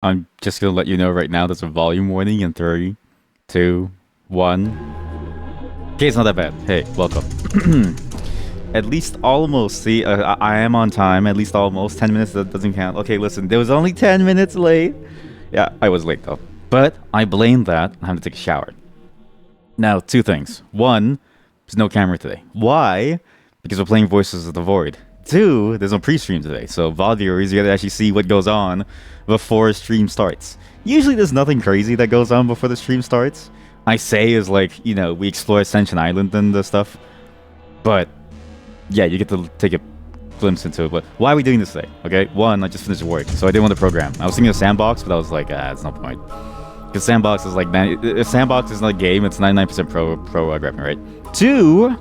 I'm just gonna let you know right now there's a volume warning in three, two, one. Okay, it's not that bad. Hey, welcome. At least almost. See, I am on time. At least almost. 10 minutes that doesn't count. Okay, listen, there was only 10 minutes late. Yeah, I was late though. But I blame that. I have to take a shower. Now, two things. One, there's no camera today. Why? Because we're playing Voices of the Void. Two, there's no pre-stream today. So VOD viewers, you gotta actually see what goes on before stream starts. Usually there's nothing crazy that goes on before the stream starts. I say is like, we explore Ascension Island and the stuff. But yeah, you get to take a glimpse into it. But why are we doing this today? Okay, one, I just finished work, so I didn't want to program. I was thinking of Sandbox, but I was like, it's no point. Because Sandbox is like, Sandbox is not a game, it's 99% programming, right? Two,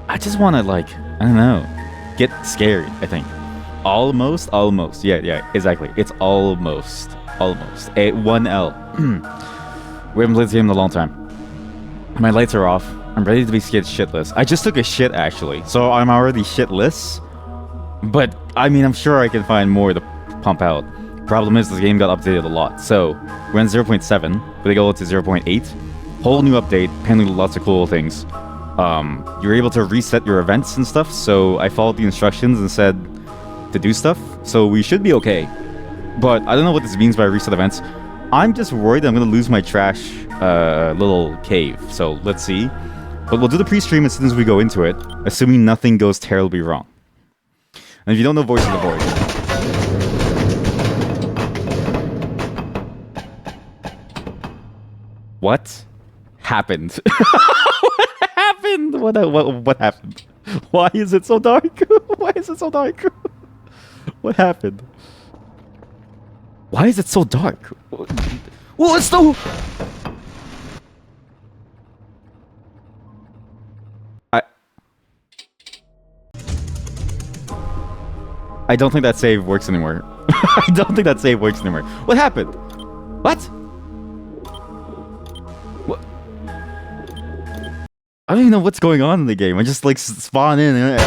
I just want to like, I don't know, get scared, I think. Almost. Yeah, exactly. It's almost. A 1L. We haven't played this game in a long time. My lights are off. I'm ready to be scared shitless. I just took a shit, actually. So I'm already shitless. But, I mean, I'm sure I can find more to pump out. Problem is, this game got updated a lot. So, we're on 0.7. We go to 0.8. Whole new update. Apparently lots of cool things. You're able to reset your events and stuff. So, I followed the instructions and said to do stuff. So, we should be okay. But, I don't know what this means by reset events. I'm just worried I'm going to lose my trash little cave. So, let's see. But we'll do the pre-stream as soon as we go into it, assuming nothing goes terribly wrong. And if you don't know Voice of the Void... What happened? What happened? What happened? Why is it so dark? Why is it so dark? What happened? Why is it so dark? Well, it's so... I don't think that save works anymore. I don't think that save works anymore. What happened? What? What? I don't even know what's going on in the game. I just like spawn in and...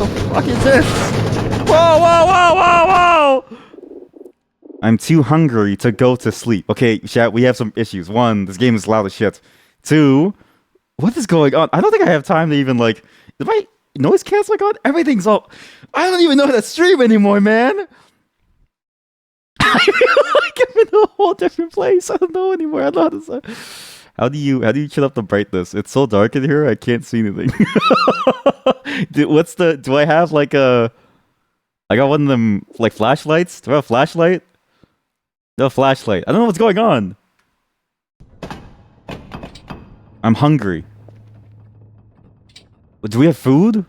What the fuck is this? Whoa! I'm too hungry to go to sleep. Okay, chat, we have some issues. One, this game is loud as shit. Two, what is going on? I don't think I have time to even like... Did my noise canceling on? Everything's all... I don't even know how to stream anymore, man. I feel like I'm in a whole different place. I don't know anymore. I don't know how to say. How do you chill up the brightness? It's so dark in here. I can't see anything. Do I have like a? I got one of them like flashlights. Do I have a flashlight? No flashlight. I don't know what's going on. I'm hungry. Do we have food?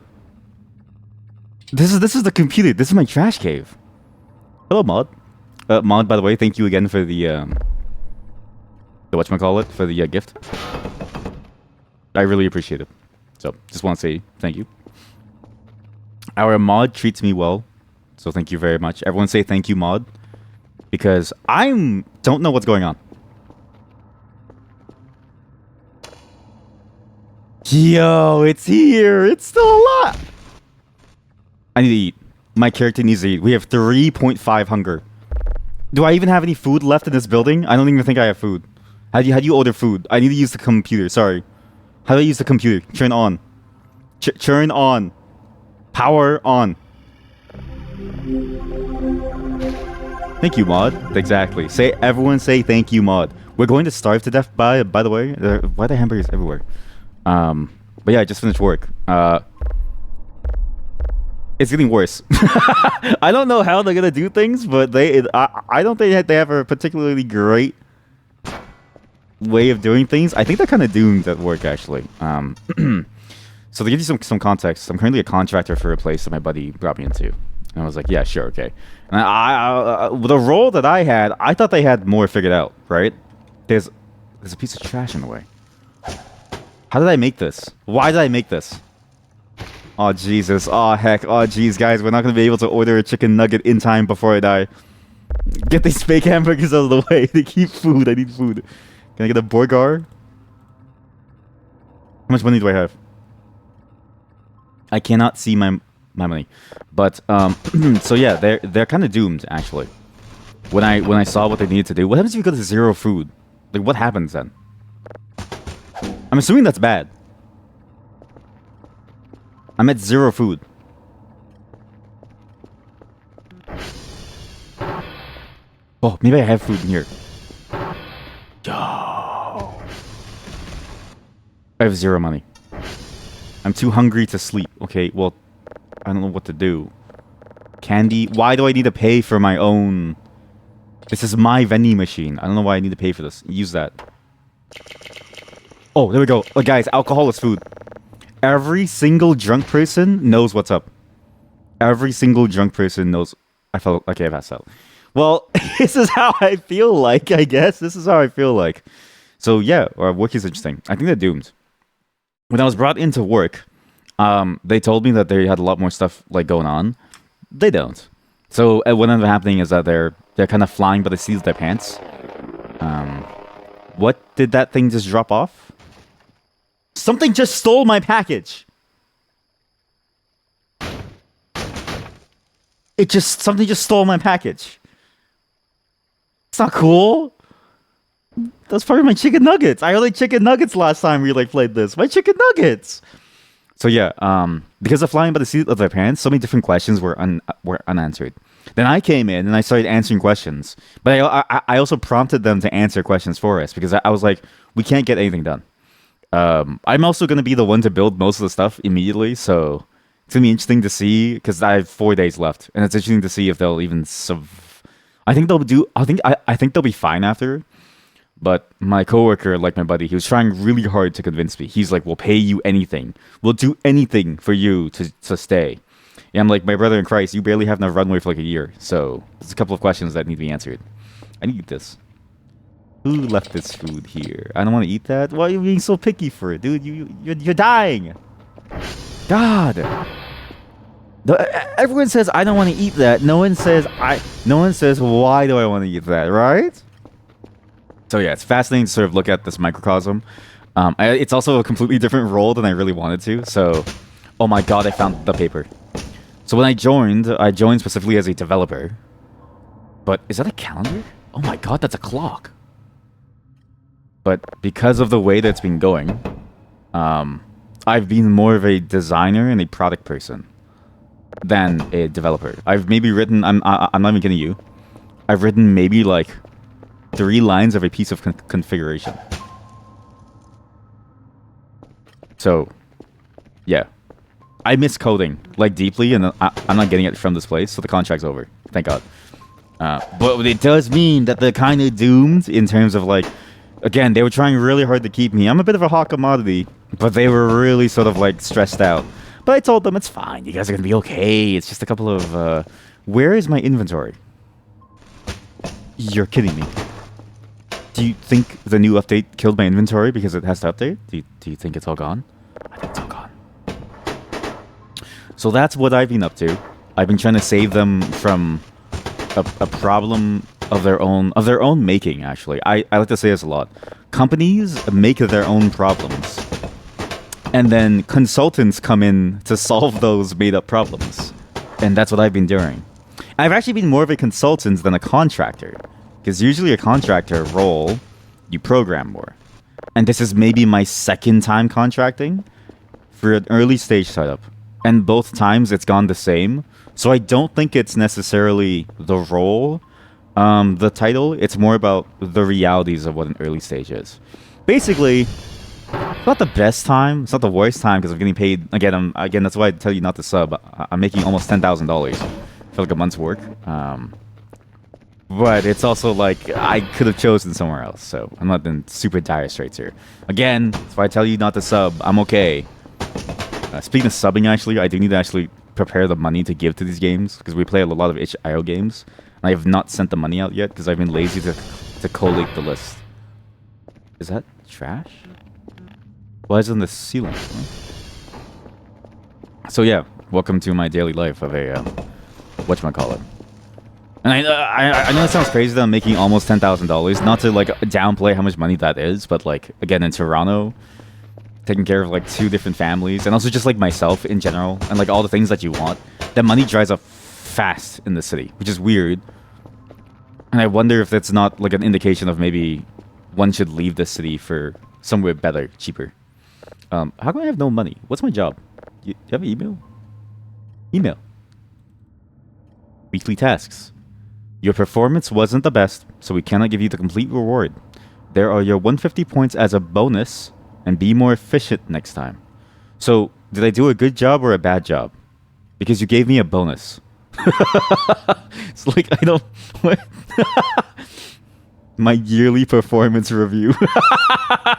This is the computer. This is my trash cave. Hello, Mod. Mod, by the way, thank you again for the whatchamacallit, for the gift. I really appreciate it. So, just want to say thank you. Our Mod treats me well, so thank you very much. Everyone say thank you, Mod, because don't know what's going on. Yo, it's here. It's still alive. I need to eat. My character needs to eat. We have 3.5 hunger. Do I even have any food left in this building? I don't even think I have food. How do you order food? I need to use the computer. Sorry. How do I use the computer? Turn on. Turn on. Power on. Thank you, Mod. Exactly. Everyone say thank you, Mod. We're going to starve to death by the way. Why are the hamburgers everywhere? But yeah, I just finished work. It's getting worse. I don't know how they're gonna do things, but I don't think they have a particularly great way of doing things. I think they're kind of doomed at work, actually. So to give you some context, I'm currently a contractor for a place that my buddy brought me into, and I was like, yeah, sure, okay. And the role that I had, I thought they had more figured out, right? There's a piece of trash in the way. How did I make this? Why did I make this? Oh, Jesus. Oh, heck. Oh, jeez, guys. We're not going to be able to order a chicken nugget in time before I die. Get these fake hamburgers out of the way. They keep food. I need food. Can I get a burger? How much money do I have? I cannot see my money. But, so yeah, they're kind of doomed, actually. when I saw what they needed to do. What happens if you go to 0 food? Like, what happens then? I'm assuming that's bad. I'm at 0 food. Oh, maybe I have food in here. Yo. I have 0 money. I'm too hungry to sleep. Okay, well, I don't know what to do. Candy? Why do I need to pay for my own? This is my vending machine. I don't know why I need to pay for this. Use that. Oh, there we go. Oh, guys, alcohol is food. Every single drunk person knows what's up. Every single drunk person knows. I felt like I passed out. Well, this is how I feel like, I guess. This is how I feel like. So, yeah, work is interesting. I think they're doomed. When I was brought into work, they told me that they had a lot more stuff like going on. They don't. So, what ended up happening is that they're kind of flying by the seats of their pants. What did that thing just drop off? Something just stole my package. Something just stole my package. It's not cool. That's probably my chicken nuggets. I ordered chicken nuggets last time we played this. My chicken nuggets. So yeah, because of flying by the seat of their pants, so many different questions were unanswered. Then I came in and I started answering questions, but I also prompted them to answer questions for us because I was like, we can't get anything done. I'm also going to be the one to build most of the stuff immediately, so it's going to be interesting to see because I have 4 days left, and it's interesting to see if they'll even I think they'll do. I think they'll be fine after. But my coworker, like my buddy, he was trying really hard to convince me. He's like, "We'll pay you anything. We'll do anything for you to stay." Yeah, I'm like, my brother in Christ, you barely have enough runway for like a year. So there's a couple of questions that need to be answered. I need this. Who left this food here? I don't want to eat that. Why are you being so picky for it, dude? You're dying. God. Everyone says I don't want to eat that. No one says why do I want to eat that, right? So yeah, it's fascinating to sort of look at this microcosm. It's also a completely different role than I really wanted to. So, oh my god, I found the paper. So when I joined specifically as a developer. But is that a calendar? Oh my god, that's a clock. But because of the way that's been going, I've been more of a designer and a product person than a developer. I've maybe written. I'm not even kidding you. I've written maybe like 3 lines of a piece of configuration. So, yeah. I miss coding, like, deeply, and I'm not getting it from this place, so the contract's over. Thank God. But it does mean that they're kind of doomed in terms of, like, again, they were trying really hard to keep me. I'm a bit of a hot commodity, but they were really sort of, like, stressed out. But I told them, it's fine, you guys are going to be okay. It's just a couple of, where is my inventory? You're kidding me. Do you think the new update killed my inventory because it has to update? Do you think it's all gone? I think it's all gone. So that's what I've been up to. I've been trying to save them from a problem of their own making, actually. I like to say this a lot. Companies make their own problems. And then consultants come in to solve those made-up problems. And that's what I've been doing. I've actually been more of a consultant than a contractor. Because usually a contractor role, you program more. And this is maybe my 2nd time contracting for an early stage startup. And both times it's gone the same. So I don't think it's necessarily the role, the title. It's more about the realities of what an early stage is. Basically, it's not the best time. It's not the worst time because I'm getting paid. Again, that's why I tell you not to sub. I'm making almost $10,000 for like a month's work. But it's also like I could have chosen somewhere else, so I'm not in super dire straits here. Again, that's why I tell you not to sub. I'm okay. Speaking of subbing, actually, I do need to actually prepare the money to give to these games because we play a lot of itch.io games. And I have not sent the money out yet because I've been lazy to collate the list. Is that trash? Why is it on the ceiling? So yeah, welcome to my daily life of a whatchamacallit. And I know it sounds crazy that I'm making almost $10,000. Not to like downplay how much money that is, but like again in Toronto, taking care of like 2 different families, and also just like myself in general, and like all the things that you want, that money dries up fast in the city, which is weird. And I wonder if that's not like an indication of maybe one should leave the city for somewhere better, cheaper. How come I have no money? What's my job? You have an email? Email. Weekly tasks. Your performance wasn't the best, so we cannot give you the complete reward. There are your 150 points as a bonus, and be more efficient next time. So, did I do a good job or a bad job? Because you gave me a bonus. It's like, I don't... What? My yearly performance review.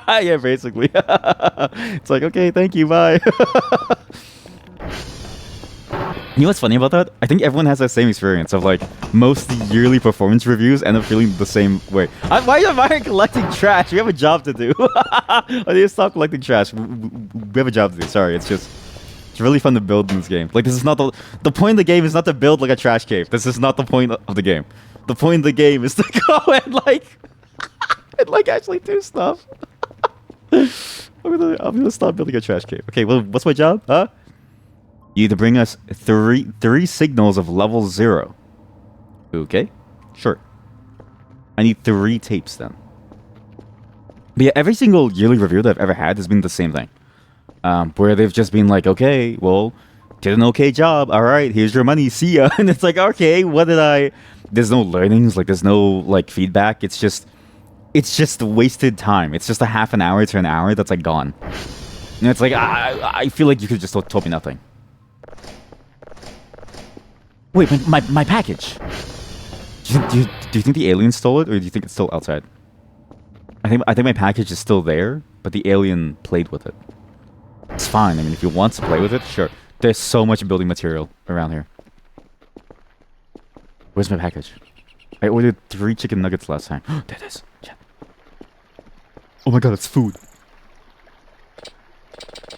Yeah, basically. It's like, okay, thank you, bye. You know what's funny about that? I think everyone has that same experience of like most yearly performance reviews end up feeling the same way. Why am I collecting trash? We have a job to do. I need to stop collecting trash. We have a job to do. Sorry, it's really fun to build in this game. Like this is not the point of the game is not to build like a trash cave. This is not the point of the game. The point of the game is to go and like and like actually do stuff. I'm gonna stop building a trash cave. Okay, well, what's my job? Huh? You need to bring us three signals of level 0. Okay, sure. I need 3 tapes then. But yeah, every single yearly review that I've ever had has been the same thing. Where they've just been like, okay, well, did an okay job. All right, here's your money. See ya. And it's like, okay, what did I... There's no learnings. Like, there's no, like, feedback. It's just wasted time. It's just a half an hour to an hour that's, like, gone. And it's like, I feel like you could just told me nothing. Wait, my package. Do you think the alien stole it, or do you think it's still outside? I think my package is still there, but the alien played with it. It's fine. I mean, if he wants to play with it, sure. There's so much building material around here. Where's my package? I ordered 3 chicken nuggets last time. There it is. Yeah. Oh my god, it's food.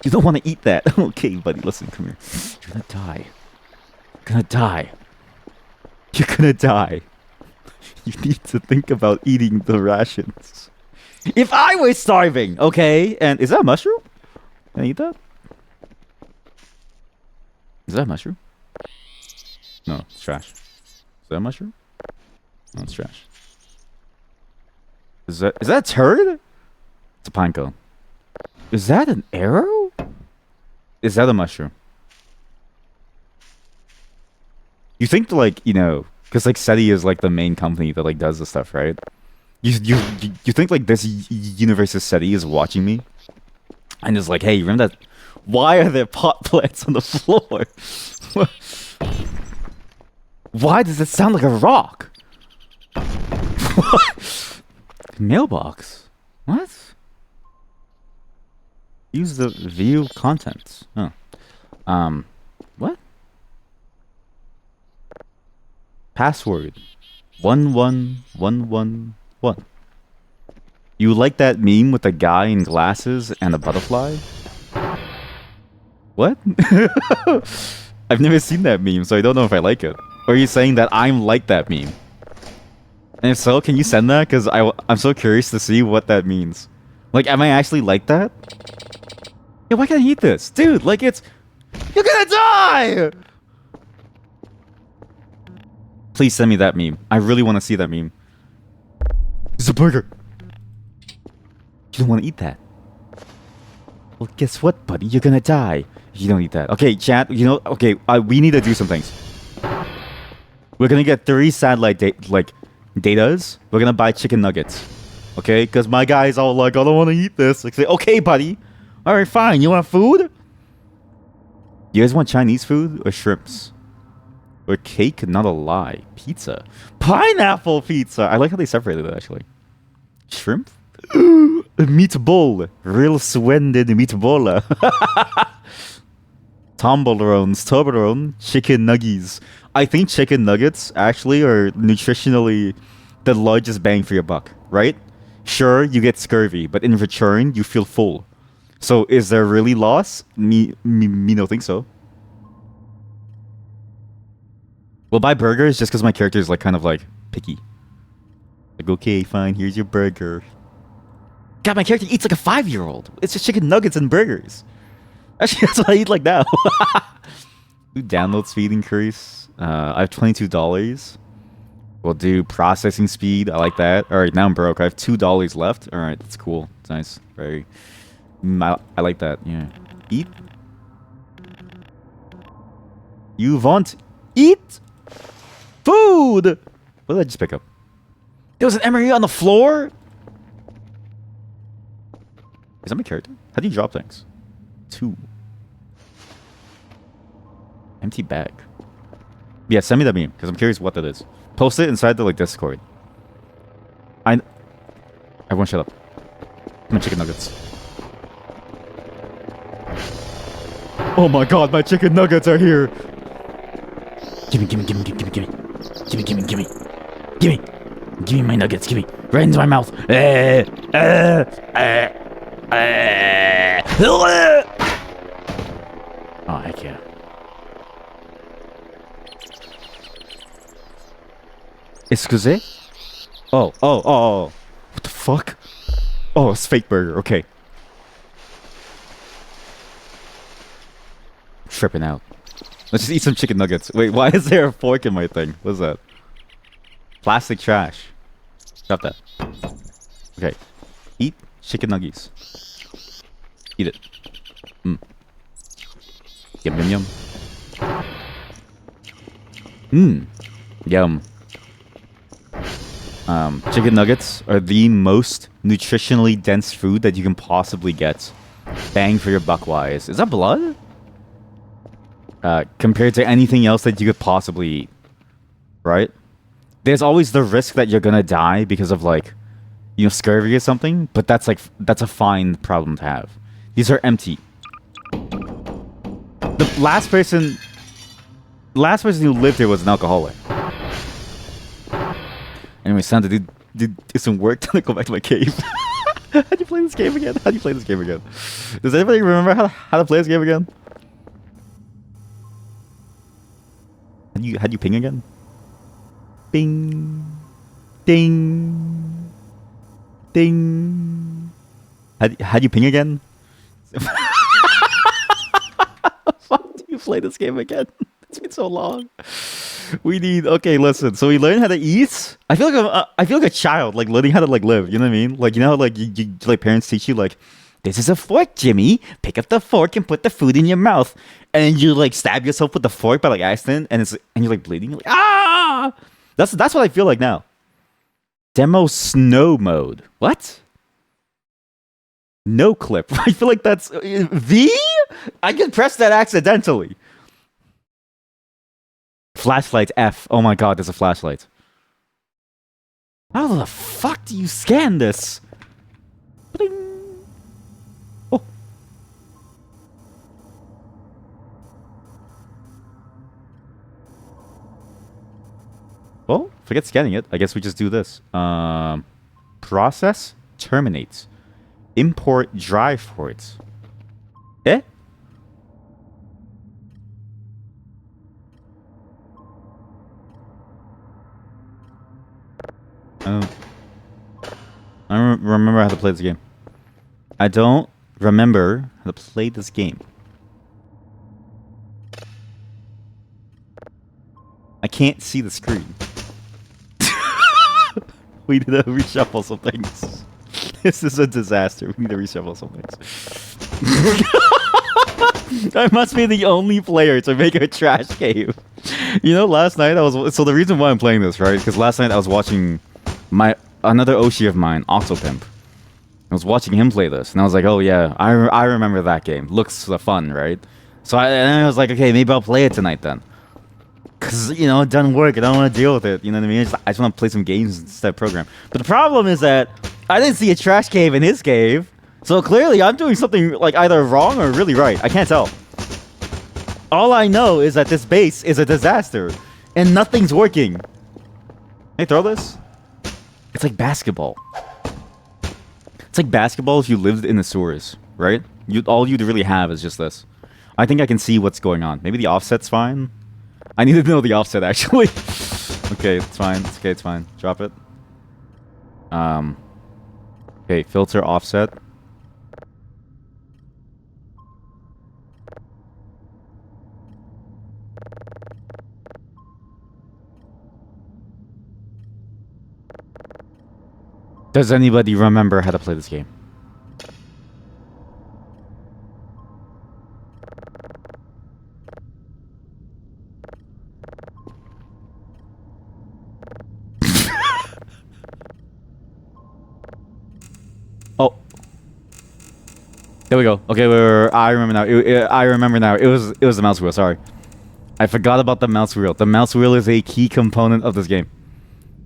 You don't want to eat that. Okay, buddy, listen, come here. You're gonna die. You're gonna die. You're gonna die. You need to think about eating the rations. If I was starving, okay? And is that a mushroom? Can I eat that? Is that a mushroom? No, it's trash. Is that a mushroom? No, it's trash. Is that a turd? It's a pine cone. Is that an arrow? Is that a mushroom? You think like, you know, because like SETI is like the main company that like does this stuff, right? You think like this universe's SETI is watching me? And is like, hey, you remember that? Why are there pot plants on the floor? Why does it sound like a rock? What? Mailbox? What? Use the view contents. Oh. What? Password 11111. You like that meme with the guy in glasses and a butterfly? What? I've never seen that meme, so I don't know if I like it. Or are you saying that I'm like that meme? And if so, can you send that? Because I'm so curious to see what that means. Like, am I actually like that? Yeah, why can't I eat this? Dude, like it's... You're gonna die! Please send me that meme. I really want to see that meme. It's a burger. You don't want to eat that. Well, guess what, buddy? You're gonna die if you don't eat that. Okay, chat, you know, okay, we need to do some things. We're gonna get 3 satellite datas. We're gonna buy chicken nuggets. Okay? Because my guy's all like, I don't want to eat this. Like, say, okay, buddy. Alright, fine. You want food? You guys want Chinese food or shrimps? Or cake? Not a lie. Pizza. Pineapple pizza! I like how they separated it, actually. Shrimp? Meatball. Real splendid meatball. Toblerone, chicken nuggies. I think chicken nuggets actually are nutritionally the largest bang for your buck, right? Sure, you get scurvy, but in return, you feel full. So is there really loss? Me don't think so. We'll buy burgers just because my character is like kind of like picky. Like, okay, fine, here's your burger. God, my character eats like a 5-year-old. It's just chicken nuggets and burgers. Actually, that's what I eat like now. Do download speed increase. I have $22. We'll do processing speed. I like that. All right, now I'm broke. I have $2 left. All right, that's cool. It's nice. Very. I like that. Yeah. Eat. You want eat food? What did I just pick up? There was an emery on the floor. Is that my character? How do you drop things? 2. Empty bag. Yeah, send me that meme because I'm curious what that is. Post it inside the Discord. Everyone shut up. My chicken nuggets. Oh my god, my chicken nuggets are here. Gimme. Give me my nuggets. Give me. Right into my mouth. Oh, heck yeah. Excuse? Oh. What the fuck? Oh, it's fake burger. Okay. Tripping out. Let's just eat some chicken nuggets. Wait, why is there a fork in my thing? What's that? Plastic trash. Drop that. Okay. Eat chicken nuggets. Eat it. Yum. Yum. Chicken nuggets are the most nutritionally dense food that you can possibly get. Bang for your buck wise. Is that blood? Compared to anything else that you could possibly eat. Right? There's always the risk that you're gonna die because of scurvy or something, but that's a fine problem to have. These are empty. The last person who lived here was an alcoholic. Anyway, Santa, do some work to go back to my cave. How do you play this game again? Does anybody remember how to play this game again? How do you ping again? Bing. Ding. Ding. How do you ping again? Fuck, do you play this game again? It's been so long. Okay, listen. So we learn how to eat. I feel like a child, learning how to live. You know what I mean? You parents teach you this is a fork, Jimmy. Pick up the fork and put the food in your mouth, and you stab yourself with the fork by accident, and you're bleeding. You're ah! That's what I feel like now. Demo snow mode. What? No clip. I feel like that's V. I can press that accidentally. Flashlight F. Oh my god, there's a flashlight. How the fuck do you scan this? Bling. Oh. Well, forget scanning it. I guess we just do this. Process terminate. Import drive for it. Eh? I don't remember how to play this game. I don't remember how to play this game. I can't see the screen. We need to reshuffle some things. This is a disaster. We need to reshuffle some things. I must be the only player to make a trash cave. You know, last night so the reason why I'm playing this, right? Because last night I was watching another Oshi of mine, Octopimp. I was watching him play this, and I was like, oh yeah, I remember that game. Looks fun, right? So I was like, okay, maybe I'll play it tonight then. Because, it doesn't work. I don't want to deal with it. You know what I mean? I just want to play some games instead of program. But the problem is that I didn't see a trash cave in his cave. So clearly I'm doing something either wrong or really right. I can't tell. All I know is that this base is a disaster. And nothing's working. Can I throw this? It's like basketball. It's like basketball if you lived in the sewers, right? All you'd really have is just this. I think I can see what's going on. Maybe the offset's fine. I need to know the offset, actually. Okay, it's fine. It's fine. Drop it. Okay, filter offset. Does anybody remember how to play this game? Oh. There we go. Okay, I remember now. I remember now. It was the mouse wheel. Sorry, I forgot about the mouse wheel. The mouse wheel is a key component of this game.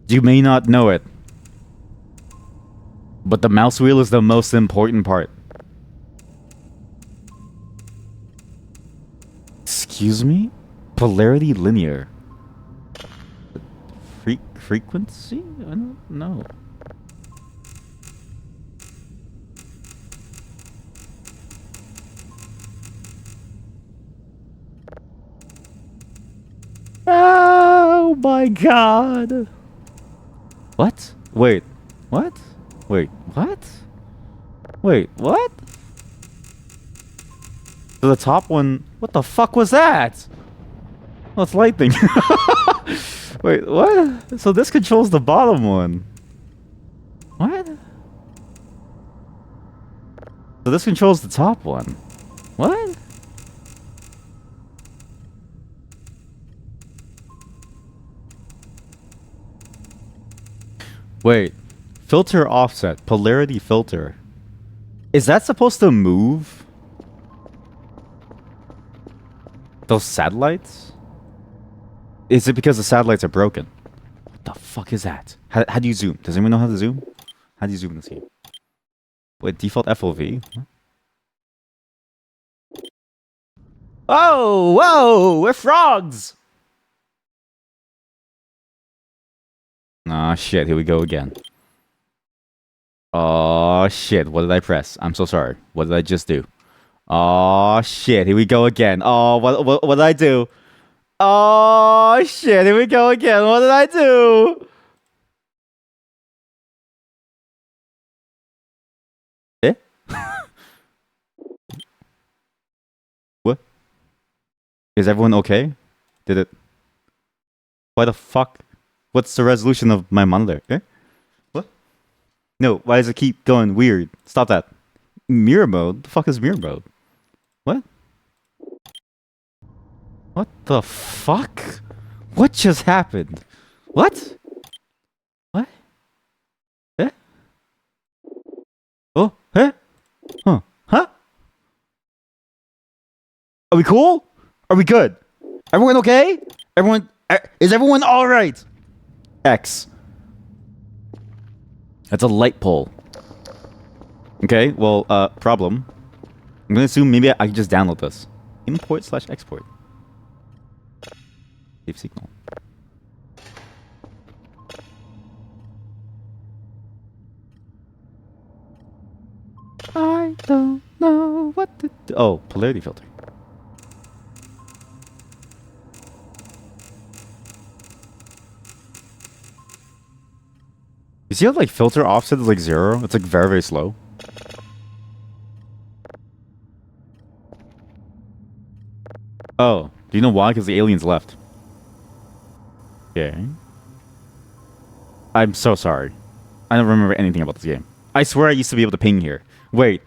You may not know it, but the mouse wheel is the most important part. Excuse me? Polarity linear. Frequency? I don't know. Oh my god. What? Wait. What? Wait. What? Wait. What? So the top one... What the fuck was that? Oh, it's lightning. Wait, what? So this controls the bottom one. What? So this controls the top one. What? Wait. Filter offset. Polarity filter. Is that supposed to move? Those satellites? Is it because the satellites are broken? What the fuck is that? How do you zoom? Does anyone know how to zoom? How do you zoom in this game? Wait, default FOV? Huh? Oh, whoa! We're frogs! Ah, shit, here we go again. Oh, shit, what did I press? I'm so sorry. What did I just do? Oh, shit, here we go again. Oh, what did I do? Oh, shit, here we go again. What did I do? Eh? What? Is everyone okay? Did it... Why the fuck? What's the resolution of my monitor? Eh? What? No, why does it keep going weird? Stop that. Mirror mode? The fuck is mirror mode? What? What the fuck? What just happened? What? What? Eh? Oh? Eh? Huh? Huh? Are we cool? Are we good? Everyone okay? Everyone... Is everyone alright? X. That's a light pole. Okay, well, problem. I'm gonna assume maybe I can just download this. Import/export. Save signal. I don't know what to do. Oh, polarity filter. You see how like filter offset is like 0? It's like very, very slow. Oh, do you know why? Because the aliens left. Okay. I'm so sorry. I don't remember anything about this game. I swear I used to be able to ping here. Wait.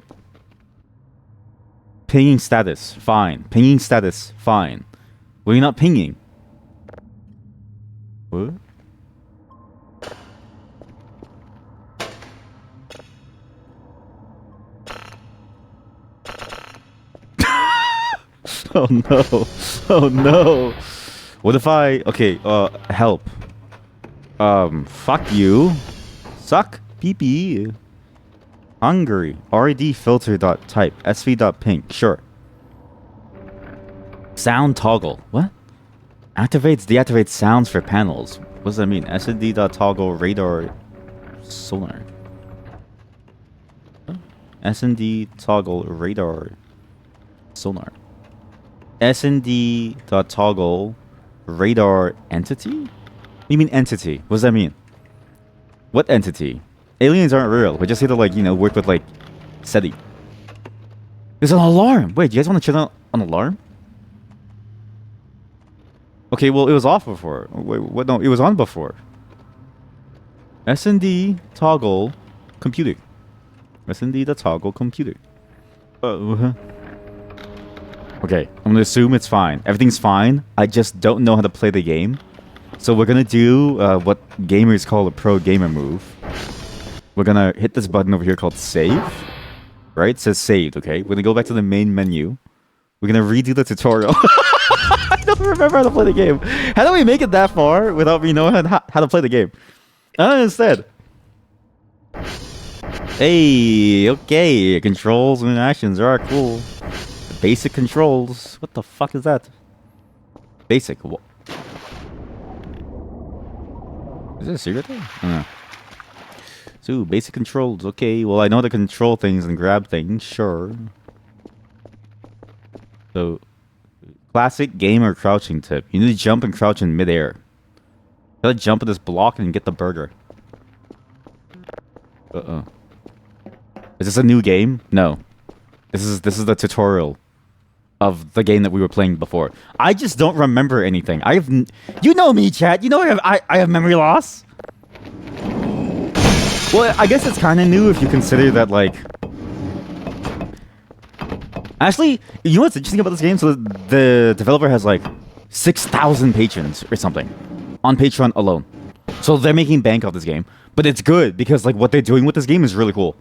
Pinging status. Fine. Pinging status. Fine. Were you not pinging? What? Oh no. Oh no. What if I... Okay, help. Fuck you. Suck. PP. Hungary. RED filter dot type. SV dot ping. Sure. Sound toggle. What? Activates, deactivates sounds for panels. What does that mean? SND dot toggle radar sonar. SND toggle radar sonar. SND dot toggle radar entity? What do you mean entity? What does that mean? What entity? Aliens aren't real. We just need to like, you know, work with like SETI. There's an alarm. Wait, do you guys want to check out an alarm? Okay, well it was off before. Wait, what? No, it was on before. SND toggle computer. SND the toggle computer. Okay, I'm gonna assume it's fine. Everything's fine. I just don't know how to play the game. So we're gonna do what gamers call a pro gamer move. We're gonna hit this button over here called save. Right? It says saved, okay? We're gonna go back to the main menu. We're gonna redo the tutorial. I don't remember how to play the game. How do we make it that far without me knowing how to play the game? I don't understand. Hey, okay. Controls and actions are cool. Basic controls. What the fuck is that? Basic. What? Is it a secret thing? I don't know. So, basic controls. Okay, well, I know how to control things and grab things. Sure. So, classic gamer crouching tip. You need to jump and crouch in midair. You gotta jump at this block and get the burger. Is this a new game? No. This is the tutorial of the game that we were playing before. I just don't remember anything. You know me, chat. You know I have memory loss. Well, I guess it's kind of new if you consider that, like... Actually, you know what's interesting about this game? So the developer has, like, 6,000 patrons or something on Patreon alone. So they're making bank off this game. But it's good because, like, what they're doing with this game is really cool.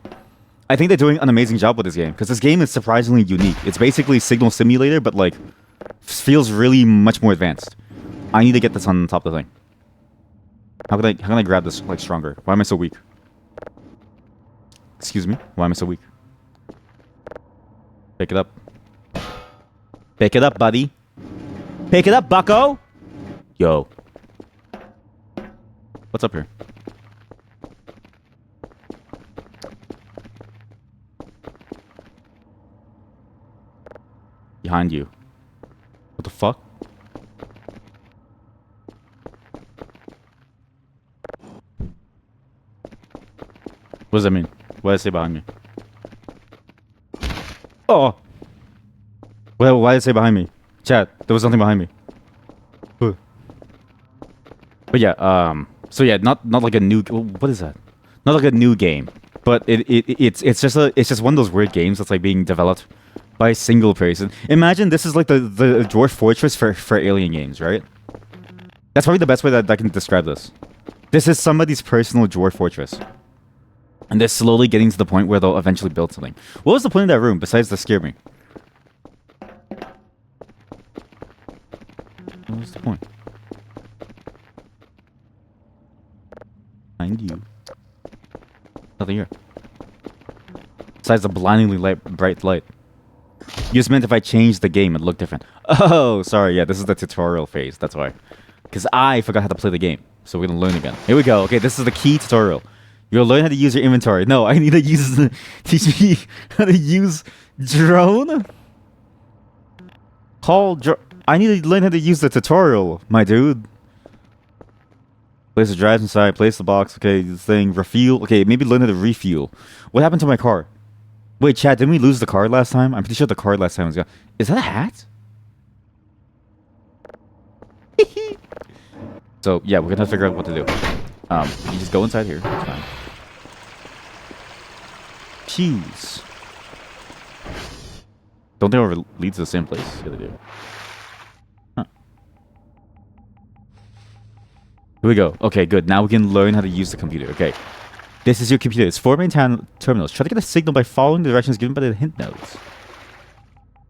I think they're doing an amazing job with this game because this game is surprisingly unique. It's basically Signal Simulator, but, like, feels really much more advanced. I need to get this on top of the thing. How can I grab this, like, stronger? Why am I so weak? Excuse me? Why am I so weak? Pick it up. Pick it up, buddy. Pick it up, bucko! Yo. What's up here? Behind you. What the fuck? What does that mean? What did I say behind me? Oh! Well, why did I say behind me? Chat, there was something behind me. But yeah, so yeah, not like a new... What is that? Not like a new game. But it's just one of those weird games that's like being developed by a single person. Imagine this is like the Dwarf Fortress for alien games, right? That's probably the best way that I can describe this. This is somebody's personal Dwarf Fortress. And they're slowly getting to the point where they'll eventually build something. What was the point of that room besides to scare me? What was the point? Behind you. Nothing here. Besides the blindingly bright light. You just meant if I changed the game, it'd look different. Oh, sorry. Yeah, this is the tutorial phase. That's why. Because I forgot how to play the game. So we're going to learn again. Here we go. Okay, this is the key tutorial. You'll learn how to use your inventory. No, I need to teach me how to use drone. I need to learn how to use the tutorial, my dude. Place the drives inside. Place the box. Okay, this thing. Refuel. Okay, maybe learn how to refuel. What happened to my car? Wait, chat, didn't we lose the card last time? I'm pretty sure the card last time was gone. Is that a hat? So, yeah, we're gonna figure out what to do. You just go inside here. It's fine. Jeez. Don't they ever lead to the same place? Yeah, they do. Huh. Here we go. Okay, good. Now we can learn how to use the computer. Okay. This is your computer. It's 4 main terminals. Try to get a signal by following the directions given by the hint nodes.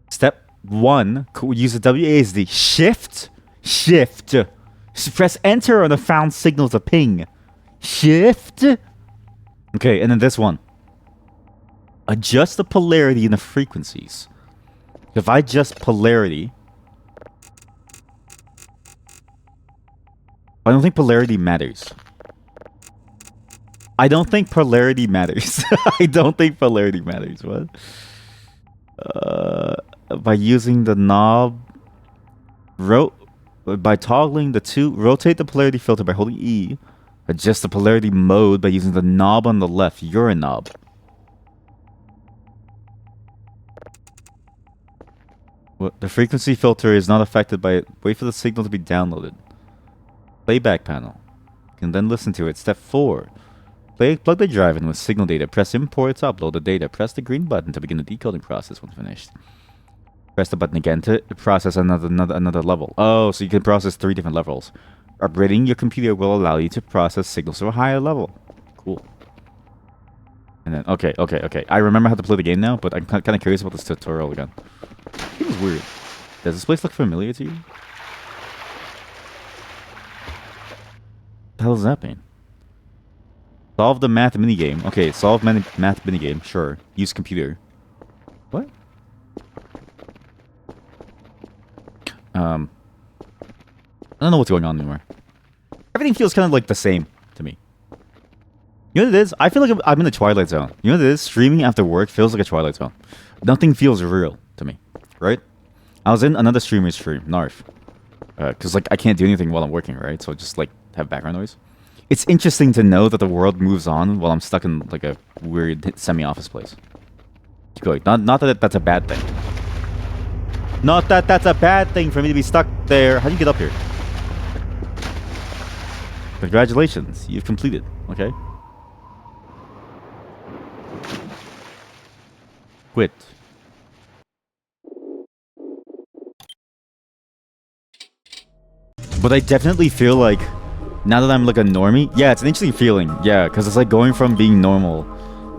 Step 1. Use the WASD. Shift. Press enter on the found signal to ping. Shift. Okay, and then this one. Adjust the polarity and the frequencies. If I adjust polarity... I don't think polarity matters. I don't think polarity matters. What? By using the knob... By toggling the two... Rotate the polarity filter by holding E. Adjust the polarity mode by using the knob on the left. You're a knob. What? The frequency filter is not affected by it. Wait for the signal to be downloaded. Playback panel. You can then listen to it. Step 4. Plug the drive in with signal data. Press import to upload the data. Press the green button to begin the decoding process when finished. Press the button again to process another level. Oh, so you can process 3 different levels. Upgrading your computer will allow you to process signals to a higher level. Cool. And then, okay. I remember how to play the game now, but I'm kind of curious about this tutorial again. It was weird. Does this place look familiar to you? What the hell does that mean? Solve the math minigame. Okay, solve math minigame. Sure. Use computer. What? I don't know what's going on anymore. Everything feels kind of like the same to me. You know what it is? I feel like I'm in the Twilight Zone. You know what it is? Streaming after work feels like a Twilight Zone. Nothing feels real to me, right? I was in another streamer's stream, Narf. Because, like, I can't do anything while I'm working, right? So I just, like, have background noise. It's interesting to know that the world moves on while I'm stuck in, like, a weird semi-office place. Keep going. Not that that's a bad thing. Not that that's a bad thing for me to be stuck there. How do you get up here? Congratulations. You've completed. Okay. Quit. But I definitely feel like, now that I'm like a normie, yeah, it's an interesting feeling. Yeah, because it's like going from being normal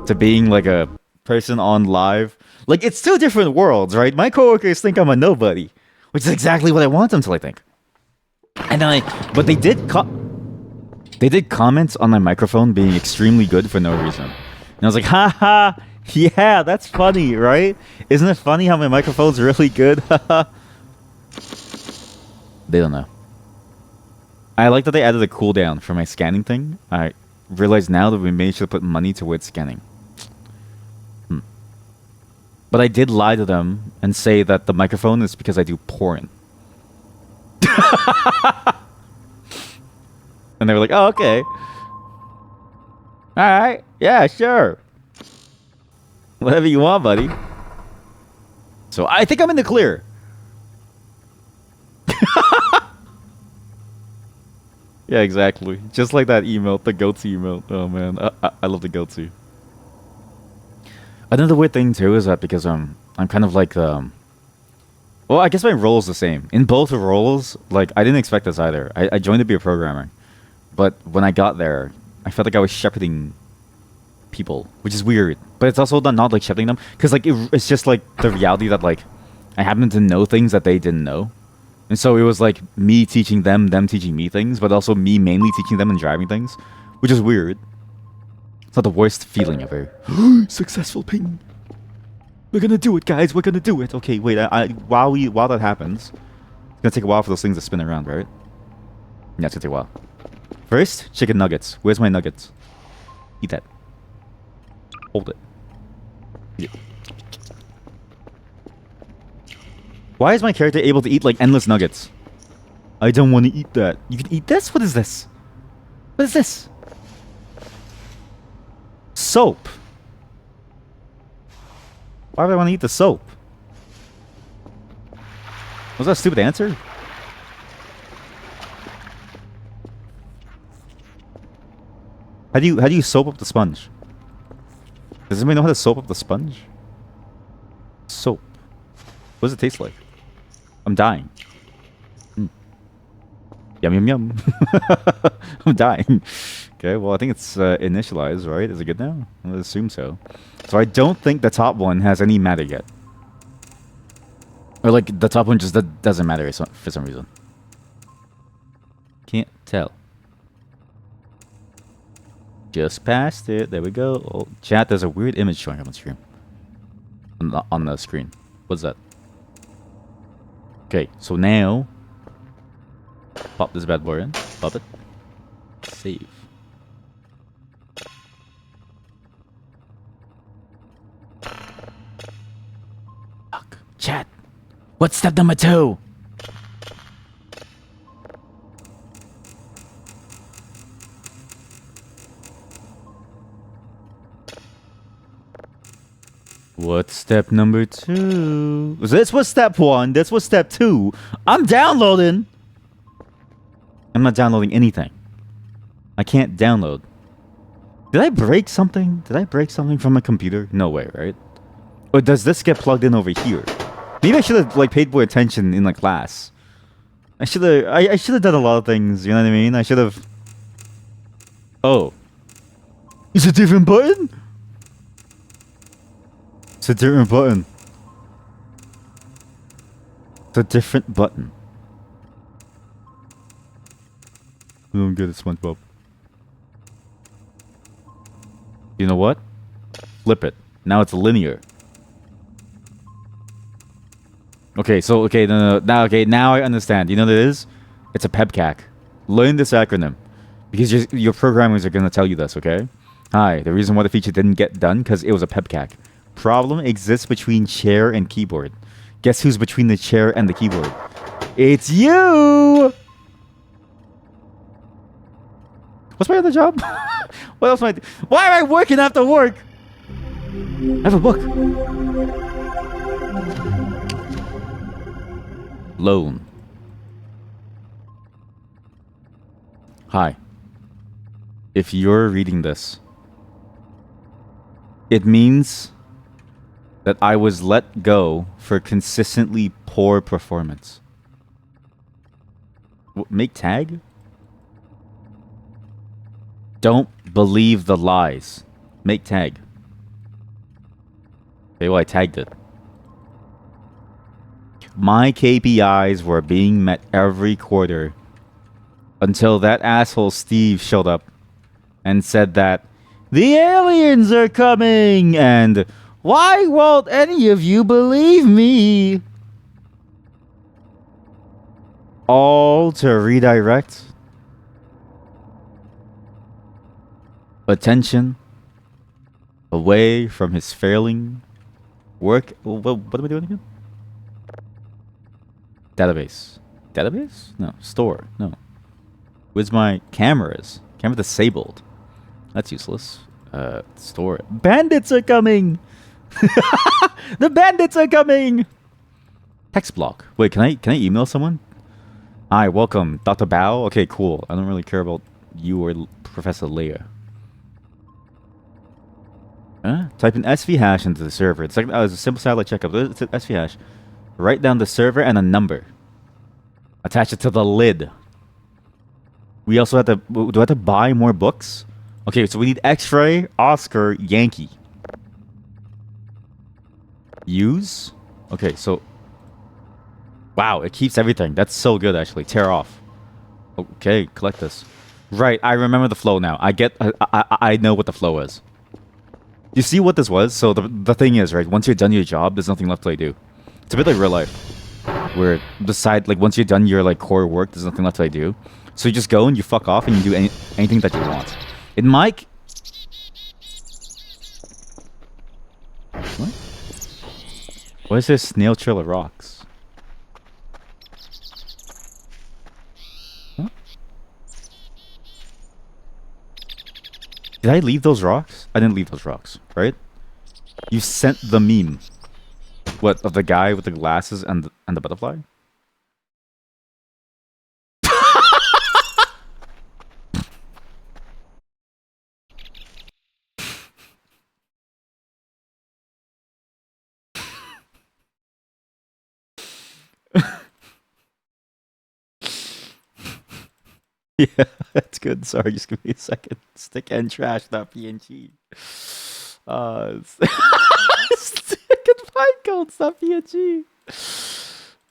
to being like a person on live. Like, it's 2 different worlds, right? My coworkers think I'm a nobody, which is exactly what I want them to, I think. And then but they did comment on my microphone being extremely good for no reason. And I was like, haha, yeah, that's funny, right? Isn't it funny how my microphone's really good? They don't know. I like that they added a cooldown for my scanning thing. I realize now that we managed to put money towards scanning. But I did lie to them and say that the microphone is because I do porn. And they were like, oh, okay. Alright, yeah, sure. Whatever you want, buddy. So I think I'm in the clear. Yeah, exactly. Just like that emote, the goatse emote. Oh man, I love the goatse. Another weird thing too is that because I'm kind of like well, I guess my role is the same in both roles. Like, I didn't expect this either. I joined to be a programmer, but when I got there, I felt like I was shepherding people, which is weird. But it's also not like shepherding them, because like it's just like the reality that like I happen to know things that they didn't know. And so it was like me teaching them teaching me things, but also me mainly teaching them and driving things, which is weird. It's not the worst feeling ever. Successful ping. We're gonna do it, guys. We're gonna do it. Okay, wait. While that happens, it's gonna take a while for those things to spin around, right? Yeah, it's gonna take a while. First, chicken nuggets. Where's my nuggets? Eat that. Hold it. Yeah. Why is my character able to eat like endless nuggets? I don't want to eat that. You can eat this? What is this? What is this? Soap. Why would I want to eat the soap? Was that a stupid answer? How do you soap up the sponge? Does anybody know how to soap up the sponge? Soap. What does it taste like? I'm dying. Yum yum yum. I'm dying. Okay, well I think it's initialized, right? Is it good now? I would assume so. So I don't think the top one has any matter yet. Or like the top one just doesn't matter for some reason. Can't tell. Just passed it. There we go. Oh, chat, there's a weird image showing up on screen. On the screen. What's that? Okay, so now pop this bad boy in. Pop it. Save. Fuck. Chat. What's step number 2? What's step number 2? This was step 1. This was step 2. I'm downloading. I'm not downloading anything. I can't download. Did I break something? Did I break something from my computer? No way, right? Or does this get plugged in over here? Maybe I should have like paid more attention in like class. I should have. I should have done a lot of things. You know what I mean? I should have. Oh, it's a different button. It's a different button. It's a different button. I don't get it, SpongeBob. You know what? Flip it. Now it's linear. Okay, so now I understand. You know what it is? It's a PEBCAC. Learn this acronym because your programmers are gonna tell you this. Okay? Hi. The reason why the feature didn't get done because it was a PEBCAC. Problem exists between chair and keyboard. Guess who's between the chair and the keyboard? It's you. What's my other job? What else am I do? Why am I working after work? I have a book. Loan. Hi. If you're reading this, it means that I was let go for consistently poor performance. Make tag? Don't believe the lies. Make tag. Okay, well, I tagged it. My KPIs were being met every quarter until that asshole Steve showed up and said that the aliens are coming and why won't any of you believe me? All to redirect attention away from his failing work. What am I doing again? Database. Database? No. Store. No. Where's my cameras? Camera disabled. That's useless. Store. Bandits are coming! The bandits are coming! Text block. Wait, can I email someone? Hi, welcome. Dr. Bao? Okay, cool. I don't really care about you or Professor Leia. Type an SV hash into the server. It's like a simple satellite checkup. It's an SV hash. Write down the server and a number. Attach it to the lid. We also have to... Do I have to buy more books? Okay, so we need X-Ray, Oscar, Yankee. Use? Okay, so... Wow, it keeps everything. That's so good, actually. Tear off. Okay, collect this. Right, I remember the flow now. I know what the flow is. You see what this was? So the thing is, right, once you're done your job, there's nothing left to do. It's a bit like real life. Where once you're done your like core work, there's nothing left to do. So you just go and you fuck off and you do anything that you want. In my... What? Why is there snail trail of rocks? Huh? Did I leave those rocks? I didn't leave those rocks, right? You sent the meme. What, of the guy with the glasses and the butterfly? Yeah, that's good. Sorry, just give me a second. Stick and trash.png. Stick and pinecones.png.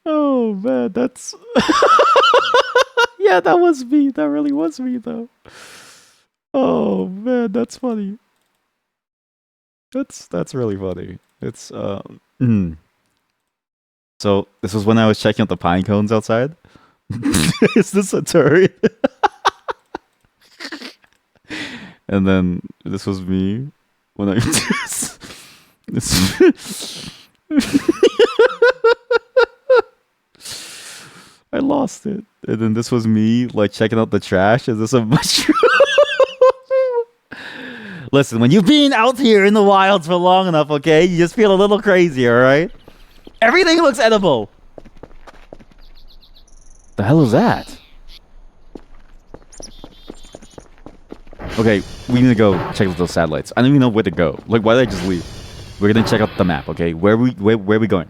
Oh man, that's yeah, that was me. That really was me though. Oh man, that's funny. That's really funny. It's So this was when I was checking out the pine cones outside. Is this a turret? And then this was me when I I lost it. And then this was me like checking out the trash. Is this a mushroom? Listen, when you've been out here in the wilds for long enough, okay, you just feel a little crazy, alright? Everything looks edible. The hell is that? Okay, we need to go check out those satellites. I don't even know where to go. Like, why did I just leave? We're gonna check out the map, okay? Where are we going?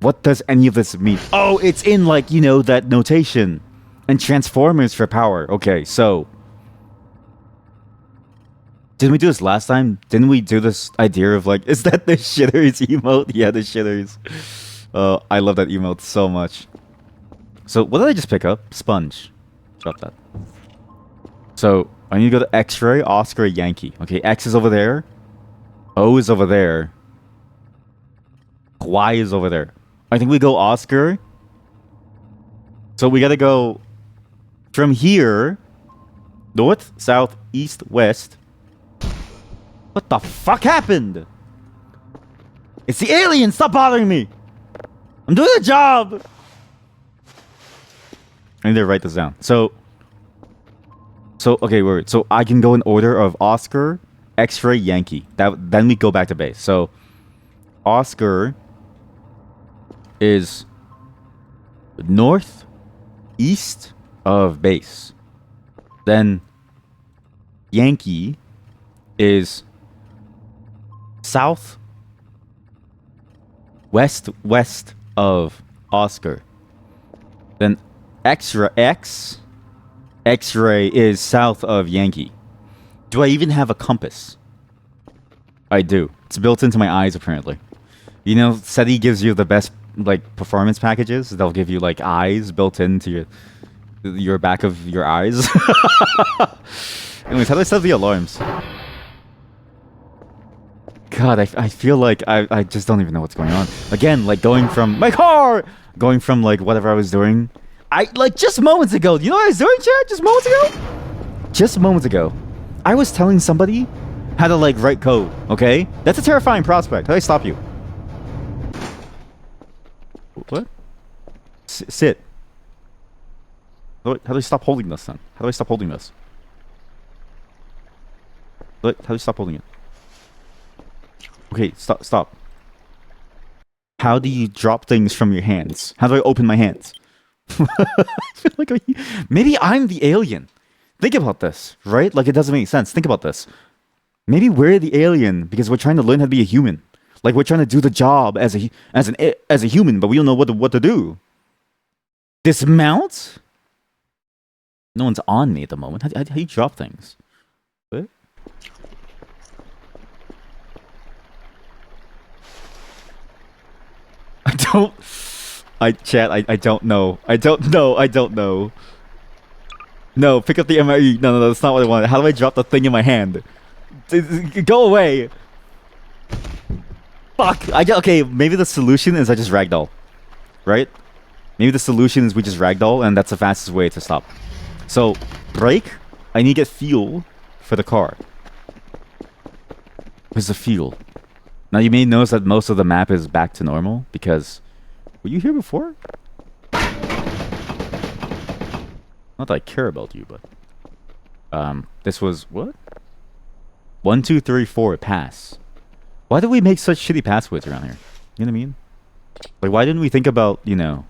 What does any of this mean? Oh, it's in, like, you know, that notation. And transformers for power. Okay, so... Didn't we do this last time? Didn't we do this idea of, like... Is that the shitters emote? Yeah, the shitters. I love that emote so much. So, what did I just pick up? Sponge. Drop that. So, I need to go to X-ray, Oscar, Yankee. Okay, X is over there. O is over there. Y is over there. I think we go Oscar. So, we gotta go... From here... North, south, east, west... What the fuck happened? It's the alien! Stop bothering me! I'm doing a job! I need to write this down. So, okay, wait. So I can go in order of Oscar, X-ray, Yankee. Then we go back to base. So, Oscar is north, east of base. Then Yankee is south, west of Oscar. Then X-ray is south of Yankee. Do I even have a compass? I do. It's built into my eyes, apparently. You know, SETI gives you the best, like, performance packages. They'll give you, like, eyes built into your back of your eyes. Anyways, how do I set the alarms? God, I feel like I just don't even know what's going on. Again, like, going from my car! Going from, like, whatever I was doing... like, just moments ago, you know what I was doing, chat? Just moments ago, I was telling somebody how to, like, write code, okay? That's a terrifying prospect. How do I stop you? What? Sit. How do I stop holding this, then? How do I stop holding this? How do I stop holding it? Okay, stop. How do you drop things from your hands? How do I open my hands? I feel like maybe I'm the alien. Think about this, right? Like, it doesn't make sense. Think about this. Maybe we're the alien because we're trying to learn how to be a human. Like, we're trying to do the job as a human, but we don't know what to do. Dismount? No one's on me at the moment. How do you drop things? What? I don't know. I don't know. No, pick up the MRE. No, that's not what I wanted. How do I drop the thing in my hand? Go away. Fuck. Okay, maybe the solution is I just ragdoll. Right? Maybe the solution is we just ragdoll, and that's the fastest way to stop. So, brake. I need to get fuel for the car. Where's the fuel? Now, you may notice that most of the map is back to normal, because... Were you here before? Not that I care about you, but... this was... What? 1, 2, 3, 4, pass. Why do we make such shitty passwords around here? You know what I mean? Like, why didn't we think about, you know...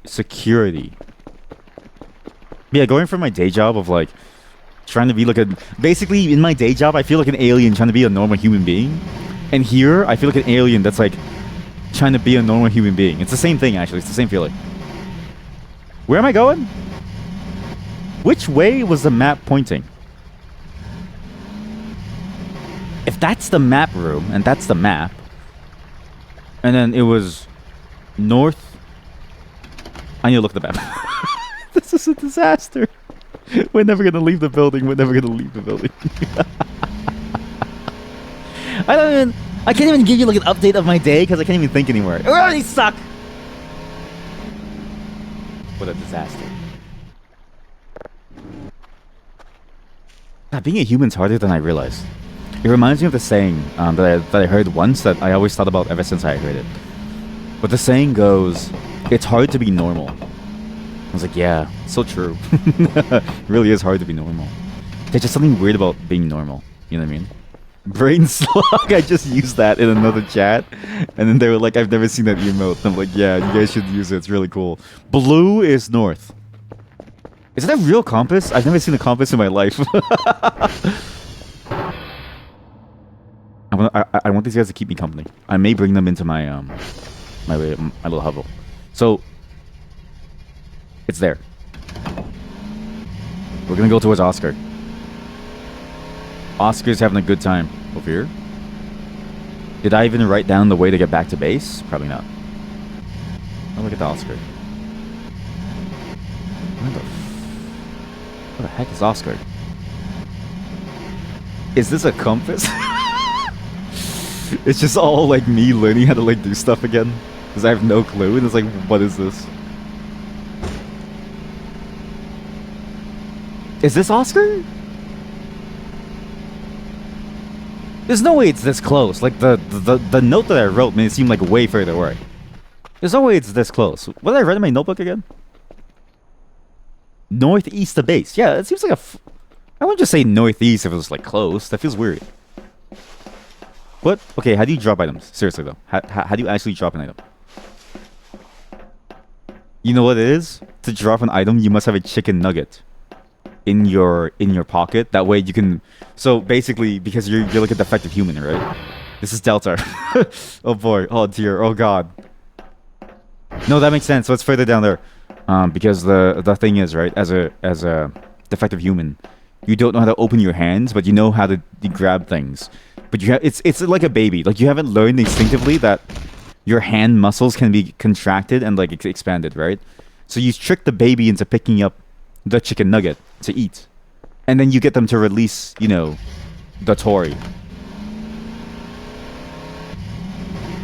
security? Yeah, going from my day job of, like... Trying to be like a... Basically, in my day job, I feel like an alien trying to be a normal human being. And here, I feel like an alien that's, like... Trying to be a normal human being. It's the same thing, actually. It's the same feeling. Where am I going? Which way was the map pointing? If that's the map room, and that's the map... And then it was... North... I need to look at the map. This is a disaster. We're never gonna leave the building. I can't even give you like an update of my day because I can't even think anymore. It already suck. What a disaster. God, being a human's harder than I realized. It reminds me of the saying that I heard once that I always thought about ever since I heard it. But the saying goes, it's hard to be normal. I was like, yeah, so true. It really is hard to be normal. There's just something weird about being normal. You know what I mean? Brain slug. I just used that in another chat. And then they were like, I've never seen that emote. I'm like, yeah, you guys should use it. It's really cool. Blue is north. Is that a real compass? I've never seen a compass in my life. I want these guys to keep me company. I may bring them into my my little hovel. So it's there. We're gonna go towards Oscar. Oscar's having a good time over here. Did I even write down the way to get back to base? Probably not. Oh, look at the Oscar. What the heck is Oscar? Is this a compass? It's just all like me learning how to like do stuff again. Because I have no clue. And it's like, what is this? Is this Oscar? There's no way it's this close. Like the note that I wrote made it seem like way further away. There's no way it's this close. What did I write in my notebook again? Northeast of base. Yeah, it seems like I wouldn't just say northeast if it was like close. That feels weird. What? Okay, how do you drop items? Seriously though, how do you actually drop an item? You know what it is? To drop an item, you must have a chicken nugget in your pocket. That way you can. So basically, because you're like a defective human, right? This is Delta. Oh boy. Oh dear. Oh god. No, that makes sense. So it's further down there. Because the thing is, right, as a defective human, you don't know how to open your hands, but you know how to grab things. But you have it's like a baby. Like you haven't learned instinctively that your hand muscles can be contracted and like expanded, right? So you trick the baby into picking up the chicken nugget to eat, and then you get them to release, you know, the toy.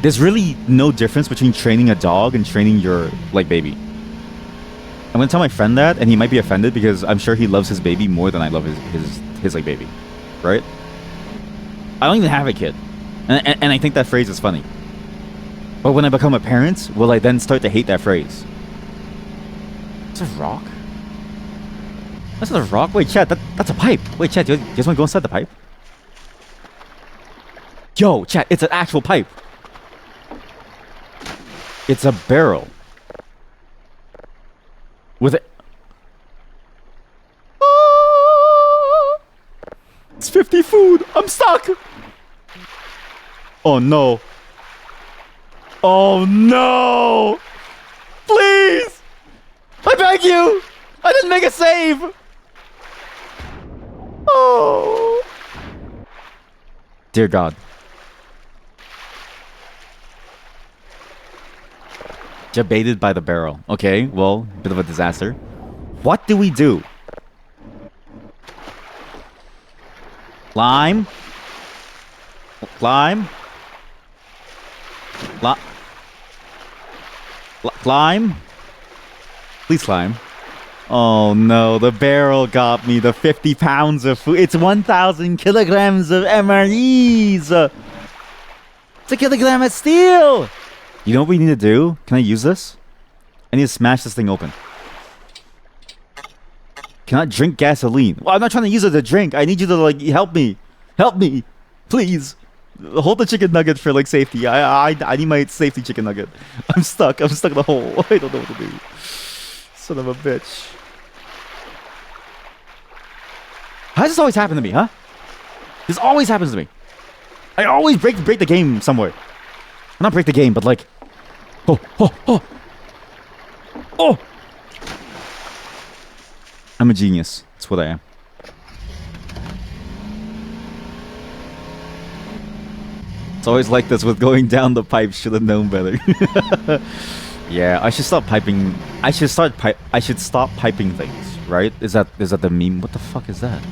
There's really no difference between training a dog and training your like baby. I'm gonna tell my friend that, and he might be offended because I'm sure he loves his baby more than I love his like baby, right? I don't even have a kid, and I think that phrase is funny. But when I become a parent, will I then start to hate that phrase? It's a rock. That's not a rock. Wait, Chad, that's a pipe. Wait, Chad, do you guys want to go inside the pipe? Yo, Chad, it's an actual pipe. It's a barrel. With it. It's 50 food. I'm stuck. Oh no. Oh no. Please. I beg you. I didn't make a save. Oh. Dear God. Baited by the barrel. Okay, well, bit of a disaster. What do we do? Climb. Climb. Climb. Please climb. Oh no, the barrel got me the 50 pounds of food. It's 1,000 kilograms of MREs. It's a kilogram of steel. You know what we need to do? Can I use this? I need to smash this thing open. Cannot drink gasoline. Well, I'm not trying to use it to drink. I need you to like help me. Help me. Please. Hold the chicken nugget for like safety. I need my safety chicken nugget. I'm stuck. I'm stuck in the hole. I don't know what to do. Son of a bitch. How does this always happen to me, huh? This always happens to me. I always break the game somewhere. Not break the game, but like... Oh, oh, oh! Oh! I'm a genius. That's what I am. It's always like this with going down the pipe. Should have known better. Yeah, I should stop piping. I should stop piping things, right? Is that the meme? What the fuck is that?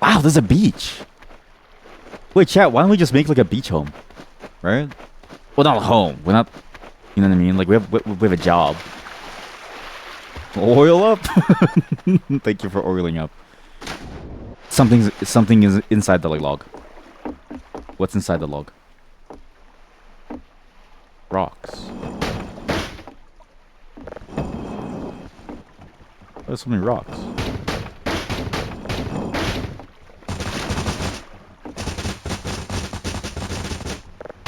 Wow, there's a beach. Wait, chat, why don't we just make like a beach home? Right? Well, not a home. We're not, you know what I mean? Like we have a job. Oil up? Thank you for oiling up. Something is inside the log. What's inside the log? Rocks. There's so many rocks.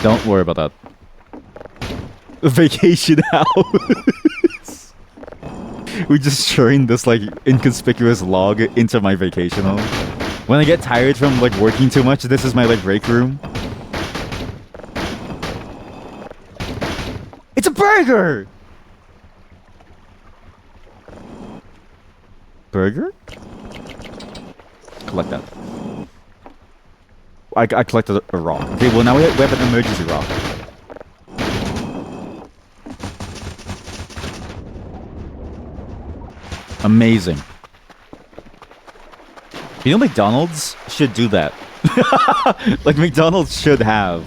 Don't worry about that. Vacation house. We just turned this like inconspicuous log into my vacation home. When I get tired from like working too much, this is my like break room. It's a burger! Burger? Collect that. I collected a rock. Okay, well now we have an emergency rock. Amazing. You know McDonald's should do that. Like McDonald's should have.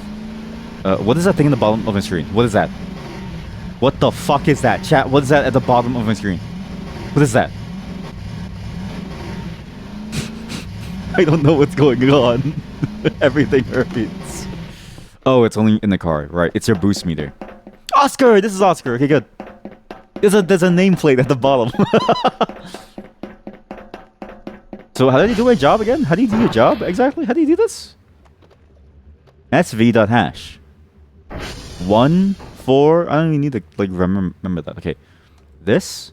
What is that thing in the bottom of my screen? What is that? What the fuck is that? Chat, what is that at the bottom of my screen? What is that? I don't know what's going on. Everything hurts. Oh, it's only in the car. Right, it's your boost meter. Oscar! This is Oscar. Okay, good. There's a nameplate at the bottom. So how do you do my job again? How do you do your job exactly? How do you do this? sv.hash 1 4. I don't even need to like remember that. Okay, this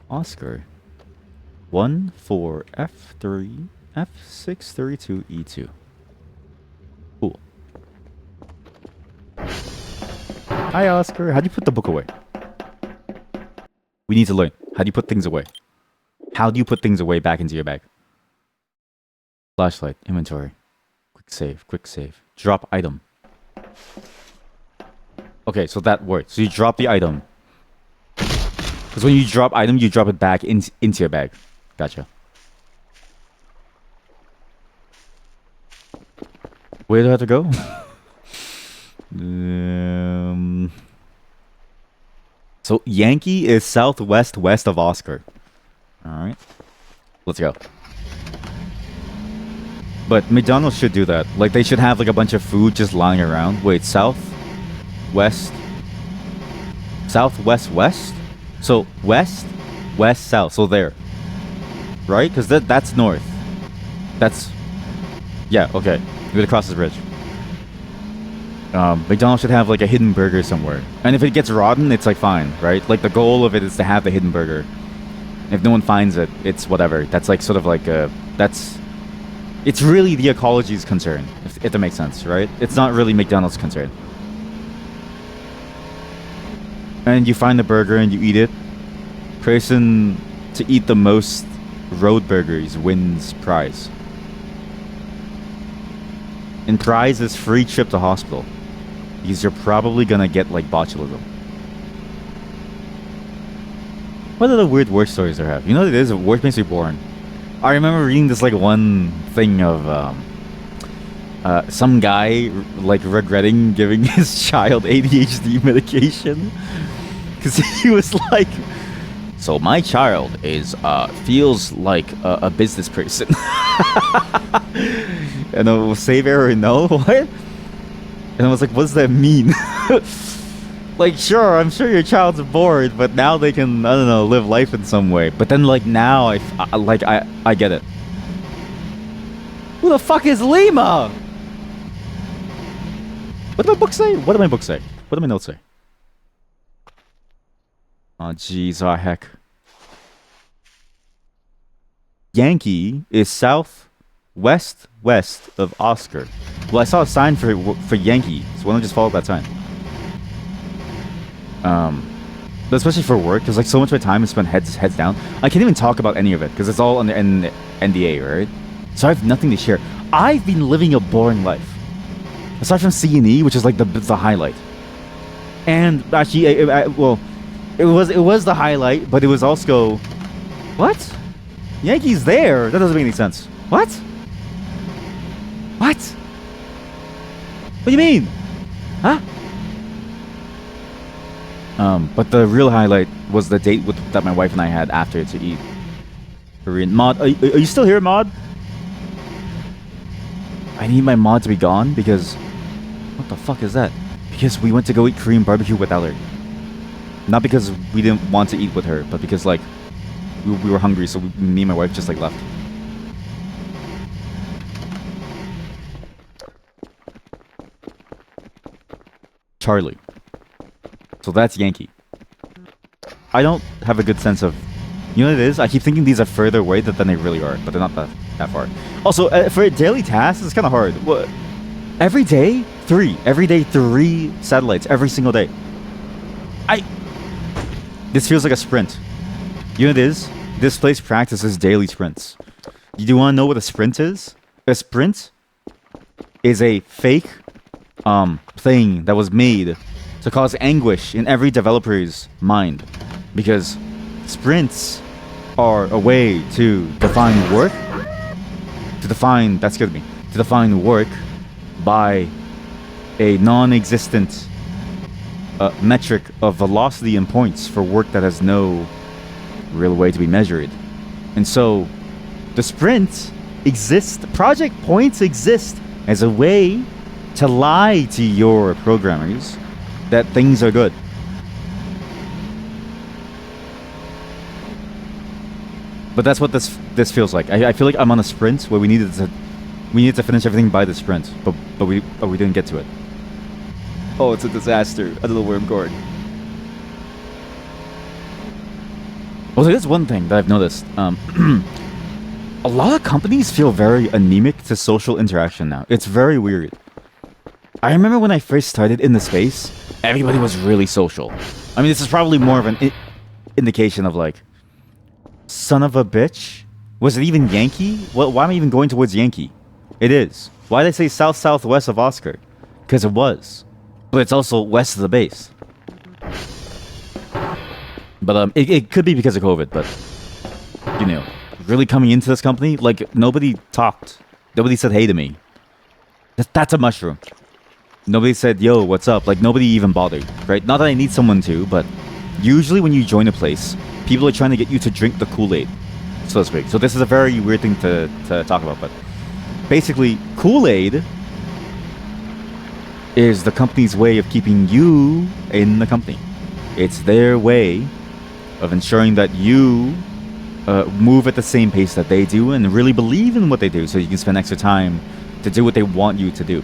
Oscar 1 4 F3 F632 E2. Cool. Hi Oscar. How do you put the book away? We need to learn. How do you put things away? How do you put things away back into your bag? Flashlight, inventory. Quick save, quick save. Drop item. Okay, so that works. So you drop the item. Because when you drop item, you drop it back into your bag. Gotcha. Where do I have to go? So Yankee is southwest west of Oscar. Alright. Let's go. But McDonald's should do that. Like they should have like a bunch of food just lying around. Wait, south, west, southwest, west? So west, west, south. So there. Right? Because that's north. That's... Yeah, okay. We're gonna cross this bridge. McDonald's should have like a hidden burger somewhere. And if it gets rotten, it's like fine, right? Like the goal of it is to have the hidden burger. If no one finds it, it's whatever. That's like sort of like that's... It's really the ecology's concern, if that makes sense, right? It's not really McDonald's concern. And you find the burger and you eat it. Person to eat the most road burgers wins prize. And prize is free trip to hospital. Because you're probably gonna get like botulism. What other weird work stories I have? You know what it is? Work makes me born. I remember reading this like one thing of some guy like regretting giving his child ADHD medication because he was like, so my child is feels like a business person. And I was save error no what? And I was like, what does that mean? Like, sure, I'm sure your child's bored, but now they can, I don't know, live life in some way. But then, like, now, I get it. Who the fuck is Lima? What did my book say? What did my book say? What did my notes say? Oh, jeez, oh, heck. Yankee is southwest west of Oscar. Well, I saw a sign for Yankee, so why don't I just follow that sign? But especially for work, because like so much of my time is spent heads down. I can't even talk about any of it because it's all under NDA, right? So I have nothing to share. I've been living a boring life, aside from C&E, which is like the highlight. And actually, well, it was the highlight, but it was also what? Yankees there? That doesn't make any sense. What? What? What do you mean? Huh? But the real highlight was the date that my wife and I had after to eat Korean. Mod, are you still here, Mod? I need my Mod to be gone because... What the fuck is that? Because we went to go eat Korean barbecue with Eller. Not because we didn't want to eat with her, but because, like, we were hungry, so me and my wife just, like, left. Charlie. So that's Yankee. I don't have a good sense of... You know what it is? I keep thinking these are further away than they really are, but they're not that far. Also, for daily tasks, it's kind of hard. What? Every day? 3. Every day, 3 satellites. Every single day. This feels like a sprint. You know what it is? This place practices daily sprints. Do you want to know what a sprint is? A sprint is a fake thing that was made to cause anguish in every developer's mind. Because sprints are a way to define work. To define work by a non-existent metric of velocity and points for work that has no real way to be measured. And so the sprint exists, project points exist as a way to lie to your programmers that things are good. But that's what this feels like. I feel like I'm on a sprint where we needed to finish everything by the sprint, but we didn't get to it. Oh, it's a disaster. I don't know where I'm going. Well, there's one thing that I've noticed. A lot of companies feel very anemic to social interaction now. It's very weird. I remember when I first started in the space, everybody was really social. I mean, this is probably more of an indication of like, son of a bitch? Was it even Yankee? Well, why am I even going towards Yankee? It is. Why did I say south-southwest of Oscar? Because it was. But it's also west of the base. But it could be because of COVID, but you know, really coming into this company, like nobody talked. Nobody said hey to me. That's a mushroom. Nobody said, yo, what's up? Like nobody even bothered, right? Not that I need someone to, but usually when you join a place, people are trying to get you to drink the Kool-Aid, so to speak. So this is a very weird thing to talk about, but basically, Kool-Aid is the company's way of keeping you in the company. It's their way of ensuring that you move at the same pace that they do and really believe in what they do, so you can spend extra time to do what they want you to do.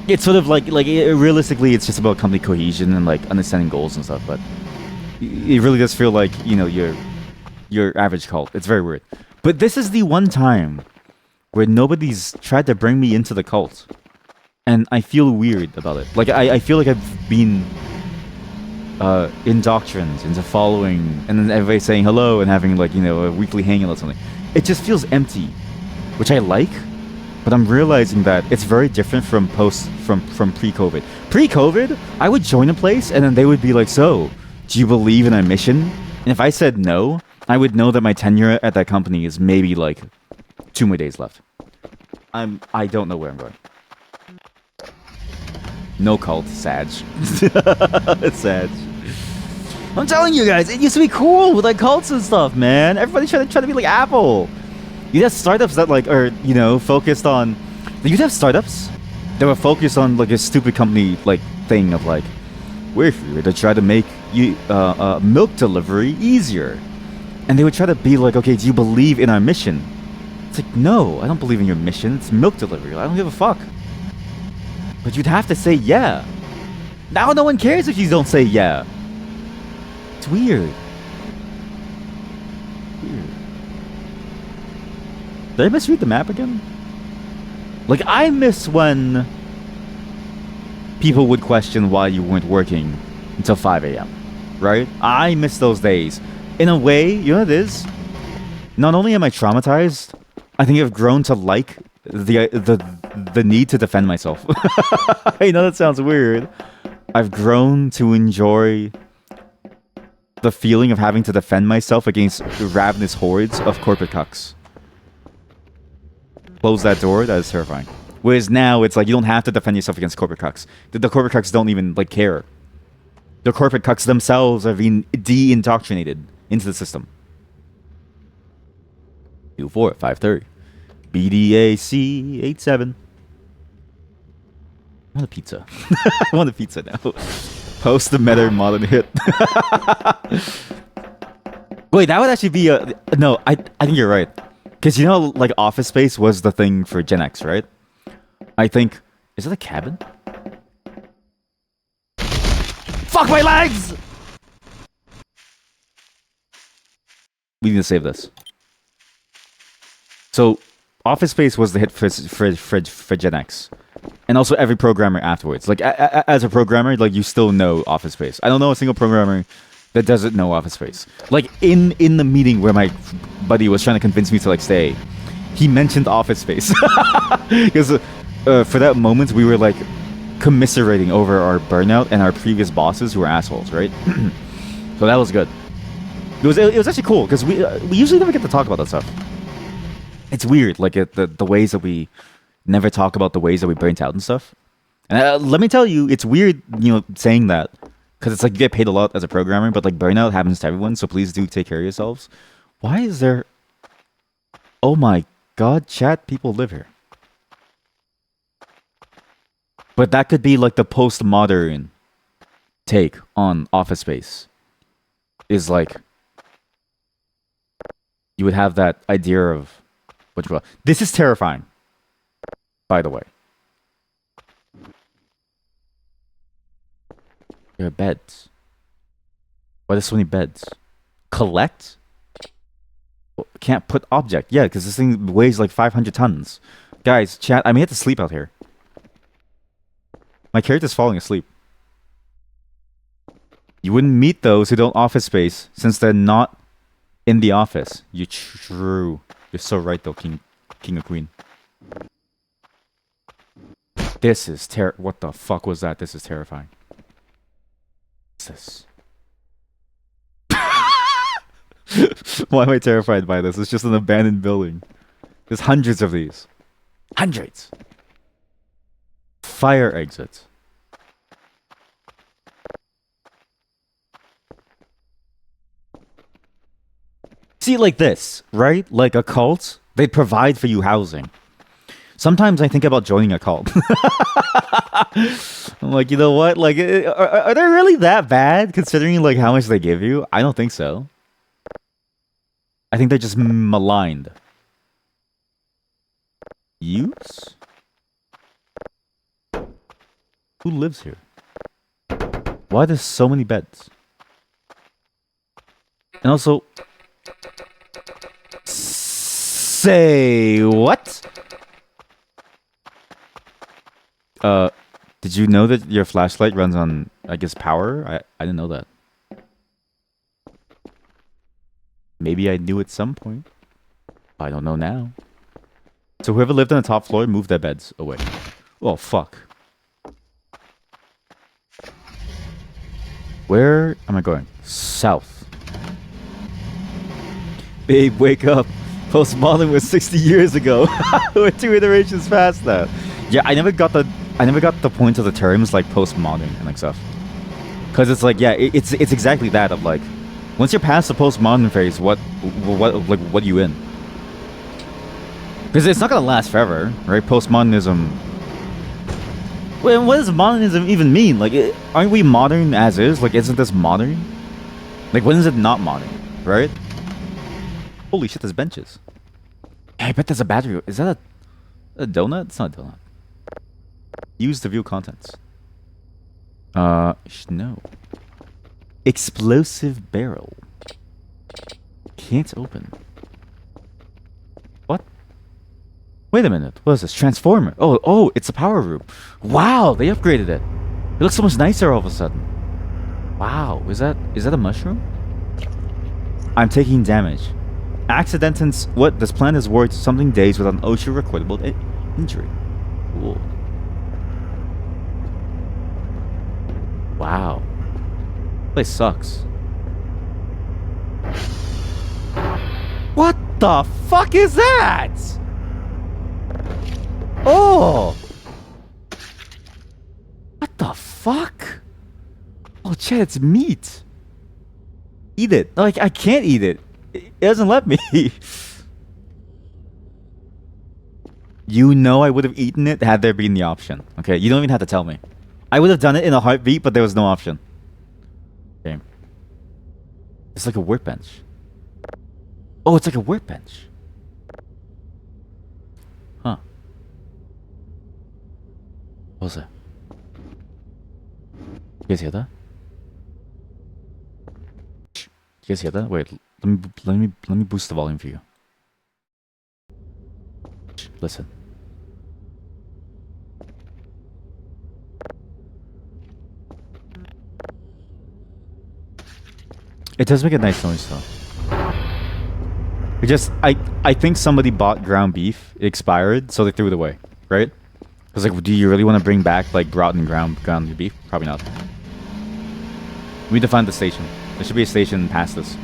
It's sort of like realistically, it's just about company cohesion and like understanding goals and stuff, but it really does feel like, you know, your average cult. It's very weird. But this is the one time where nobody's tried to bring me into the cult. And I feel weird about it. Like, I feel like I've been indoctrined into following, and then everybody saying hello and having, like, you know, a weekly hangout or something. It just feels empty, which I like, but I'm realizing that it's very different from pre-COVID. Pre-COVID, I would join a place, and then they would be like, so, do you believe in our mission? And if I said no, I would know that my tenure at that company is maybe, like, 2 more days left. I don't know where I'm going. No cult, Sag. Sag. I'm telling you guys, it used to be cool with like cults and stuff, man. Everybody trying to be like Apple. You'd have startups that like are, you know, focused on. You'd have startups that were focused on like a stupid company like thing of like, we're here to try to make you milk delivery easier, and they would try to be like, okay, do you believe in our mission? It's like, no, I don't believe in your mission. It's milk delivery. I don't give a fuck. But you'd have to say yeah. Now no one cares if you don't say yeah. It's weird. Did I misread the map again? Like, I miss when people would question why you weren't working until 5 a.m. Right? I miss those days. In a way, you know what it is? Not only am I traumatized, I think I've grown to like the need to defend myself. I know that sounds weird. I've grown to enjoy the feeling of having to defend myself against ravenous hordes of corporate cucks. Close that door, that is terrifying. Whereas now, it's like you don't have to defend yourself against corporate cucks. The corporate cucks don't even like care. The corporate cucks themselves are being de-indoctrinated into the system. 24530. BDAC 87. I want a pizza. I want a pizza now. Post the meta modern hit. Wait, that would actually be a... No, I think you're right. Because you know, like, Office Space was the thing for Gen X, right? I think... Is it a cabin? Fuck my legs! We need to save this. So, Office Space was the hit for Gen X. And also every programmer afterwards. Like, as a programmer, like, you still know Office Space. I don't know a single programmer that doesn't know Office Space. Like, in the meeting where my buddy was trying to convince me to, like, stay, he mentioned Office Space. Because for that moment, we were, like, commiserating over our burnout and our previous bosses who were assholes, right? So that was good. It was actually cool, because we usually never get to talk about that stuff. It's weird, like, the ways that we never talk about the ways that we burnt out and stuff. And let me tell you, it's weird, saying that, because it's like you get paid a lot as a programmer, but like burnout happens to everyone, so please do take care of yourselves. Why is there... Oh my god, chat, people live here. But that could be like the postmodern take on Office Space. Is like... You would have that idea of... This is terrifying. By the way. There are beds. Why there's so many beds? Collect? Can't put object. Yeah, because this thing weighs like 500 tons. Guys, chat, I may have to sleep out here. My character's falling asleep. You wouldn't meet those who don't Office Space since they're not in the office. True. You're so right though, King or Queen. This is what the fuck was that? This is terrifying. What's this? Why am I terrified by this? It's just an abandoned building. There's hundreds of these. Hundreds. Fire exits. See, like this, right? Like a cult, they provide for you housing. Sometimes I think about joining a cult. I'm like, you know what? Like, are they really that bad considering like how much they give you? I don't think so. I think they're just maligned. Use? Who lives here? Why are there so many beds? And also... Say what? Did you know that your flashlight runs on, I guess, power? I didn't know that. Maybe I knew at some point. I don't know now. So whoever lived on the top floor moved their beds away. Oh, fuck. Where am I going? South. Babe, wake up. Postmodern was 60 years ago. We're 2 iterations past that. Yeah, I never got the point of the terms like postmodern and like stuff. Cause it's like, yeah, it's exactly that of like, once you're past the postmodern phase, what are you in? Because it's not gonna last forever, right? Postmodernism. Wait, what does modernism even mean? Like, aren't we modern as is? Like, isn't this modern? Like, when is it not modern, right? Holy shit, there's benches. Hey, I bet there's a battery. Is that a donut? It's not a donut. Use to view contents. No. Explosive barrel. Can't open. What? Wait a minute. What is this? Transformer. Oh, it's a power room. Wow, they upgraded it. It looks so much nicer all of a sudden. Wow, is that a mushroom? I'm taking damage. Accidentance. What? This plant is worth something days without an OSHA recordable injury. Cool. Wow. This place sucks. What the fuck is that? Oh! What the fuck? Oh, Chad, it's meat. Eat it. Like, I can't eat it. It doesn't let me. You know I would have eaten it had there been the option. Okay, you don't even have to tell me. I would have done it in a heartbeat, but there was no option. Okay. It's like a workbench. Oh, it's like a workbench. Huh. What was that? You guys hear that? You guys hear that? Wait, let me boost the volume for you. Listen. It does make a nice noise though. It just I think somebody bought ground beef, it expired, so they threw it away, right? I was like, do you really want to bring back like rotten ground beef? Probably not. We need to find the station. There should be a station past this.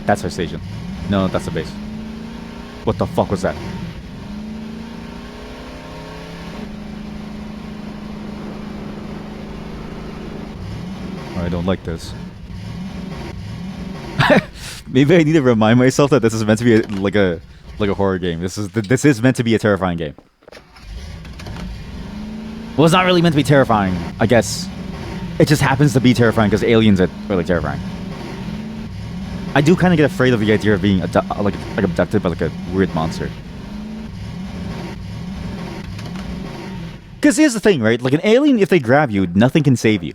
That's our station. No, that's the base. What the fuck was that? I don't like this. Maybe I need to remind myself that this is meant to be like a horror game. This is meant to be a terrifying game. Well, it's not really meant to be terrifying, I guess. It just happens to be terrifying because aliens are really terrifying. I do kind of get afraid of the idea of being abducted by like a weird monster. Because here's the thing, right? Like an alien, if they grab you, nothing can save you.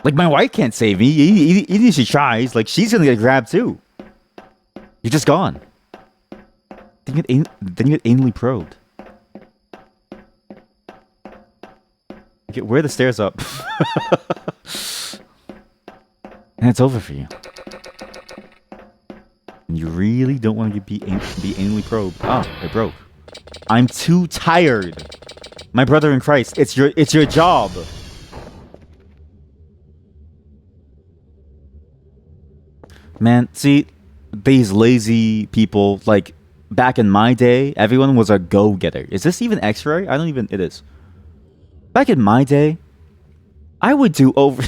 Like my wife can't save me. Even if she tries, like she's gonna get grabbed too. You're just gone. Then you get anally probed. Okay, where are the stairs up? And it's over for you. And you really don't want to be anally probed. Ah, it broke. I'm too tired. My brother in Christ, it's your job. Man, see, these lazy people, like, back in my day, everyone was a go-getter. Is this even X-ray? It is. Back in my day, I would do over...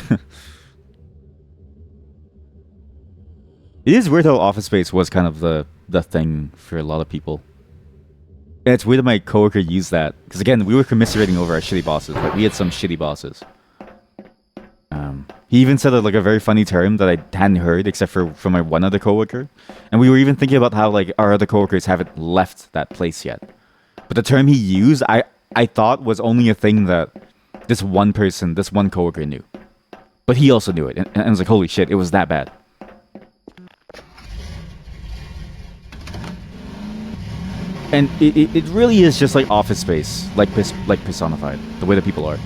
It is weird how Office Space was kind of the thing for a lot of people. And it's weird that my coworker used that. Because again, we were commiserating over our shitty bosses. Like, we had some shitty bosses. He even said like a very funny term that I hadn't heard except from my one other coworker. And we were even thinking about how like our other coworkers haven't left that place yet. But the term he used, I thought was only a thing that this one coworker knew. But he also knew it. And I was like, holy shit, it was that bad. And it really is just like Office Space, like personified, the way that people are.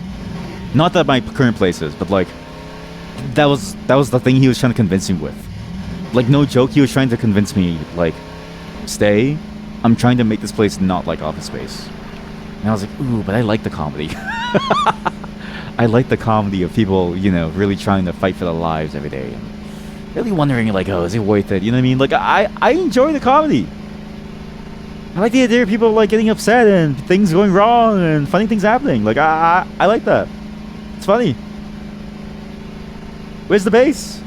Not that my current place is, but like that was the thing he was trying to convince me with. Like no joke, he was trying to convince me like, stay. I'm trying to make this place not like Office Space. And I was like, ooh, but I like the comedy. I like the comedy of people, you know, really trying to fight for their lives every day, and really wondering like, oh, is it worth it? You know what I mean? Like I enjoy the comedy. I like the idea of people like getting upset and things going wrong and funny things happening. Like I like that. It's funny. Where's the base?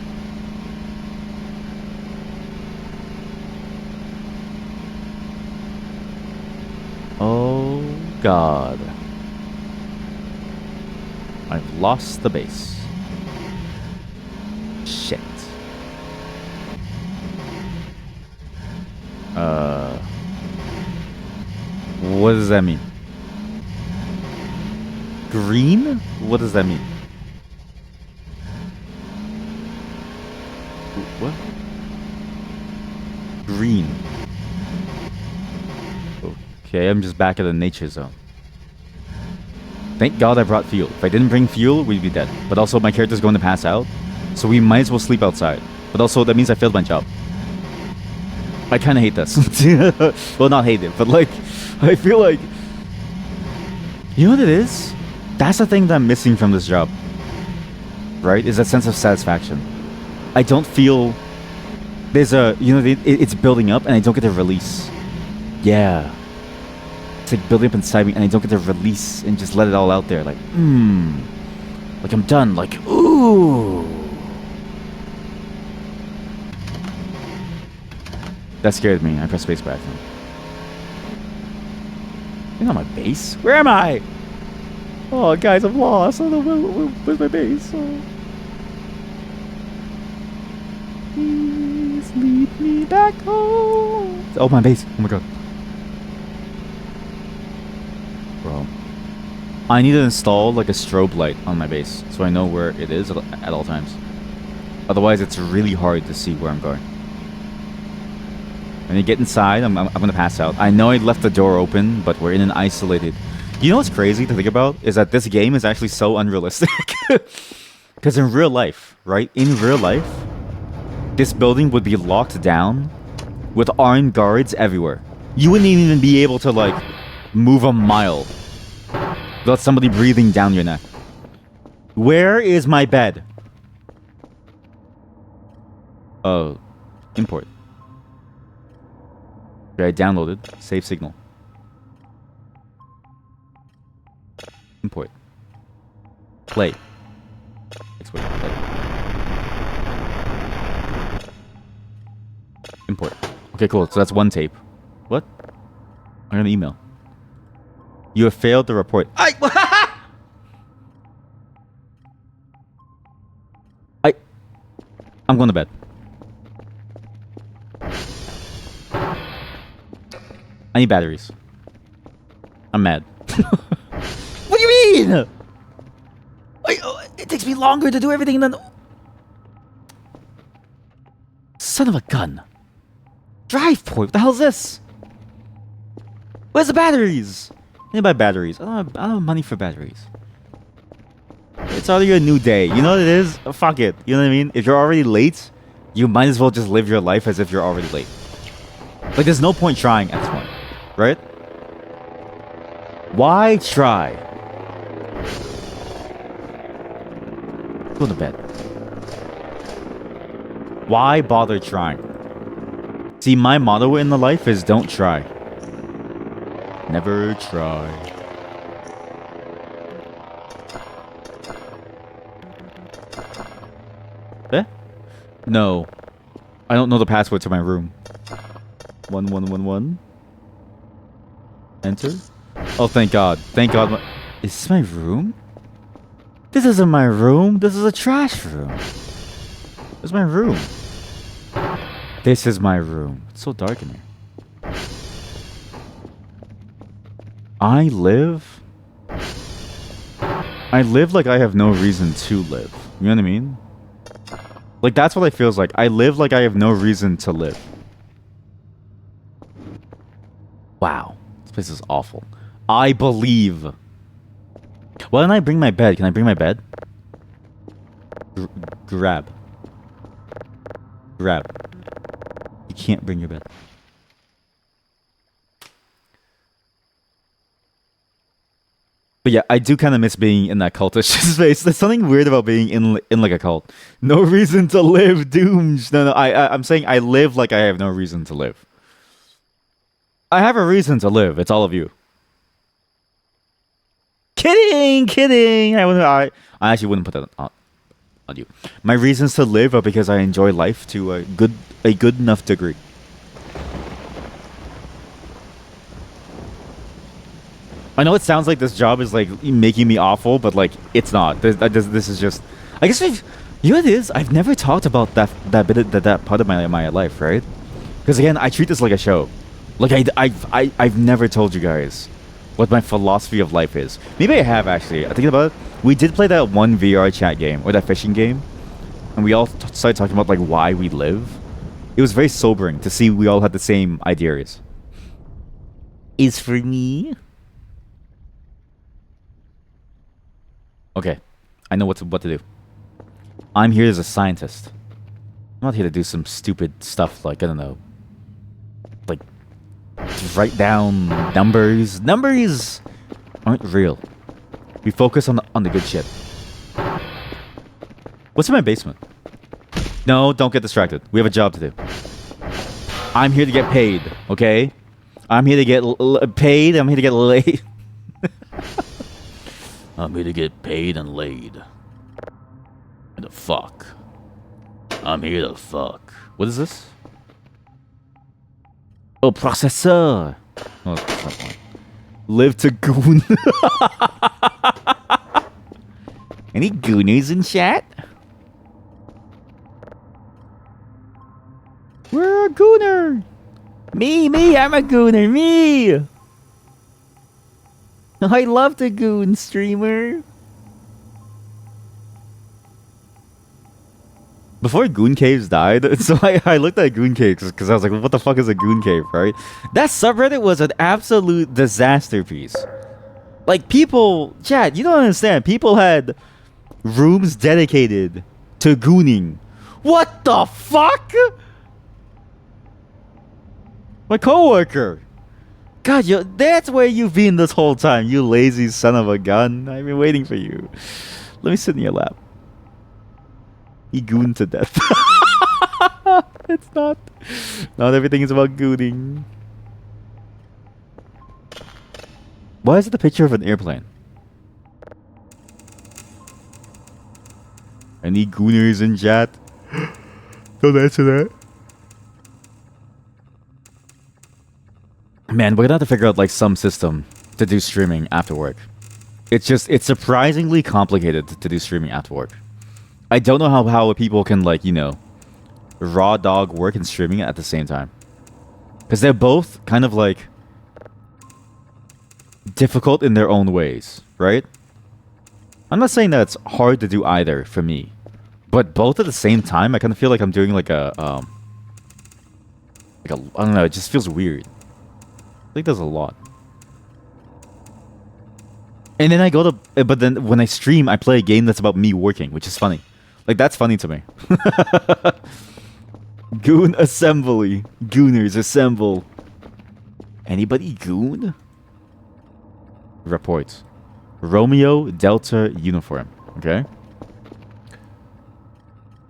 Oh God. I've lost the base. Shit. What does that mean? Green? What does that mean? What? Green. Okay, I'm just back at the nature zone. Thank God I brought fuel. If I didn't bring fuel, we'd be dead. But also, my character's going to pass out, so we might as well sleep outside. But also, that means I failed my job. I kind of hate this. Well, not hate it, but like, I feel like... You know what it is? That's the thing that I'm missing from this job. Right? Is that sense of satisfaction. I don't feel... There's a... You know, it's building up and I don't get to release. Yeah. It's like building up inside me and I don't get to release and just let it all out there. Like, like I'm done. Like, ooh. That scared me. I pressed space back then. You're not my base. Where am I? Oh, guys, I'm lost. I don't know where's my base. Oh. Please lead me back home. Oh, my base. Oh my God. Bro. I need to install like a strobe light on my base so I know where it is at all times. Otherwise, it's really hard to see where I'm going. When you get inside, I'm gonna pass out. I know I left the door open, but we're in an isolated... You know what's crazy to think about? Is that this game is actually so unrealistic. Because in real life, right? In real life, this building would be locked down with armed guards everywhere. You wouldn't even be able to, like, move a mile without somebody breathing down your neck. Where is my bed? Oh, import. Okay, I downloaded. Save signal. Import. Play. Export. Play. Import. Okay, cool. So that's one tape. What? I got an email. You have failed the report. I'm going to bed. I need batteries. I'm mad. What do you mean? It takes me longer to do everything than... Son of a gun. Drive port. What the hell is this? Where's the batteries? I need to buy batteries. I don't have money for batteries. It's already a new day. You know what it is? Fuck it. You know what I mean? If you're already late, you might as well just live your life as if you're already late. Like, there's no point trying at this point. Right? Why try? Go to bed. Why bother trying? See, my motto in the life is don't try. Never try. Eh? No. I don't know the password to my room. 1111. Enter. Oh, thank God. Thank God. Is this my room? This isn't my room. This is a trash room. This is my room. This is my room. It's so dark in here. I live like I have no reason to live. You know what I mean? Like, that's what it feels like. I live like I have no reason to live. Wow. This place is awful. I believe. Why don't I bring my bed? Can I bring my bed? Grab. You can't bring your bed. But yeah, I do kind of miss being in that cultish space. There's something weird about being in like a cult. No reason to live, doomed. No, I'm saying I live like I have no reason to live. I have a reason to live. It's all of you. Kidding. I actually wouldn't put that on you. My reasons to live are because I enjoy life to a good enough degree. I know it sounds like this job is like making me awful, but like it's not. This is just. I guess you know what it is. I've never talked about that part of my life, right? Because again, I treat this like a show. Like I've never told you guys what my philosophy of life is. Maybe I have actually. Thinking about it, we did play that one VR chat game or that fishing game, and we all started talking about like why we live. It was very sobering to see we all had the same ideas. Is for me. Okay, I know what to do. I'm here as a scientist. I'm not here to do some stupid stuff like, I don't know, like write down numbers. Numbers aren't real. We focus on the good shit. What's in my basement? No, don't get distracted. We have a job to do. I'm here to get paid, okay? I'm here to get paid. I'm here to get laid. I'm here to get paid and laid. And to fuck. I'm here to fuck. What is this? Oh, processor. Oh, that's not one. Live to goon. Any gooners in chat? We're a gooner. Me, I'm a gooner. Me. I love the goon streamer. Before Goon Caves died, so I looked at Goon Caves because I was like, what the fuck is a Goon Cave, right? That subreddit was an absolute disaster piece. Like, people, Chad, you don't understand. People had rooms dedicated to gooning. What the fuck? My coworker. God, that's where you've been this whole time, you lazy son of a gun. I've been waiting for you. Let me sit in your lap. He gooned to death. It's not. Not everything is about gooning. Why is it the picture of an airplane? Any gooners in chat? Don't answer that. Man, we're gonna have to figure out like some system to do streaming after work. It's surprisingly complicated to do streaming after work. I don't know how people can, like, you know, raw dog work and streaming at the same time. Because they're both kind of like difficult in their own ways, right? I'm not saying that it's hard to do either for me. But both at the same time, I kind of feel like I'm doing like a I don't know, it just feels weird. I think there's a lot. And then but then when I stream, I play a game that's about me working, which is funny. Like, that's funny to me. Goon assembly. Gooners assemble. Anybody goon? Reports. Romeo Delta uniform. Okay.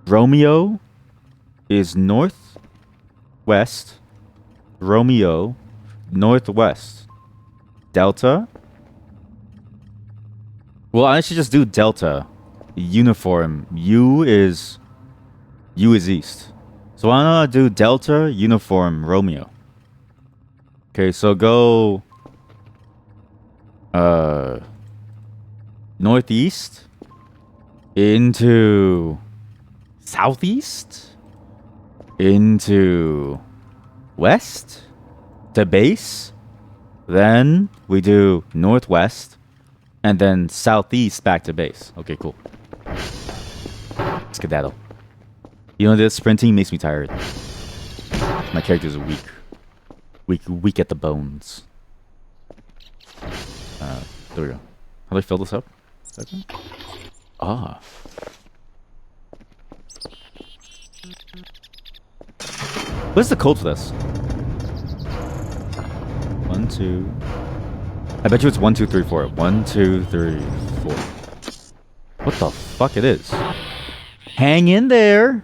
Romeo is northwest. Romeo northwest. Delta. Well, I should just do Delta. Uniform. U is east. So why not do Delta uniform Romeo? Okay, so go northeast into southeast into west to base. Then we do northwest and then southeast back to base. Okay, cool. Skedaddle. You know, this sprinting makes me tired. My characters are weak. Weak at the bones. There we go. How do I fill this up? Okay. Ah. What's the code for this? 1, 2. I bet you it's 1, 2, 3, 4. 1, 2, 3, 4. What the fuck it is? Hang in there.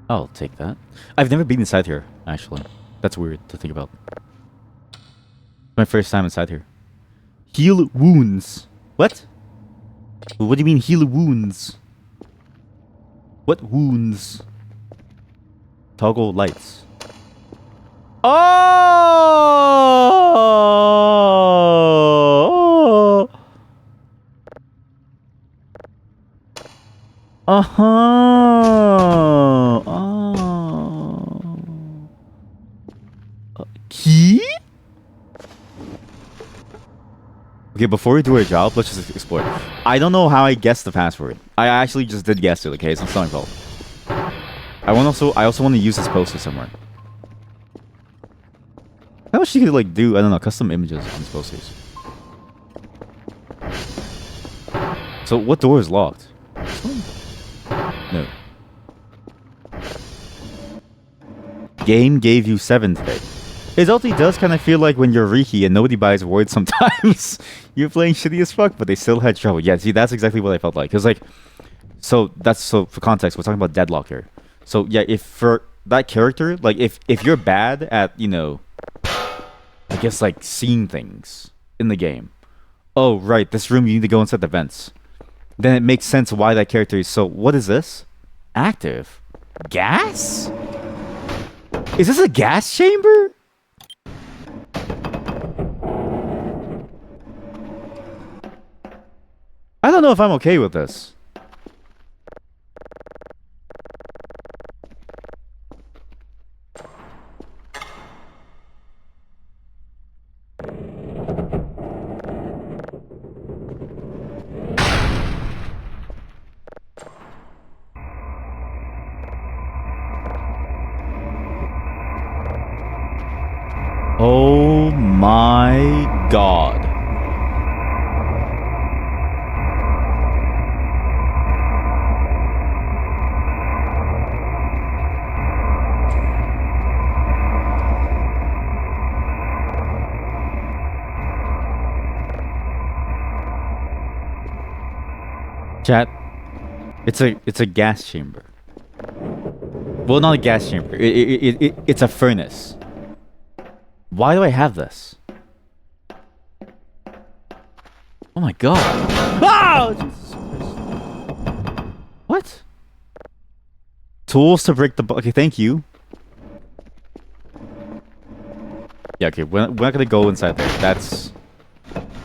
I'll take that. I've never been inside here, actually. That's weird to think about. My first time inside here. Heal wounds. What? What do you mean heal wounds? What wounds? Toggle lights. Oh! Uh-huh. Oh. Key? Okay, before we do our job, let's just explore. I don't know how I guessed the password. I actually just did guess it, okay? So it's not my fault. I also want to use this poster somewhere. How much you could, like, do, I don't know, custom images on these posters. So what door is locked? No. Game gave you 7 today. It ultimately does kind of feel like when you're Riki and nobody buys words sometimes. You're playing shitty as fuck, but they still had trouble. Yeah, see, that's exactly what I felt like. Because, like, so for context, we're talking about Deadlock here. So, yeah, if for that character, like, if you're bad at, you know, I guess, like, seeing things in the game. Oh, right, this room, you need to go inside the vents. Then it makes sense why that character is so... What is this? Active. Gas? Is this a gas chamber? I don't know if I'm okay with this. Oh my god. Chat, it's a gas chamber. Well, not a gas chamber. It's a furnace. Why do I have this? Oh my god. Oh, Jesus Christ. What? Tools to break the okay, thank you. Yeah, okay, we're not gonna go inside there. That's...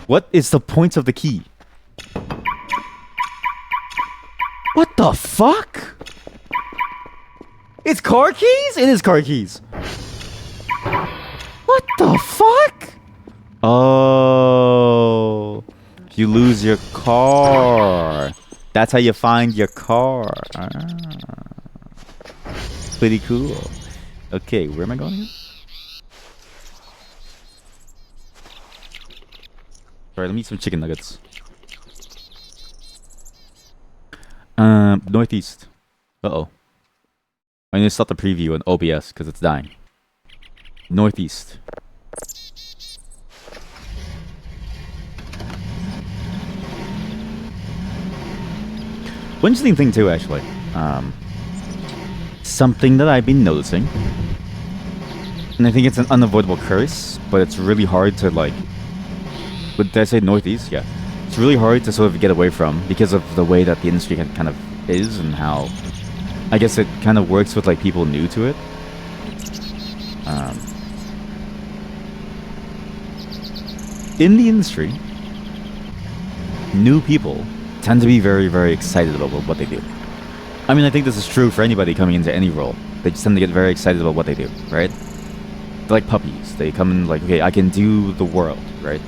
What is the point of the key? What the fuck? It's car keys? It is car keys. What the fuck? Oh, you lose your car. That's how you find your car. Ah. Pretty cool. Okay, where am I going? Sorry, let me eat some chicken nuggets. Northeast. Uh-oh. I need to stop the preview on OBS because it's dying. Northeast. One interesting thing too, actually. Something that I've been noticing, and I think it's an unavoidable curse, but it's really hard to like... Did I say Northeast? Yeah. It's really hard to sort of get away from because of the way that the industry kind of is and how... I guess it kind of works with like people new to it. In the industry, new people tend to be very, very excited about what they do. I mean, I think this is true for anybody coming into any role. They just tend to get very excited about what they do, right? They're like puppies. They come in like, okay, I can do the world, right?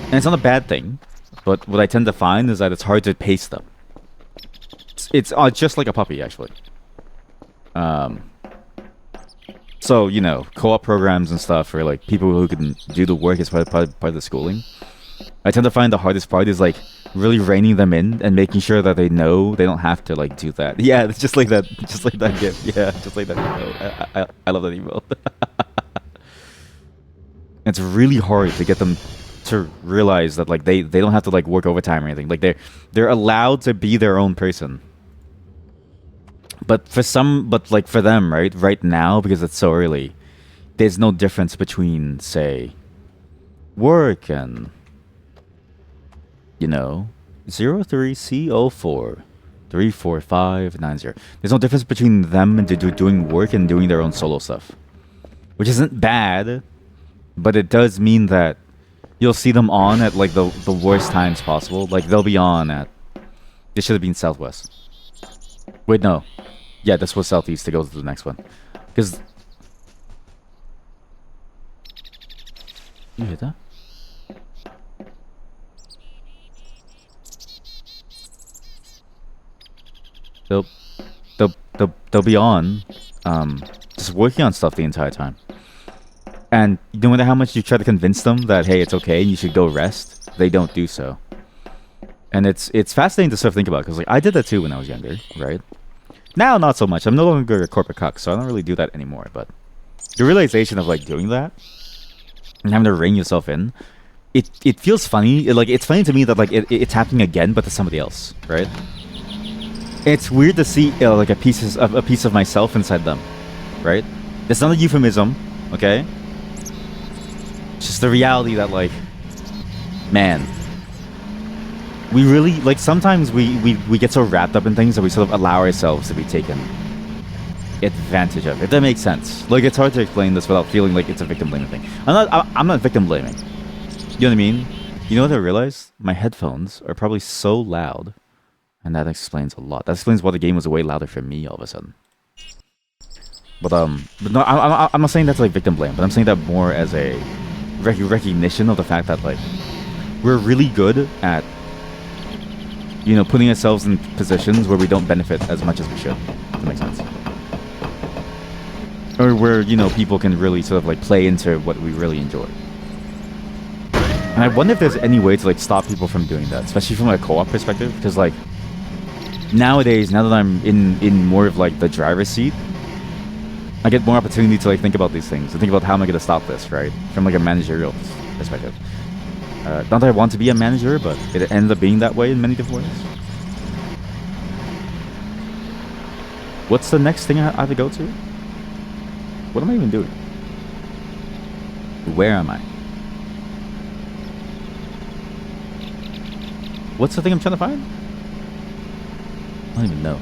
And it's not a bad thing, but what I tend to find is that it's hard to pace them. It's just like a puppy, actually. So, you know, co-op programs and stuff for like people who can do the work as part of the schooling. I tend to find the hardest part is like really reining them in and making sure that they know they don't have to like do that. Yeah, it's just like that gift. Yeah, just like that email. I love that email. It's really hard to get them to realize that like they don't have to like work overtime or anything. Like they're allowed to be their own person. But for them, right now, because it's so early, there's no difference between, say, work and, you know, 03C04 34590. There's no difference between them and doing work and doing their own solo stuff, which isn't bad, but it does mean that you'll see them on at like the worst times possible. Like they'll be on at... This should have been Southwest. Wait, no. Yeah, this was Southeast to go to the next one. Because... You hear that? They'll be on, just working on stuff the entire time. And no matter how much you try to convince them that, hey, it's okay, you should go rest, they don't do so. And it's fascinating to sort of think about, because like I did that too when I was younger, right? Now, not so much. I'm no longer a corporate cuck, so I don't really do that anymore. But the realization of like doing that and having to rein yourself in, it feels funny. It's funny to me that like it's happening again, but to somebody else, right? It's weird to see like a piece of myself inside them, right? It's not a euphemism, okay? It's just the reality that like, man, we really like sometimes we get so wrapped up in things that we sort of allow ourselves to be taken advantage of. If that makes sense. Like it's hard to explain this without feeling like it's a victim blaming thing. I'm not victim blaming. You know what I mean? You know what I realized? My headphones are probably so loud, and that explains a lot. That explains why the game was way louder for me all of a sudden. But no, I'm not saying that's like victim blame, but I'm saying that more as a recognition of the fact that like we're really good at, you know, putting ourselves in positions where we don't benefit as much as we should. If that makes sense. or where, you know, people can really sort of like play into what we really enjoy. And I wonder if there's any way to like stop people from doing that, especially from like a co-op perspective, because like nowadays, now that I'm in more of like the driver's seat, I get more opportunity to like think about these things and think about how am I gonna stop this, right? From like a managerial perspective. Not that I want to be a manager, but it ended up being that way in many different ways. What's the next thing I have to go to? What am I even doing? Where am I? What's the thing I'm trying to find? I don't even know.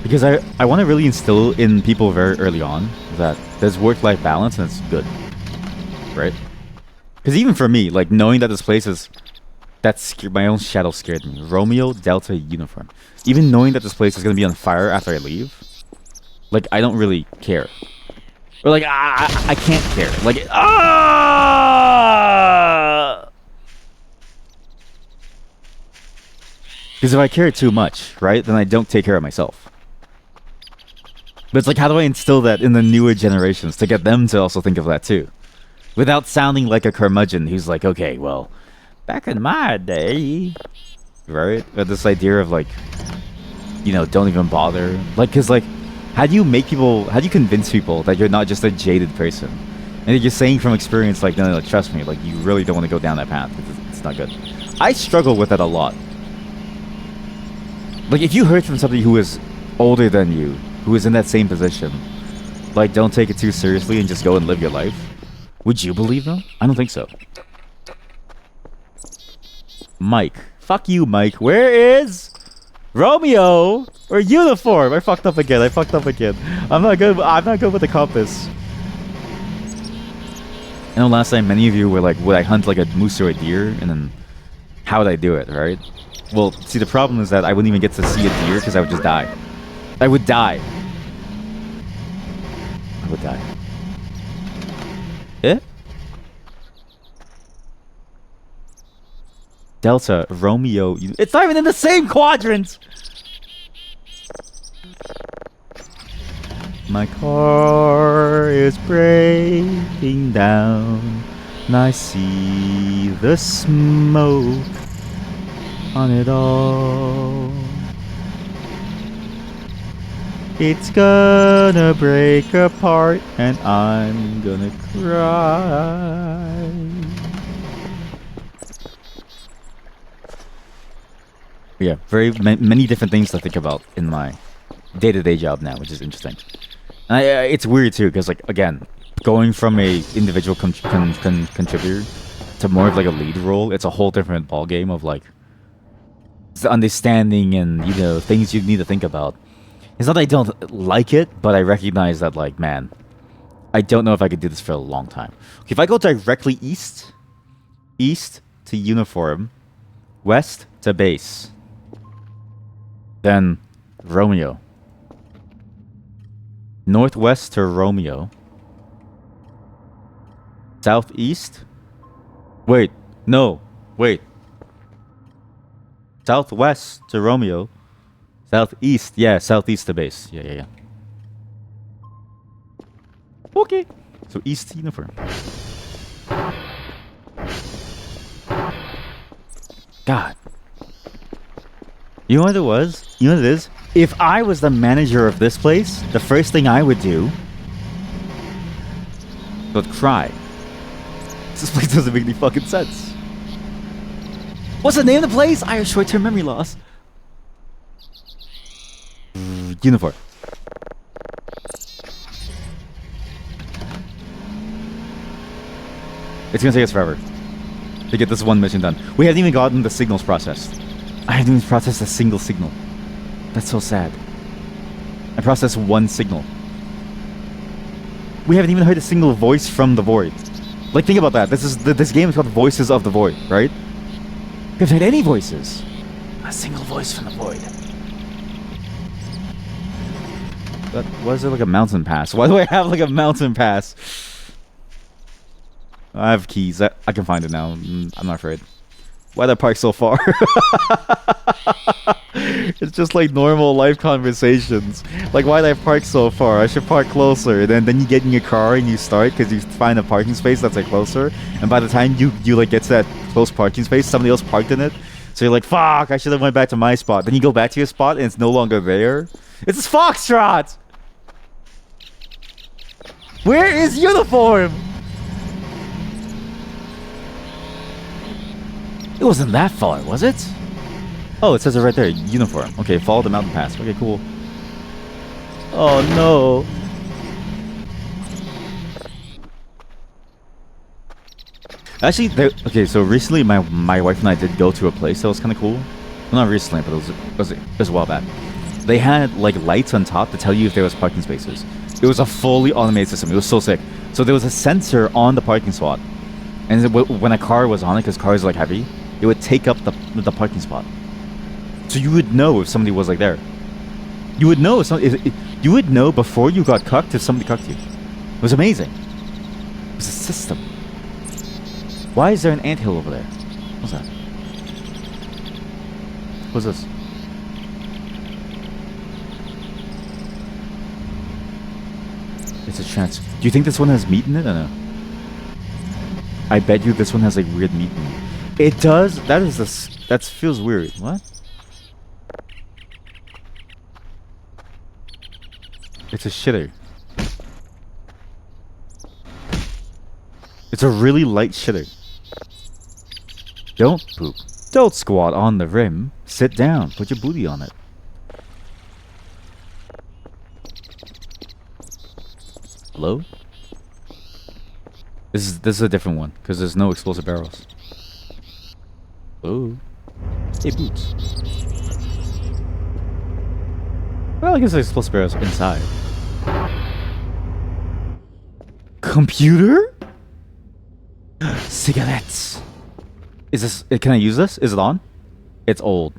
Because I want to really instill in people very early on that there's work-life balance and it's good. Right? Because even for me, like knowing that this place is... my own shadow scared me. Romeo Delta uniform. Even knowing that this place is going to be on fire after I leave, like, I don't really care. Or like, I can't care. Like, because if I care too much, right, then I don't take care of myself. But it's like, how do I instill that in the newer generations to get them to also think of that too? Without sounding like a curmudgeon who's like, okay, well, back in my day, right? But this idea of like, you know, don't even bother. Like, cause like, how do you convince people that you're not just a jaded person? And you're saying from experience, like, no, trust me, like, you really don't want to go down that path. It's not good. I struggle with that a lot. Like, if you heard from somebody who is older than you, who is in that same position, like, don't take it too seriously and just go and live your life, would you believe them? I don't think so. Mike. Fuck you, Mike. Where is Romeo or uniform? I fucked up again. I'm not good with the compass. I know last time many of you were like, would I hunt like a moose or a deer? And then how would I do it, right? Well, see, the problem is that I wouldn't even get to see a deer because I would just die. I would die. Eh? Delta, Romeo... It's not even in the same quadrant! My car is breaking down, and I see the smoke on it all. It's gonna break apart, and I'm gonna cry. Yeah, many different things to think about in my day-to-day job now, which is interesting. And it's weird too, because like again, going from a individual contributor to more of like a lead role, it's a whole different ball game of like the understanding and, you know, things you need to think about. It's not that I don't like it, but I recognize that, like, man, I don't know if I could do this for a long time. Okay, if I go directly east to uniform, west to base, then Romeo. Northwest to Romeo. Southeast? Wait, no, wait. Southwest to Romeo. Southeast, yeah, southeast to base. Yeah. Okay. So east uniform. God. You know what it was? You know what it is? If I was the manager of this place, the first thing I would do would cry. This place doesn't make any fucking sense. What's the name of the place? I have short-term memory loss. Uniform. It's gonna take us forever to get this one mission done. We haven't even gotten the signals processed. I haven't even processed a single signal. That's so sad. I processed one signal. We haven't even heard a single voice from the void. Like, think about that. This game is called Voices of the Void, right? We haven't heard any voices. A single voice from the void. But why is there like a mountain pass? Why do I have like a mountain pass? I have keys. I can find it now. I'm not afraid. Why'd I park so far? It's just like normal life conversations. Like, why'd I park so far? I should park closer. Then you get in your car and you start because you find a parking space that's like closer. And by the time you like get to that close parking space, somebody else parked in it. So you're like, fuck, I should have went back to my spot. Then you go back to your spot and it's no longer there. It's Foxtrot! Where is uniform? It wasn't that far, was it? Oh, it says it right there. Uniform. Okay, follow the mountain pass. Okay, cool. Oh, no. Actually, okay, so recently my wife and I did go to a place that was kind of cool. Well, not recently, but it was a while back. They had, like, lights on top to tell you if there was parking spaces. It was a fully automated system. It was so sick. So there was a sensor on the parking spot. And when a car was on it, because cars are, like, heavy, it would take up the parking spot. So you would know if somebody was like there. You would know you would know before you got cucked if somebody cucked you. It was amazing. It was a system. Why is there an anthill over there? What's that? What's this? It's a chance. Do you think this one has meat in it or no? I bet you this one has like weird meat in it. It does? That feels weird. What? It's a shitter. It's a really light shitter. Don't poop. Don't squat on the rim. Sit down. Put your booty on it. Hello? This is a different one because there's no explosive barrels. Oh. Hey, boots. Well, I guess there's explosive barrels inside. Computer? Cigarettes. Is this... Can I use this? Is it on? It's old.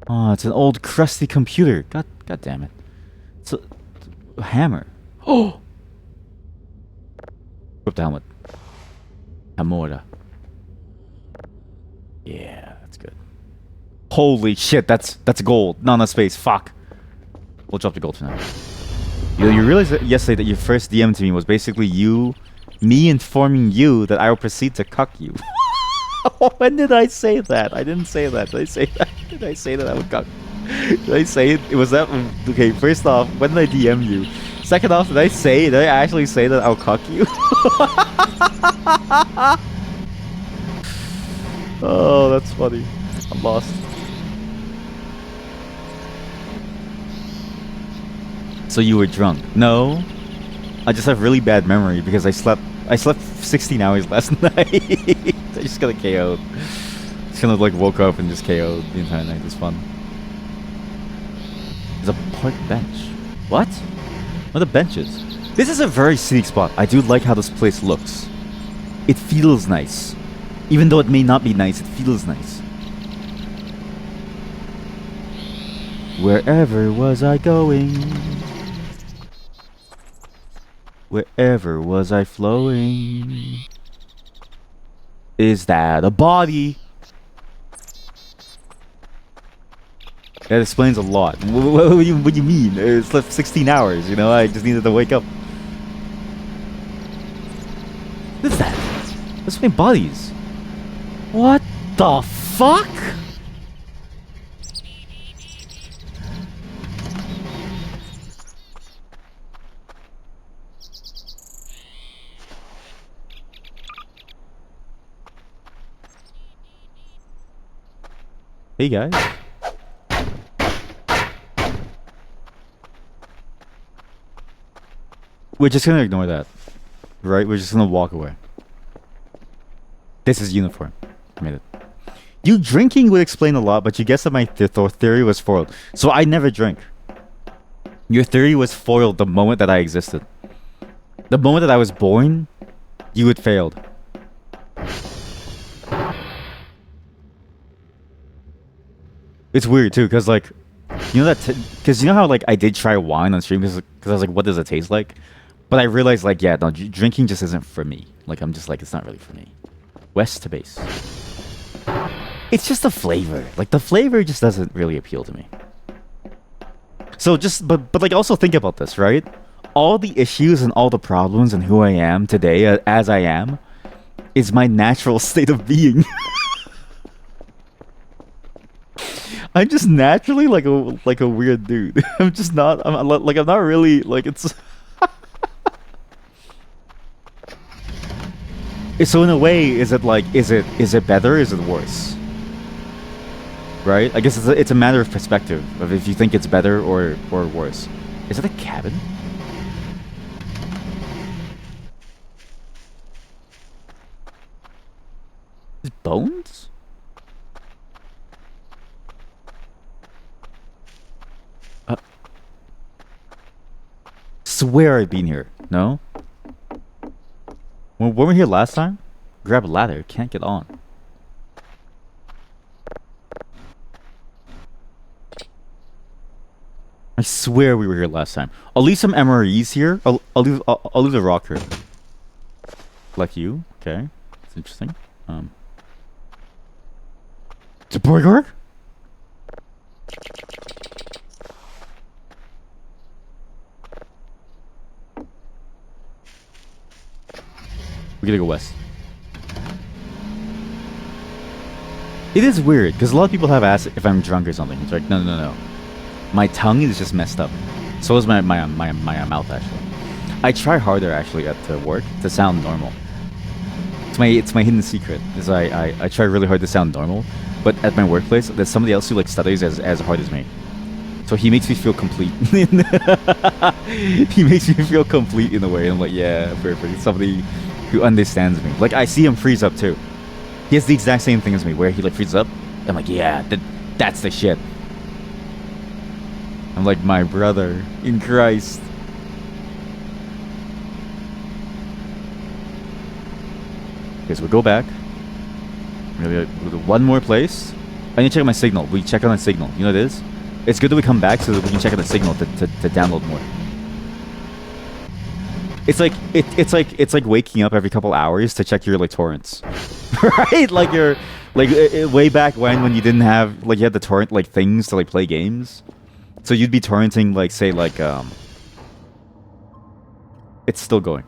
Oh, it's an old crusty computer. God damn it. It's a hammer. Oh! Flip the helmet. Hamora. Yeah, that's good. Holy shit, that's gold. Not enough space. Fuck. We'll drop the gold for now. You realized that yesterday that your first DM to me was basically me informing you that I will proceed to cuck you. When did I say that? I didn't say that. Did I say that? Did I say that I would cuck? Did I say it? It was that... Okay, first off, when did I DM you? Second off, did I actually say that I'll cuck you? Oh, that's funny. I'm lost. So you were drunk? No. I just have really bad memory because I slept 16 hours last night. I just got KO'd. Just kind of like woke up and just KO'd the entire night. It was fun. There's a park bench. What? What are the benches? This is a very scenic spot. I do like how this place looks. It feels nice. Even though it may not be nice, it feels nice. Wherever was I going? Wherever was I flowing? Is that a body? That explains a lot. What do you mean? I slept 16 hours, you know? I just needed to wake up. What is that? There's so many bodies. What the fuck? Hey guys. We're just gonna ignore that. Right? We're just gonna walk away. This is uniform. I made it. You drinking would explain a lot, but you guessed that my theory was foiled. So I never drink. Your theory was foiled the moment that I existed. The moment that I was born, you had failed. It's weird too, because like, you know that, because you know how like I did try wine on stream because I was like, what does it taste like? But I realized like, yeah, no, drinking just isn't for me. Like I'm just like, it's not really for me. West to base. It's just the flavor. Like the flavor just doesn't really appeal to me. So just but like also think about this, right? All the issues and all the problems and who I am today as I am is my natural state of being. I'm just naturally like a weird dude. I'm just not. I'm not really like it's. So in a way, is it like is it better? Is it worse? Right? I guess it's a matter of perspective of if you think it's better or worse. Is it a cabin? Is bones? Swear I've been here. No? When we were here last time, grab a ladder. Can't get on. I swear we were here last time. I'll leave some MREs here. I'll leave the rock here. Like you. Okay. That's interesting. It's a burger? We gotta go west. It is weird because a lot of people have asked if I'm drunk or something. It's like no. My tongue is just messed up. So is my mouth actually. I try harder actually at work to sound normal. It's my hidden secret. Is I try really hard to sound normal, but at my workplace there's somebody else who like studies as hard as me. So he makes me feel complete. He makes me feel complete in a way. I'm like, yeah, perfect. Somebody who understands me. Like I see him freeze up too. He has the exact same thing as me, where he like freezes up. I'm like, yeah, that's the shit. I'm like my brother in Christ. Okay, so we go back. We're gonna go to one more place. I need to check my signal. We check on the signal. You know what it is? It's good that we come back so that we can check on the signal to download more. It's like waking up every couple hours to check your like torrents, right? Like you're like way back when you didn't have like you had the torrent like things to like play games, so you'd be torrenting like say like it's still going.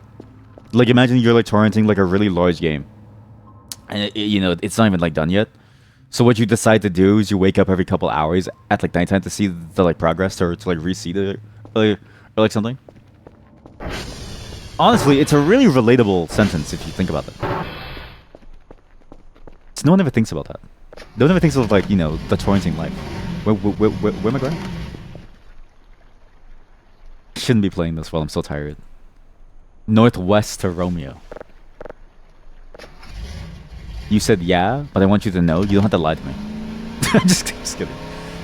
Like imagine you're like torrenting like a really large game, and you know it's not even like done yet. So what you decide to do is you wake up every couple hours at like nighttime to see the like progress or to like reseed it or like something. Honestly, it's a really relatable sentence if you think about it. So no one ever thinks about that. No one ever thinks of like, you know, the torrenting life. Where am I going? Shouldn't be playing this while I'm so tired. Northwest to Romeo. You said yeah, but I want you to know you don't have to lie to me. just kidding.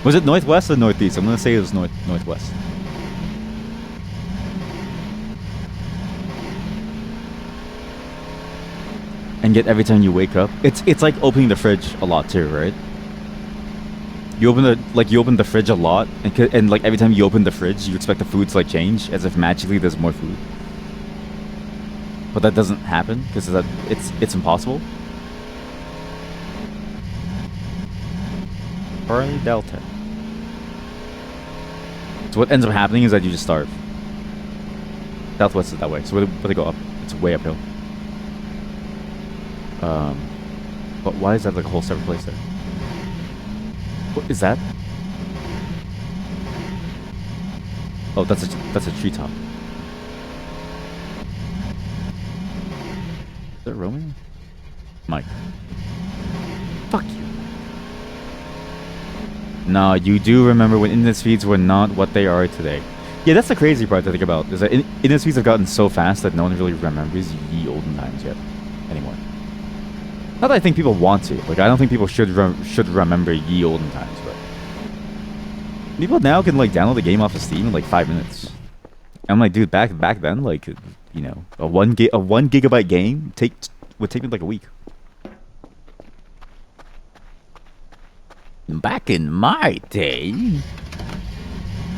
Was it northwest or northeast? I'm gonna say it was northwest. And yet every time you wake up, it's like opening the fridge a lot too, right? You open the fridge a lot, and like every time you open the fridge, you expect the food to like change, as if magically there's more food. But that doesn't happen because it's impossible. Charlie Delta. So what ends up happening is that you just starve. Southwest is that way, so where they go up, it's way uphill. But why is that like a whole separate place there? What is that? Oh, that's a treetop. Is that Romeo? Mike. Fuck you. No, you do remember when internet speeds were not what they are today. Yeah, that's the crazy part to think about, is that internet speeds have gotten so fast that no one really remembers ye olden times yet anymore. Not that I think people want to. Like, I don't think people should remember ye olden times, but people now can like download the game off of Steam in like 5 minutes. I'm like, dude, back then, like, you know, a 1 gigabyte game would take me like a week. Back in my day,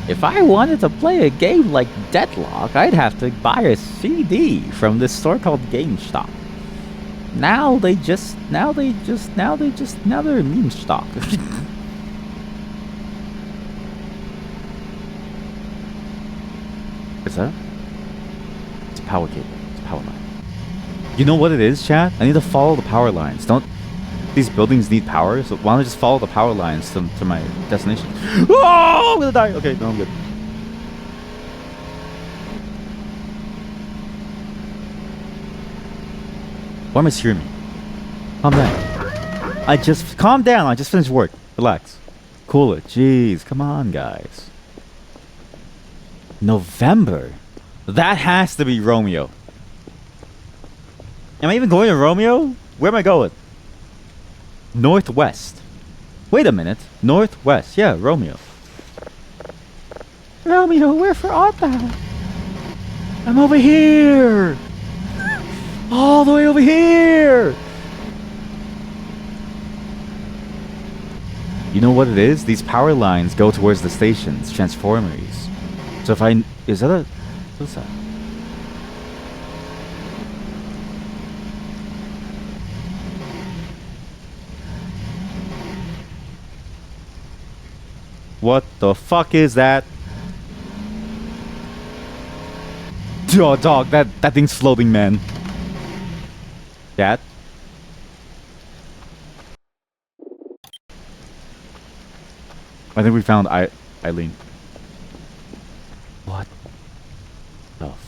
if I wanted to play a game like Deadlock, I'd have to buy a CD from this store called GameStop. Now they're meme stock. What's that? It's a power cable. It's a power line. You know what it is, chat? I need to follow the power lines. Don't these buildings need power? So why don't I just follow the power lines to my destination? Oh, I'm gonna die. Okay, no, I'm good. Why am I screaming? Calm down. Calm down. I just finished work. Relax. Cool it. Jeez, come on, guys. November? That has to be Romeo. Am I even going to Romeo? Where am I going? Northwest. Wait a minute. Northwest. Yeah, Romeo. Romeo, where for art thou? I'm over here. All the way over here. You know what it is? These power lines go towards the stations, transformers. So if I... Is that a... What's that? What the fuck is that? Oh, dog, that thing's floating, man. Dad? I think we found Eileen. What the fuck?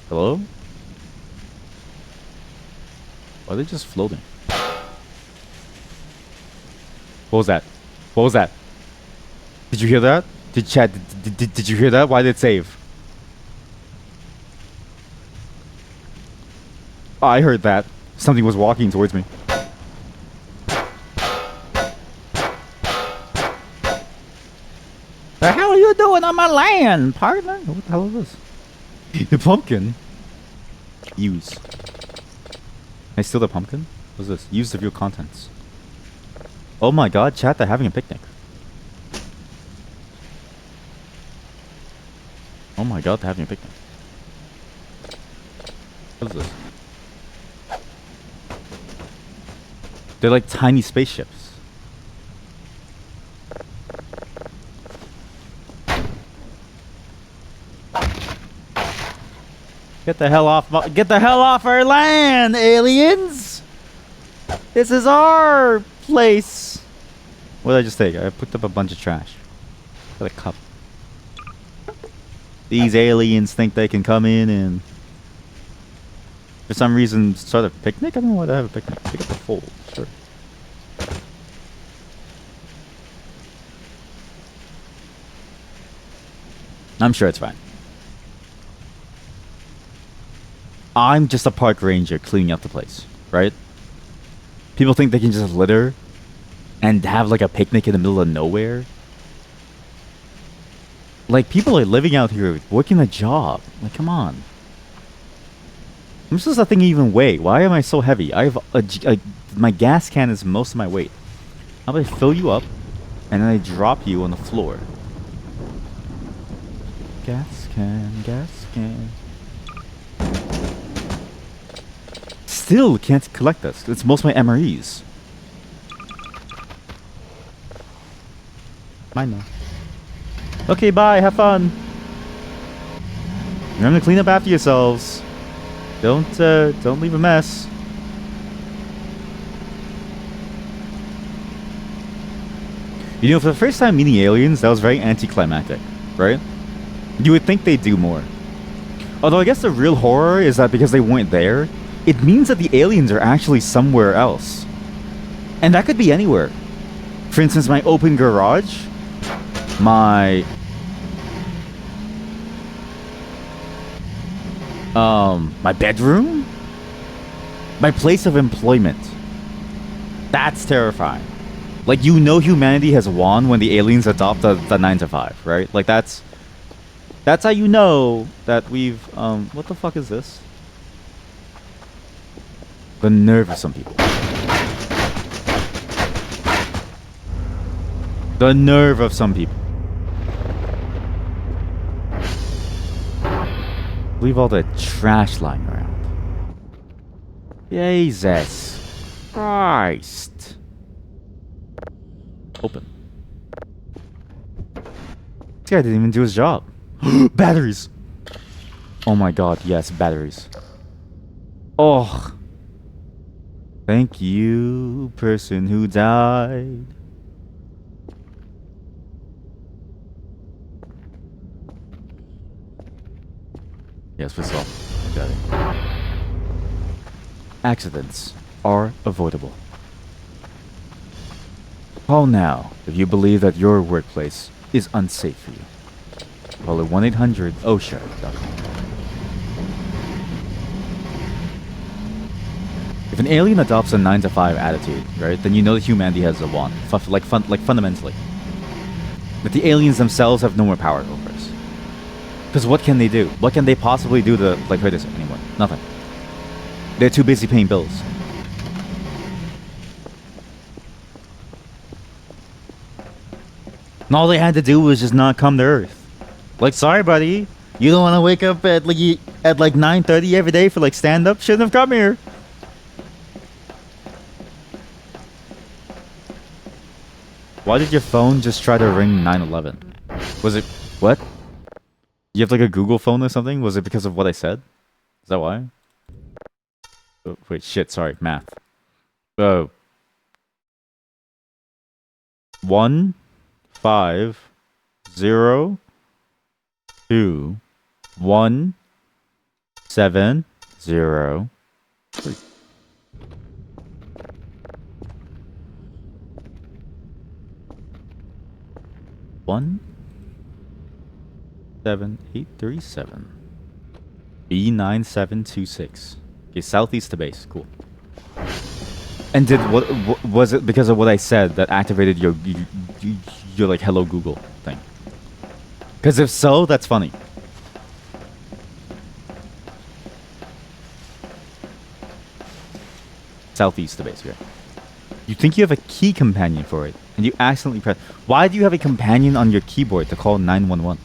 Hello? Why are they just floating? What was that? What was that? Did you hear that? Did you hear that? Why did it save? Oh, I heard that. Something was walking towards me. The hell are you doing on my land, partner? What the hell is this? The pumpkin? Use. Can I steal the pumpkin? What's this? Use to view contents. Oh my god, chat, they're having a picnic. Oh my god, they're having a picnic. What is this? They're like tiny spaceships. Get the hell off our land, aliens! This is our place. What did I just take? I picked up a bunch of trash. Got a cup. These aliens think they can come in and for some reason start a picnic? I don't know why they have a picnic. Pick up a fold, sure. I'm sure it's fine. I'm just a park ranger cleaning up the place, right? People think they can just litter and have like a picnic in the middle of nowhere. Like, people are living out here working a job. Like, come on. How much does that thing even weigh? Why am I so heavy? I have my gas can is most of my weight. How about I fill you up and then I drop you on the floor? Gas can, gas can. Still can't collect this. It's most of my MREs. Mine now. Okay, bye. Have fun. Remember to clean up after yourselves. Don't leave a mess. You know, for the first time meeting aliens, that was very anticlimactic, right? You would think they'd do more. Although I guess the real horror is that because they weren't there, it means that the aliens are actually somewhere else. And that could be anywhere. For instance, my open garage, my bedroom, my place of employment. That's terrifying. Like, you know, humanity has won when the aliens adopt the 9 to 5, right? Like, that's how you know that we've what the fuck is this? The nerve of some people. The nerve of some people. Leave all the trash lying around. Jesus Christ. Open. This guy didn't even do his job. Batteries. Oh my god, yes, batteries. Oh. Thank you, person who died. Yes, whistle. Got it. Accidents are avoidable. Call now if you believe that your workplace is unsafe for you. Call at 1-800-OSHA.com. If an alien adopts a 9-to-5 attitude, right, then you know that humanity has a want, like fundamentally. That the aliens themselves have no more power over us. Because what can they do? What can they possibly do to like hurt us anymore? Nothing. They're too busy paying bills. And all they had to do was just not come to Earth. Like, sorry, buddy, you don't want to wake up at like 9:30 every day for like stand up. Shouldn't have come here. Why did your phone just try to ring 911? Was it what? You have like a Google phone or something? Was it because of what I said? Is that why? Oh, wait, shit, sorry, math. 1 5 0 2 1 7 0 3. One 7837 B9726. Okay, southeast to base. Cool. And did what was it because of what I said that activated your like hello Google thing? Because if so, that's funny. Southeast to base, okay. You think you have a key companion for it, and you accidentally press. Why do you have a companion on your keyboard to call 911?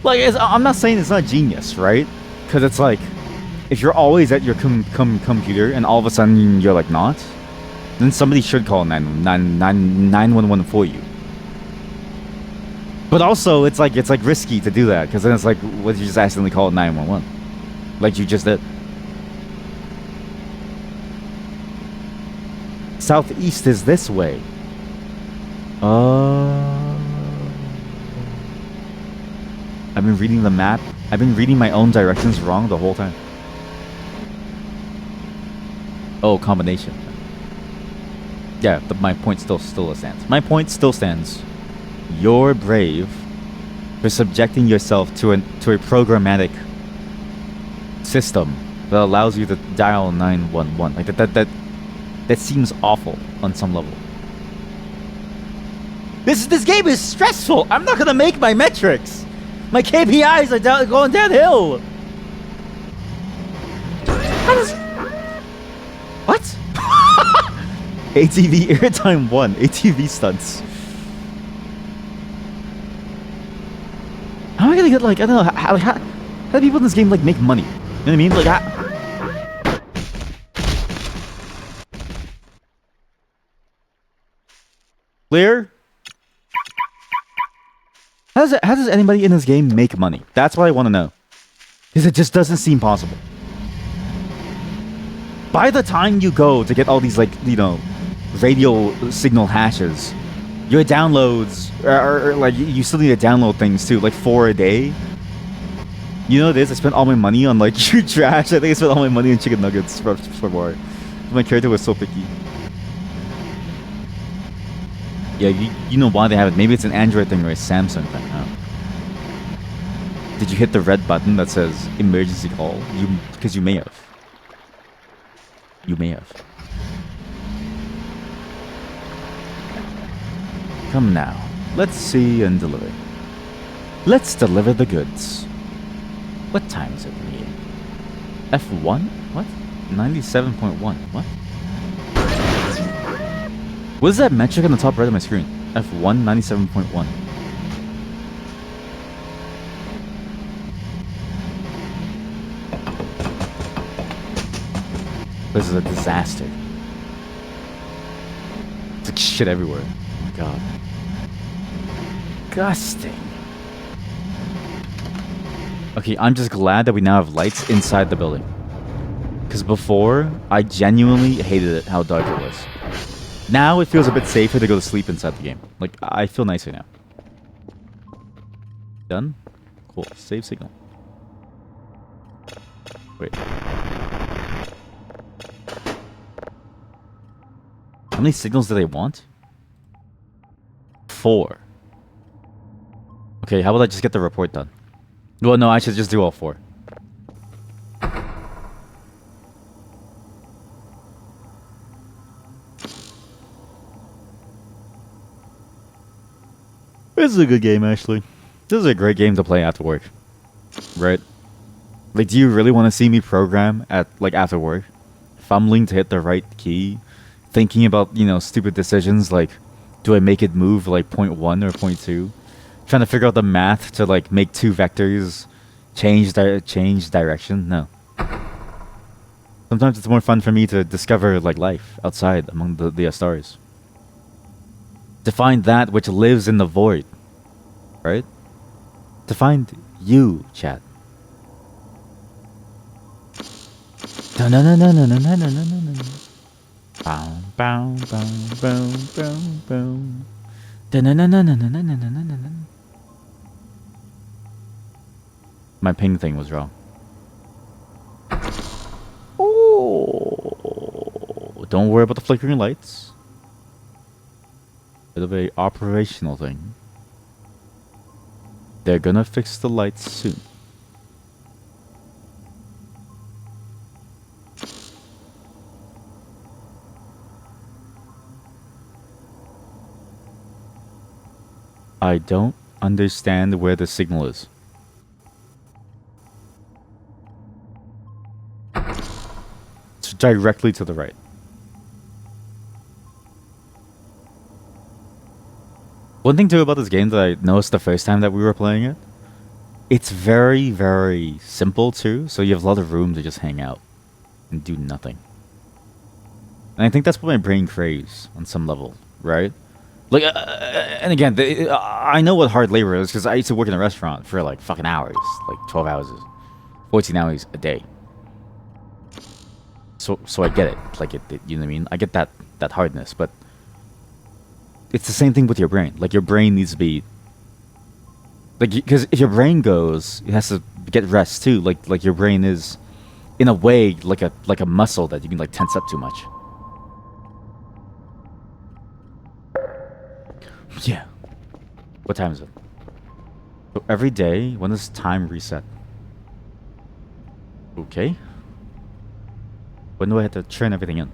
Like, I'm not saying it's not genius, right? Because it's like, if you're always at your computer and all of a sudden you're like not, then somebody should call 911 for you. But also, it's like risky to do that, because then it's like, what if you just accidentally call 911? Like you just did. Southeast is this way. I've been reading the map. I've been reading my own directions wrong the whole time. Oh, combination. Yeah, but my point still stands. My point still stands. You're brave for subjecting yourself to a programmatic system that allows you to dial 911. Like that seems awful on some level. This game is stressful. I'm not gonna make my metrics. My KPIs are going downhill. What? ATV airtime 1. ATV stunts. How am I gonna get like, I don't know, how do people in this game like make money? You know what I mean? Like, clear? How does anybody in this game make money? That's what I want to know. Because it just doesn't seem possible. By the time you go to get all these, like, you know, radio signal hashes, your downloads are like, you still need to download things too, like 4 a day. You know this? I spent all my money on like trash. I think I spent all my money on chicken nuggets for more. My character was so picky. Yeah, you know why they have it. Maybe it's an Android thing or a Samsung thing. Did you hit the red button that says emergency call? Because you may have. You may have. Come now. Let's see and deliver. Let's deliver the goods. What time is it in here? F1? What? 97.1. What? What is that metric on the top right of my screen? F1 97.1. This is a disaster. It's like shit everywhere. Oh my god. Disgusting. Okay, I'm just glad that we now have lights inside the building. Because before, I genuinely hated it how dark it was. Now it feels a bit safer to go to sleep inside the game. Like, I feel nicer now. Done? Cool. Save signal. Wait. How many signals do they want? 4. Okay, how about I just get the report done? Well, no, I should just do all 4. This is a good game, actually. This is a great game to play after work. Right? Like, do you really want to see me program at, like, after work? Fumbling to hit the right key? Thinking about, you know, stupid decisions like, do I make it move, like, 0.1 or 0.2? Trying to figure out the math to, like, make 2 vectors change direction? No. Sometimes it's more fun for me to discover, like, life outside among the stars. To find that which lives in the void. Right? To find you, chat. My ping thing was wrong. Oh, don't worry about the flickering lights. Bit of a operational thing. They're gonna fix the lights soon. I don't understand where the signal is. It's directly to the right. One thing too about this game that I noticed the first time that we were playing it, it's very, very simple too, so you have a lot of room to just hang out and do nothing. And I think that's what my brain craves on some level, right? Like, and again, I know what hard labor is because I used to work in a restaurant for like fucking hours, like 12 hours, 14 hours a day. So I get it, like you know what I mean? I get that hardness, but it's the same thing with your brain. Like your brain needs to be, like, because if your brain goes, it has to get rest too. Like your brain is, in a way, like a muscle that you can like tense up too much. Yeah. What time is it? So every day, when does time reset? Okay. When do I have to turn everything in?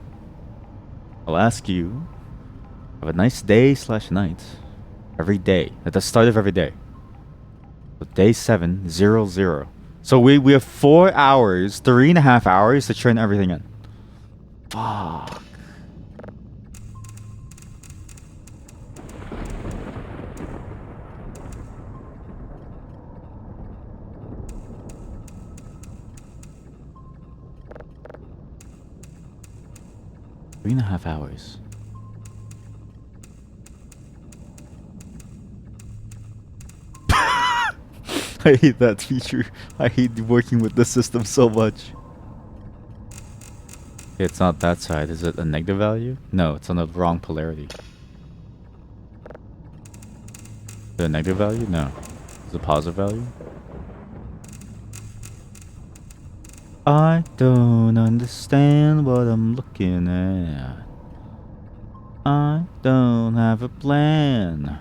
I'll ask you. Have a nice day / night. Every day. At the start of every day. So day 7:00. So we have 4 hours, 3.5 hours to turn everything in. Fuck. Three and a half hours. I hate that feature. I hate working with the system so much. It's not that side. Is it a negative value? No, it's on the wrong polarity. Is it a negative value? No. Is it a positive value? I don't understand what I'm looking at. I don't have a plan.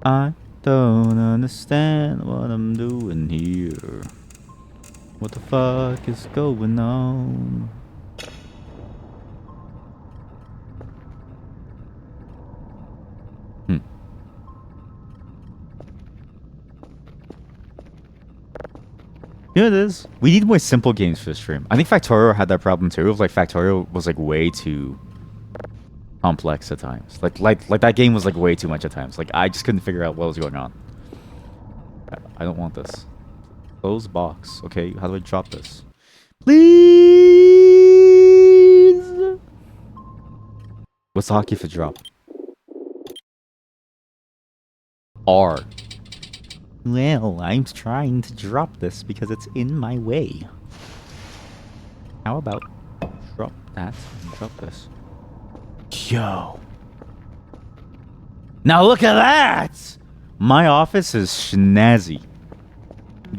I don't understand what I'm doing here. What the fuck is going on? You know what it is? We need more simple games for the stream. I think Factorio had that problem too. Of like Factorio was like way too complex at times. Like that game was like way too much at times. Like I just couldn't figure out what was going on. I don't want this. Close box. Okay, how do I drop this? Please. What's the hotkey for drop? R. Well, I'm trying to drop this because it's in my way. How about drop that and drop this? Yo. Now look at that! My office is snazzy.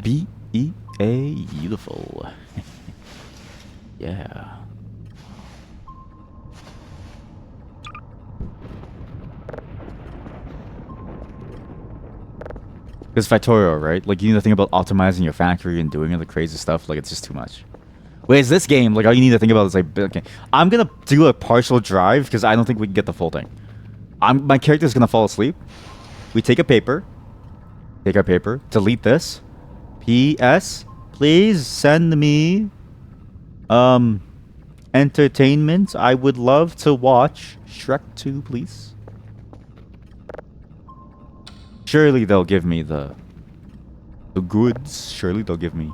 B-E-A, beautiful. Yeah. Because Factorio, right? Like, you need to think about optimizing your factory and doing all the crazy stuff. Like, it's just too much. Whereas this game, like, all you need to think about is, like, okay, I'm gonna do a partial drive because I don't think we can get the full thing. My character's gonna fall asleep. We take a paper. Take our paper. Delete this. P.S. Please send me, entertainment. I would love to watch Shrek 2, please. Surely they'll give me the goods. Surely they'll give me.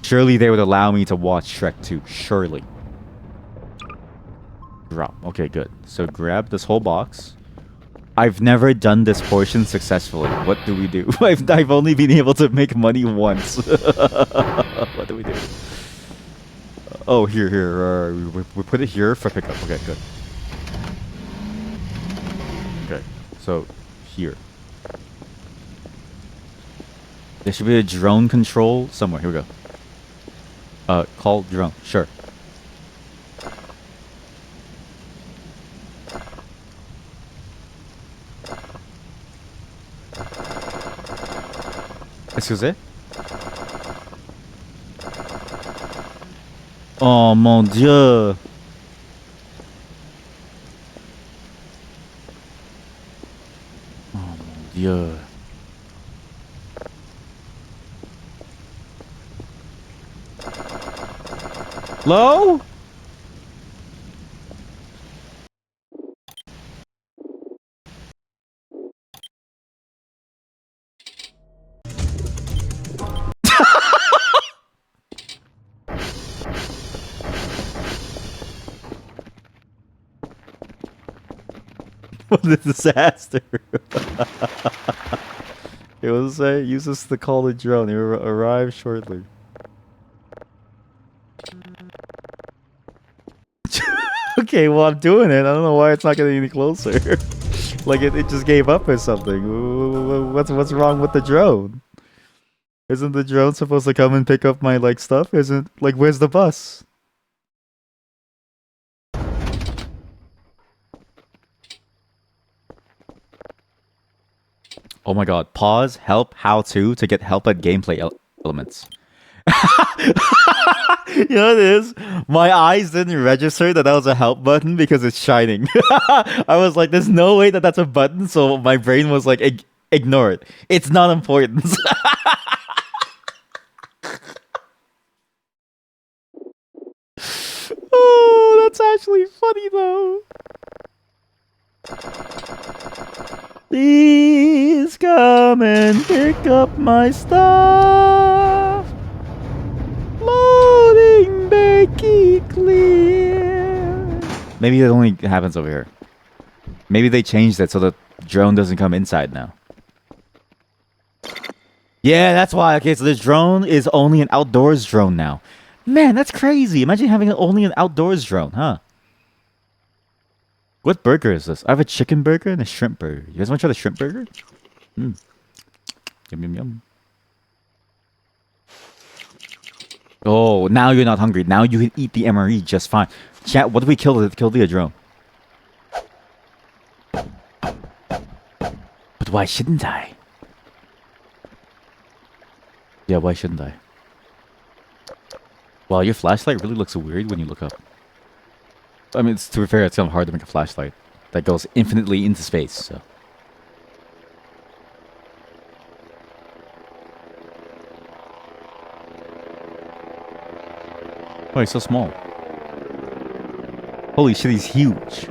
Surely they would allow me to watch Shrek 2. Surely. Drop. Okay, good. So grab this whole box. I've never done this portion successfully. What do we do? I've only been able to make money once. What do we do? Oh, here. We put it here for pickup. Okay, good. Okay, so here. There should be a drone control somewhere. Here we go. Call drone. Sure. Excusez? Oh mon dieu. Oh mon dieu. Hello? What a disaster. It was use this to call the drone. It will arrive shortly. Okay, well I'm doing it. I don't know why it's not getting any closer. Like it just gave up or something. What's wrong with the drone? Isn't the drone supposed to come and pick up my like stuff? Isn't like where's the bus? Oh my god. Pause, help, how to get help at gameplay elements. You know what it is? My eyes didn't register that was a help button because it's shining. I was like, there's no way that that's a button, so my brain was like, ignore it. It's not important. Oh, that's actually funny though. Please come and pick up my stuff. Loading, Becky, clear. Maybe it only happens over here. Maybe they changed it so the drone doesn't come inside now. Yeah, that's why. Okay, so this drone is only an outdoors drone now. Man, that's crazy. Imagine having only an outdoors drone, huh? What burger is this? I have a chicken burger and a shrimp burger. You guys want to try the shrimp burger? Yum, yum, yum. Oh, now you're not hungry. Now you can eat the MRE just fine. Chat, what did we kill the drone? But why shouldn't I? Yeah, why shouldn't I? Wow, your flashlight really looks weird when you look up. I mean, to be fair, it's kind of hard to make a flashlight that goes infinitely into space, so. Oh, he's so small. Holy shit, he's huge.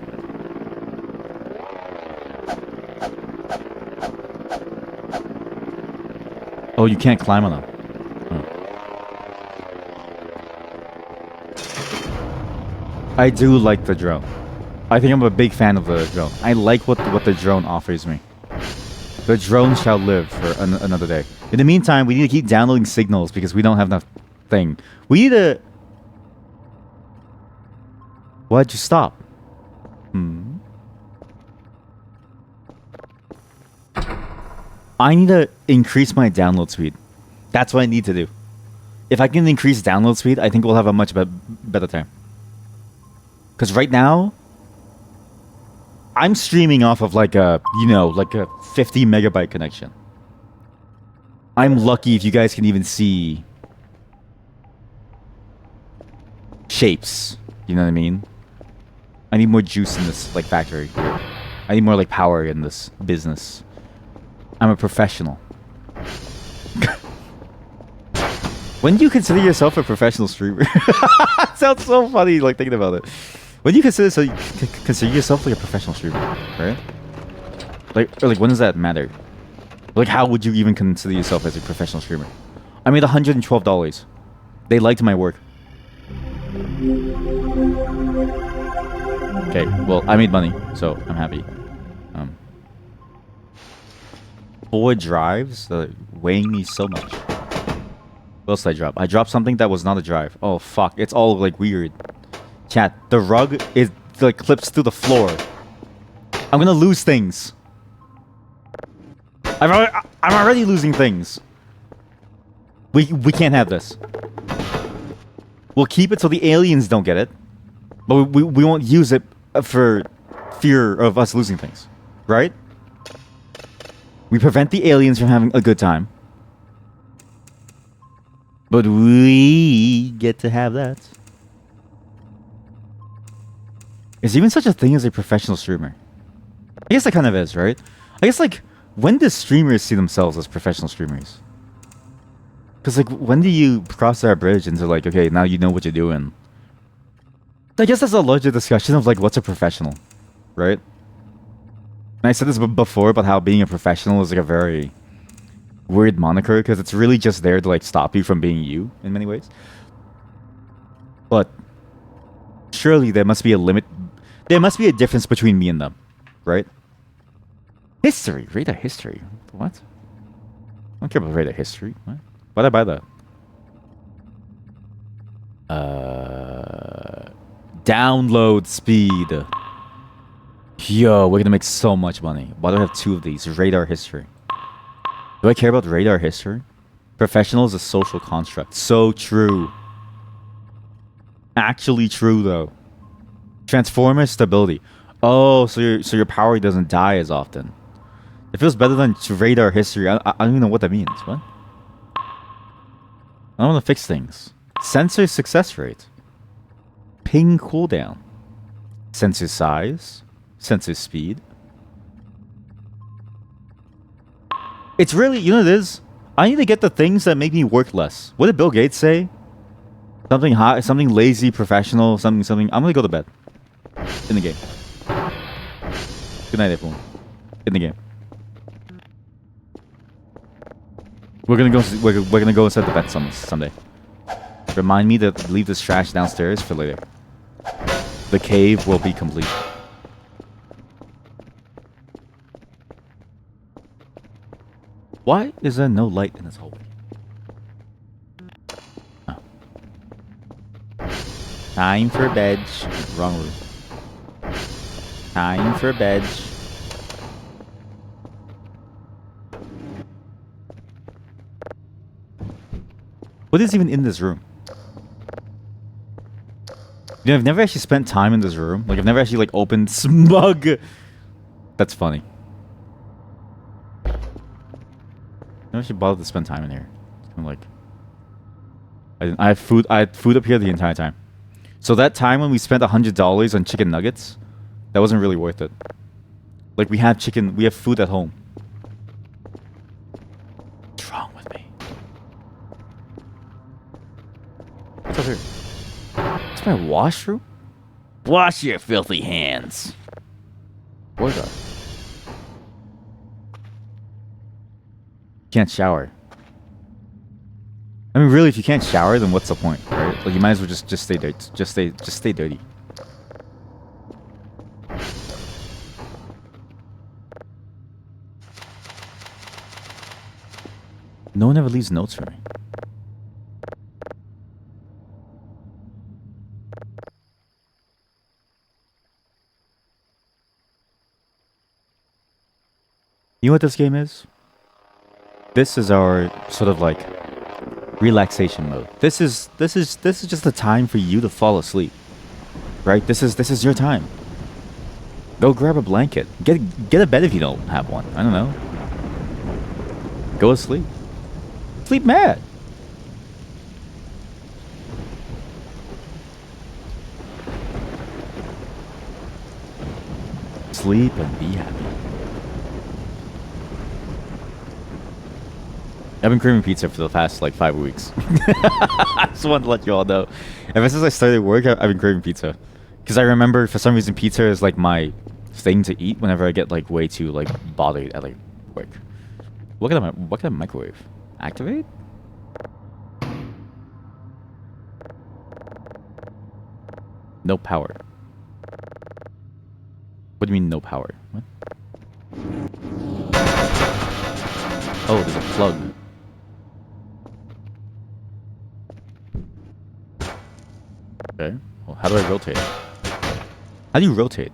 Oh, you can't climb on them. I do like the drone. I think I'm a big fan of the drone. I like what the drone offers me. The drone shall live for another day. In the meantime, we need to keep downloading signals because we don't have enough thing. We need to... Why'd you stop? I need to increase my download speed. That's what I need to do. If I can increase download speed, I think we'll have a much better time. Because right now, I'm streaming off of like a, like a 50 megabyte connection. I'm lucky if you guys can even see shapes. You know what I mean? I need more juice in this like factory. I need more like power in this business. I'm a professional. When do you consider yourself a professional streamer? It sounds so funny, like thinking about it. When do you consider yourself like a professional streamer, right? Like when does that matter? Like how would you even consider yourself as a professional streamer? I made $112. They liked my work. Okay, well I made money, so I'm happy. 4 drives that are weighing me so much. What else did I drop? I dropped something that was not a drive. Oh fuck, it's all like weird. Chat, the rug is like clips through the floor. I'm gonna lose things. I'm already losing things. We can't have this. We'll keep it so the aliens don't get it, but we won't use it for fear of us losing things, right? We prevent the aliens from having a good time, but we get to have that. Is even such a thing as a professional streamer? I guess it kind of is, right? I guess like, when do streamers see themselves as professional streamers? Because like, when do you cross that bridge into like, okay, now you know what you're doing? I guess that's a larger discussion of like, what's a professional, right? And I said this before about how being a professional is like a very weird moniker because it's really just there to like stop you from being you in many ways. But surely there must be a limit. There must be a difference between me and them, right? History. Radar history. What? I don't care about radar history. What? Why'd I buy that? Download speed. Yo, we're gonna make so much money. Why do I have 2 of these? Radar history. Do I care about radar history? Professional is a social construct. So true. Actually true though. Transformer stability. Oh, so your power doesn't die as often. It feels better than radar history. I don't even know what that means. What? I want to fix things. Sensor success rate. Ping cooldown. Sensor size. Sensor speed. It's really, you know what it is? I need to get the things that make me work less. What did Bill Gates say? Something hot, something lazy, professional, something. I'm gonna go to bed. In the game. Good night, everyone. In the game. We're gonna go inside the vet someday. Remind me to leave this trash downstairs for later. The cave will be complete. Why is there no light in this hallway? Oh. Time for bed. Wrong room. Time for bed. What is even in this room? You know, I've never actually spent time in this room. Like, I've never actually, like, opened Smug. That's funny. I never actually bothered to spend time in here. I'm like... I had food up here the entire time. So that time when we spent $100 on chicken nuggets, that wasn't really worth it. Like, we have food at home. What's wrong with me? What's up here? It's my washroom? Wash your filthy hands. Where's that? Can't shower. I mean, really, if you can't shower, then what's the point, right? Like, you might as well just stay dirty. Just stay dirty. No one ever leaves notes for me. You know what this game is? This is our sort of like relaxation mode. This is just the time for you to fall asleep. Right? This is your time. Go grab a blanket. Get a bed if you don't have one. I don't know. Go to sleep. Sleep mad. Sleep and be happy. I've been craving pizza for the past like 5 weeks. I just wanted to let you all know. Ever since I started work, I've been craving pizza. Because I remember for some reason pizza is like my thing to eat whenever I get like way too like bothered at like work. What kind of microwave? Activate? No power. What do you mean no power? What? Oh, there's a plug. Okay. Well, how do I rotate? How do you rotate?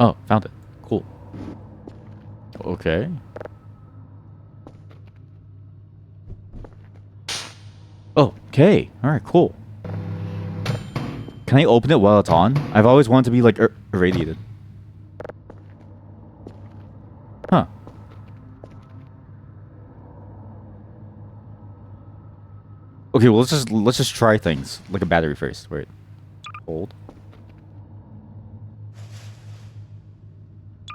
Oh, found it. Cool. Okay. Oh, okay. Alright, cool. Can I open it while it's on? I've always wanted to be like irradiated. Huh. Okay, well let's just try things. Like a battery first. Wait. Hold.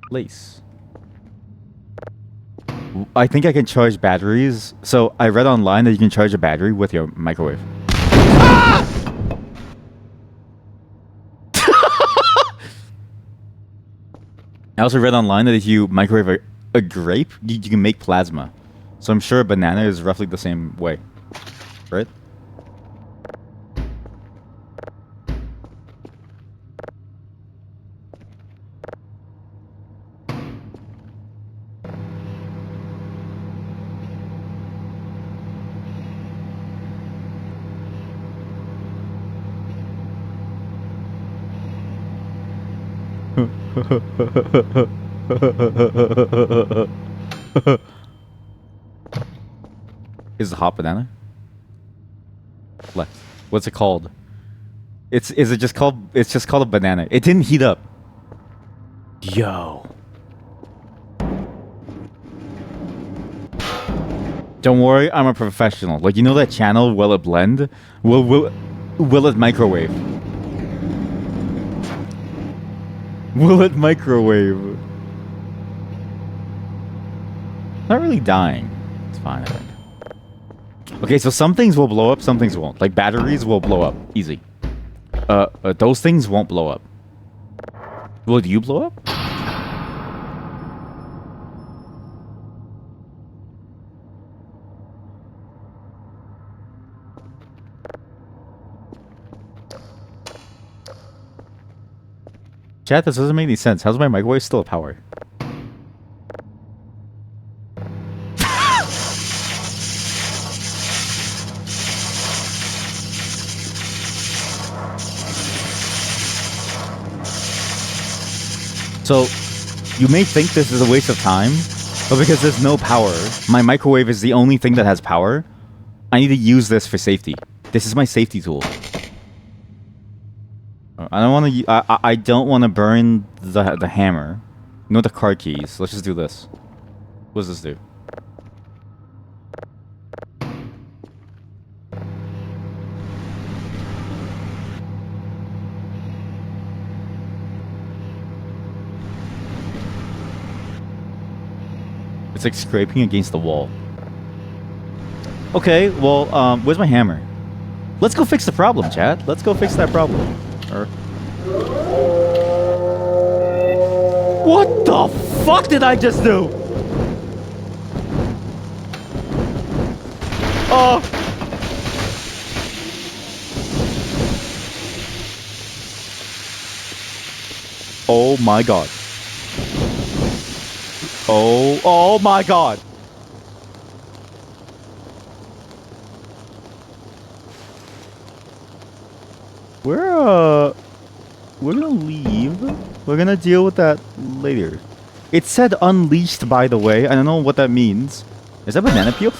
Place. I think I can charge batteries. So I read online that you can charge a battery with your microwave. Ah! I also read online that if you microwave a grape, you can make plasma. So I'm sure a banana is roughly the same way. Right? Is it hot banana? Left. What's it called? Is it just called? It's just called a banana. It didn't heat up. Yo. Don't worry, I'm a professional. Like, you know that channel, Will It Blend? Will it microwave? Will it microwave? Not really dying. It's fine, I think. Okay, so some things will blow up, some things won't. Like batteries will blow up. Easy. Those things won't blow up. Will you blow up? Chat, this doesn't make any sense. How's my microwave still a power? So, you may think this is a waste of time, but because there's no power, my microwave is the only thing that has power, I need to use this for safety. This is my safety tool. I don't want to. I don't want to burn the hammer. You know the card keys. Let's just do this. What does this do? It's like scraping against the wall. Okay, well, where's my hammer? Let's go fix the problem, chat. Let's go fix that problem. What the fuck did I just do? Oh! Oh my god. Oh my god. We're gonna leave. We're gonna deal with that later. It said unleashed, by the way. I don't know what that means. Is that banana peel?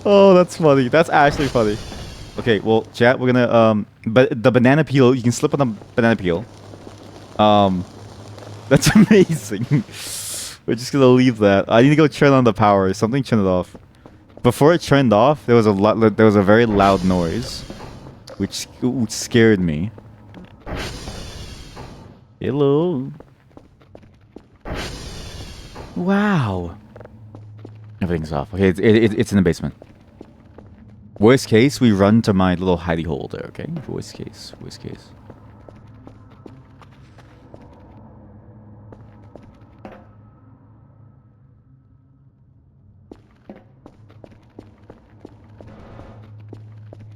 Oh, that's funny. That's actually funny. Okay, well, chat, we're gonna but the banana peel, you can slip on the banana peel. That's amazing. We're just gonna leave that. I need to go turn on the power. Something turned it off. Before it turned off, there was a very loud noise, which scared me. Hello. Wow. Everything's off. Okay, it's in the basement. Worst case, we run to my little hidey hole there, okay? Worst case, worst case.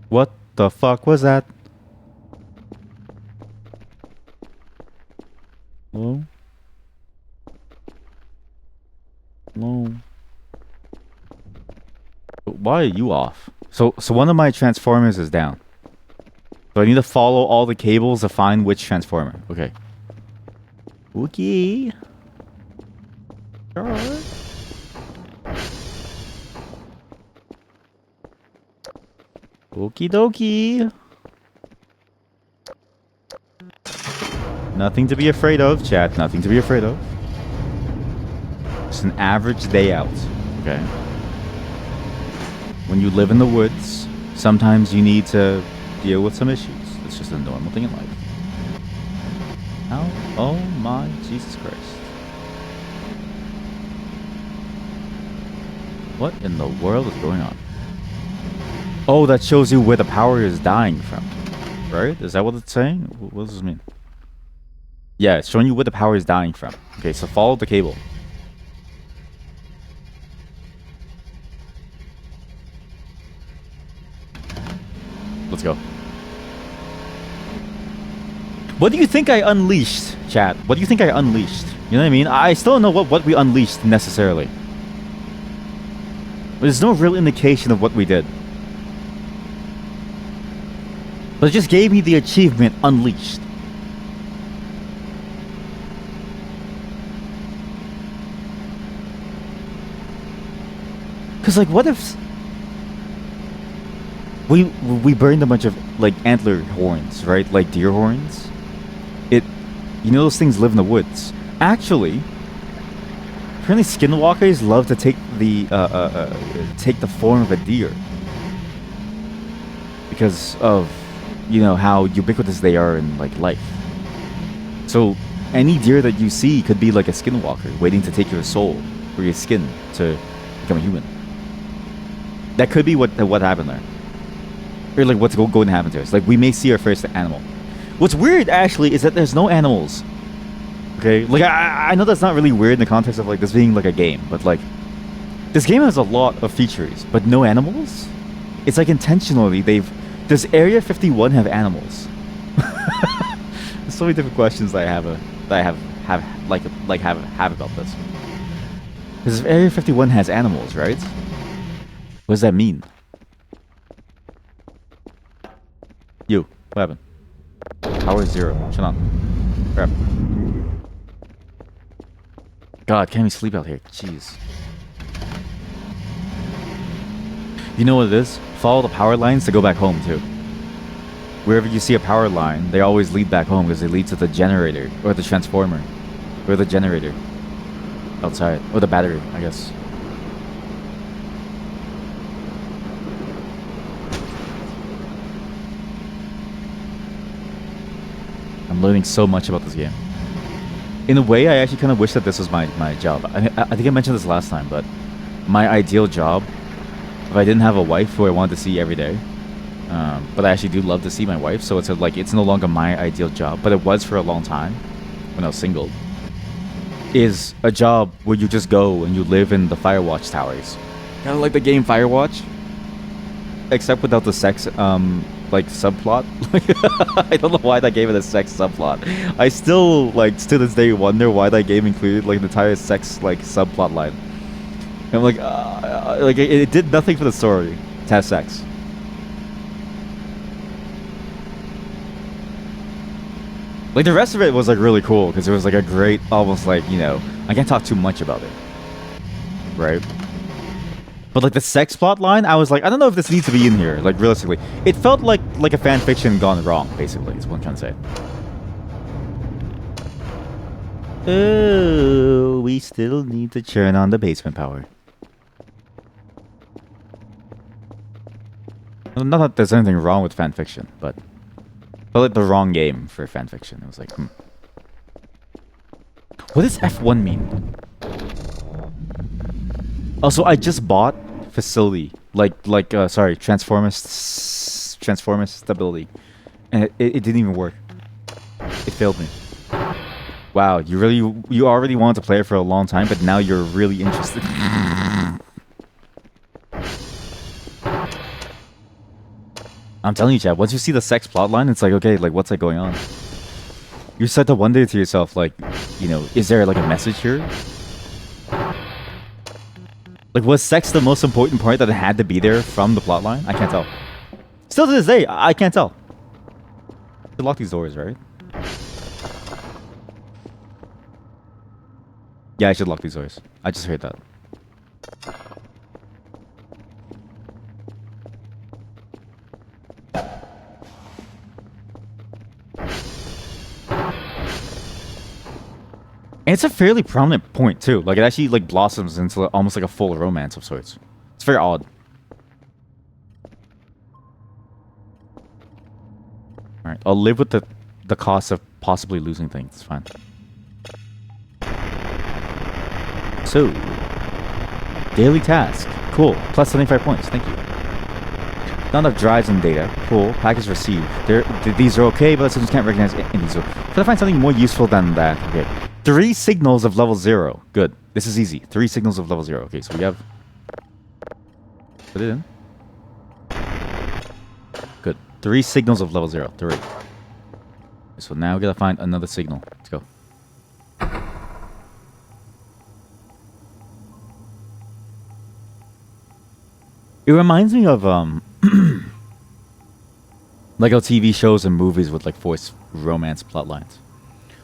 What the fuck was that? Hello? Hello? Why are you off? So one of my transformers is down. So I need to follow all the cables to find which transformer. Okay. Okay. Alright. Okie dokie. Nothing to be afraid of, chat. Nothing to be afraid of. It's an average day out. Okay. When you live in the woods, sometimes you need to deal with some issues. It's just a normal thing in life. Oh my Jesus Christ. What in the world is going on? Oh, that shows you where the power is dying from. Right? Is that what it's saying? What does this mean? Yeah, it's showing you where the power is dying from. Okay, so follow the cable. Let's go. What do you think I unleashed, chat? What do you think I unleashed? You know what I mean? I still don't know what we unleashed necessarily. There's no real indication of what we did. But it just gave me the achievement unleashed. Cause like, what if we burned a bunch of like antler horns, right? Like deer horns. You know those things live in the woods. Actually, apparently skinwalkers love to take the form of a deer because of, you know, how ubiquitous they are in like life. So any deer that you see could be like a skinwalker waiting to take your soul or your skin to become a human. That could be what happened there, or like what's going to happen to us. Like we may see our first animal. What's weird actually is that there's no animals. Okay, like I know that's not really weird in the context of like this being like a game, but like this game has a lot of features, but no animals. It's like intentionally does Area 51 have animals? There's so many different questions that I have about this. Because if Area 51 has animals, right? What does that mean? You, what happened? Power 0. Shut up. Crap. God, can't we sleep out here? Jeez. You know what it is? Follow the power lines to go back home, too. Wherever you see a power line, they always lead back home because they lead to the generator, or the transformer, or the generator outside, or the battery, I guess. I'm learning so much about this game. In a way, I actually kind of wish that this was my job. I think I mentioned this last time, but my ideal job, if I didn't have a wife who I wanted to see every day, but I actually do love to see my wife, so it's like it's no longer my ideal job, but it was for a long time when I was single. is a job where you just go and you live in the Firewatch towers. Kind of like the game Firewatch, except without the sex like subplot. I don't know why that gave it a sex subplot. I still like to this day wonder why that game included like an entire sex like subplot line. And I'm like it did nothing for the story to have sex. Like the rest of it was like really cool because it was like a great, almost like, you know, I can't talk too much about it, right? But like the sex plot line, I was like, I don't know if this needs to be in here. Like realistically, it felt like a fan fiction gone wrong. Basically, is what I'm trying to say. Oh, we still need to turn on the basement power. Not that there's anything wrong with fan fiction, but felt like the wrong game for fan fiction. It was like, What does F1 mean? Also, I just bought facility, sorry, transformers stability, and it didn't even work. It failed me. Wow, you already wanted to play it for a long time, but now you're really interested. I'm telling you, Chad, once you see the sex plotline, it's like, okay, like, what's like going on? You start to wonder to yourself, like, you know, is there like a message here? Like, was sex the most important part that it had to be there from the plotline? I can't tell. Still to this day, I can't tell. You lock these doors, right? Yeah, I should lock these doors. I just heard that. And it's a fairly prominent point too. Like it actually like blossoms into almost like a full romance of sorts. It's very odd. All right, I'll live with the cost of possibly losing things. It's fine. So, daily task. Cool. Plus 75 points. Thank you. Not enough drives and data. Cool. Package received. These are okay, but systems can't recognize any. So, can I find something more useful than that? Okay. 3 signals of level 0. Good. This is easy. 3 signals of level 0. Okay, so we have... Put it in. Good. 3 signals of level 0. 3. So now we gotta find another signal. Let's go. It reminds me of like how TV shows and movies with like forced romance plotlines.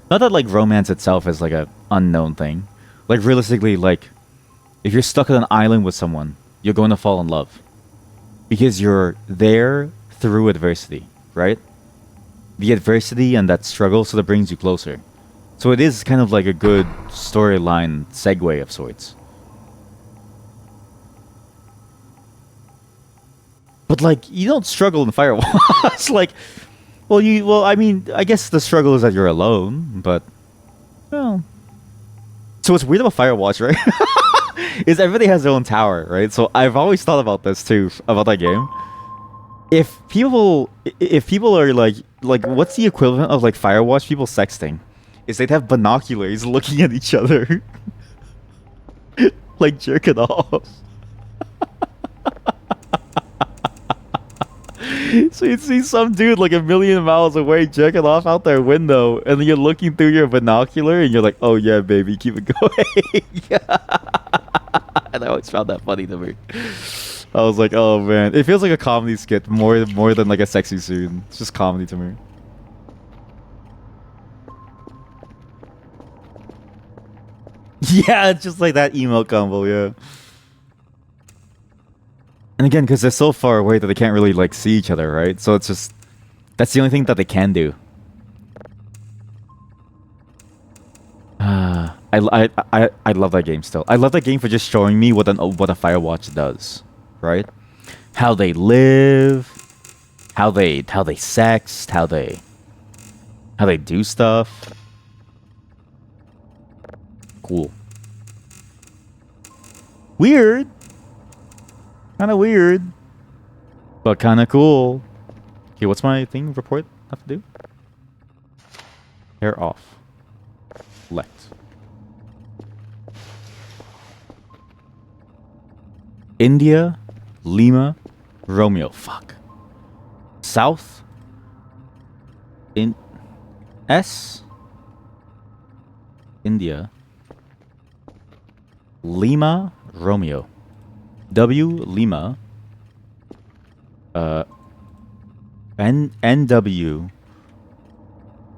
Not that like romance itself is like a unknown thing. Like realistically, like if you're stuck on an island with someone, you're going to fall in love because you're there through adversity, right? The adversity and that struggle sort of brings you closer. So it is kind of like a good storyline segue of sorts. But like you don't struggle in Firewatch. Like, well, I mean, I guess the struggle is that you're alone, but well. So what's weird about Firewatch, right? Is everybody has their own tower, right? So I've always thought about this too, about that game. If people are like what's the equivalent of like Firewatch people sexting? Is they'd have binoculars looking at each other, like jerking off. So you'd see some dude like a million miles away jerking off out their window, and then you're looking through your binocular, and you're like, "Oh yeah, baby, keep it going." And I always found that funny to me. I was like, "Oh man, it feels like a comedy skit more than like a sexy scene. It's just comedy to me." Yeah, it's just like that email combo, yeah. And again, because they're so far away that they can't really like see each other, right? So it's just that's the only thing that they can do. I love that game still. I love that game for just showing me what a Firewatch does, right? How they live, how they sext, how they do stuff. Cool. Weird. Kind of weird, but kind of cool. Okay, what's my thing report have to do? Hair off. Select. India, Lima, Romeo. Fuck. South. In S. India. Lima, Romeo. W, Lima. NW,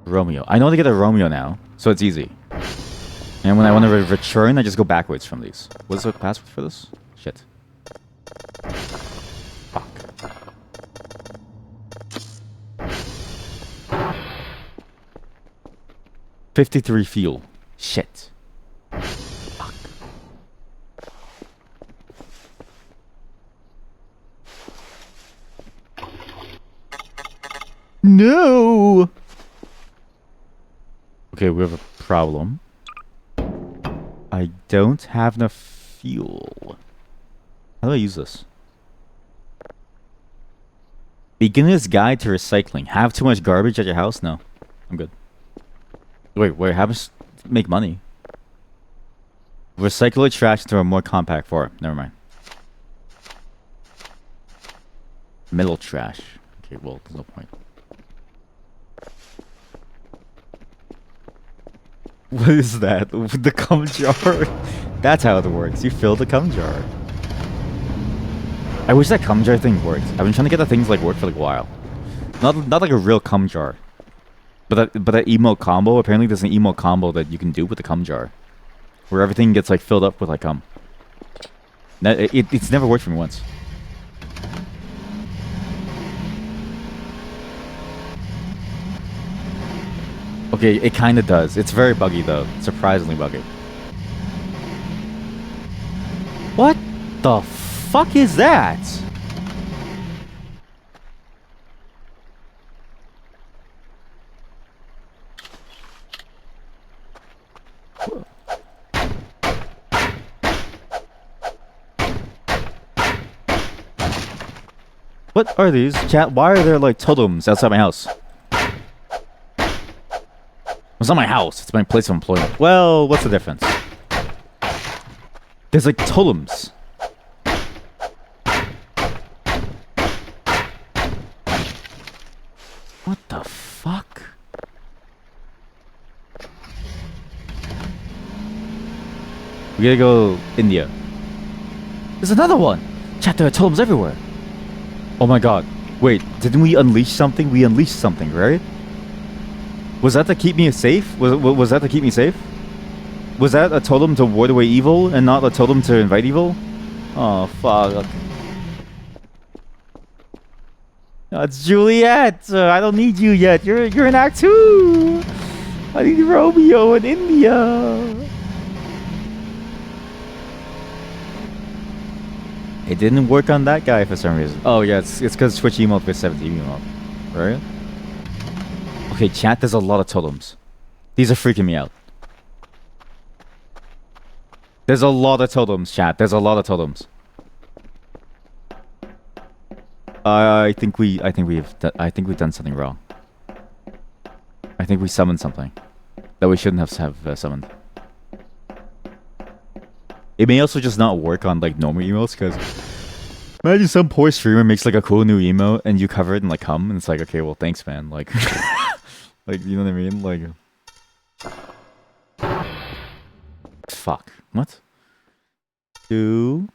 Romeo. I know how to get a Romeo now, so it's easy. And when I want to return, I just go backwards from these. What's the password for this? Shit. Fuck. $53 fuel. Shit. Fuck. No! Okay, we have a problem. I don't have enough fuel. How do I use this? Beginner's Guide to Recycling. Have too much garbage at your house? No. I'm good. Wait, how much make money? Recycle your trash into a more compact form. Never mind. Metal trash. Okay, well, there's no point. What is that? The cum jar? That's how it works. You fill the cum jar. I wish that cum jar thing worked. I've been trying to get that things like work for like a while. Not like a real cum jar. But that emote combo, apparently there's an emote combo that you can do with the cum jar. Where everything gets like filled up with like cum. It's never worked for me once. Okay, it kind of does. It's very buggy though. Surprisingly buggy. What the fuck is that? What are these? Chat, why are there like totems outside my house? It's not my house, it's my place of employment. Well, what's the difference? There's like totems. What the fuck? We gotta go India. There's another one! Chat, there are totems everywhere. Oh my god. Wait, didn't we unleash something? We unleashed something, right? Was that to keep me safe? Was that to keep me safe? Was that a totem to ward away evil and not a totem to invite evil? Oh, fuck. It's Juliet! I don't need you yet. You're in Act 2! I need Romeo in India! It didn't work on that guy for some reason. Oh yeah, it's because Twitch emote with 17 emote. Right? Okay, chat, there's a lot of totems. These are freaking me out. There's a lot of totems, chat. There's a lot of totems. I think we've done something wrong. I think we summoned something that we shouldn't have summoned. It may also just not work on like normal emotes, because imagine some poor streamer makes like a cool new emote and you cover it in like cum, and it's like, okay, well, thanks, man. Like, like, you know what I mean? Like, fuck. What? 2028502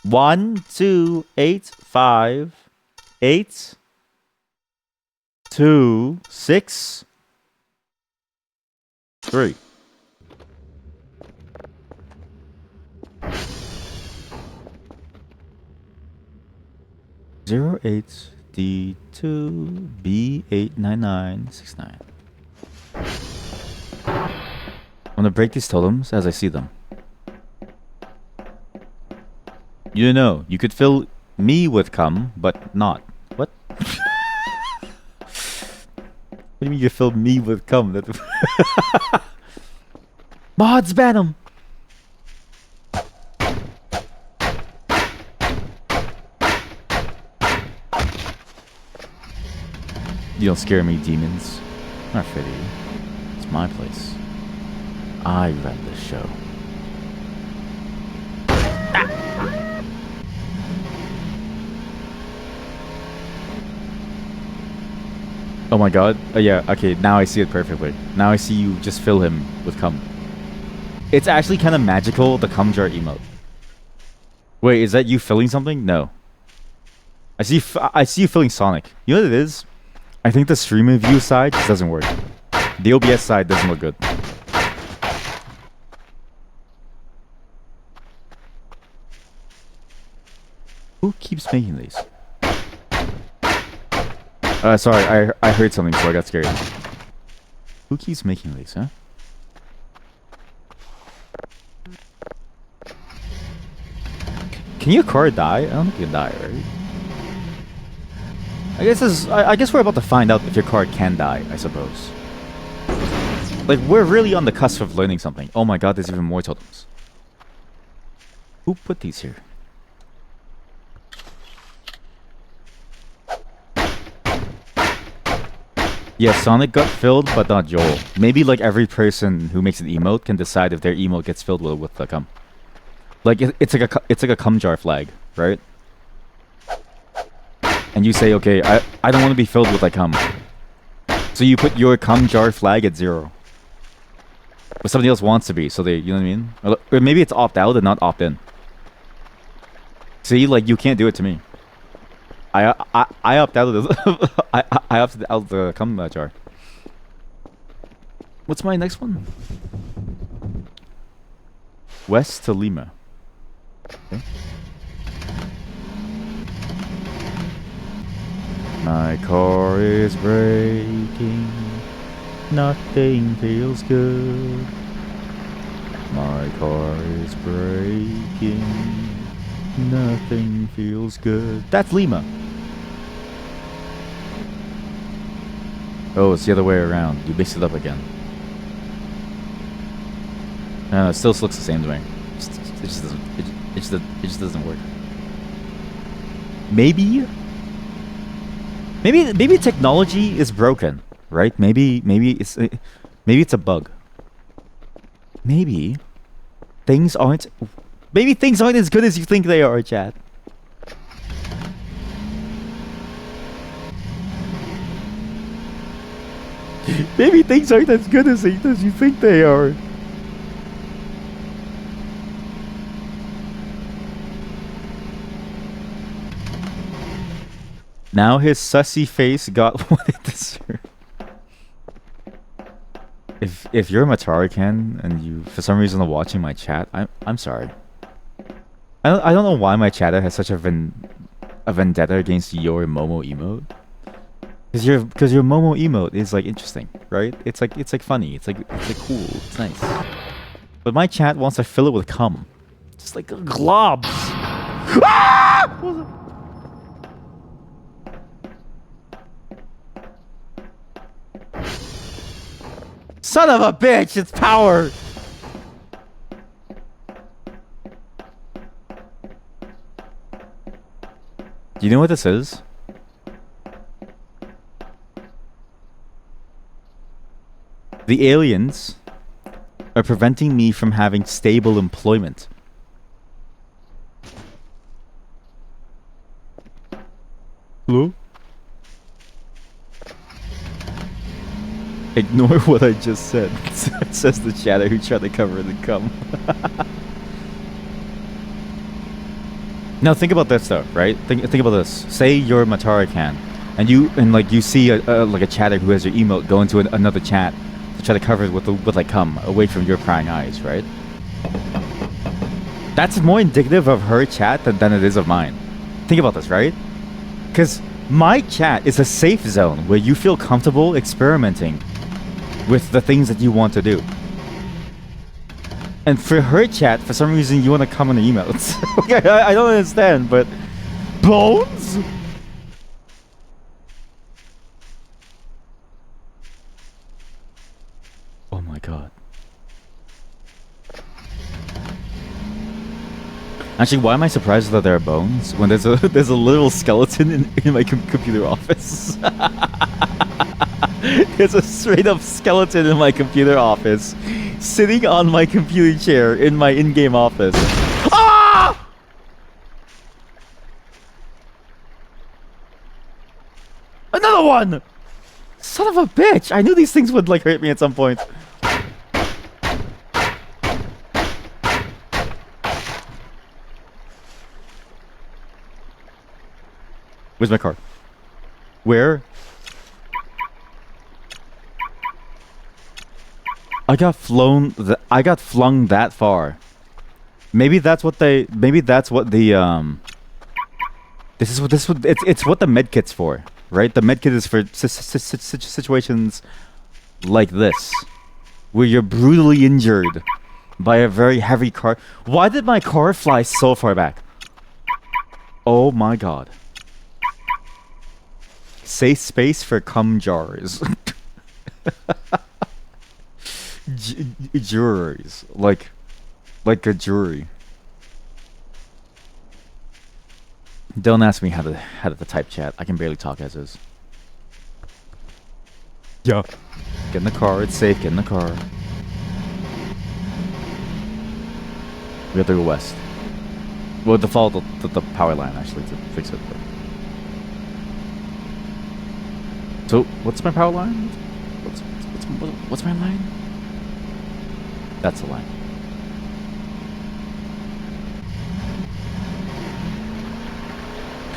1285823 08D2B89969. I'm gonna break these totems as I see them. You know, you could fill me with cum, but not. What? What do you mean you fill me with cum? Mods ban him! You don't scare me, demons. Not Freddy. It's my place. I run this show. Oh my god. Yeah, okay, now I see it perfectly. Now I see you just fill him with cum. It's actually kind of magical, the cum jar emote. Wait, is that you filling something? No. I see you filling Sonic. You know what it is? I think the stream view side just doesn't work. The OBS side doesn't look good. Who keeps making these? Sorry, I heard something, so I got scared. Who keeps making these, huh? Can your car die? I don't think you can die, right? I guess we're about to find out if your car can die, I suppose. Like, we're really on the cusp of learning something. Oh my god, there's even more totems. Who put these here? Yeah, Sonic got filled, but not Joel. Maybe like every person who makes an emote can decide if their emote gets filled with the cum. Like it's like a cum jar flag, right? And you say, okay, I don't want to be filled with like cum. So you put your cum jar flag at 0. But somebody else wants to be, so they, you know what I mean? Or maybe it's opt out and not opt in. See, like you can't do it to me. I opt out of the I opted out of the cum jar. What's my next one? West to Lima. Okay. My car is breaking. Nothing feels good. My car is breaking. Nothing feels good. That's Lima. Oh, it's the other way around. You mixed it up again. No, it still looks the same to me. It just doesn't work. Maybe technology is broken, right? Maybe it's a bug. Maybe things aren't as good as you think they are, chat. Maybe things aren't as good as you think they are. Now his sussy face got what it deserved. If you're Matarican and you for some reason are watching my chat, I'm sorry. I don't know why my chatter has such a vendetta against your Momo emote. Because your Momo emote is like interesting, right? It's like funny. It's like cool. It's nice. But my chat wants to fill it with cum. Just like globs. Ah! Son of a bitch! It's power. Do you know what this is? The aliens are preventing me from having stable employment. Hello? Ignore what I just said, says the chatter who tried to cover the cum. Now think about this though, right? Think about this. Say you're Matarican, and you see a chatter who has your emote go into another chat to try to cover it with like cum away from your prying eyes, right? That's more indicative of her chat than it is of mine. Think about this, right? Because my chat is a safe zone where you feel comfortable experimenting with the things that you want to do. And for her chat, for some reason, you want to come on the emails. Okay, I don't understand, but Bones? Oh my god. Actually, why am I surprised that there are bones when there's a little skeleton in my computer office? There's a straight up skeleton in my computer office, sitting on my computer chair in my in-game office. Ah! Another one! Son of a bitch! I knew these things would like hurt me at some point. Where's my car? Where? I got flung that far. Maybe that's what they. Maybe that's what the It's what the medkit's for, right? The medkit is for situations like this, where you're brutally injured by a very heavy car. Why did my car fly so far back? Oh my god. Say space for cum jars. Jurors, like a jury. Don't ask me how to type chat. I can barely talk as is. Yeah. Get in the car. It's safe. Get in the car. We have to go west. We'll have to follow the power line actually to fix it. But. So what's my power line? What's my line? That's the line.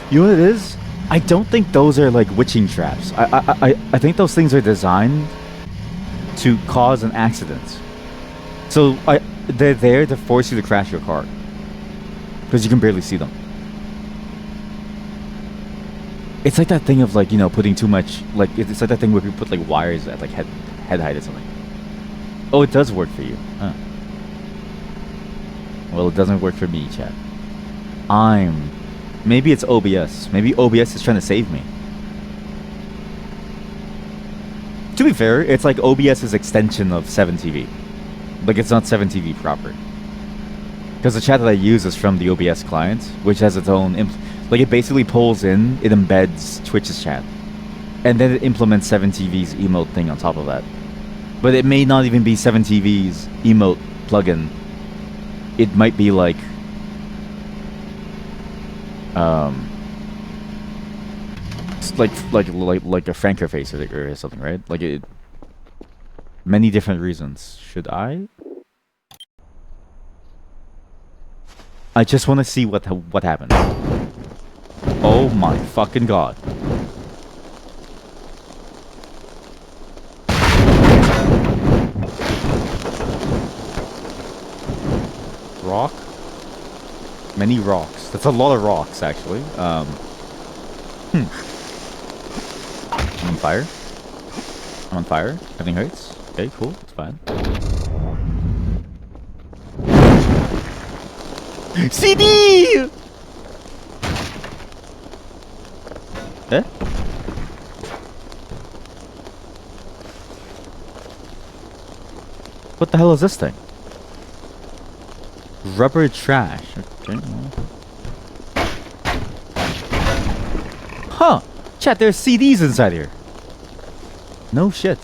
You know what it is? I don't think those are like witching traps. I think those things are designed to cause an accident. So they're there to force you to crash your car because you can barely see them. It's like that thing of like, you know, putting too much, like it's like that thing where people put like wires at like head height or something. Oh, it does work for you, huh? Well, it doesn't work for me, chat. Maybe it's OBS. Maybe OBS is trying to save me. To be fair, it's like OBS's extension of 7TV. Like, it's not 7TV proper. Because the chat that I use is from the OBS client, which has its own... like, it basically pulls in, it embeds Twitch's chat. And then it implements 7TV's emote thing on top of that. But it may not even be 7TV's emote plugin. It might be like... it's like a Franker face or something, right? Like it... Many different reasons. Should I? I just want to see what happened. Oh my fucking god. Rock? Many rocks. That's a lot of rocks, actually. I'm on fire. I'm on fire. Everything hurts. Okay, cool. It's fine. CD! Eh? What the hell is this thing? Rubber trash. Okay. Huh! Chat, there's CDs inside here. No shit.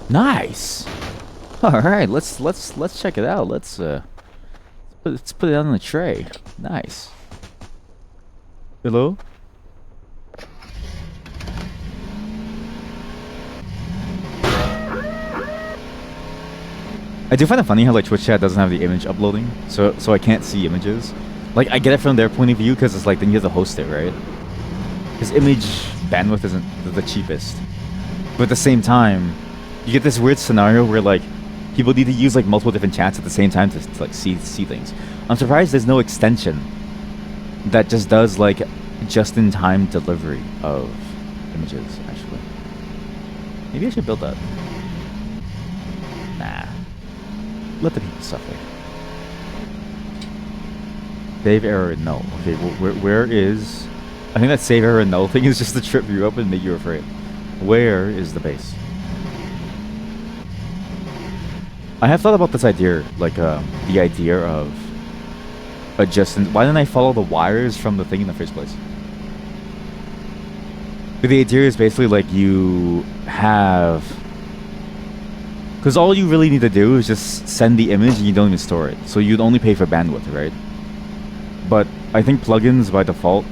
Nice. All right, let's check it out. Let's put it on the tray. Nice. Hello? I do find it funny how like Twitch chat doesn't have the image uploading, so I can't see images. Like I get it from their point of view because it's like then you have to host it, right? Because image bandwidth isn't the cheapest, but at the same time, you get this weird scenario where like people need to use like multiple different chats at the same time to like see things. I'm surprised there's no extension that just does like just-in-time delivery of images. Actually, maybe I should build that. Nah. Let the people suffer. Save error, no. Okay, where is... I think that save error, no thing is just to trip you up and make you afraid. Where is the base? I have thought about this idea, like the idea of adjusting... Why didn't I follow the wires from the thing in the first place? But the idea is basically like you have, because all you really need to do is just send the image and you don't even store it. So you'd only pay for bandwidth, right? But I think plugins by default,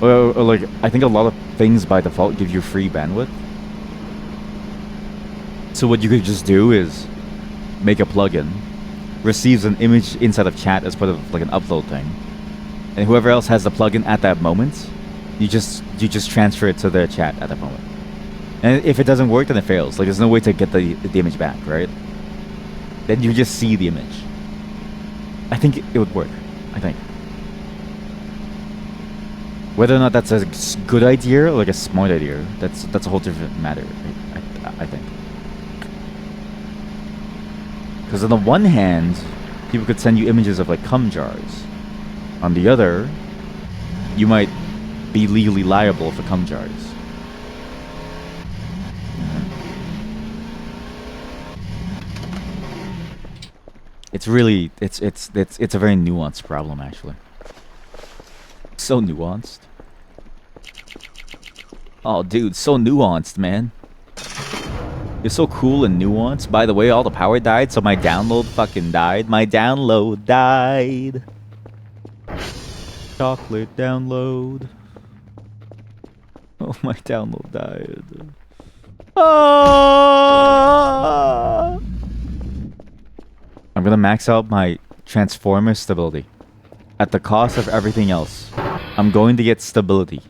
or like I think a lot of things by default give you free bandwidth. So what you could just do is make a plugin, receives an image inside of chat as part of like an upload thing, and whoever else has the plugin at that moment, you just transfer it to their chat at that moment. And if it doesn't work, then it fails. Like there's no way to get the image back, right? Then you just see the image. I think it would work. I think. Whether or not that's a good idea or like a smart idea, that's a whole different matter. I think. Because on the one hand, people could send you images of like cum jars. On the other, you might be legally liable for cum jars. It's really it's a very nuanced problem actually. So nuanced. Oh dude, so nuanced, man. You're so cool and nuanced. By the way, all the power died, so my download fucking died. My download died. Chocolate download. Oh, my download died. Ah! I'm gonna max out my transformer stability. At the cost of everything else. I'm going to get stability.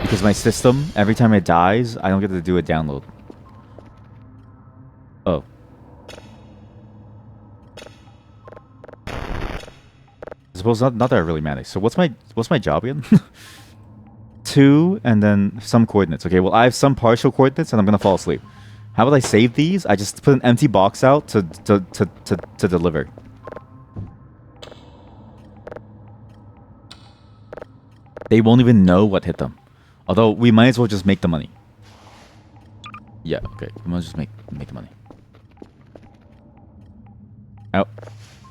Because my system, every time it dies, I don't get to do a download. Oh. I suppose not that really matters. So what's my job again? 2 and then some coordinates. Okay, well I have some partial coordinates and I'm gonna fall asleep. How about I save these? I just put an empty box out to deliver. They won't even know what hit them. Although we might as well just make the money. Yeah, okay. We might just make the money. Oh.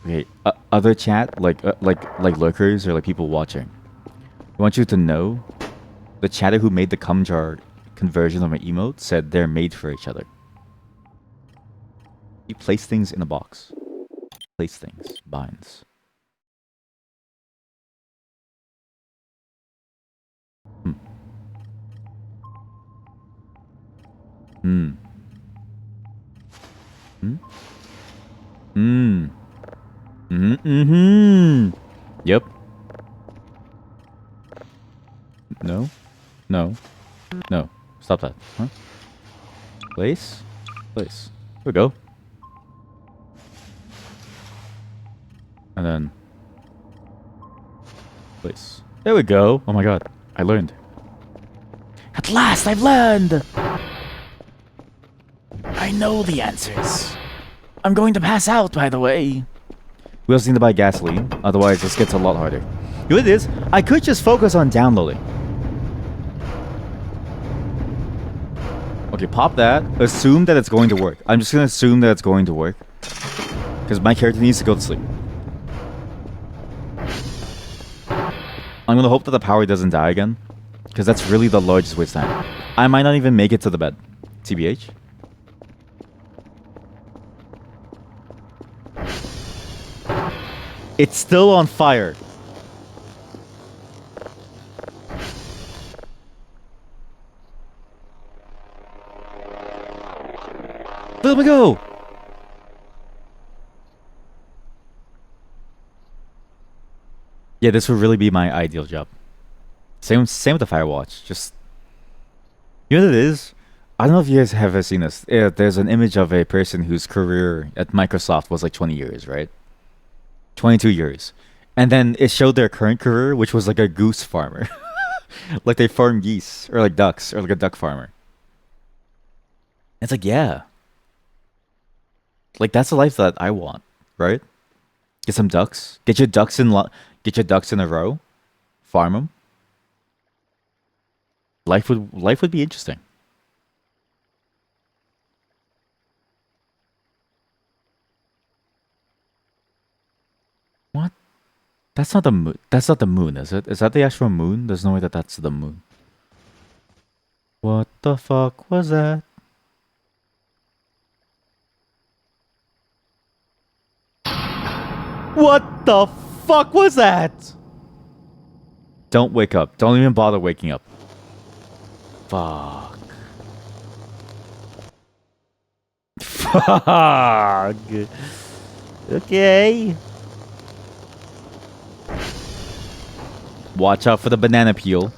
Okay. Other chat, like lurkers or like people watching. I want you to know the chatter who made the cum jar conversion of my emote said they're made for each other. You place things in a box. Place things. Binds. Hmm. Hmm. Hmm? Hmm. Mm-hmm. Yep. No. No. No. Stop that. Huh? Place. Place. Here we go. And then... Place. There we go. Oh my god. I learned. At last, I've learned! I know the answers. I'm going to pass out, by the way. We also need to buy gasoline. Otherwise, this gets a lot harder. You know what it is? I could just focus on downloading. Okay, pop that. Assume that it's going to work. I'm just going to assume that it's going to work. Because my character needs to go to sleep. I'm going to hope that the power doesn't die again. Because that's really the largest waste time. I might not even make it to the bed. TBH. It's still on fire. Let me go. Yeah, this would really be my ideal job. Same with the Firewatch. Just, you know what it is? I don't know if you guys have ever seen this. Yeah, there's an image of a person whose career at Microsoft was like 20 years, right? 22 years. And then it showed their current career, which was like a goose farmer. Like they farm geese or like ducks or like a duck farmer. It's like, yeah. Like that's the life that I want, right? Get some ducks. Get your ducks in a row. Farm them. Life would be interesting. What? That's not the moon. That's not the moon, is it? Is that the actual moon? There's no way that that's the moon. What the fuck was that? What the fuck was that? Don't wake up. Don't even bother waking up. Fuck. Fuck. Okay. Watch out for the banana peel.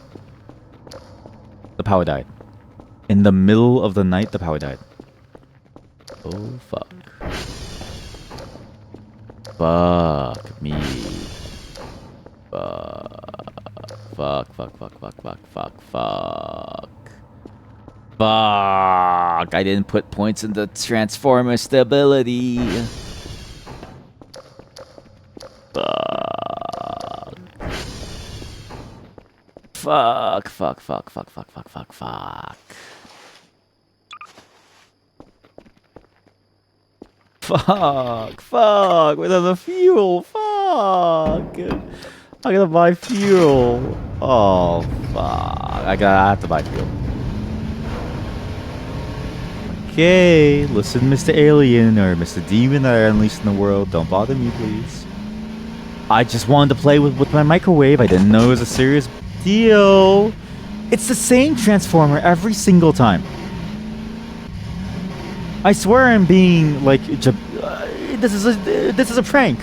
The power died. In the middle of the night, the power died. Oh, fuck. Fuck me. Fuck. Fuck. I didn't put points in the transformer stability. Fuck. Fuck. Fuck. Without the fuel. Fuck. I gotta buy fuel. Oh, fuck. I have to buy fuel. Okay, listen, Mr. Alien or Mr. Demon that I unleashed in the world. Don't bother me, please. I just wanted to play with my microwave. I didn't know it was a serious deal. It's the same transformer every single time. I swear I'm being like, this is a prank.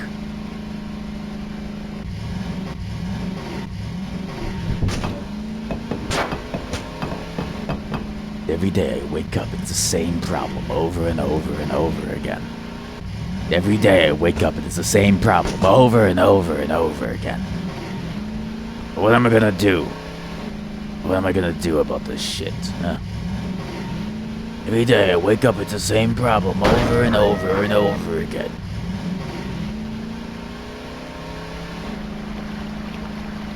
Every day I wake up, it's the same problem over and over and over again. Every day I wake up and it's the same problem over and over and over again. What am I gonna do? What am I gonna do about this shit, huh? Every day I wake up, it's the same problem over and over and over again.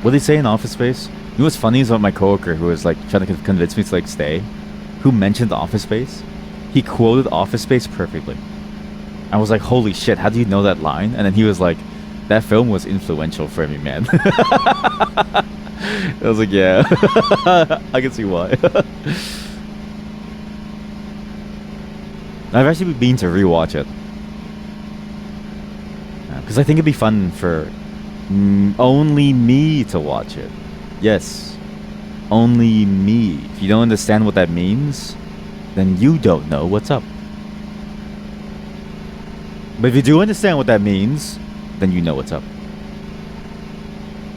What did he say in Office Space? You know what's funny is about my coworker who was like trying to convince me to like stay, who mentioned Office Space. He quoted Office Space perfectly. I was like, holy shit, how do you know that line? And then he was like, that film was influential for me, man. I was like, yeah. I can see why. I've actually been to rewatch it. Because I think it'd be fun for only me to watch it. Yes. Only me. If you don't understand what that means, then you don't know what's up. But if you do understand what that means, then you know what's up.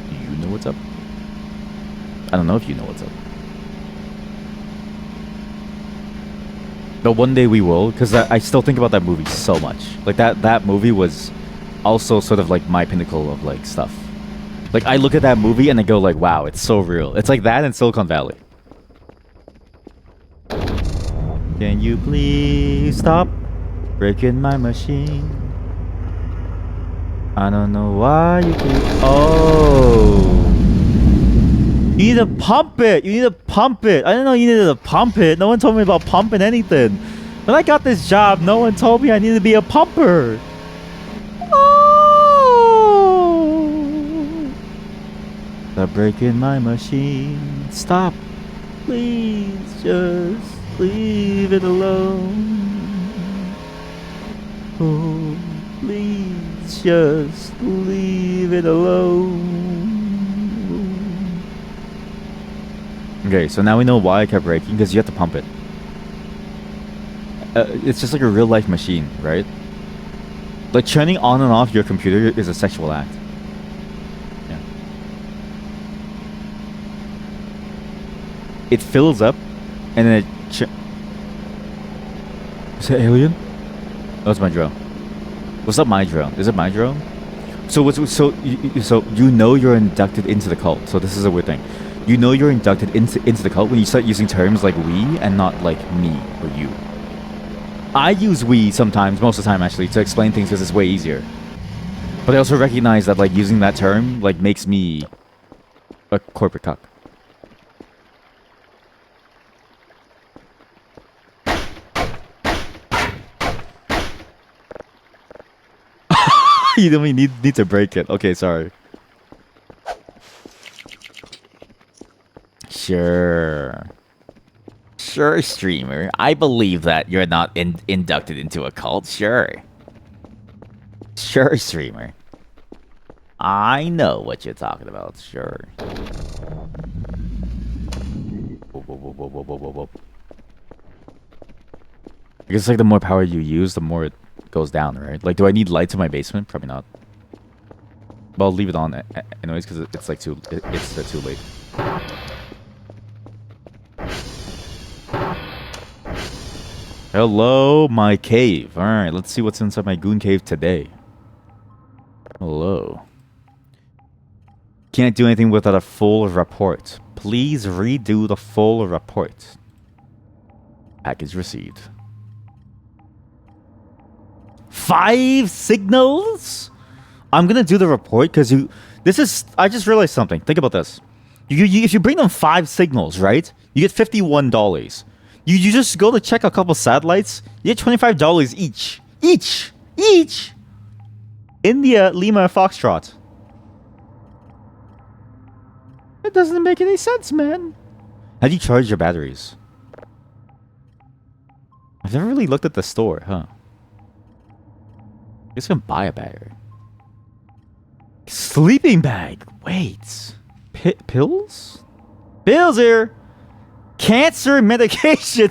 Do you know what's up? I don't know if you know what's up. But one day we will, because I still think about that movie so much. Like that movie was also sort of like my pinnacle of like stuff. Like I look at that movie and I go like, wow, it's so real. It's like that in Silicon Valley. Can you please stop breaking my machine? I don't know why you keep... Oh. You need to pump it. You need to pump it. I didn't know you needed to pump it. No one told me about pumping anything. When I got this job, no one told me I needed to be a pumper. Oh. Stop breaking my machine. Stop. Please just leave it alone. Oh, please just leave it alone. Okay, so now we know why I kept breaking, because you have to pump it. It's just like a real life machine, right? Like turning on and off your computer is a sexual act. Yeah. It fills up, and then it... Is it alien? Oh, it's my drone. What's up, my drone? Is it my drone? So you know you're inducted into the cult. So this is a weird thing. You know you're inducted into the cult when you start using terms like we and not like me or you. I use we sometimes, most of the time actually, to explain things because it's way easier. But I also recognize that like using that term like makes me a corporate cuck. You don't need to break it. Okay, sorry. Sure. Sure, streamer. I believe that you're not inducted into a cult. Sure. Sure, streamer. I know what you're talking about. Sure. I guess like the more power you use, the more it goes down, right? Like, do I need lights in my basement? Probably not. But I'll leave it on anyways because it's like it's too late. Hello, my cave. All right, let's see what's inside my goon cave today. Hello. Can't do anything without a full report. Please redo the full report. Package received. 5 signals? I'm gonna do the report because I just realized something. Think about this. If you bring them 5 signals, right? You get $51. You just go to check a couple satellites. You get $25 each. Each. India, Lima, Foxtrot. It doesn't make any sense, man. How do you charge your batteries? I've never really looked at the store, huh? I guess I can buy a battery. Sleeping bag. Wait. Pills? Pills here. Cancer medication.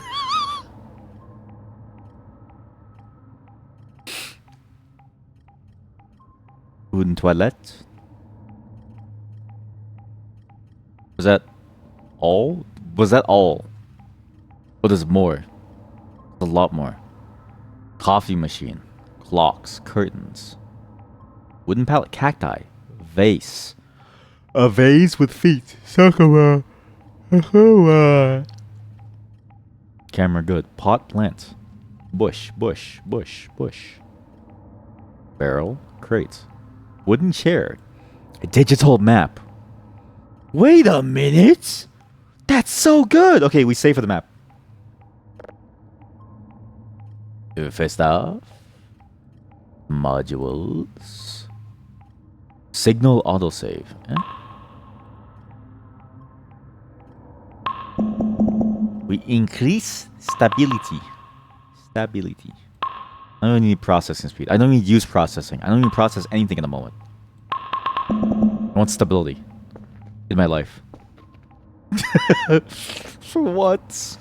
Food and toilet. Was that all? Was that all? Oh, there's more. A lot more. Coffee machine. Clocks. Curtains. Wooden pallet. Cacti. Vase. A vase with feet. Sakura. Camera good. Pot plant. Bush. Barrel. Crate. Wooden chair. A digital map. Wait a minute! That's so good! Okay, we save for the map. First off, modules. Signal autosave. We increase stability. I don't need processing speed. I don't need use processing. I don't need to process anything at the moment. I want stability in my life. For what?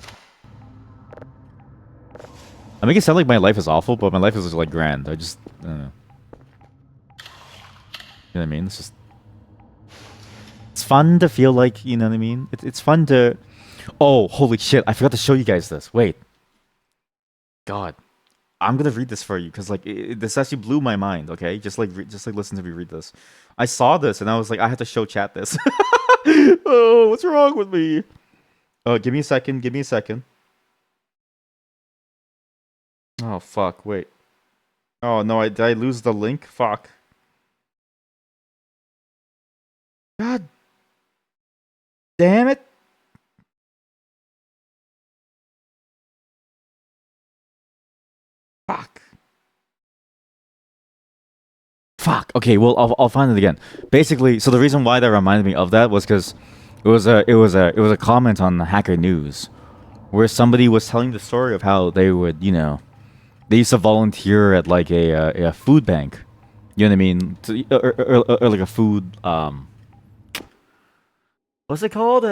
I make it sound like my life is awful, but my life is like grand. I don't know. You know what I mean? It's fun to feel like, you know what I mean? It's fun to... Oh, holy shit. I forgot to show you guys this. Wait. God. I'm gonna read this for you because like this actually blew my mind. Okay, just like listen to me read this. I saw this and I was like, I have to show chat this. Oh, what's wrong with me? Oh, give me a second. Oh fuck! Wait. Oh no! Did I lose the link? Fuck. God damn it! Fuck. Okay, well I'll find it again. Basically, so the reason why that reminded me of that was because it was a comment on the Hacker News where somebody was telling the story of how they would, you know, they used to volunteer at like a food bank. You know what I mean? Or like a food what's it called?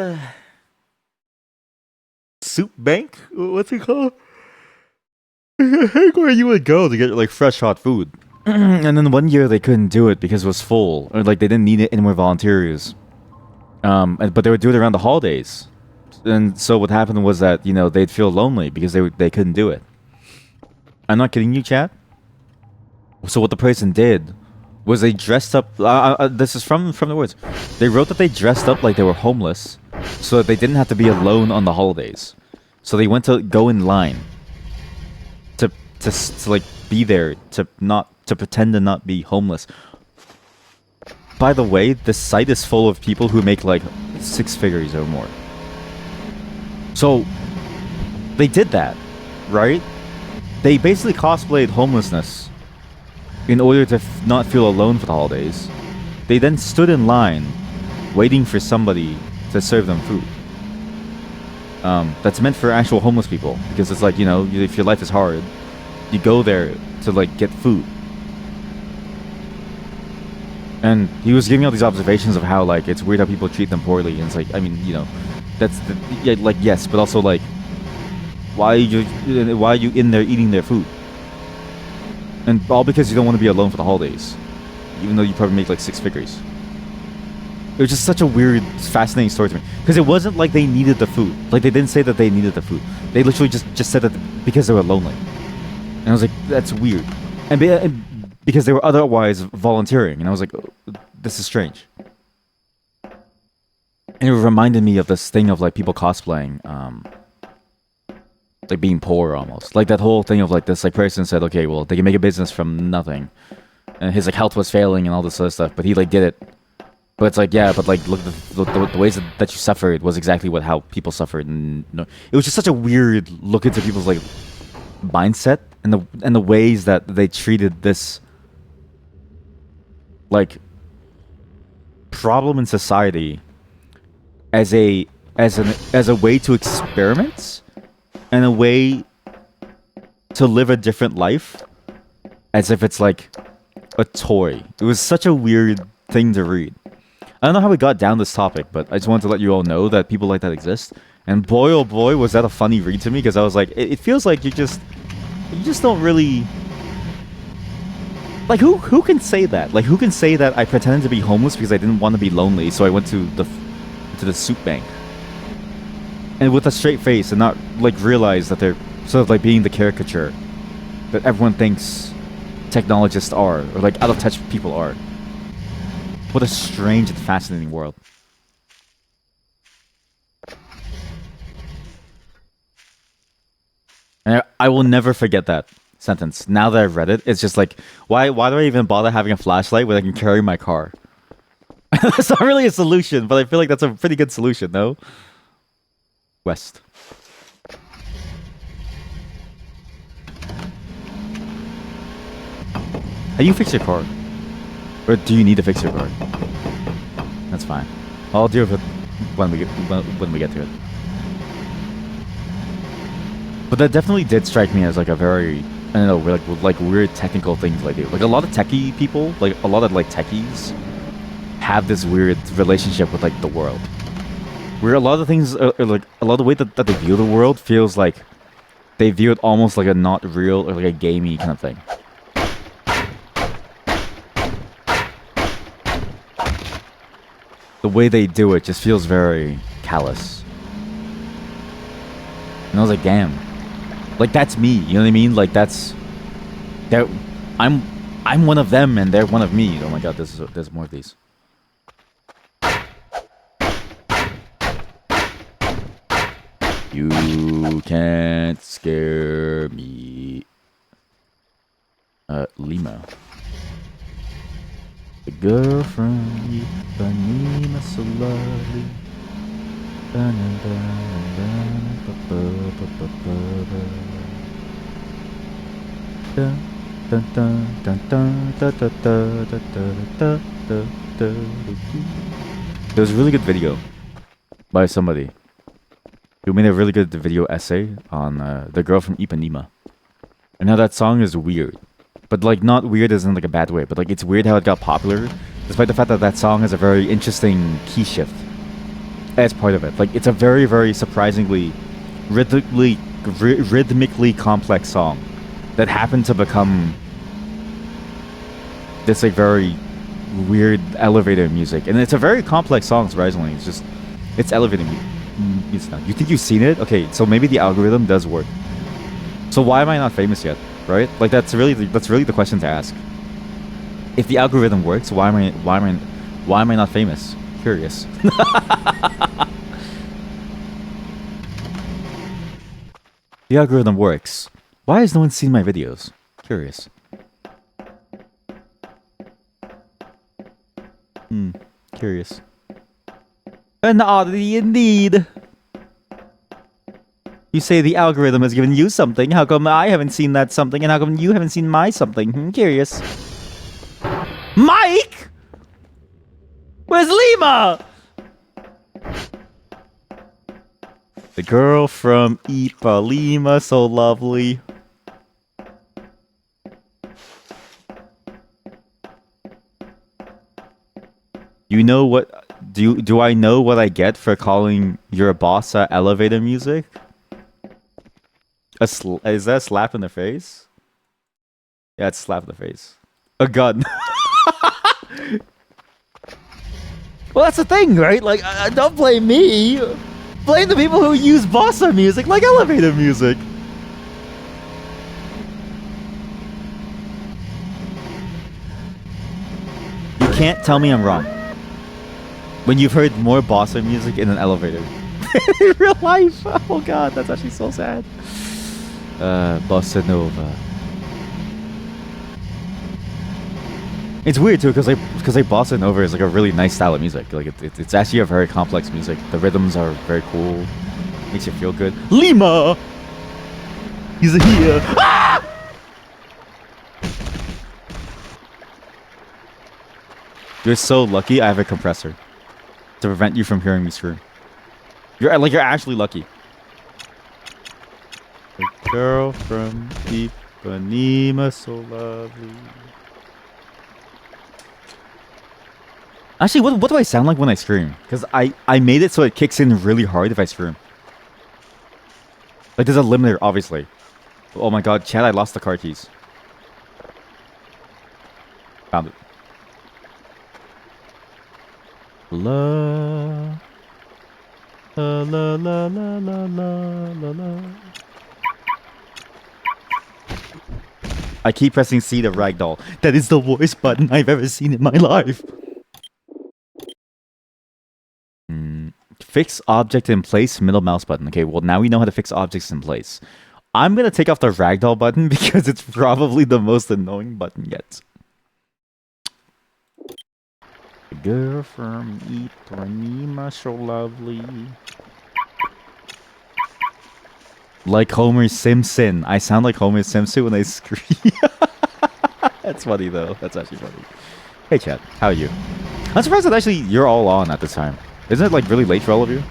Soup bank? What's it called? Where you would go to get like fresh hot food. And then one year they couldn't do it because it was full, or like they didn't need any more volunteers. But they would do it around the holidays, and so what happened was that, you know, they'd feel lonely because they couldn't do it. I'm not kidding you, chat. So what the person did was they dressed up. This is from the words. They wrote that they dressed up like they were homeless, so that they didn't have to be alone on the holidays. So they went to go in line to like be there to pretend to not be homeless. By the way, this site is full of people who make like 6 figures or more. So they did that, right? They basically cosplayed homelessness in order to not feel alone for the holidays. They then stood in line waiting for somebody to serve them food. that's meant for actual homeless people, because it's like, if your life is hard, you go there to like get food. And he was giving all these observations of how like it's weird how people treat them poorly, and it's like, I mean, that's like, yes, but also like, why are you in there eating their food? And all because you don't want to be alone for the holidays, even though you probably make like 6 figures. It was just such a weird, fascinating story to me, because it wasn't like they needed the food. Like, they didn't say that they needed the food. They literally just said that because they were lonely. And I was like, that's weird. And because they were otherwise volunteering, and I was like, oh, this is strange. And it reminded me of this thing of like people cosplaying, like being poor almost. Like that whole thing of like this like person said, okay, well, they can make a business from nothing, and his like health was failing and all this other stuff, but he like did it. But it's like, yeah, but like look, the ways that you suffered was exactly how people suffered, and it was just such a weird look into people's like mindset and the ways that they treated this like problem in society as a way to experiment and a way to live a different life, as if it's like a toy. It was such a weird thing to read. I don't know how we got down this topic, but I just wanted to let you all know that people like that exist. And boy, oh boy, was that a funny read to me, because I was like, it feels like you just don't really... Like, who can say that? Like, who can say that I pretended to be homeless because I didn't want to be lonely, so I went to the soup bank? And with a straight face, and not, like, realize that they're sort of, like, being the caricature that everyone thinks technologists are, or, like, out-of-touch people are. What a strange and fascinating world. And I will never forget that sentence. Now that I've read it, it's just like, why do I even bother having a flashlight when I can carry my car? That's not really a solution, but I feel like that's a pretty good solution, no? West. How do you fix your car? Or do you need to fix your car? That's fine. I'll deal with it when we get to it. But that definitely did strike me as like a very, I don't know, like weird technical things they do. Like a lot of techie people, like a lot of like techies, have this weird relationship with like the world, where a lot of things are like a lot of the way that they view the world feels like they view it almost like a not real or like a gamey kind of thing. The way they do it just feels very callous. And I was like, damn. Like, that's me, you know what I mean? Like, I'm one of them and they're one of me. Oh my god, there's more of these. You can't scare me. Lima. The girl from Ipanema, so lovely. There was a really good video by somebody who made a really good video essay on the girl from Ipanema, and how that song is weird. But like, not weird as in like a bad way, but like it's weird how it got popular, despite the fact that that song has a very interesting key shift as part of it. Like, it's a very, very surprisingly rhythmically complex song that happened to become this like very weird elevator music. And it's a very complex song, surprisingly. It's elevator music. You think you've seen it? Okay, so maybe the algorithm does work. So why am I not famous yet? Right? Like, that's really the question to ask. If the algorithm works, why am I not famous? Curious. The algorithm works. Why has no one seen my videos? Curious. Curious. An oddity indeed. You say the algorithm has given you something. How come I haven't seen that something? And how come you haven't seen my something? Curious. Mike? Where's Lima? The girl from Ipanema, so lovely. You know what? Do I know what I get for calling your boss elevator music? Is that a slap in the face? Yeah, it's a slap in the face. A gun. Well, that's the thing, right? Like, don't blame me. Blame the people who use bossa music like elevator music. You can't tell me I'm wrong. When you've heard more bossa music in an elevator. In real life. Oh god, that's actually so sad. Bossa Nova. It's weird too, because like bossa nova is like a really nice style of music. Like it's actually a very complex music. The rhythms are very cool. Makes you feel good. Lima, he's here. Ah! You're so lucky. I have a compressor to prevent you from hearing me scream. You're actually lucky. The girl from Ipanema, so lovely. Actually, what do I sound like when I scream? Because I made it so it kicks in really hard if I scream. Like, there's a limiter, obviously. Oh my god, Chad, I lost the car keys. Found it. La la la la la la la la. I keep pressing C to ragdoll. That is the worst button I've ever seen in my life. Fix object in place, middle mouse button. Okay, well now we know how to fix objects in place. I'm gonna take off the ragdoll button because it's probably the most annoying button yet. The girl from Ipanema, so lovely. Like Homer Simpson. I sound like Homer Simpson when I scream. That's funny though. That's actually funny. Hey chat, how are you? I'm surprised that actually you're all on at this time. Isn't it like really late for all of you?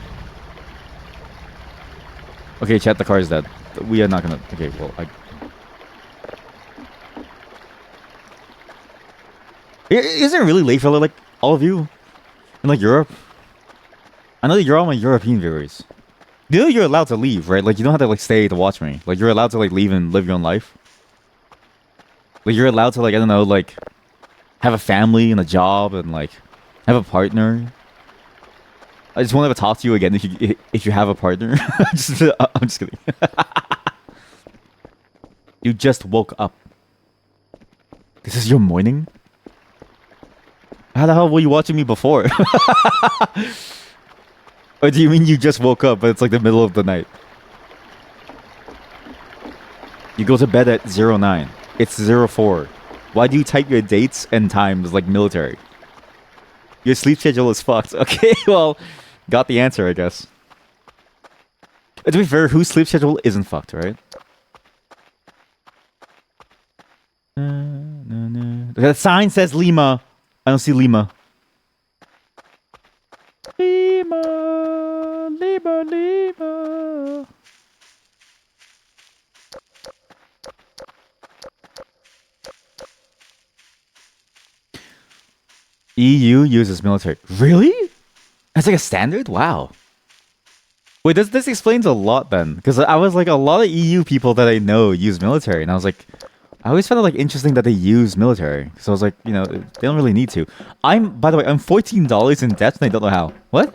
Okay, chat, the car is dead. We are not gonna... Okay, well, Isn't it really late for like all of you? In like Europe? I know that you're all my European viewers. You know you're allowed to leave, right? Like you don't have to like stay to watch me. Like you're allowed to like leave and live your own life. Like you're allowed to like, I don't know, like have a family and a job and like have a partner. I just won't ever talk to you again if you have a partner. I'm just kidding. You just woke up. This is your morning? How the hell were you watching me before? Or do you mean you just woke up but it's like the middle of the night? You go to bed at 09. It's 04. Why do you type your dates and times like military? Your sleep schedule is fucked. Okay, well... Got the answer, I guess. To be fair, whose sleep schedule isn't fucked, right? The sign says Lima. I don't see Lima. Lima, Lima, Lima. EU uses military. Really? That's like a standard? Wow. Wait, this explains a lot then. Because I was like, a lot of EU people that I know use military. And I was like, I always found it like interesting that they use military. So I was like, you know, they don't really need to. By the way, I'm $14 in debt and I don't know how. What?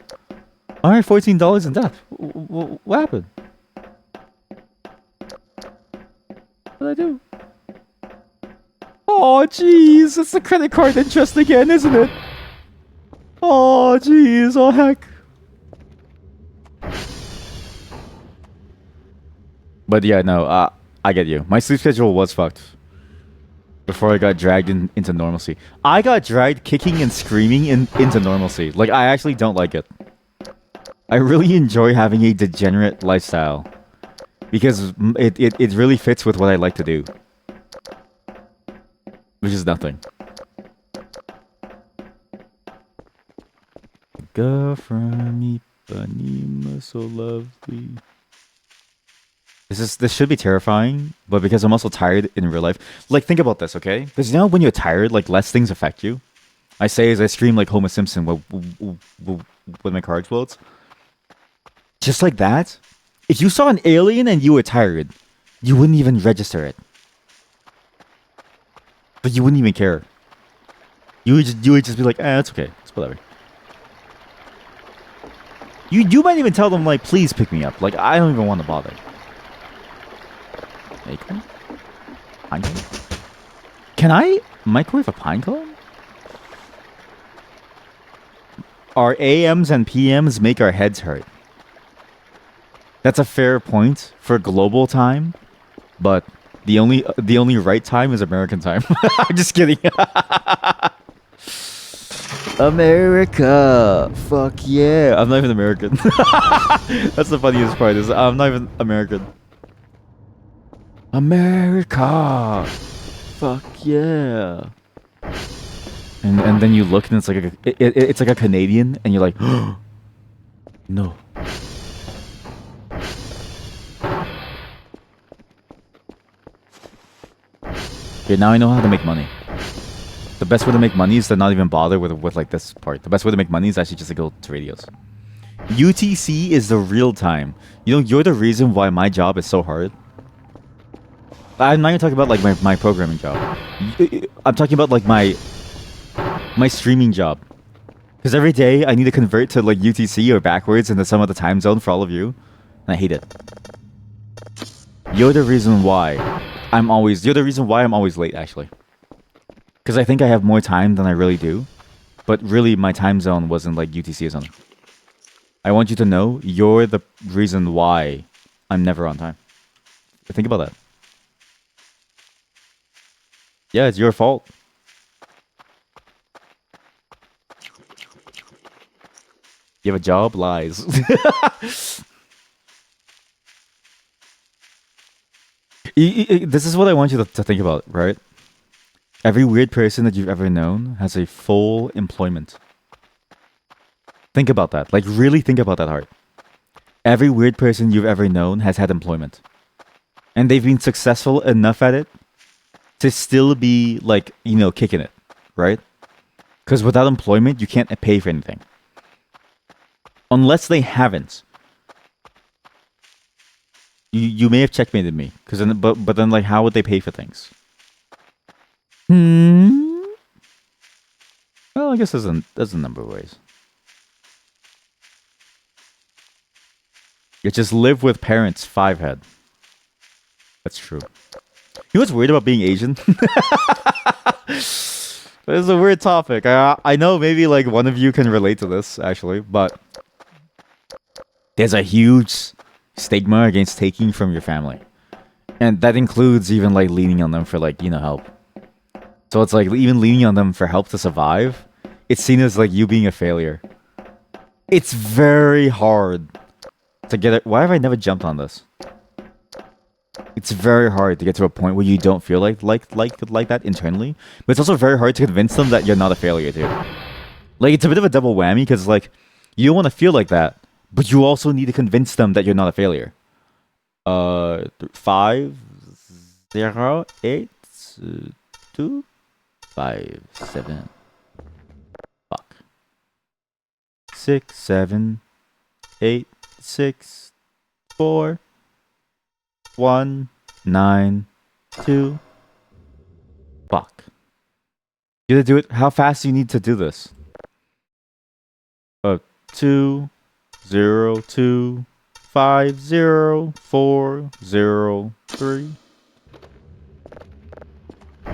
I'm $14 in debt. What happened? What did I do? Oh, jeez. It's the credit card interest again, isn't it? Oh, jeez. Oh, heck. But yeah, no, I get you. My sleep schedule was fucked before I got dragged into normalcy. I got dragged kicking and screaming into normalcy. Like, I actually don't like it. I really enjoy having a degenerate lifestyle because it really fits with what I like to do, which is nothing. Girl from Anima so lovely. This should be terrifying, but because I'm also tired in real life. Like, think about this, okay? Because you know when you're tired, like less things affect you. I say as I stream like Homer Simpson when my car explodes. Just like that, if you saw an alien and you were tired, you wouldn't even register it. But you wouldn't even care. You would just be like, it's okay, it's whatever. You might even tell them like, please pick me up. Like I don't even want to bother. Acorn? Pine cone? Can I microwave a pine cone? Our AMs and PMs make our heads hurt. That's a fair point for global time, but the only right time is American time. I'm just kidding. America, fuck yeah! I'm not even American. That's the funniest part. Is I'm not even American. America, fuck yeah! And then you look and it's like it's like a Canadian, and you're like, no. Okay, now I know how to make money. The best way to make money is to not even bother with like this part. The best way to make money is actually just to go to radios. UTC is the real time. You know, you're the reason why my job is so hard. I'm not even talking about like my programming job. I'm talking about like my streaming job. Because every day I need to convert to like UTC or backwards into some other time zone for all of you. And I hate it. You're the reason why you're the reason why I'm always late, actually. Because I think I have more time than I really do. But really, my time zone wasn't like UTC zone. I want you to know you're the reason why I'm never on time. Think about that. Yeah, it's your fault. You have a job? Lies. This is what I want you to think about, right? Every weird person that you've ever known has a full employment. Think about that. Like, really think about that hard. Every weird person you've ever known has had employment. And they've been successful enough at it to still be, like, you know, kicking it, right? Because without employment, you can't pay for anything. Unless they haven't. You may have checkmated me. But then, like, how would they pay for things? Well, I guess there's a number of ways. You just live with parents, 5 head. That's true. You know what's weird about being Asian? This is a weird topic. I know maybe like one of you can relate to this, actually, but there's a huge stigma against taking from your family. And that includes even like leaning on them for like, you know, help. So it's like even leaning on them for help to survive, it's seen as like you being a failure. It's very hard to get it. Why have I never jumped on this? It's very hard to get to a point where you don't feel like that internally, but it's also very hard to convince them that you're not a failure too. Like it's a bit of a double whammy because like you don't want to feel like that, but you also need to convince them that you're not a failure. 5 0 8 2 5 7 fuck 6 7 8 6 4 1 9 2 fuck. You gotta do it. How fast do you need to do this? 2 0 2 5 0 4 0 3.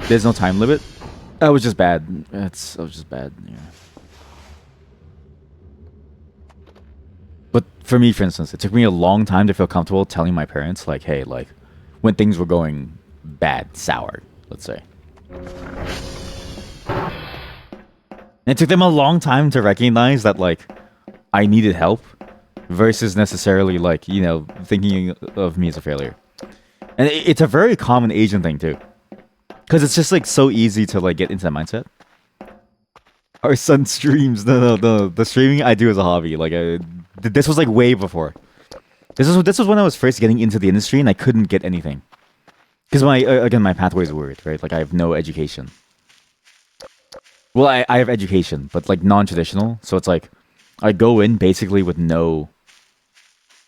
There's no time limit. That was just bad. That was just bad. Yeah. But for me, for instance, it took me a long time to feel comfortable telling my parents, like, hey, like, when things were going bad, sour, let's say. And it took them a long time to recognize that, like, I needed help versus necessarily, like, you know, thinking of me as a failure. And it's a very common Asian thing, too. Because it's just, like, so easy to, like, get into that mindset. Our son streams. No. The streaming I do as a hobby. Like, This was like way before. This was when I was first getting into the industry and I couldn't get anything. Because my pathway is weird, right? Like I have no education. Well, I have education, but like non-traditional. So it's like I go in basically with no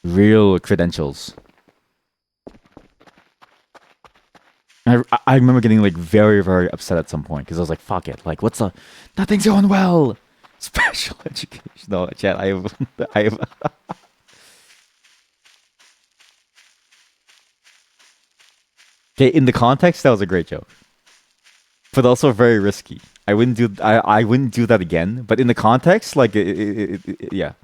real credentials. I remember getting like very, very upset at some point because I was like, fuck it. Like, nothing's going well. Special education. No, chat, I have. Okay, in the context, that was a great joke. But also very risky. I wouldn't do that again. But in the context, like, yeah.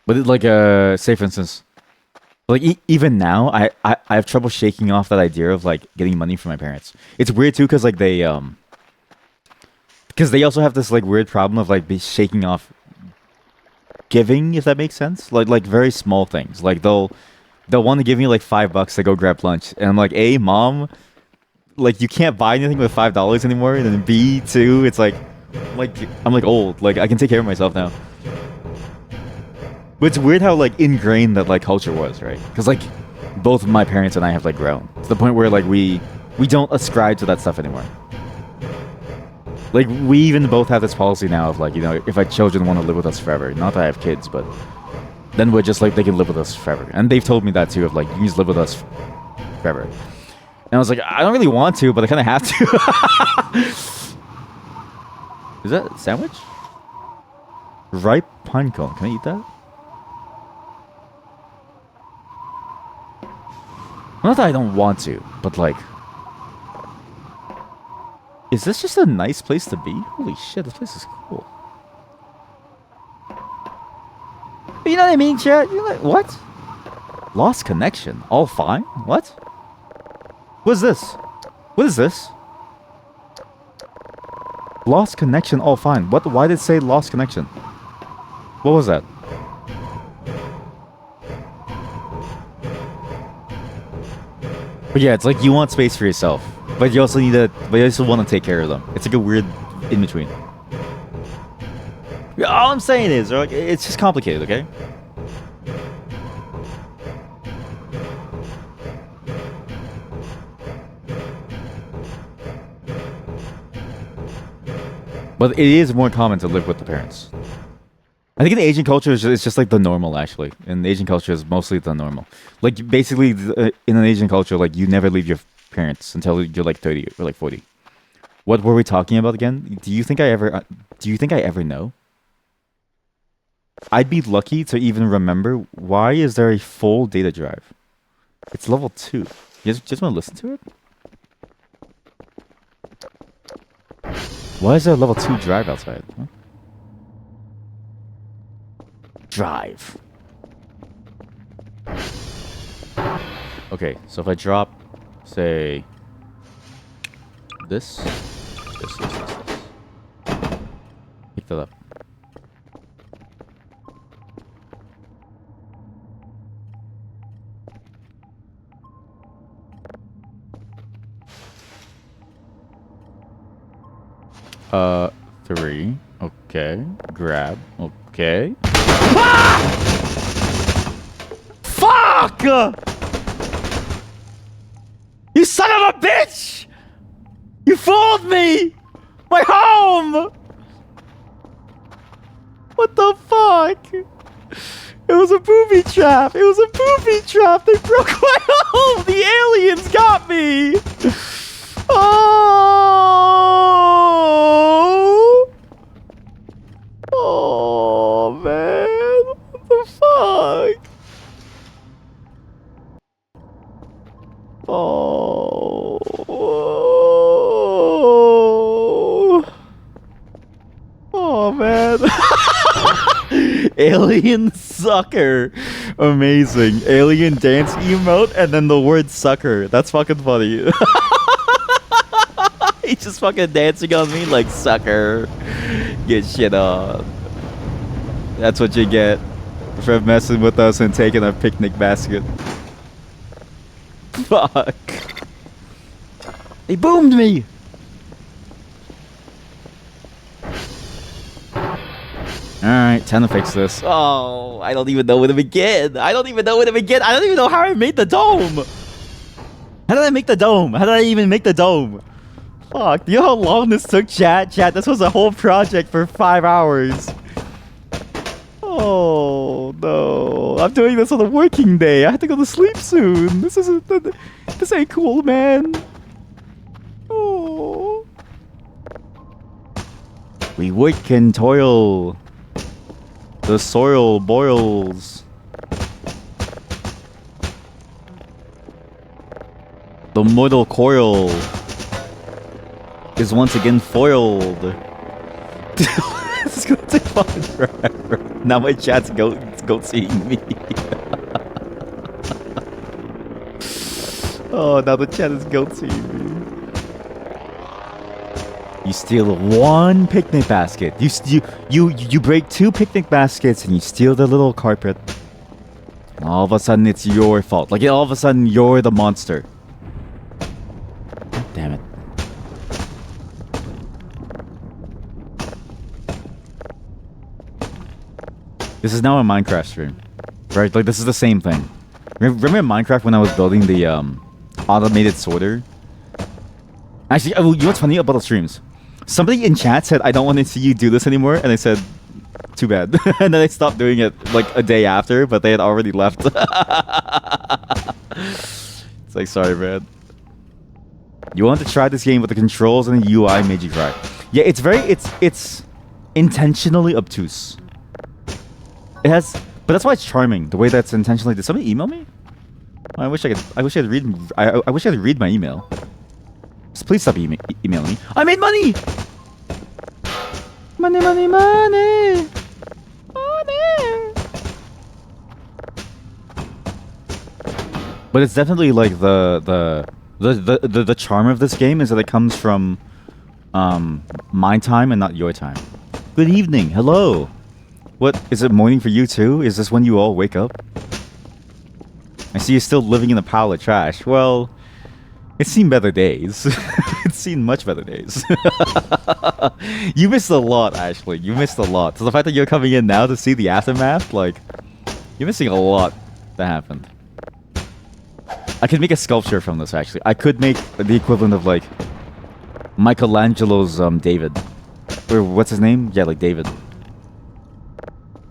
But like, say for instance, like even now, I have trouble shaking off that idea of like getting money from my parents. It's weird too, because like because they also have this like weird problem of like be shaking off giving, if that makes sense. Like very small things. Like they'll want to give me like $5 to go grab lunch, and I'm like, A, mom, like you can't buy anything with $5 anymore. And then B, two, it's like I'm like old. Like I can take care of myself now. But it's weird how like ingrained that like culture was, right? Because like both my parents and I have like grown to the point where like we don't ascribe to that stuff anymore. Like we even both have this policy now of like, you know, if our children want to live with us forever, not that I have kids, but then we're just like they can live with us forever. And they've told me that too, of like you can just live with us forever. And I was like, I don't really want to, but I kind of have to. Is that a sandwich? Ripe pine cone. Can I eat that? Not that I don't want to, but like, is this just a nice place to be? Holy shit, this place is cool. You know what I mean, chat? You're like, what? Lost connection. All fine? What? What's this? What is this? Lost connection, all fine. What? Why did it say lost connection? What was that? But yeah, it's like you want space for yourself, but you also but you also want to take care of them. It's like a weird in between. All I'm saying is, like, it's just complicated, okay? But it is more common to live with the parents. I think in Asian culture, it's just like the normal, actually. In Asian culture, it's mostly the normal. Like, basically, in an Asian culture, like, you never leave your parents until you're like 30 or like 40. What were we talking about again? Do you think I ever know? I'd be lucky to even remember. Why is there a full data drive? It's level 2. You just want to listen to it? Why is there a level 2 drive outside? Huh? Drive. Okay, so if I drop, say, this. Pick that up. Three. Okay. Grab. Okay. Ah! Fuck! You son of a bitch! You fooled me! My home! What the fuck? It was a booby trap! It was a booby trap! They broke my home! The aliens got me! Oh! Oh, man. What the fuck? Oh. Oh, man. Alien sucker. Amazing. Alien dance emote and then the word sucker. That's fucking funny. He's just fucking dancing on me like sucker. Get shit on. That's what you get for messing with us and taking a picnic basket. Fuck. They boomed me. Alright, time to fix this. Oh, I don't even know where to begin. I don't even know where to begin. I don't even know how I made the dome. How did I make the dome? How did I even make the dome? Fuck, do you know how long this took, chat? Chat, this was a whole project for 5 hours. Oh, no. I'm doing this on a working day. I have to go to sleep soon. This ain't cool, man. Oh. We work and toil. The soil boils. The mortal coil is once again foiled. This is gonna take fucking forever. Now my chat's goat seeing me. Oh, now the chat is goat seeing me. You steal one picnic basket. You break 2 picnic baskets and you steal the little carpet. And all of a sudden it's your fault. Like all of a sudden you're the monster. Damn it. This is now a Minecraft stream. Right? Like this is the same thing. Remember in Minecraft when I was building the automated sorter? Actually, you know what's funny about the streams? Somebody in chat said, I don't want to see you do this anymore. And I said, too bad. And then I stopped doing it like a day after, but they had already left. It's like, sorry, man. You wanted to try this game, but the controls and the UI made you cry. Yeah, it's intentionally obtuse. It has, but that's why it's charming. The way that's intentionally. Did somebody email me? I wish I could read. I wish I could read my email. Just please stop emailing me. I made money. Money, money, money, money. But it's definitely like the charm of this game is that it comes from my time and not your time. Good evening. Hello. What is it, morning for you too? Is this when you all wake up? I see you're still living in a pile of trash. Well, it's seen better days. It's seen much better days. You missed a lot, actually. You missed a lot. So the fact that you're coming in now to see the aftermath, like, you're missing a lot that happened. I could make a sculpture from this, actually. I could make the equivalent of, like, Michelangelo's David. Or what's his name? Yeah, like David.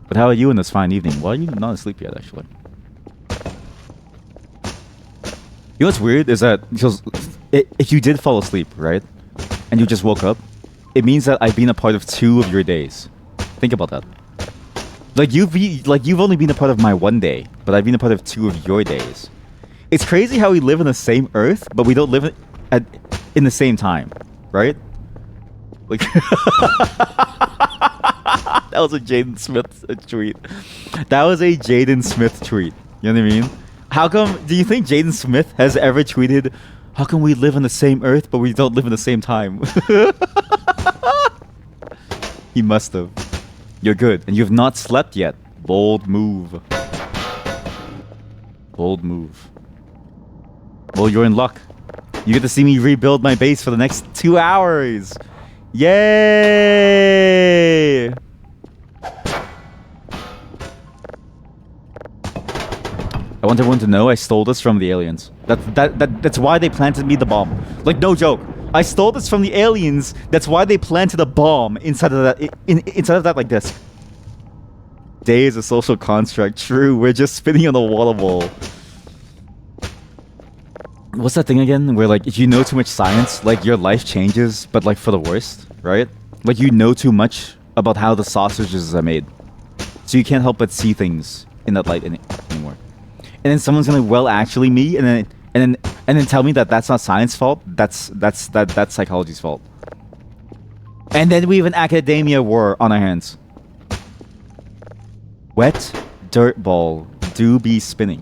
But how are you in this fine evening? Well, you're not asleep yet, actually. You know what's weird is that if you did fall asleep, right, and you just woke up, it means that I've been a part of 2 of your days. Think about that. Like you've only been a part of my 1 day, but I've been a part of 2 of your days. It's crazy how we live in the same Earth, but we don't live in the same time, right? Like that was a Jaden Smith tweet. That was a Jaden Smith tweet. You know what I mean? How come, do you think Jaden Smith has ever tweeted, how come we live on the same Earth, but we don't live in the same time? He must have. You're good, and you have not slept yet. Bold move. Bold move. Well, you're in luck. You get to see me rebuild my base for the next 2 hours. Yay! I want everyone to know I stole this from the aliens. That's why they planted me the bomb. Like, no joke. I stole this from the aliens. That's why they planted a bomb inside of that inside of that like this. Day is a social construct. True, we're just spinning on the water ball. What's that thing again? Where like if you know too much science, like your life changes, but like for the worst, right? Like you know too much about how the sausages are made, so you can't help but see things in that light anymore. And then someone's gonna actually me, and then tell me that that's not science fault. That's psychology's fault. And then we have an academia war on our hands. Wet dirt ball do be spinning.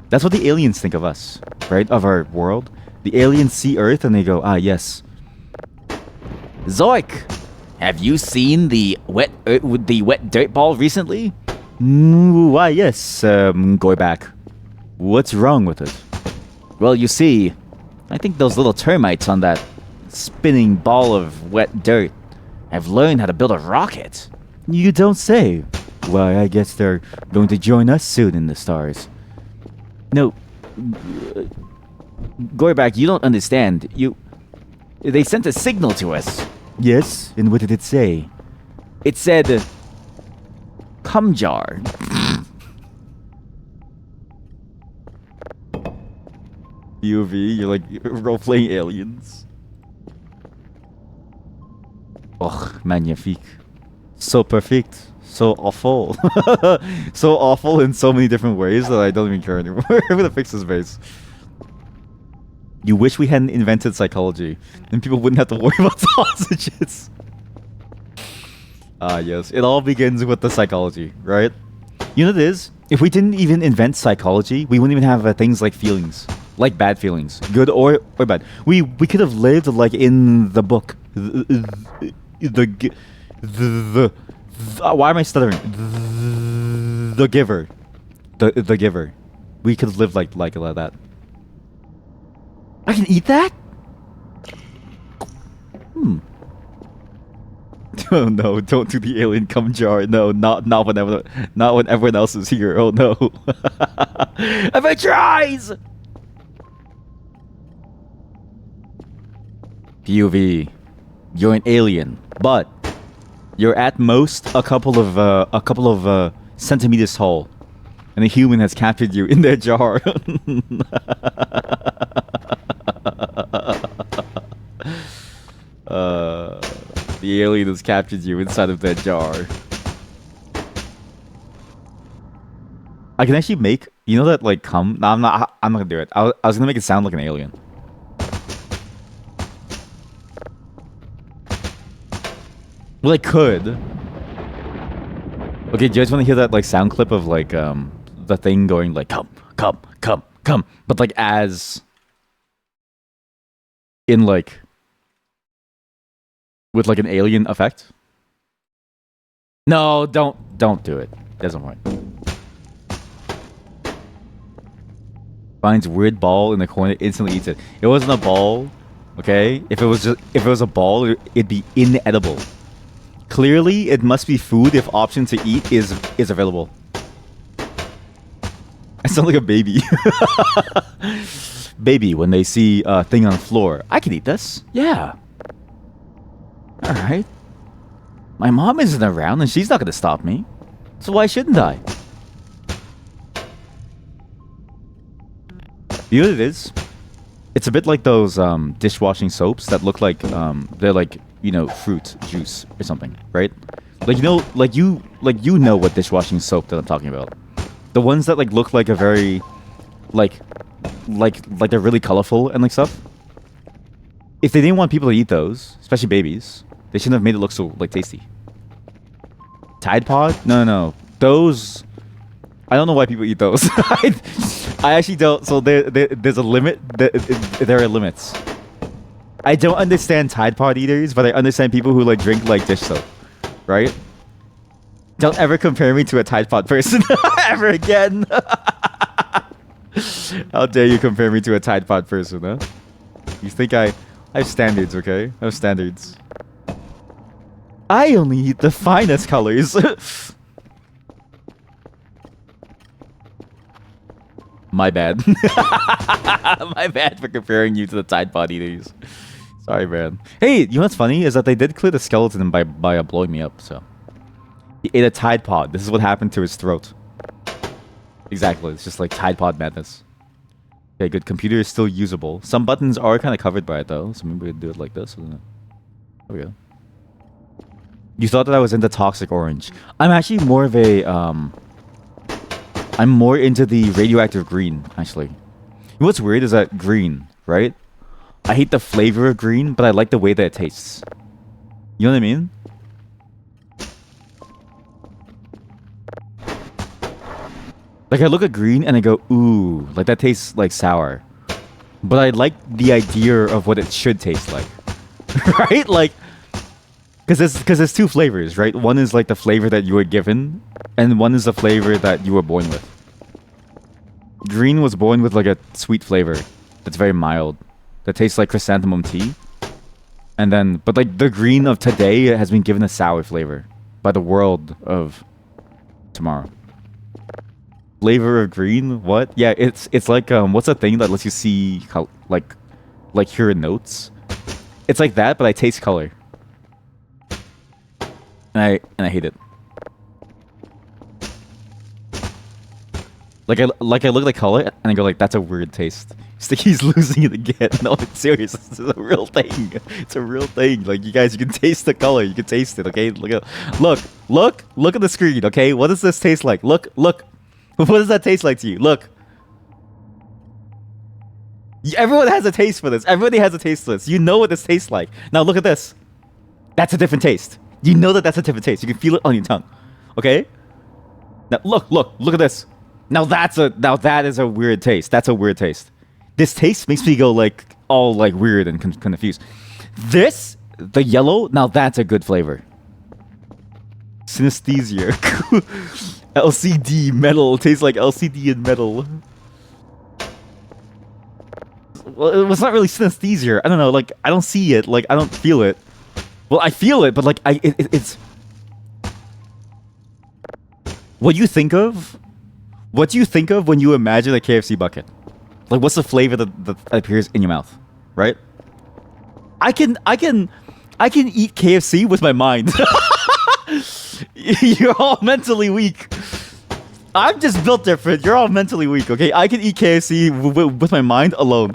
That's what the aliens think of us, right? Of our world. The aliens see Earth and they go, ah, yes. Zoic, have you seen the wet dirt ball recently? Why, yes, go back. What's wrong with it? Well, you see, I think those little termites on that spinning ball of wet dirt have learned how to build a rocket. You don't say. Why, I guess they're going to join us soon in the stars. No, Gorbak, you don't understand. They sent a signal to us. Yes, and what did it say? It said, "Come jar." POV, you're like role-playing aliens. Ugh, magnifique. So perfect. So awful. So awful in so many different ways that I don't even care anymore. I'm gonna fix his face. You wish we hadn't invented psychology, and people wouldn't have to worry about sausages. Ah, yes. It all begins with the psychology, right? You know what it is? If we didn't even invent psychology, we wouldn't even have things like feelings. Like bad feelings. Good or bad. We could have lived like in the book. Why am I stuttering? The Giver. The Giver. We could have lived like that. I can eat that? Oh no, don't do the alien cum jar. No, not when everyone else is here. Oh no. Adventures! POV. You're an alien, but you're at most a couple of centimeters tall, and a human has captured you in their jar. The alien has captured you inside of that jar. I can actually make, you know that like cum? No, I'm not gonna do it. I was gonna make it sound like an alien. Well, I could. Okay, do you guys want to hear that like sound clip of like the thing going like come, but like as in like with like an alien effect? No, don't do it. Doesn't work. Finds weird ball in the corner, instantly eats it. It wasn't a ball, okay? If it was a ball, it'd be inedible. Clearly, it must be food if option to eat is available. I sound like a baby. Baby, when they see a thing on the floor, I can eat this. Yeah. All right. My mom isn't around, and she's not gonna stop me. So why shouldn't I? You know what it is? It's a bit like those dishwashing soaps that look like they're like, you know, fruit juice or something, right? Like, you know, like you know what dishwashing soap that I'm talking about. The ones that like look like a very like they're really colorful and like stuff. If they didn't want people to eat those, especially babies, they shouldn't have made it look so like tasty. Tide Pod? No. Those, I don't know why people eat those. I actually don't. So there's a limit. There are limits. I don't understand Tide Pod eaters, but I understand people who like drink like dish soap, right? Don't ever compare me to a Tide Pod person ever again. How dare you compare me to a Tide Pod person, huh? You think I have standards, okay? I have standards. I only eat the finest colors. My bad. My bad for comparing you to the Tide Pod eaters. Sorry, man. Hey, you know what's funny is that they did clear the skeleton by blowing me up. So he ate a Tide Pod. This is what happened to his throat. Exactly. It's just like Tide Pod madness. Okay, good. Computer is still usable. Some buttons are kind of covered by it though, so maybe we could do it like this. There we go. You thought that I was into Toxic Orange. I'm actually more of a I'm more into the radioactive green, actually. You know what's weird is that green, right? I hate the flavor of green, but I like the way that it tastes. You know what I mean? Like, I look at green and I go, ooh, like that tastes like sour. But I like the idea of what it should taste like. Right? Like, because there's two flavors, right? One is like the flavor that you were given, and one is the flavor that you were born with. Green was born with like a sweet flavor that's very mild, that tastes like chrysanthemum tea. And then, but like the green of today has been given a sour flavor. by the world of tomorrow. Flavor of green? What? Yeah, it's like what's that thing that lets you see how like hear notes? It's like that, but I taste color. And I hate it. Like I look at the color and I go like, that's a weird taste. It's like he's losing it again. No, it's serious. This is a real thing. It's a real thing. Like you guys, you can taste the color. You can taste it. Okay, look at the screen. Okay, what does this taste like? Look. What does that taste like to you? Look. Everyone has a taste for this. Everybody has a taste for this. You know what this tastes like. Now look at this. That's a different taste. You know that that's a different taste. You can feel it on your tongue. Okay? Now look at this. Now that is a weird taste. That's a weird taste. This taste makes me go like all like weird and confused. This, the yellow, now that's a good flavor. Synesthesia. LCD metal tastes like LCD and metal. Well, it was not really synesthesia. I don't know. Like I don't see it. Like I don't feel it. Well, I feel it, but like it's. What you think of? What do you think of when you imagine a KFC bucket? Like, what's the flavor that appears in your mouth? Right? I can eat KFC with my mind. You're all mentally weak. I'm just built different. You're all mentally weak, okay? I can eat KFC with my mind alone.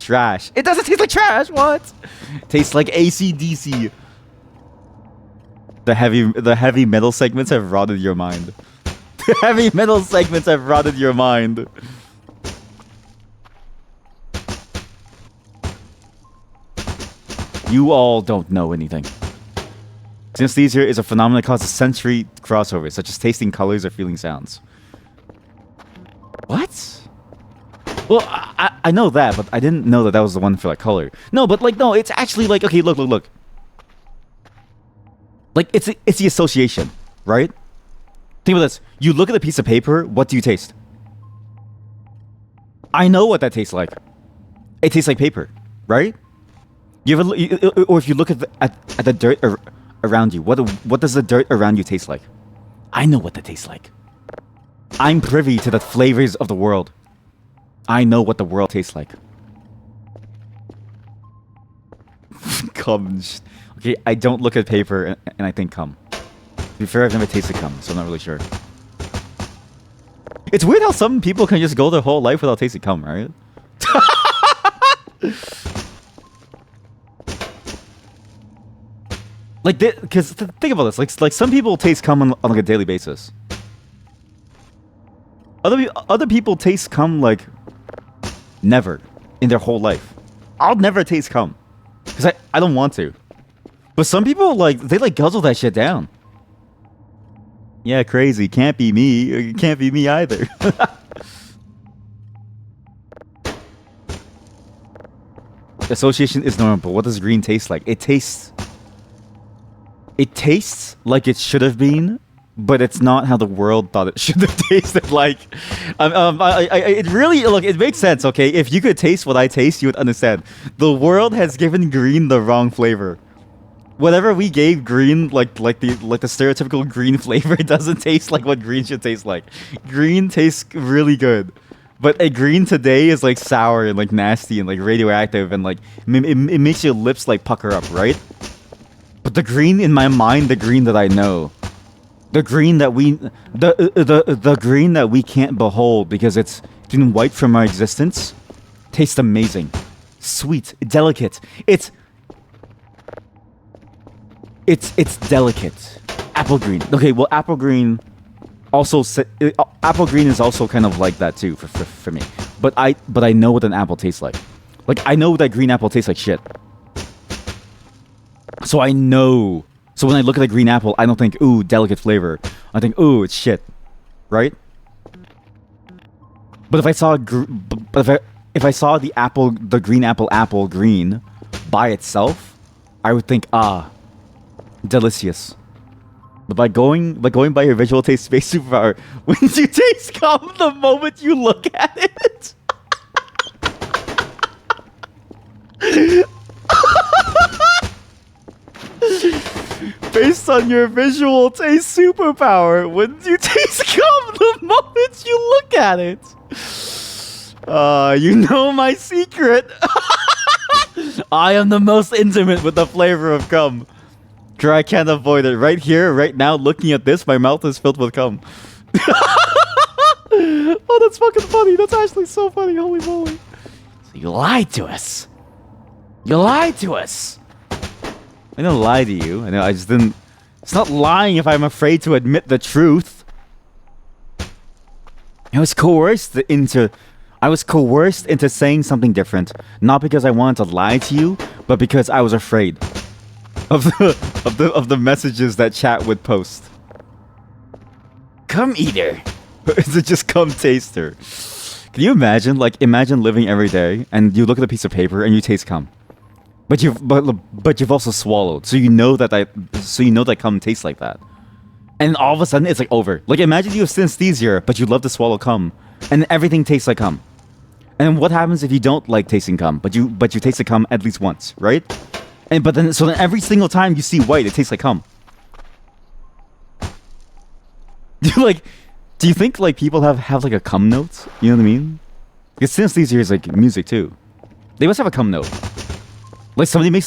Trash. It doesn't taste like trash. What? Tastes like AC/DC. The heavy metal segments have rotted your mind. The heavy metal segments have rotted your mind. You all don't know anything. Synesthesia is a phenomenon that causes sensory crossovers, such as tasting colors or feeling sounds. What? Well, I know that, but I didn't know that was the one for like color. No, but like no, it's actually like okay, look. Like it's the association, right? Think about this. You look at a piece of paper. What do you taste? I know what that tastes like. It tastes like paper, right? You ever, or if you look at the dirt around you, what does the dirt around you taste like? I know what that tastes like. I'm privy to the flavors of the world. I know what the world tastes like. Cum. Okay, I don't look at paper and I think cum. To be fair, I've never tasted cum, so I'm not really sure. It's weird how some people can just go their whole life without tasting cum, right? Like, because think about this. Like some people taste cum on like a daily basis. Other people taste cum like never in their whole life. I'll never taste cum because I don't want to. But some people like they like guzzle that shit down. Yeah, crazy. Can't be me. It can't be me either. Association is normal, but what does green taste like? It tastes like it should have been, but it's not how the world thought it should have tasted like. It really, look, it makes sense, okay? If you could taste what I taste, you would understand. The world has given green the wrong flavor. Whatever we gave green, like the stereotypical green flavor, it doesn't taste like what green should taste like. Green tastes really good. But a green today is like sour and like nasty and like radioactive and like it makes your lips like pucker up, right? But the green in my mind, the green that I know, the green that the green that we can't behold because it's been wiped from our existence, tastes amazing, sweet, delicate. It's delicate. Apple green. Okay, well, apple green is also kind of like that too for me. But I know what an apple tastes like. Like I know that green apple tastes like shit. So I know. So when I look at a green apple, I don't think, ooh, delicate flavor. I think, ooh, it's shit, right? But if I saw if I saw the green apple green by itself, I would think, ah, delicious. But by going by your visual taste space superpower, when you taste cum the moment you look at it. Based on your visual taste superpower, wouldn't you taste cum the moment you look at it? You know my secret. I am the most intimate with the flavor of cum. Sure, I can't avoid it. Right here, right now, looking at this, my mouth is filled with cum. Oh, that's fucking funny. That's actually so funny. Holy moly. So you lied to us. You lied to us. I didn't lie to you. I know, I just didn't... It's not lying if I'm afraid to admit the truth. I was coerced into saying something different, not because I wanted to lie to you, but because I was afraid of the messages that chat would post. Cum eater. Is it just cum taster? Can you imagine? Like, imagine living every day and you look at a piece of paper and you taste cum, but you've also swallowed, so you know that cum tastes like that. And all of a sudden, it's like over. Like, imagine you have synesthesia, but you love to swallow cum, and everything tastes like cum. And what happens if you don't like tasting cum, but you taste the cum at least once, right? But then every single time you see white, it tastes like cum. Do you think like people have like a cum note? You know what I mean? Because synesthesia is like music too. They must have a cum note. Like somebody makes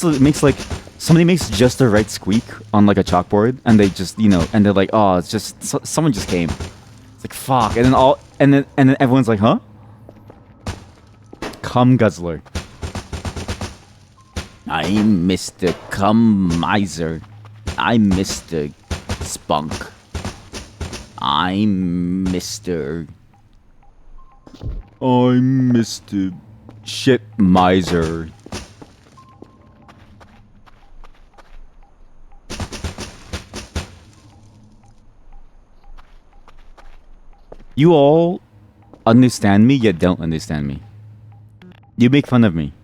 just the right squeak on like a chalkboard, and they just, you know, and they're like, oh, it's just someone just came. It's like fuck, and then everyone's like, huh? Cum guzzler. I'm Mr. Cum Miser. I'm Mr. Spunk. I'm Mr. Shit Miser. You all understand me, yet don't understand me. You make fun of me.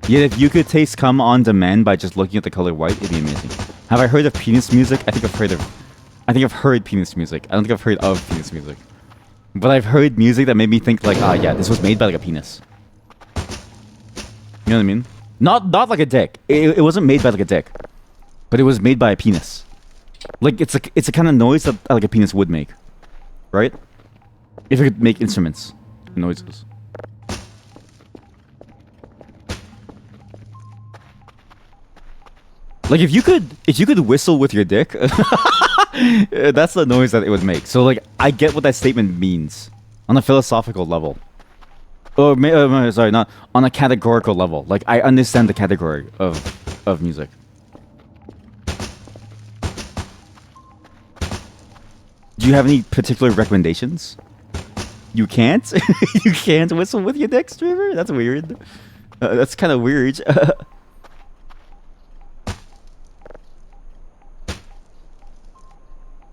Yet if you could taste cum on demand by just looking at the color white, it'd be amazing. Have I heard of penis music? I think I've heard penis music. I don't think I've heard of penis music. But I've heard music that made me think like, ah, yeah, this was made by like a penis. You know what I mean? Not like a dick. It wasn't made by like a dick. But it was made by a penis. Like, it's a kind of noise that like a penis would make. Right? If it could make instruments. Noises. Like, if you could whistle with your dick, that's the noise that it would make. So, like, I get what that statement means on a philosophical level. Or, sorry, not on a categorical level. Like, I understand the category of music. Do you have any particular recommendations? You can't? You can't whistle with your dick, streamer? That's weird. That's kind of weird.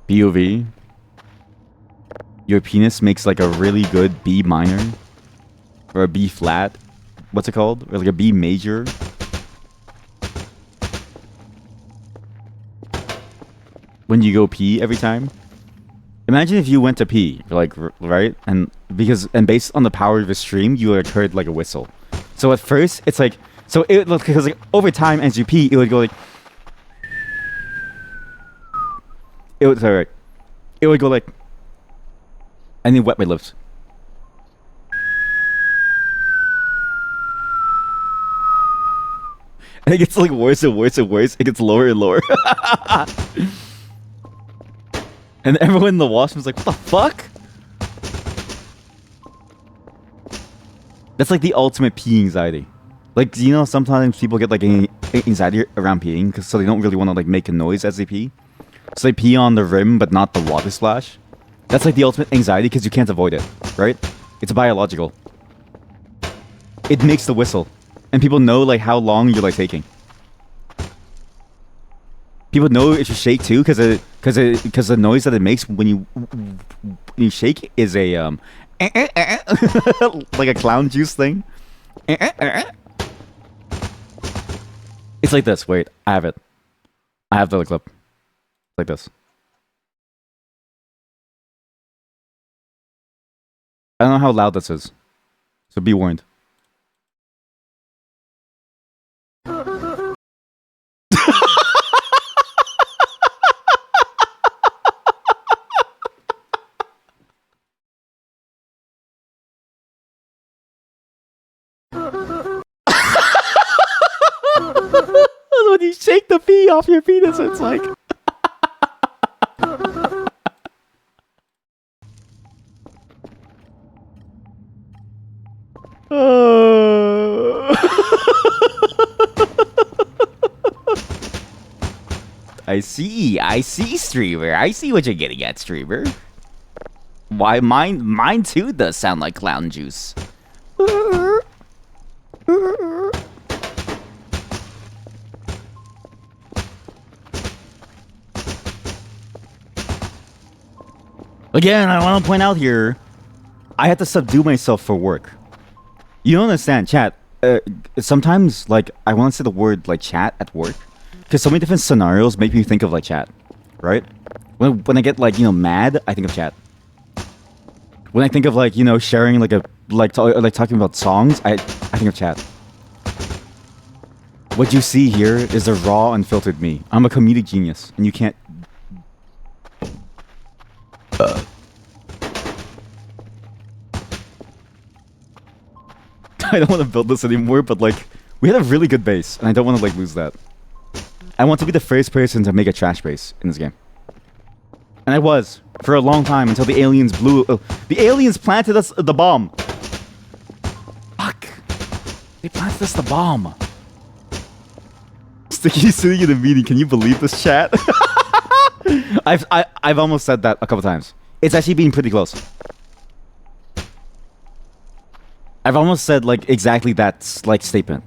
POV. Your penis makes like a really good B minor. Or a B flat. What's it called? Or like a B major. When you go pee every time. Imagine if you went to pee, like, right? And based on the power of the stream, you would have heard like a whistle. So at first, it's like, so it would, because like over time as you pee, it would go like, it would go like, and then wet my lips. And it gets like worse and worse and worse. It gets lower and lower. And everyone in the washroom's like, what the fuck? That's like the ultimate pee anxiety. Like, you know, sometimes people get like anxiety around peeing, so they don't really want to like make a noise as they pee. So they pee on the rim, but not the water splash. That's like the ultimate anxiety because you can't avoid it, right? It's biological. It makes the whistle. And people know like how long you're like taking. People know if you shake too, because the noise that it makes when you shake is a like a clown juice thing. It's like this. Wait, I have it. I have the clip. Like this. I don't know how loud this is, so be warned. you shake the pee off your penis, it's like. I see, streamer. I see what you're getting at, streamer. Why, mine too does sound like clown juice. Again, I want to point out here, I had to subdue myself for work. You don't understand, chat. Sometimes, like, I want to say the word, like, chat at work. Because so many different scenarios make me think of, like, chat. Right? When I get, like, you know, mad, I think of chat. When I think of, like, you know, sharing, like, talking about songs, I think of chat. What you see here is the raw, unfiltered me. I'm a comedic genius, and you can't... I don't want to build this anymore, but like, we had a really good base, and I don't want to like lose that. I want to be the first person to make a trash base in this game. And I was, for a long time, until the aliens the aliens planted us the bomb. Fuck. They planted us the bomb. Sticky sitting in a meeting, can you believe this, chat? I've almost said that a couple times. It's actually been pretty close. I've almost said like exactly that like statement.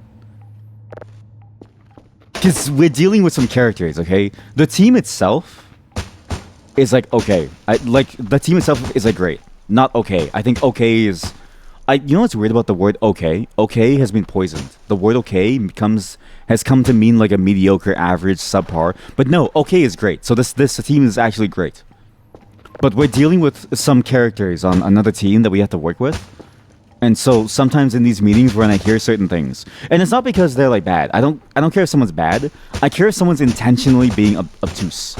Because we're dealing with some characters, okay? The team itself is like okay. The team itself is like great. Not okay. I think okay is... you know what's weird about the word okay? Okay has been poisoned. The word okay has come to mean like a mediocre, average, subpar. But no, okay is great. So this team is actually great. But we're dealing with some characters on another team that we have to work with. And so sometimes in these meetings when I hear certain things, and it's not because they're like bad. I don't care if someone's bad. I care if someone's intentionally being obtuse.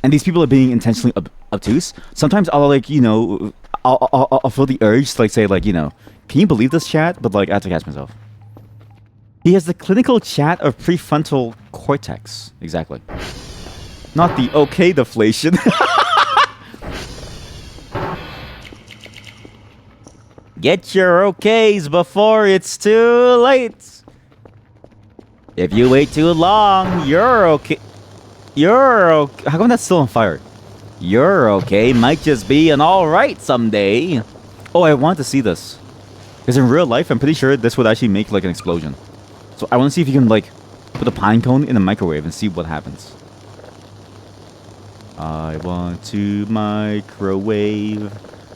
And these people are being intentionally obtuse. Sometimes I'll like, you know, I'll feel the urge to like say like, you know, can you believe this, chat? But like I have to catch myself. He has the clinical chat of prefrontal cortex. Exactly. Not the okay deflation. Get your okays before it's too late. If you wait too long, you're okay. You're okay. How come that's still on fire? You're okay might just be an alright someday. Oh, I want to see this. Because in real life, I'm pretty sure this would actually make like an explosion. So I want to see if you can like put a pine cone in a microwave and see what happens. I want to microwave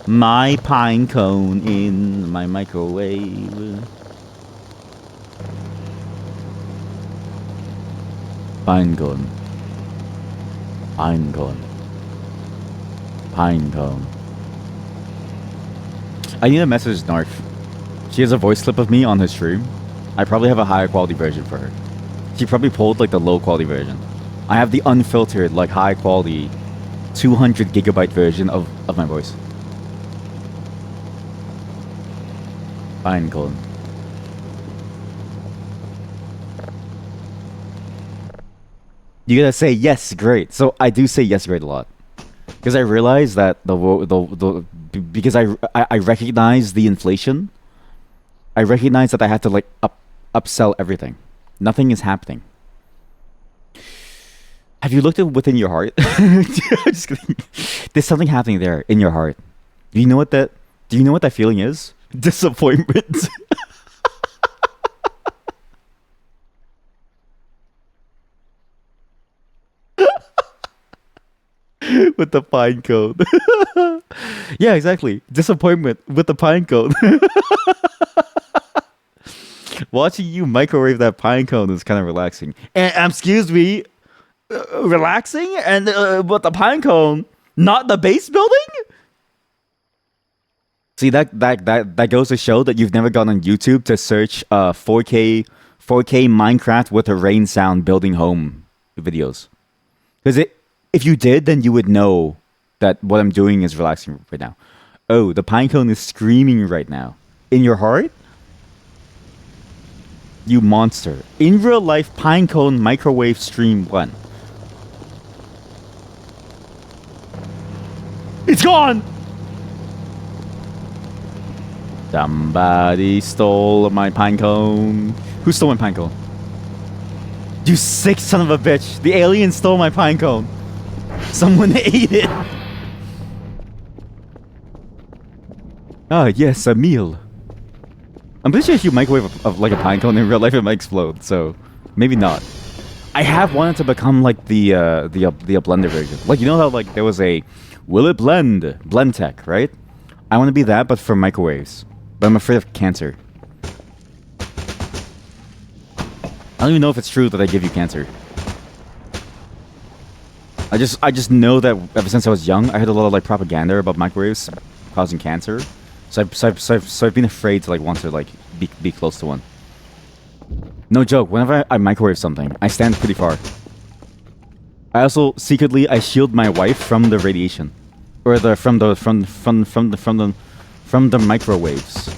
my pine cone in my microwave. Pine cone. Pine cone. Pine cone. I need to message Narf. She has a voice clip of me on her stream. I probably have a higher quality version for her. She probably pulled like the low quality version. I have the unfiltered, like high quality 200 gigabyte version of my voice. Pine cone. You gotta say yes, great. So I do say yes, great a lot, because I realize that because I recognize the inflation. I recognize that I have to like upsell everything. Nothing is happening. Have you looked at within your heart? Just kidding. There's something happening there in your heart. Do you know what that feeling is? Disappointment. With the pine cone. Yeah, exactly. Disappointment with the pine cone. Watching you microwave that pine cone is kind of relaxing. And excuse me, relaxing? And but the pine cone, not the base building? See, that goes to show that you've never gone on YouTube to search 4K Minecraft with a rain sound building home videos. Because if you did, then you would know that what I'm doing is relaxing right now. Oh, the pine cone is screaming right now. In your heart? You monster. In real life, pinecone microwave stream 1. It's gone! Somebody stole my pinecone. Who stole my pinecone? You sick son of a bitch. The alien stole my pinecone. Someone ate it. Ah, yes, a meal. I'm pretty sure if you microwave of like a pinecone in real life, it might explode. So maybe not. I have wanted to become like the blender version. Like, you know how like there was a will it blend tech, right? I want to be that, but for microwaves. But I'm afraid of cancer. I don't even know if it's true that they give you cancer. I just know that ever since I was young, I heard a lot of like propaganda about microwaves causing cancer. So I've been afraid to like want to like be close to one. No joke. Whenever I microwave something, I stand pretty far. I also secretly I shield my wife from the radiation, or from the microwaves.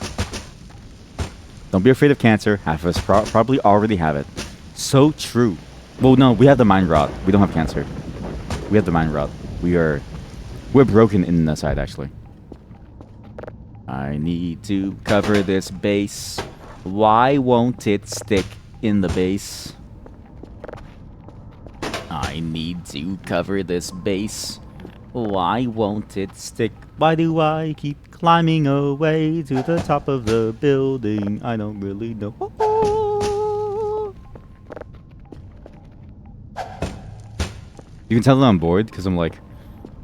Don't be afraid of cancer. Half of us probably already have it. So true. Well, no, we have the mind rot. We don't have cancer. We have the mind rot. We're broken in the side actually. I need to cover this base. Why won't it stick in the base? I need to cover this base. Why won't it stick? Why do I keep climbing away to the top of the building? I don't really know. You can tell that I'm bored because I'm like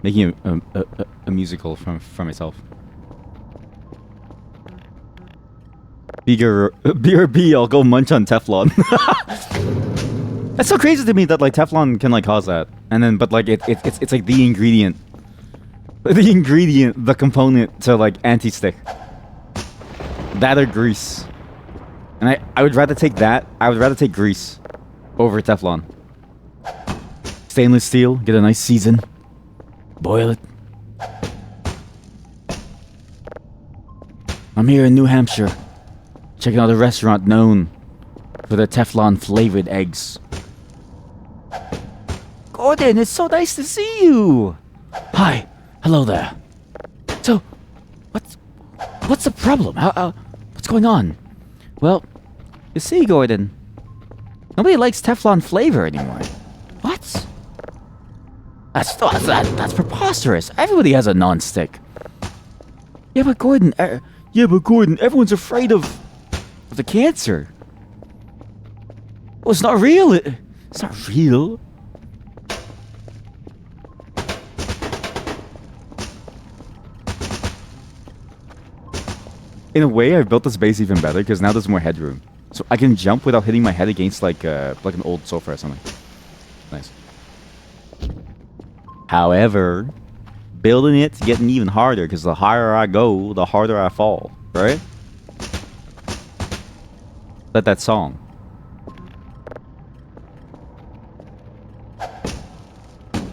making a musical from myself. BRB, I'll go munch on Teflon. That's so crazy to me that like Teflon can like cause that, and then but like it's like the ingredient, the component to like anti-stick. That or grease, and I would rather take that. I would rather take grease over Teflon. Stainless steel, get a nice season, boil it. I'm here in New Hampshire, checking out a restaurant known for their Teflon flavored eggs. Gordon, it's so nice to see you. Hi, hello there. So, what's the problem? What's going on? Well, you see, Gordon, nobody likes Teflon flavor anymore. What? That's preposterous. Everybody has a non-stick. Yeah, but Gordon, everyone's afraid of the cancer. Well, it's not real. It's not real. In a way, I've built this base even better because now there's more headroom, so I can jump without hitting my head against like an old sofa or something. Nice. However, building it's getting even harder because the higher I go, the harder I fall. Right? Let that song.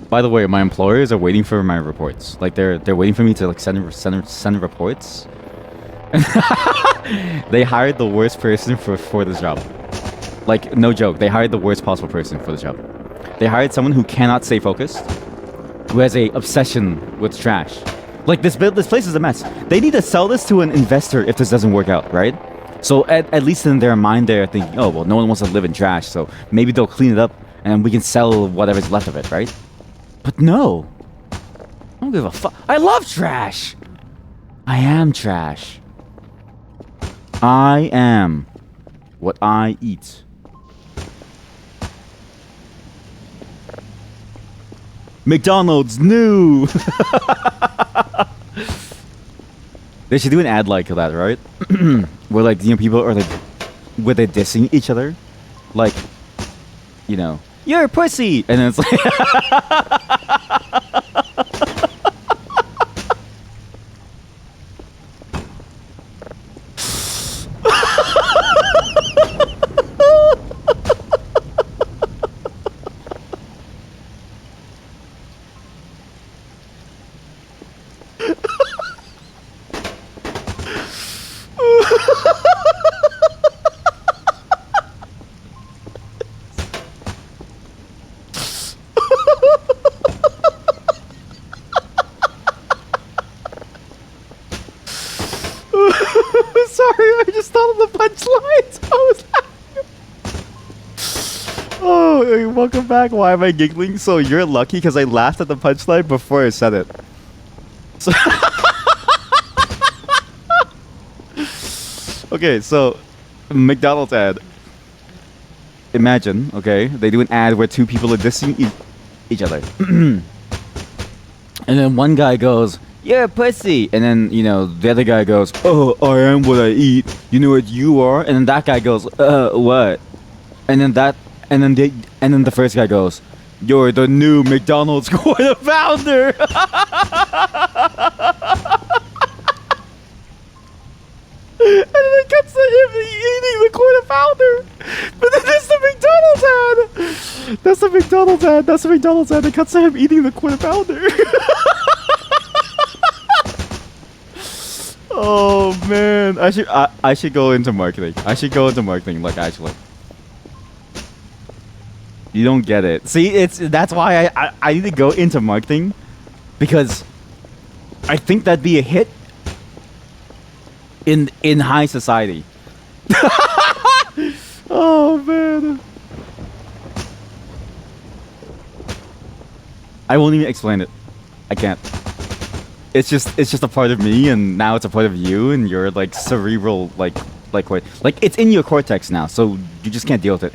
By the way, my employers are waiting for my reports. Like they're waiting for me to like send reports. They hired the worst person for this job. Like, no joke, they hired the worst possible person for the job. They hired someone who cannot stay focused, who has a obsession with trash. Like, this place is a mess. They need to sell this to an investor if this doesn't work out, right? So at least in their mind they're thinking, oh, well, no one wants to live in trash, so maybe they'll clean it up and we can sell whatever's left of it, right? But no. I don't give a fuck. I love trash. I am trash. I am what I eat. McDonald's new. They should do an ad like that, right? Where like, you know, people are like, where they're dissing each other, like, you know, you're a pussy, and then it's like. Sorry, I just thought of the punchlines. I was Oh, hey, welcome back. Why am I giggling? So you're lucky because I laughed at the punchline before I said it. So okay, so McDonald's ad. Imagine, okay, they do an ad where two people are dissing each other. And then one guy goes, "You're a pussy," and then the other guy goes, "Oh, I am what I eat. You know what you are?" And then that guy goes, what?" And then the first guy goes, "You're the new McDonald's quarter pounder." And then it cuts to him eating the quarter pounder. But then that's the McDonald's ad. That's the McDonald's ad. That's the McDonald's ad. It cuts to him eating the quarter pounder. Oh man, I should go into marketing. I should go into marketing, like, actually. You don't get it. See, that's why I need to go into marketing, because I think that'd be a hit in high society. Oh man. I won't even explain it. I can't. It's just a part of me, and now it's a part of you, and you're like cerebral, like it's in your cortex now, so you just can't deal with it.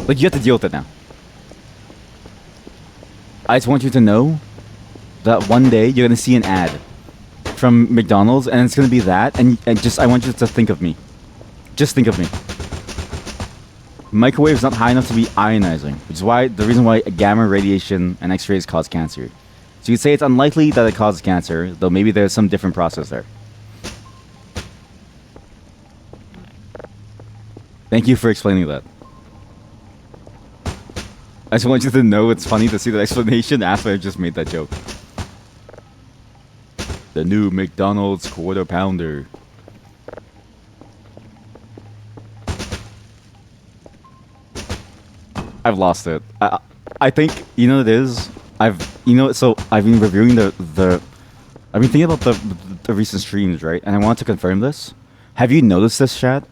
Like, you have to deal with it now. I just want you to know that one day you're gonna see an ad from McDonald's, and it's gonna be that, and I want you to think of me. Just think of me. Microwave is not high enough to be ionizing, which is the reason why gamma radiation and X-rays cause cancer. So you'd say it's unlikely that it causes cancer, though maybe there's some different process there. Thank you for explaining that. I just want you to know it's funny to see the explanation after I just made that joke. The new McDonald's quarter pounder. I've lost it. I think, you know what it is? So I've been reviewing I've been thinking about the recent streams, right? And I want to confirm this. Have you noticed this, chat?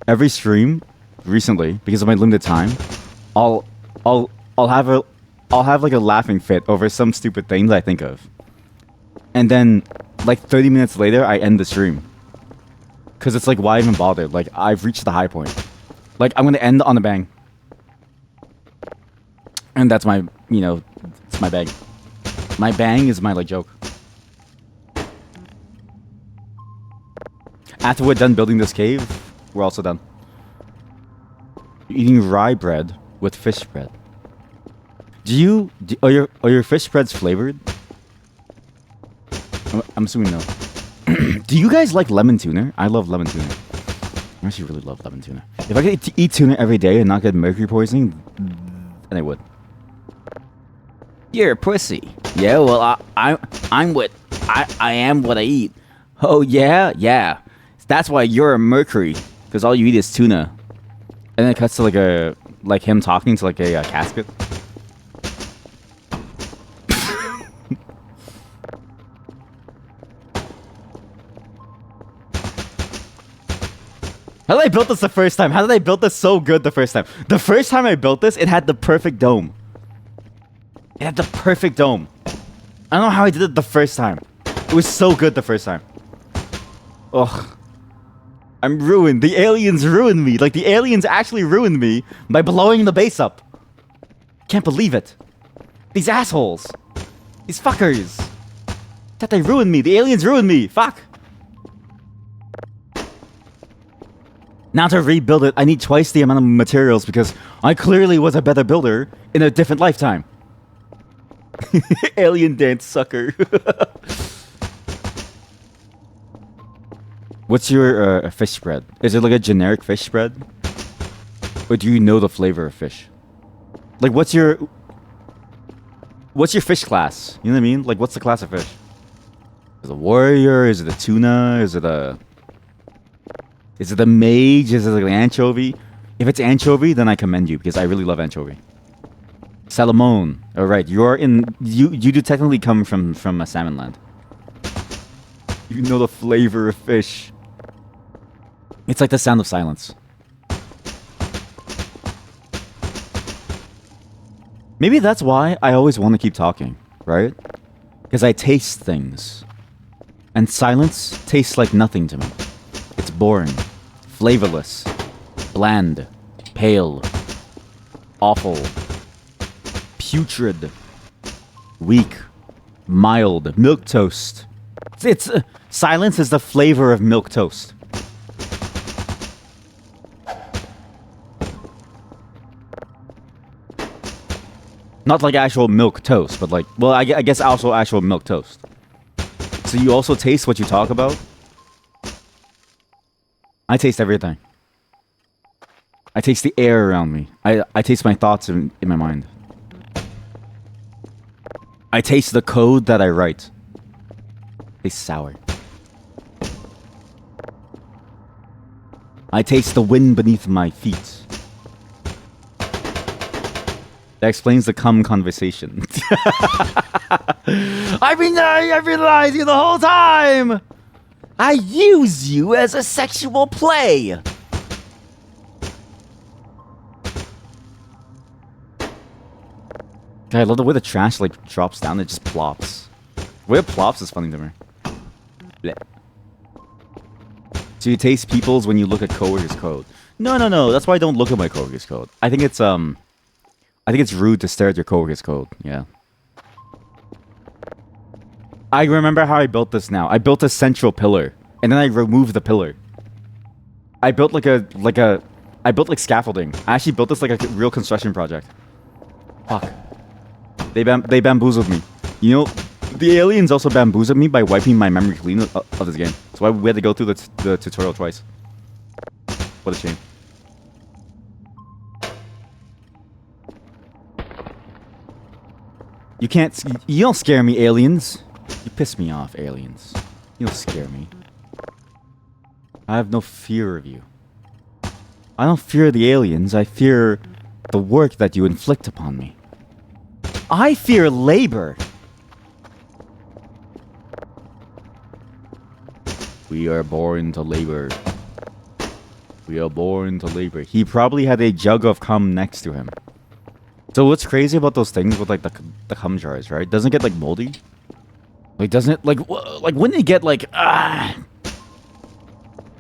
Every stream recently, because of my limited time, I'll have like a laughing fit over some stupid thing that I think of. And then like 30 minutes later I end the stream. Cause it's like, why even bother? Like, I've reached the high point. Like, I'm gonna end on a bang. And that's my, it's my bang. My bang is my, like, joke. After we're done building this cave, we're also done. Eating rye bread with fish bread. Are your fish breads flavored? I'm assuming no. Do you guys like lemon tuna? I love lemon tuna. I actually really love lemon tuna. If I could eat tuna every day and not get mercury poisoning, then I would. You're a pussy. Yeah, well, I am what I eat. Oh yeah, yeah. That's why you're a mercury, because all you eat is tuna. And then it cuts to like him talking to like a casket. How did I build this the first time? How did I build this so good the first time? The first time I built this, it had the perfect dome. It had the perfect dome. I don't know how I did it the first time. It was so good the first time. Ugh. I'm ruined. The aliens ruined me. Like, the aliens actually ruined me by blowing the base up. Can't believe it. These assholes. These fuckers. That they ruined me. The aliens ruined me. Fuck. Now to rebuild it, I need twice the amount of materials because I clearly was a better builder in a different lifetime. Alien dance sucker. What's your fish spread? Is it like a generic fish spread? Or do you know the flavor of fish? Like, what's your fish class? You know what I mean? Like, what's the class of fish? Is it a warrior? Is it a tuna? Is it a mage? Is it like an anchovy? If it's anchovy, then I commend you because I really love anchovy. Salmon. All right, you do technically come from a salmon land. You know the flavor of fish. It's like the sound of silence. Maybe that's why I always want to keep talking, right? Because I taste things. And silence tastes like nothing to me. It's boring, flavorless, bland, pale, awful, putrid, weak, mild, milquetoast. It's silence is the flavor of milquetoast. Not like actual milk toast, but like, well, I guess also actual milk toast. So you also taste what you talk about? I taste everything. I taste the air around me. I taste my thoughts in my mind. I taste the code that I write. It tastes sour. I taste the wind beneath my feet. That explains the cum conversation. I've been lying to you the whole time! I use you as a sexual play! God, I love the way the trash like drops down, it just plops. The way it plops is funny to me. Blech. So you taste people's when you look at coworkers' code. No, that's why I don't look at my coworkers' code. I think it's rude to stare at your coworker's code. Yeah. I remember how I built this now. I built a central pillar, and then I removed the pillar. I built I built like scaffolding. I actually built this like a real construction project. Fuck. They bamboozled me. You know, the aliens also bamboozled me by wiping my memory clean of this game. That's why we had to go through the tutorial twice. What a shame. You don't scare me, aliens. You piss me off, aliens. You don't scare me. I have no fear of you. I don't fear the aliens, I fear the work that you inflict upon me. I fear labor. We are born to labor. We are born to labor. He probably had a jug of cum next to him. So what's crazy about those things with like the cum jars, right? Doesn't it get like moldy? Like doesn't it like wouldn't it get like or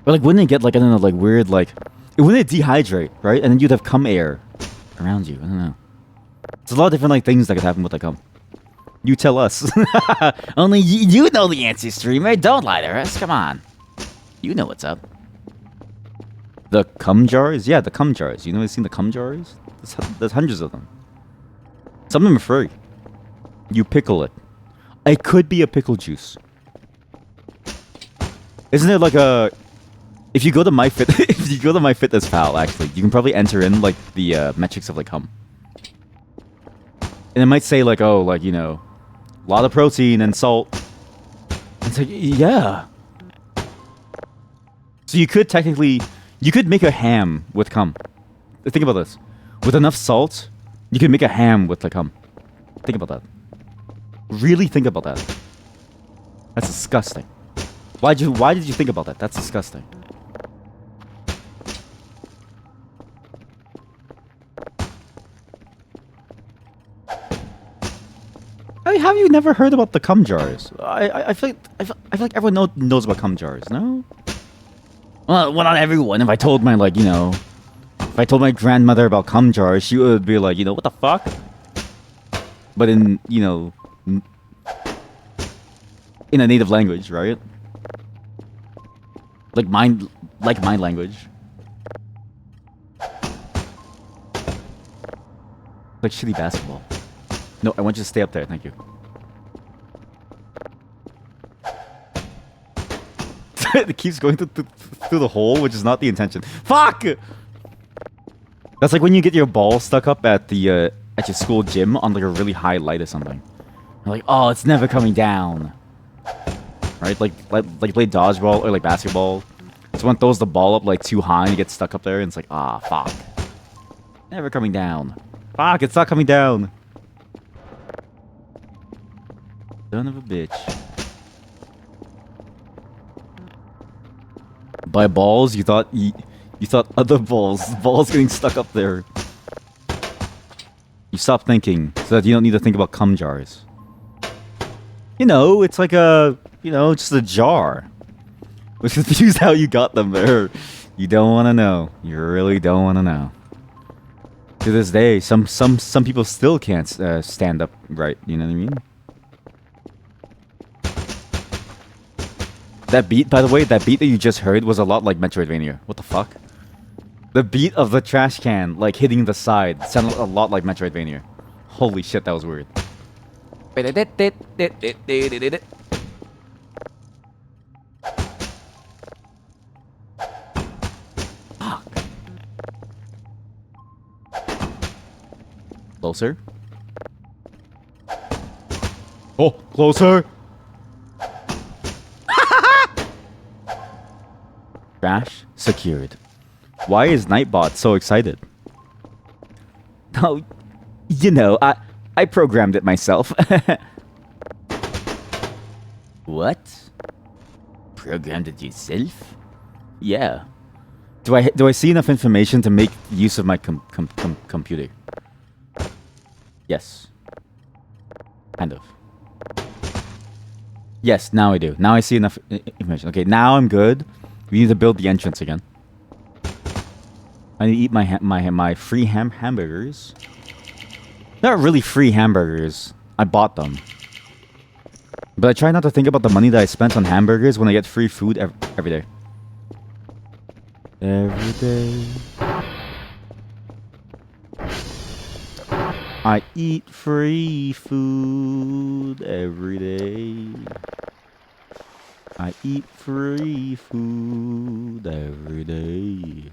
like wouldn't it get like I don't know like weird like wouldn't it dehydrate, right? And then you'd have cum air around you. I don't know. There's a lot of different like things that could happen with the cum. You tell us. Only you know the answer, streamer. Don't lie to us. Come on. You know what's up. The cum jars? Yeah, the cum jars. You know, seen the cum jars? There's hundreds of them. Some of them are free. You pickle it. It could be a pickle juice. Isn't it like a... If you go to MyFitnessPal, actually, you can probably enter in like the metrics of like cum. And it might say like, oh, like, you know, a lot of protein and salt. It's like, yeah. So you could make a ham with cum. Think about this. With enough salt, you could make a ham with the cum. Think about that. Really think about that. That's disgusting. Why did you think about that? That's disgusting. I mean, have you never heard about the cum jars? I feel like everyone knows about cum jars. No. Well, not everyone. If I told my if I told my grandmother about cum jars, she would be like, what the fuck? But in in a native language, right? Like my language. Like shitty basketball. No, I want you to stay up there. Thank you. It keeps going through the hole, which is not the intention. Fuck! That's like when you get your ball stuck up at your school gym on like a really high light or something. You're like, oh, it's never coming down. Right? Like play dodgeball or like basketball. Someone throws the ball up like too high and you get stuck up there and it's like, ah, fuck. Never coming down. Fuck, it's not coming down. Son of a bitch. By balls, you thought other balls getting stuck up there. You stop thinking so that you don't need to think about cum jars. You know, it's like a, just a jar. Which is how you got them there. You don't want to know. You really don't want to know. To this day, some people still can't stand up right. You know what I mean? That beat, by the way, that beat that you just heard was a lot like Metroidvania. What the fuck? The beat of the trash can, like, hitting the side sounded a lot like Metroidvania. Holy shit, that was weird. Fuck. Closer. Oh, closer. Trash secured. Why is Nightbot so excited? Oh, I programmed it myself. What? Programmed it yourself? Yeah. Do I see enough information to make use of my computer? Yes. Kind of. Yes, now I do. Now I see enough information. Okay, now I'm good. We need to build the entrance again. I need to eat my free hamburgers. Not really free hamburgers. I bought them. But I try not to think about the money that I spent on hamburgers when I get free food every day. Every day. I eat free food every day. I eat free food every day.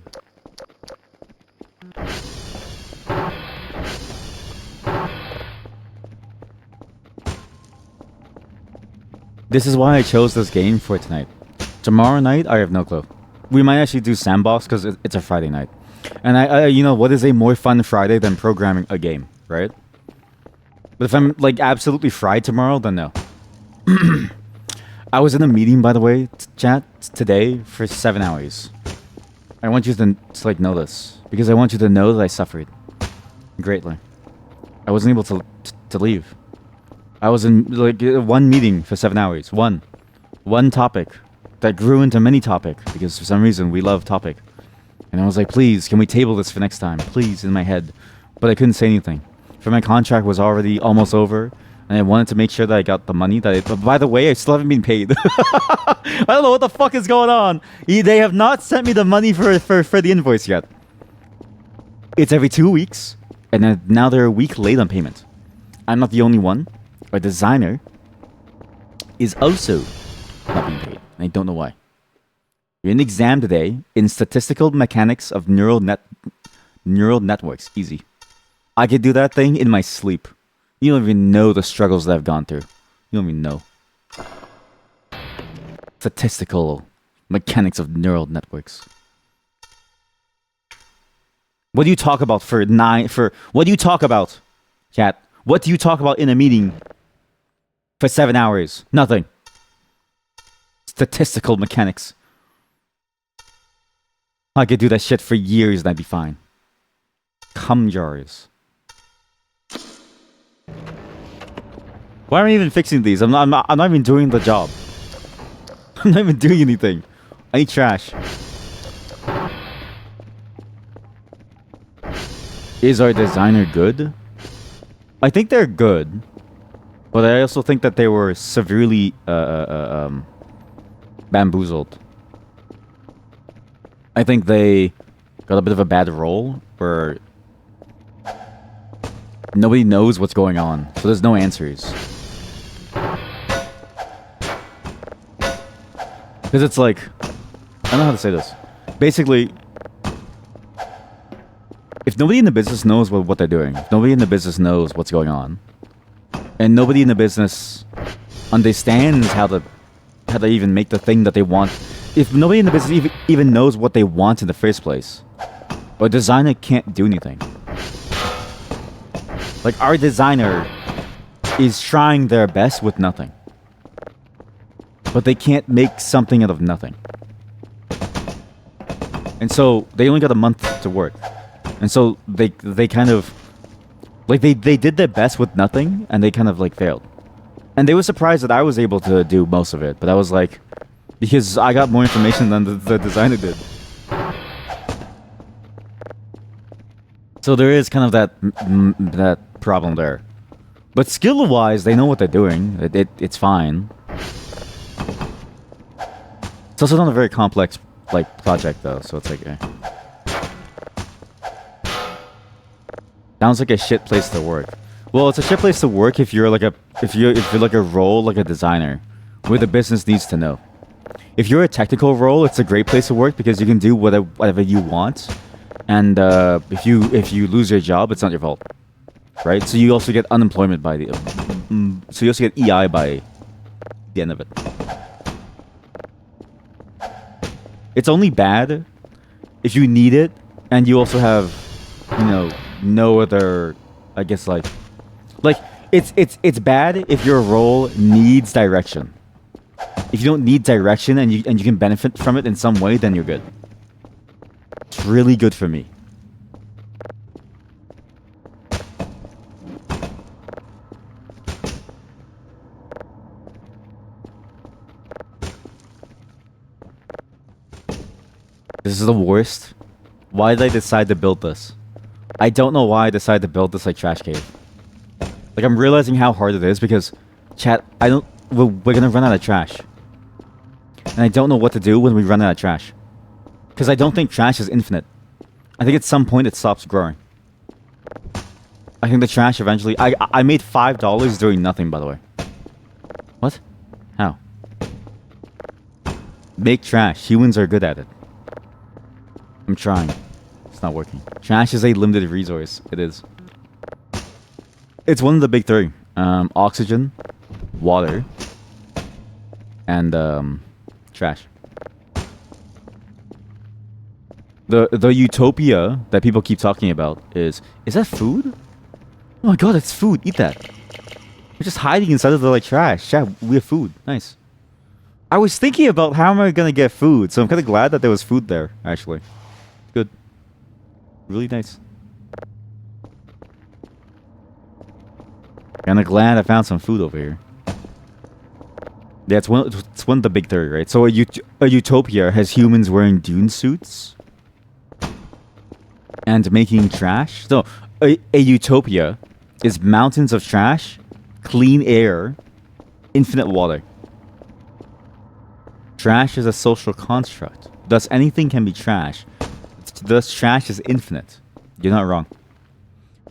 This is why I chose this game for tonight. Tomorrow night, I have no clue. We might actually do Sandbox because it's a Friday night. And what is a more fun Friday than programming a game, right? But if I'm like absolutely fried tomorrow, then no. I was in a meeting, by the way, chat, today for 7 hours. I want you to like know this because I want you to know that I suffered greatly. I wasn't able to leave. I was in like one meeting for 7 hours. One topic that grew into many topic because for some reason we love topic. And I was like, please, can we table this for next time? Please, in my head. But I couldn't say anything. For my contract was already almost over. And I wanted to make sure that I got the money that but by the way, I still haven't been paid. I don't know what the fuck is going on. They have not sent me the money for the invoice yet. It's every 2 weeks. And then now they're a week late on payment. I'm not the only one. Our designer is also not being paid. And I don't know why. You're in exam today in statistical mechanics of neural networks. Easy. I could do that thing in my sleep. You don't even know the struggles that I've gone through. You don't even know. Statistical mechanics of neural networks. What do you talk about what do you talk about, chat? What do you talk about in a meeting for 7 hours? Nothing. Statistical mechanics. I could do that shit for years and I'd be fine. Cum jars. Why am I even fixing these? I'm not even doing the job. I'm not even doing anything. I need trash. Is our designer good? I think they're good. But I also think that they were severely bamboozled. I think they got a bit of a bad role where nobody knows what's going on. So there's no answers. Because it's like, I don't know how to say this. Basically, if nobody in the business knows what they're doing, if nobody in the business knows what's going on, and nobody in the business understands how they even make the thing that they want, if nobody in the business even knows what they want in the first place, a designer can't do anything. Like, our designer is trying their best with nothing. But they can't make something out of nothing. And so they only got a month to work. And so they kind of like they did their best with nothing, and they kind of like failed. And they were surprised that I was able to do most of it, but I was like, because I got more information than the designer did. So there is kind of that problem there. But skill-wise, they know what they're doing. It's fine. It's also not a very complex like project though, so it's like. Sounds like a shit place to work. Well, it's a shit place to work if you're like a role like a designer, where the business needs to know. If you're a technical role, it's a great place to work because you can do whatever you want, and if you lose your job, it's not your fault, right? So you also get unemployment by the, so you also get EI by the end of it. It's only bad if you need it and you also have, no other, I guess like it's bad if your role needs direction. If you don't need direction and you can benefit from it in some way, then you're good. It's really good for me. This is the worst. Why did I decide to build this? I don't know why I decided to build this like trash cave. Like I'm realizing how hard it is because, chat, we're gonna run out of trash. And I don't know what to do when we run out of trash. Because I don't think trash is infinite. I think at some point it stops growing. I think the trash eventually... I made $5 doing nothing, by the way. What? How? Make trash. Humans are good at it. I'm trying. It's not working. Trash is a limited resource. It is. It's one of the big three. Oxygen, water, and trash. The utopia that people keep talking about is that food? Oh my god, it's food. Eat that. We're just hiding inside of the like trash. Yeah, we have food. Nice. I was thinking about how am I gonna get food, so I'm kind of glad that there was food there. Actually, good. Really nice. Kinda glad I found some food over here. Yeah, it's one of the big three, right? So a utopia has humans wearing dune suits and making trash. So a utopia is mountains of trash, clean air, infinite water. Trash is a social construct. Thus, anything can be trash. Thus, trash is infinite. You're not wrong.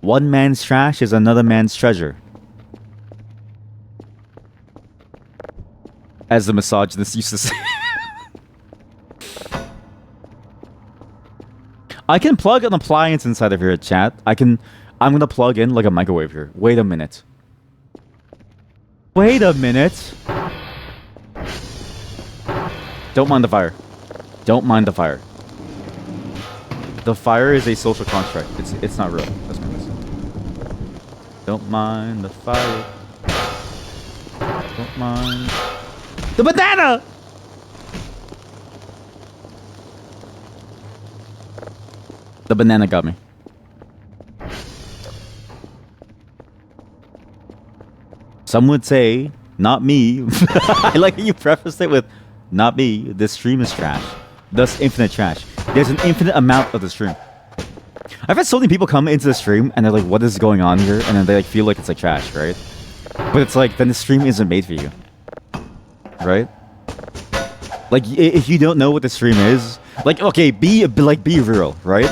One man's trash is another man's treasure. As the misogynist used to say. I can plug an appliance inside of here, chat. I'm gonna plug in like a microwave here. Wait a minute. Wait a minute. Don't mind the fire. Don't mind the fire. The fire is a social construct. It's not real. That's what it is. Don't mind the fire. Don't mind the banana. The banana got me. Some would say, not me. I like how you prefaced it with, not me. This stream is trash. Thus, infinite trash. There's an infinite amount of the stream. I've had so many people come into the stream and they're like, what is going on here? And then they like feel like it's like trash, right? But it's like, then the stream isn't made for you. Right? Like, if you don't know what the stream is, like, okay, be real, right?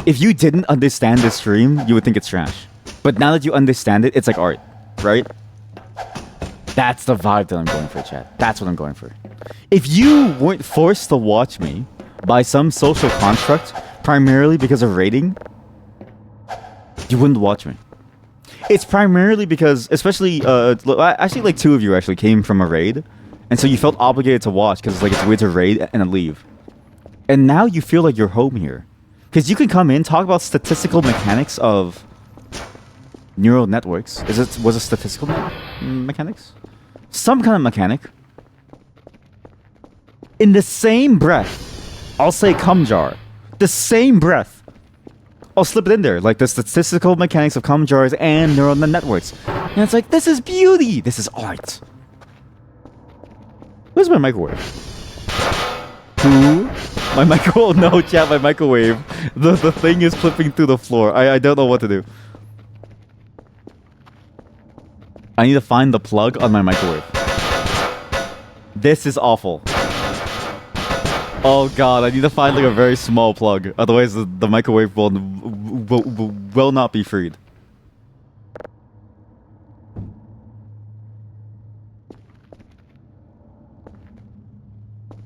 If you didn't understand the stream, you would think it's trash. But now that you understand it, it's like art, right? That's the vibe that I'm going for, chat. That's what I'm going for. If you weren't forced to watch me by some social construct, primarily because of rating, you wouldn't watch me. It's primarily because, especially, actually like two of you actually came from a raid, and so you felt obligated to watch because like it's weird to raid and then leave. And now you feel like you're home here. Because you can come in, talk about statistical mechanics of neural networks. Was it statistical mechanics? Some kind of mechanic. In the same breath, I'll say cum jar. The same breath. I'll slip it in there, like the statistical mechanics of cum jars and neural networks. And it's like, this is beauty. This is art. Where's my microwave? Who? My microwave? No, chat, my microwave. The thing is flipping through the floor. I don't know what to do. I need to find the plug on my microwave. This is awful. Oh god, I need to find like a very small plug. Otherwise the microwave will not be freed.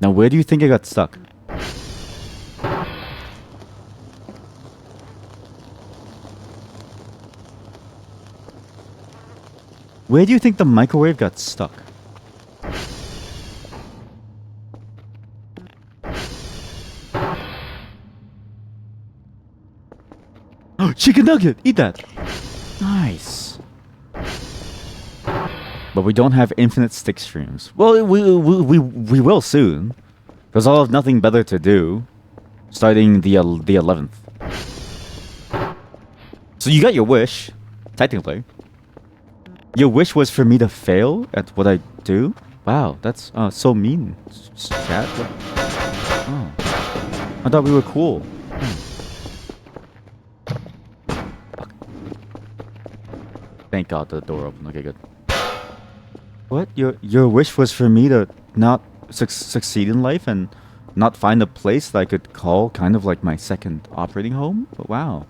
Now where do you think I got stuck? Where do you think the microwave got stuck? Oh, chicken nugget! Eat that! Nice. But we don't have infinite stick streams. Well, we will soon. Because I'll have nothing better to do. Starting the 11th. So you got your wish. Technically. Your wish was for me to fail at what I do? Wow, that's so mean, chat. Oh. I thought we were cool. Thank God the door opened. Okay, good. What? Your wish was for me to not succeed in life and not find a place that I could call kind of like my second operating home? But wow.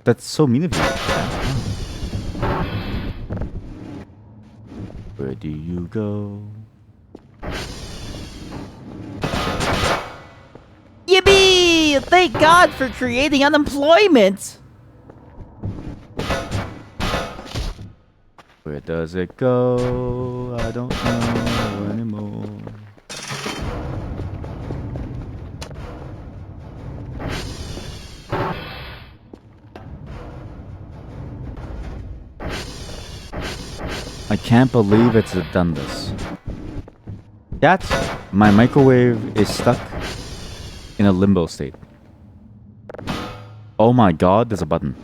That's so mean of you. Where do you go? Yippee! Thank God for creating unemployment! Where does it go? I don't know anymore. I can't believe it's done this. That's my microwave is stuck in a limbo state. Oh my god, there's a button.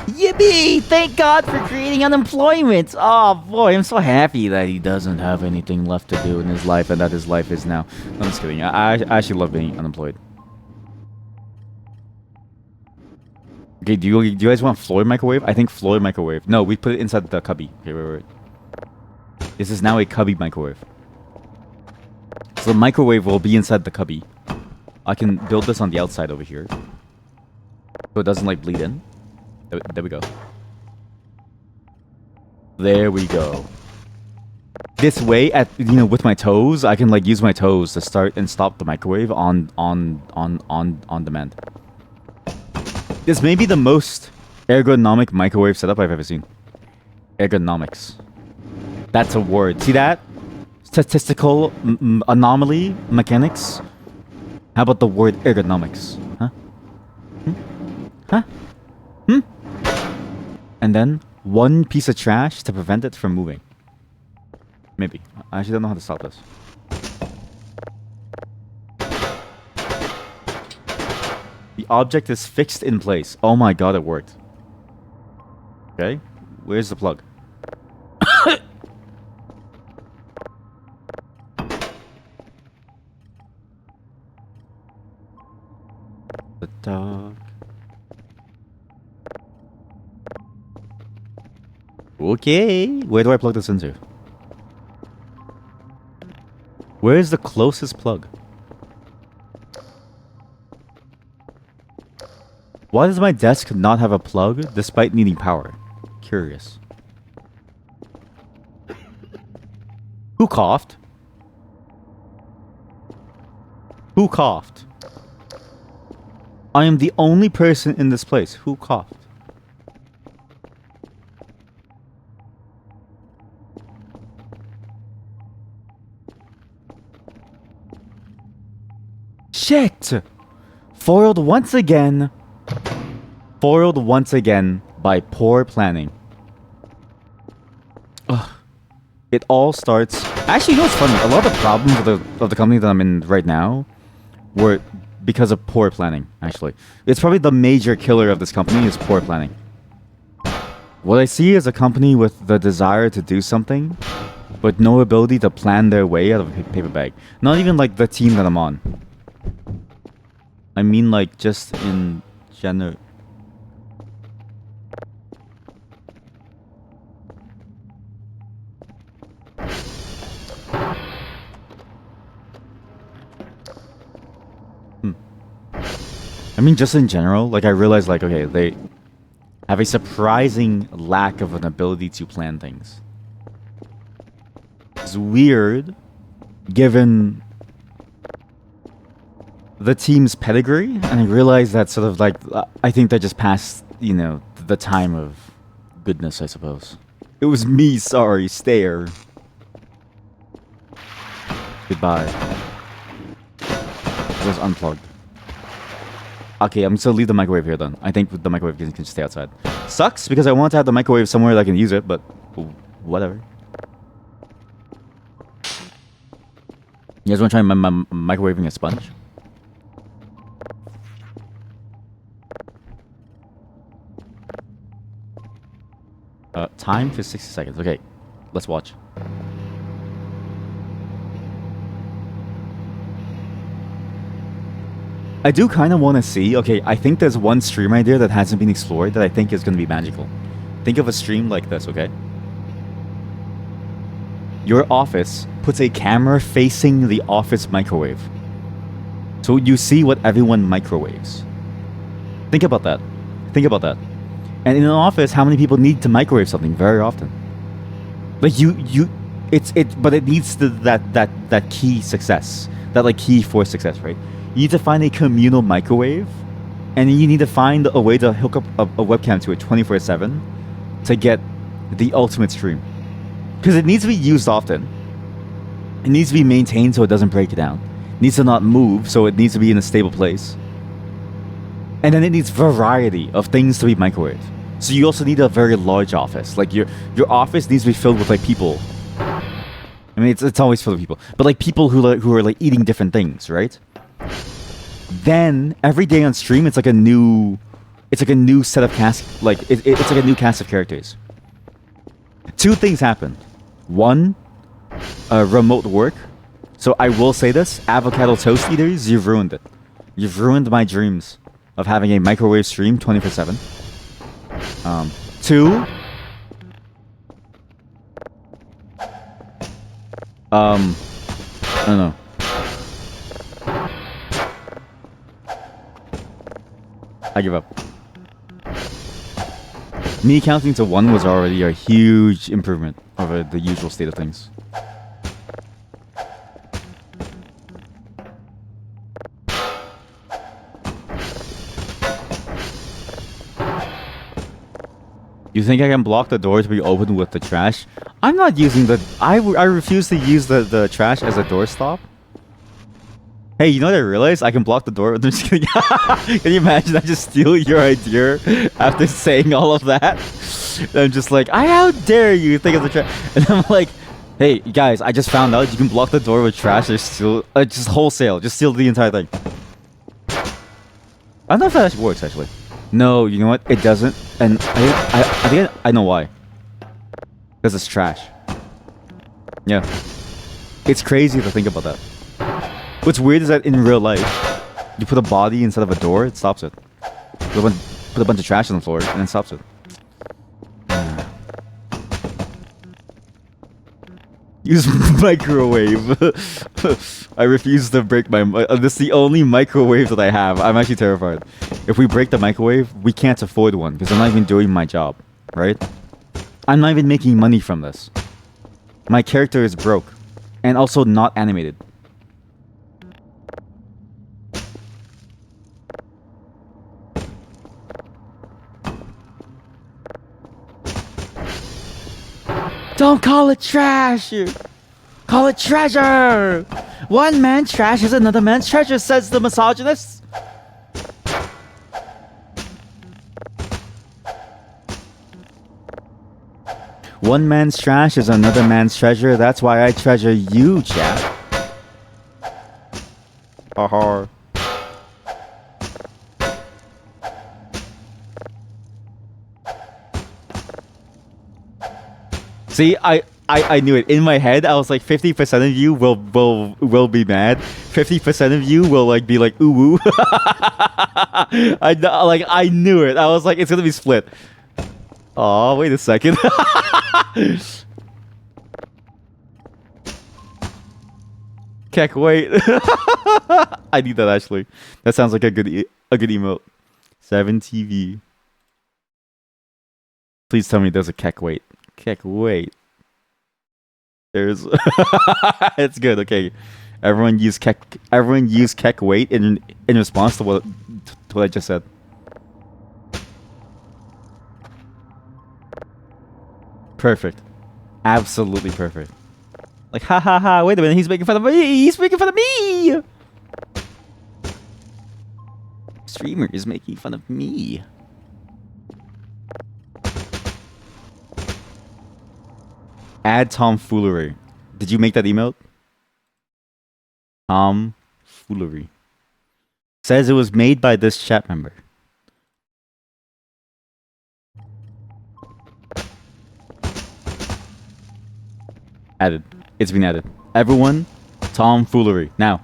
Yippee! Thank God for creating unemployment! Oh boy, I'm so happy that he doesn't have anything left to do in his life and that his life is now... No, I'm just kidding. I actually love being unemployed. Okay, do you guys want Floyd microwave? I think Floyd microwave. No, we put it inside the cubby. Okay, wait. This is now a cubby microwave. So the microwave will be inside the cubby. I can build this on the outside over here. So it doesn't like bleed in. There we go. There we go. This way, with my toes, I can like use my toes to start and stop the microwave on demand. This may be the most ergonomic microwave setup I've ever seen. Ergonomics. That's a word. See that? Statistical anomaly mechanics. How about the word ergonomics? Huh? Huh? And then one piece of trash to prevent it from moving. Maybe. I actually don't know how to stop this. The object is fixed in place. Oh my god, it worked. Okay. Where's the plug? The dog. Okay. Where do I plug this into? Where's the closest plug? Why does my desk not have a plug despite needing power? Curious. Who coughed? Who coughed? I am the only person in this place who coughed. Shit! Foiled once again. Foiled once again by poor planning. Ugh. it all starts. Actually, you know what's funny? A lot of the problems of the company that I'm in right now were because of poor planning. Actually, it's probably the major killer of this company is poor planning. What I see is a company with the desire to do something, but no ability to plan their way out of a paper bag. Not even like the team that I'm on. I mean, like, just in general. I mean, just in general, like, I realized, like, okay, they have a surprising lack of an ability to plan things. It's weird, given the team's pedigree, and I realized that sort of, like, I think they're just past, you know, the time of goodness, I suppose. It was me, sorry, stare. Goodbye. It was unplugged. Okay, I'm just gonna leave the microwave here then. I think the microwave can just stay outside. Sucks because I want to have the microwave somewhere that I can use it, but whatever. You guys want to try my microwaving a sponge? Time for 60 seconds. Okay, let's watch. I do kind of want to see. Okay, I think there's one stream idea that hasn't been explored that I think is going to be magical. Think of a stream like this, okay? Your office puts a camera facing the office microwave. So you see what everyone microwaves. Think about that. Think about that. And in an office, how many people need to microwave something? Very often. Like but it needs that key success. That like key for success, right? You need to find a communal microwave, and you need to find a way to hook up a webcam to it 24/7 to get the ultimate stream. Because it needs to be used often. It needs to be maintained so it doesn't break down. It needs to not move, so it needs to be in a stable place. And then it needs variety of things to be microwaved. So you also need a very large office. Like your office needs to be filled with like people. I mean, it's always filled with people, but like people who are like eating different things, right? Then every day on stream, it's like a new set of cast. Like it's like a new cast of characters. Two things happen. One, remote work. So I will say this: avocado toast eaters, you've ruined it. You've ruined my dreams of having a microwave stream 24/7. Two. I don't know. I give up. Me counting to 1 was already a huge improvement over the usual state of things. You think I can block the door to be opened with the trash? I'm not using the... I refuse to use the trash as a doorstop. Hey, you know what I realized? I can block the door. I'm just kidding. Can you imagine I just steal your idea after saying all of that? And I'm just like, how dare you think of the trash? And I'm like, hey, guys, I just found out you can block the door with trash. Or steal, just wholesale. Just steal the entire thing. I don't know if that actually works, actually. No, you know what? It doesn't. And I think I know why. Because it's trash. Yeah. It's crazy to think about that. What's weird is that in real life, you put a body instead of a door, it stops it. Put a bunch of trash on the floor, and it stops it. Use microwave. I refuse to break my... this is the only microwave that I have. I'm actually terrified. If we break the microwave, we can't afford one, because I'm not even doing my job, right? I'm not even making money from this. My character is broke, and also not animated. Don't call it trash! Call it treasure! One man's trash is another man's treasure, says the misogynist. One man's trash is another man's treasure. That's why I treasure you, chat. Haha. See, I knew it. In my head, I was like, 50% of you will be mad. 50% of you will like be like, ooh, ooh. I knew it. I was like, it's gonna be split. Oh, wait a second. Keck, wait. I need that actually. That sounds like a good emote. 7TV. Please tell me there's a Keck wait. Keck wait. There's. It's good. Okay, everyone use Keck. Everyone use Keck wait in response to what I just said. Perfect. Absolutely perfect. Like, ha ha ha, wait a minute, he's making fun of me! He's making fun of me! Streamer is making fun of me. Add tomfoolery. Did you make that emote? Tomfoolery. Says it was made by this chat member. Added. It's been added. Everyone, tomfoolery. Now,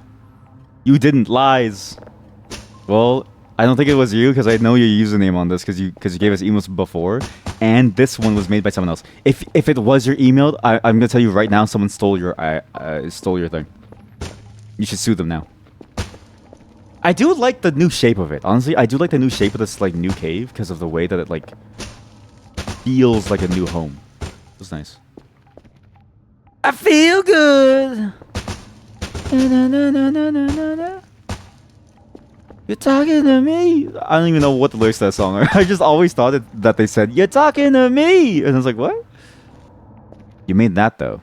you didn't. Lies. Well, I don't think it was you because I know your username on this because you gave us emails before, and this one was made by someone else. If it was your email, I'm gonna tell you right now, someone stole your thing. You should sue them now. I do like the new shape of it. Honestly, I do like the new shape of this like new cave because of the way that it like feels like a new home. It's nice. I feel good. Na, na, na, na, na, na, na. You're talking to me. I don't even know what the lyrics to that song are. I just always thought that they said, "You're talking to me," and I was like, "What?" You made that though.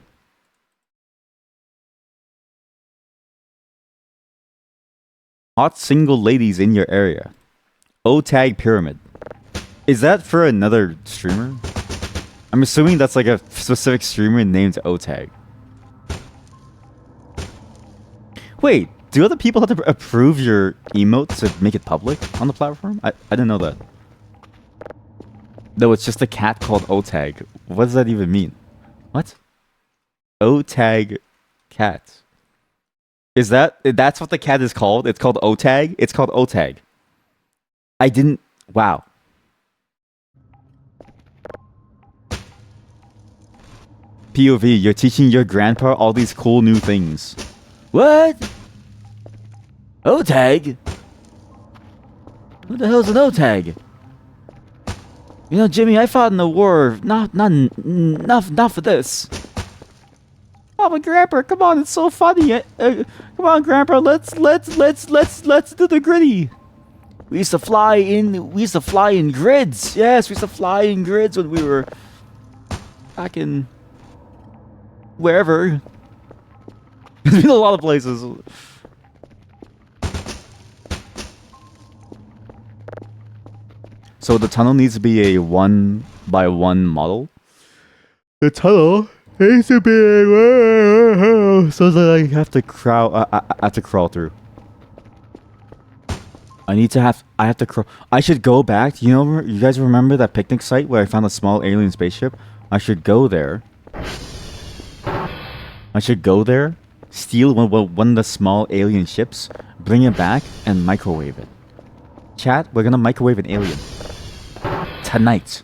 Hot single ladies in your area. O-Tag Pyramid. Is that for another streamer? I'm assuming that's like a specific streamer named O-Tag. Wait, do other people have to approve your emote to make it public on the platform? I didn't know that. No, it's just a cat called O-Tag. What does that even mean? What? O-Tag cat. Is that's what the cat is called? It's called O-Tag? It's called O-Tag. I didn't... Wow. POV, you're teaching your grandpa all these cool new things. What? O-Tag? Who the hell's an O-Tag? You know, Jimmy, I fought in the war. Not for this. Oh, but Grandpa, come on, it's so funny. Come on, Grandpa, let's do the gritty. We used to fly in grids. Yes, we used to fly in grids when we were back in wherever. There's been a lot of places. So the tunnel needs to be a 1x1 model. The tunnel needs to be so that I have to crawl through. I have to crawl. I should go back. You know, you guys remember that picnic site where I found a small alien spaceship? I should go there. Steal one of the small alien ships, bring it back, and microwave it. Chat, we're gonna microwave an alien. Tonight.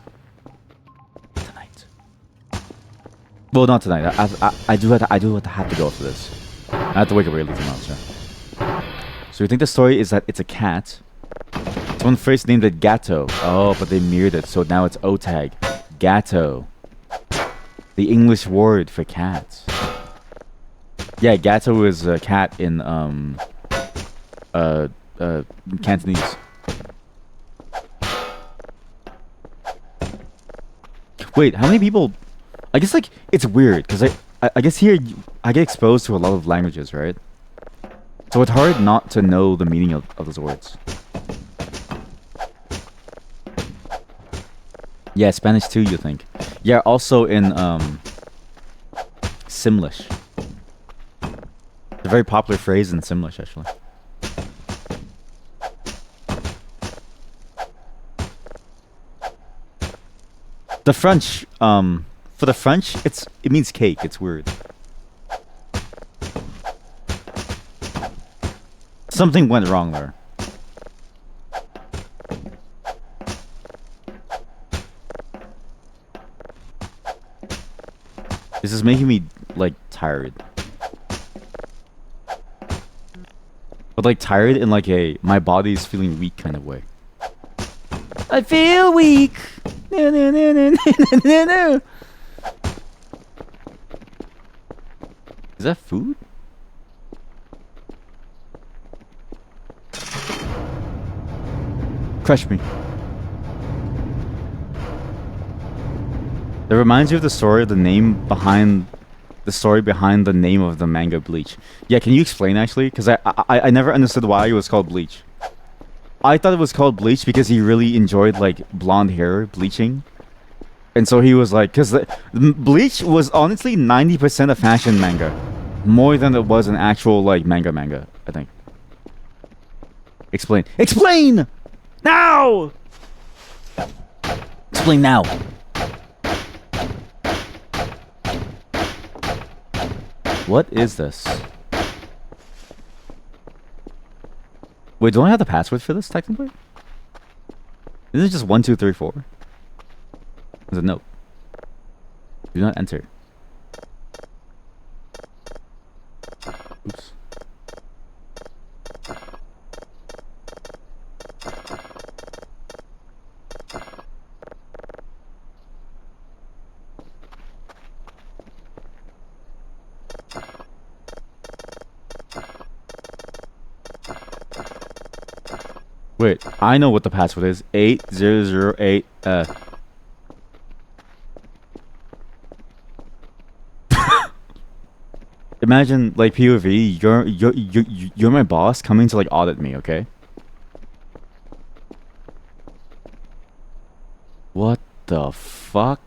Well, not tonight. I do have to go for this. I have to wake up early tomorrow, so. So you think the story is that it's a cat? Someone first named it Gato. Oh, but they mirrored it, so now it's O-Tag. Gato. The English word for cat. Yeah, Gato is a cat in Cantonese. Wait, how many people? I guess like it's weird because I guess here I get exposed to a lot of languages, right? So it's hard not to know the meaning of those words. Yeah, Spanish too, you think? Yeah, also in Simlish. It's a very popular phrase in Simlish, actually. The French, for the French, it means cake. It's weird. Something went wrong there. This is making me like tired. But like tired in like a my body's feeling weak kind of way. I feel weak. No, no, no, no, no, no, no. Is that food? Crush me. That reminds you of the story of the name behind the story behind the name of the manga Bleach. Yeah, can you explain actually? Because I never understood why it was called Bleach. I thought it was called Bleach because he really enjoyed like blonde hair bleaching. And so he was like, because Bleach was honestly 90% a fashion manga. More than it was an actual like manga, I think. Explain. Explain! Now! Explain now. What is this? Wait, don't I have the password for this technically? Isn't it just 1, 2, 3, 4? There's a note. Do not enter. Oops. Wait, I know what the password is. 8008 Imagine like POV, you're my boss coming to like audit me, okay? What the fuck?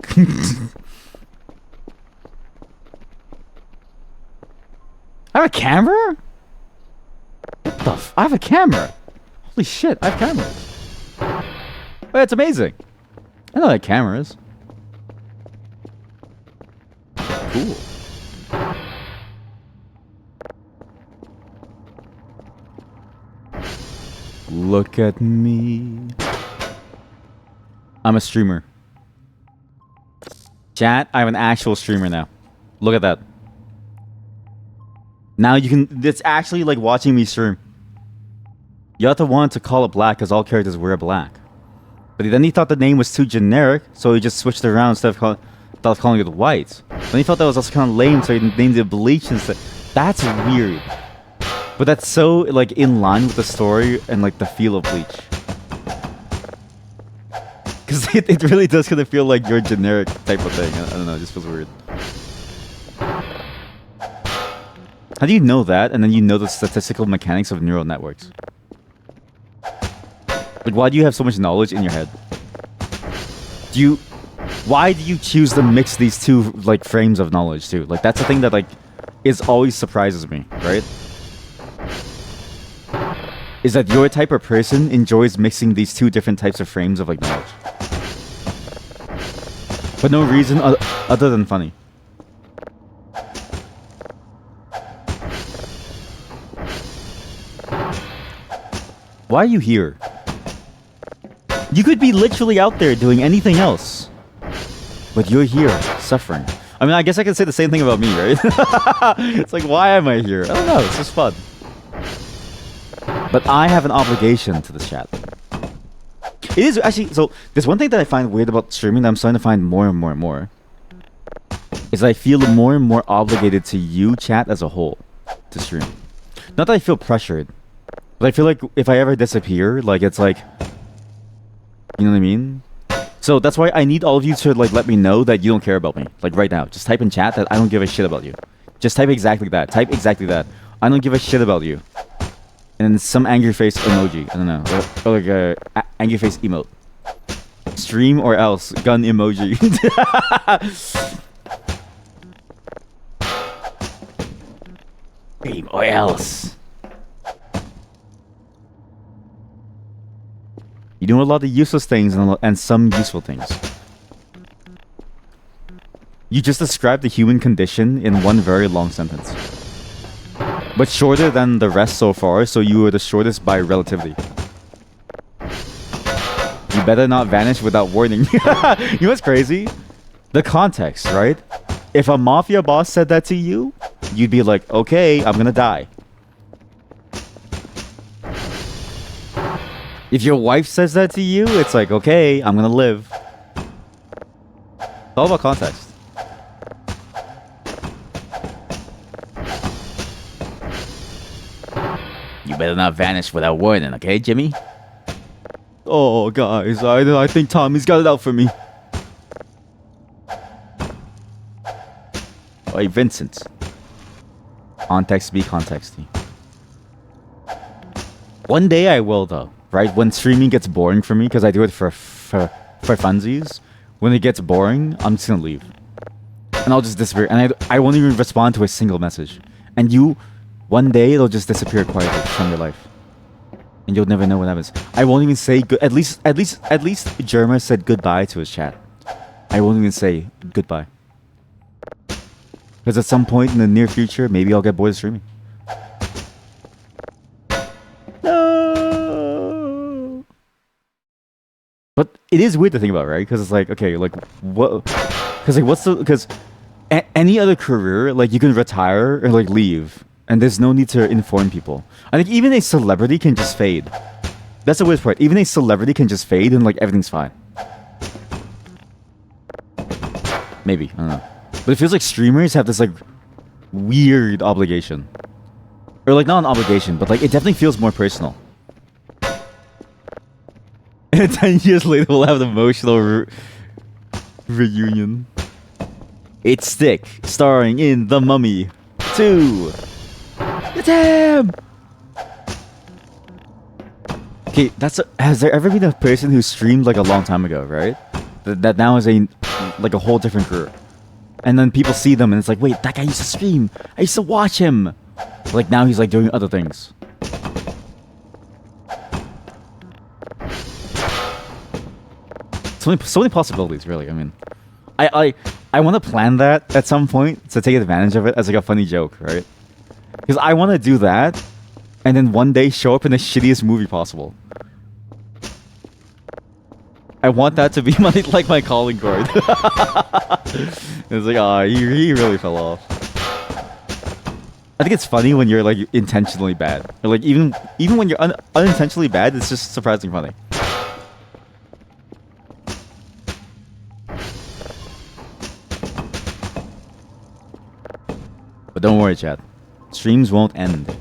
I have a camera? What the I have a camera. Holy shit, I have cameras. Oh, that's amazing. I know that cameras. Cool. Look at me. I'm a streamer. Chat, I'm an actual streamer now. Look at that. Now you can... It's actually like watching me stream. You have to want to call it black because all characters wear black. But then he thought the name was too generic, so he just switched it around instead of calling it white. Then he thought that was also kind of lame, so he named it Bleach instead. That's weird. But that's so like in line with the story and like the feel of Bleach. Because it really does kind of feel like your generic type of thing. I don't know, it just feels weird. How do you know that and then you know the statistical mechanics of neural networks? Like, why do you have so much knowledge in your head? Why do you choose to mix these two like frames of knowledge too? Like that's the thing that like is always surprises me, right? Is that your type of person enjoys mixing these two different types of frames of like knowledge. For no reason other than funny. Why are you here? You could be literally out there doing anything else. But you're here, suffering. I mean, I guess I can say the same thing about me, right? It's like, why am I here? I don't know, it's just fun. But I have an obligation to this chat. It is actually, so there's one thing that I find weird about streaming that I'm starting to find more and more and more. Is I feel more and more obligated to you, chat, as a whole, to stream. Not that I feel pressured, but I feel like if I ever disappear, like it's like, you know what I mean? So that's why I need all of you to like let me know that you don't care about me. Like right now, just type in chat that I don't give a shit about you. Just type exactly that. Type exactly that. I don't give a shit about you. And then some angry face emoji. I don't know. Or like a angry face emote. Stream or else. Gun emoji. Stream or else. You do a lot of useless things and some useful things. You just described the human condition in one very long sentence. But shorter than the rest so far, so you were the shortest by relativity. You better not vanish without warning. You know what's crazy? The context, right? If a mafia boss said that to you, you'd be like, okay, I'm gonna die. If your wife says that to you, it's like, okay, I'm gonna live. It's all about context. You better not vanish without warning, okay, Jimmy? Oh, guys, I think Tommy's got it out for me. Hey, Vincent. Context be contexty. One day I will, though, right? When streaming gets boring for me, because I do it for funsies, when it gets boring, I'm just gonna leave. And I'll just disappear. And I won't even respond to a single message. And you... One day it'll just disappear quietly from your life, and you'll never know what happens. I won't even say good. At least Jerma said goodbye to his chat. I won't even say goodbye, because at some point in the near future, maybe I'll get bored of streaming. No. But it is weird to think about, right? Because it's like, okay, like what? Because like, what's the? Because any other career, like you can retire or like leave. And there's no need to inform people. I think even a celebrity can just fade. That's the worst part. Even a celebrity can just fade and like everything's fine. Maybe. I don't know. But it feels like streamers have this like weird obligation. Or like not an obligation, but like it definitely feels more personal. And 10 years later we'll have an emotional reunion. It's Stick, starring in The Mummy 2. Damn! Okay, has there ever been a person who streamed like a long time ago, right? That now is a whole different career. And then people see them and it's like, wait, that guy used to stream. I used to watch him. Like now he's like doing other things. So many possibilities, really. I mean, I want to plan that at some point to take advantage of it as like a funny joke, right? Because I want to do that, and then one day show up in the shittiest movie possible. I want that to be my calling card. It's like, ah, he really fell off. I think it's funny when you're like intentionally bad, or like even when you're unintentionally bad, it's just surprisingly funny. But don't worry, chat. Streams won't end.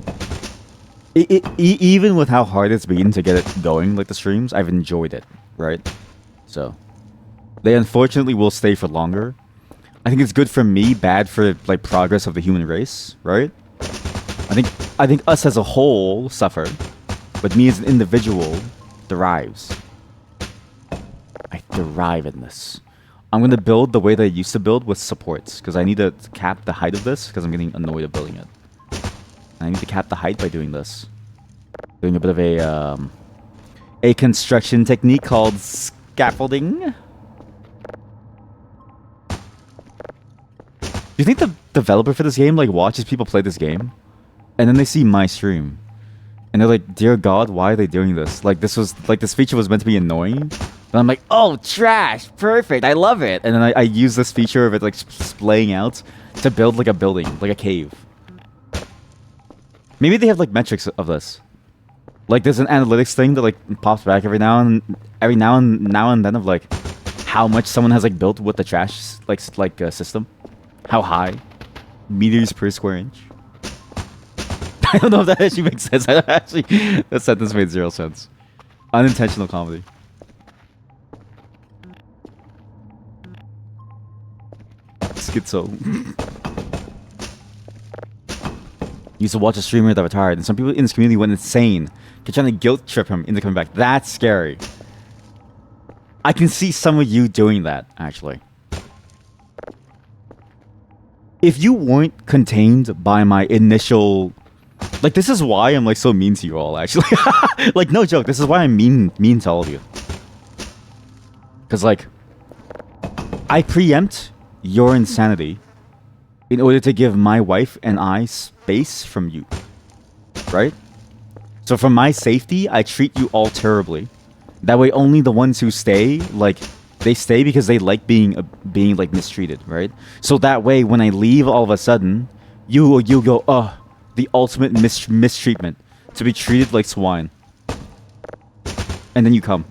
Even with how hard it's been to get it going, like the streams, I've enjoyed it, right? So, they unfortunately will stay for longer. I think it's good for me, bad for like progress of the human race, right? I think us as a whole suffer, but me as an individual thrives. I thrive in this. I'm gonna build the way that I used to build with supports, because I need to cap the height of this, because I'm getting annoyed of building it. I need to cap the height by doing this. Doing a bit of a construction technique called scaffolding. Do you think the developer for this game like watches people play this game, and then they see my stream, and they're like, "Dear God, why are they doing this? Like this feature was meant to be annoying." And I'm like, "Oh, trash! Perfect! I love it!" And then I use this feature of it like splaying out to build like a building, like a cave. Maybe they have like metrics of this. Like there's an analytics thing that like pops back every now and then of like how much someone has like built with the trash system, how high, meters per square inch. I don't know if that actually makes sense. That sentence made zero sense. Unintentional comedy. Schizo. Used to watch a streamer that retired, and some people in this community went insane. They're trying to guilt trip him into coming back. That's scary. I can see some of you doing that, actually. If you weren't contained by my initial... Like, this is why I'm, like, so mean to you all, actually. Like, no joke, this is why I'm mean to all of you. Because, like, I preempt your insanity in order to give my wife and I space from you. Right? So for my safety, I treat you all terribly. That way, only the ones who stay, like, they stay because they like being like mistreated, right? So that way, when I leave, all of a sudden, you go, the ultimate mistreatment, to be treated like swine, and then you come.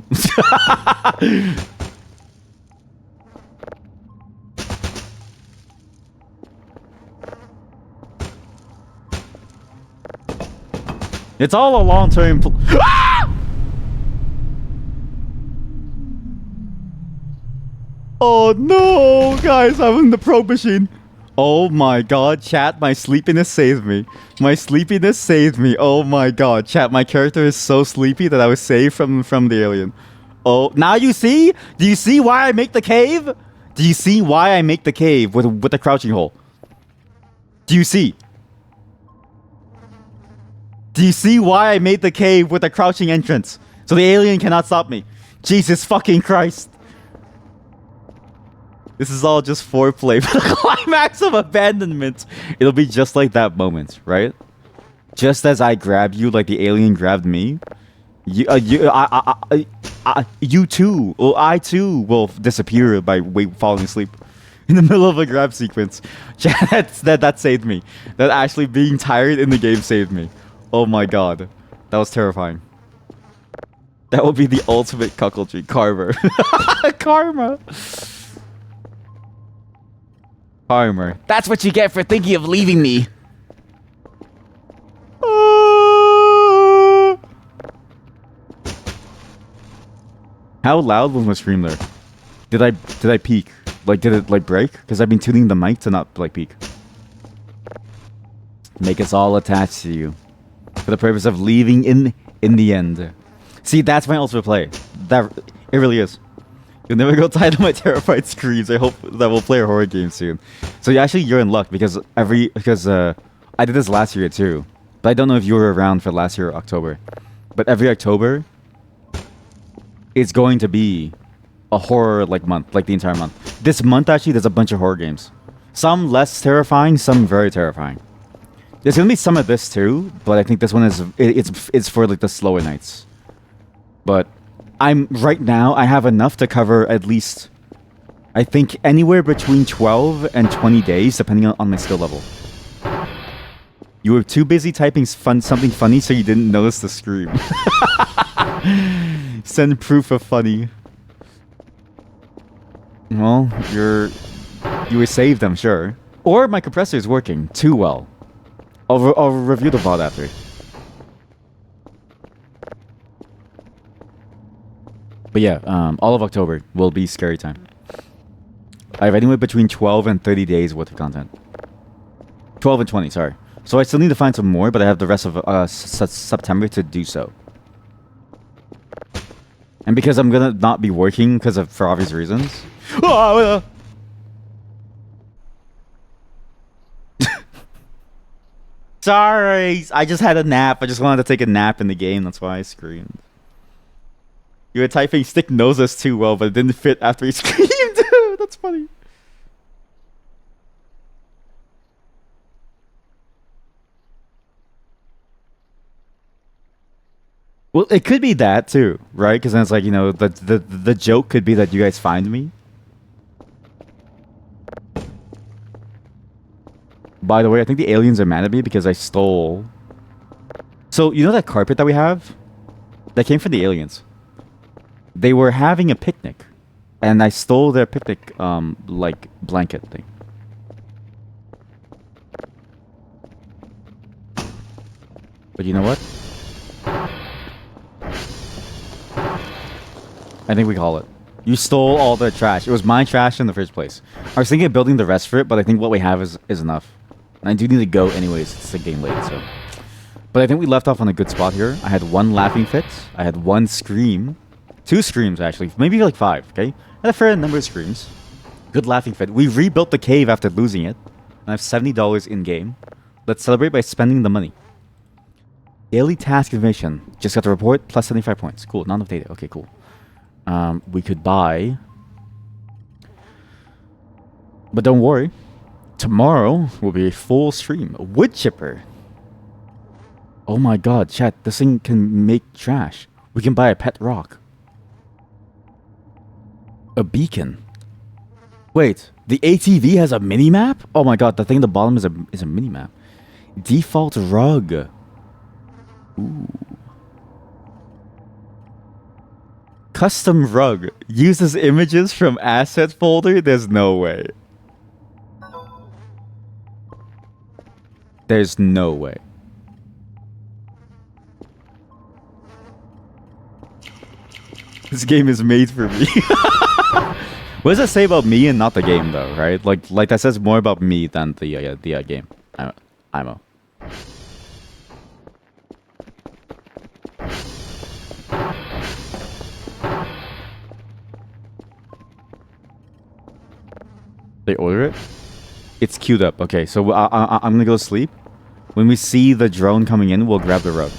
It's all a long-term. Oh no, guys, I'm in the probe machine. Oh my god, chat, my sleepiness saved me. My sleepiness saved me. Oh my god, chat, my character is so sleepy that I was saved from the alien. Oh, now you see? Do you see why I make the cave? Do you see why I make the cave with the crouching hole? Do you see? Do you see why I made the cave with the crouching entrance? So the alien cannot stop me. Jesus fucking Christ. This is all just foreplay for the climax of abandonment. It'll be just like that moment, right? Just as I grab you like the alien grabbed me, you too, or I too will disappear by falling asleep in the middle of a grab sequence. That saved me. That actually being tired in the game saved me. Oh my god. That was terrifying. That would be the ultimate cuckoldry. Karma. Karma. Karma. That's what you get for thinking of leaving me. How loud was my stream there? Did I peak? Like, did it like break? Because I've been tuning the mic to not like peak. Make us all attached to you, for the purpose of leaving in the end. See, that's my ultimate play. That it really is. You'll never go tired of my terrified screams. I hope that we'll play a horror game soon. So you're in luck because I did this last year too. But I don't know if you were around for last year October. But every October, it's going to be a horror like month, like the entire month. This month actually, there's a bunch of horror games. Some less terrifying, some very terrifying. There's gonna be some of this too, but I think this one is it's for like the slower nights. But right now I have enough to cover at least, I think, anywhere between 12 and 20 days, depending on my skill level. You were too busy typing something funny, so you didn't notice the scream. Send proof of funny. Well, you were saved, I'm sure. Or my compressor is working too well. I'll review the VOD after. But yeah, all of October will be scary time. I have anywhere between 12 and 30 days worth of content. 12 and 20, sorry. So I still need to find some more, but I have the rest of September to do so. And because I'm gonna not be working for obvious reasons. Sorry, I just had a nap. I just wanted to take a nap in the game. That's why I screamed. You were typing "stick noses" too well, but it didn't fit after he screamed. That's funny. Well, it could be that too, right? Because then it's like, you know, the joke could be that you guys find me. By the way, I think the aliens are mad at me because I stole... So, you know that carpet that we have? That came from the aliens. They were having a picnic. And I stole their picnic, like, blanket thing. But you know what? I think we call it. You stole all the trash. It was my trash in the first place. I was thinking of building the rest for it, but I think what we have is enough. And I do need to go anyways. It's getting late, so. But I think we left off on a good spot here. I had one laughing fit. I had one scream. 2 screams actually, maybe like 5. Okay, and a fair number of screams. Good laughing fit. We rebuilt the cave after losing it. And I have $70 in game. Let's celebrate by spending the money. Daily task information. Just got the report. Plus 75 points. Cool. Not enough data. Okay, cool. We could buy. But don't worry. Tomorrow will be a full stream. A wood chipper. Oh my god, chat. This thing can make trash. We can buy a pet rock. A beacon. Wait, the ATV has a mini-map? Oh my god, the thing at the bottom is a mini-map. Default rug. Ooh. Custom rug. Uses images from asset folder? There's no way. There's no way. This game is made for me. What does that say about me and not the game, though? Right? Like that says more about me than the game. IMO. They order it. It's queued up. Okay, so I'm gonna go sleep. When we see the drone coming in, we'll grab the rug.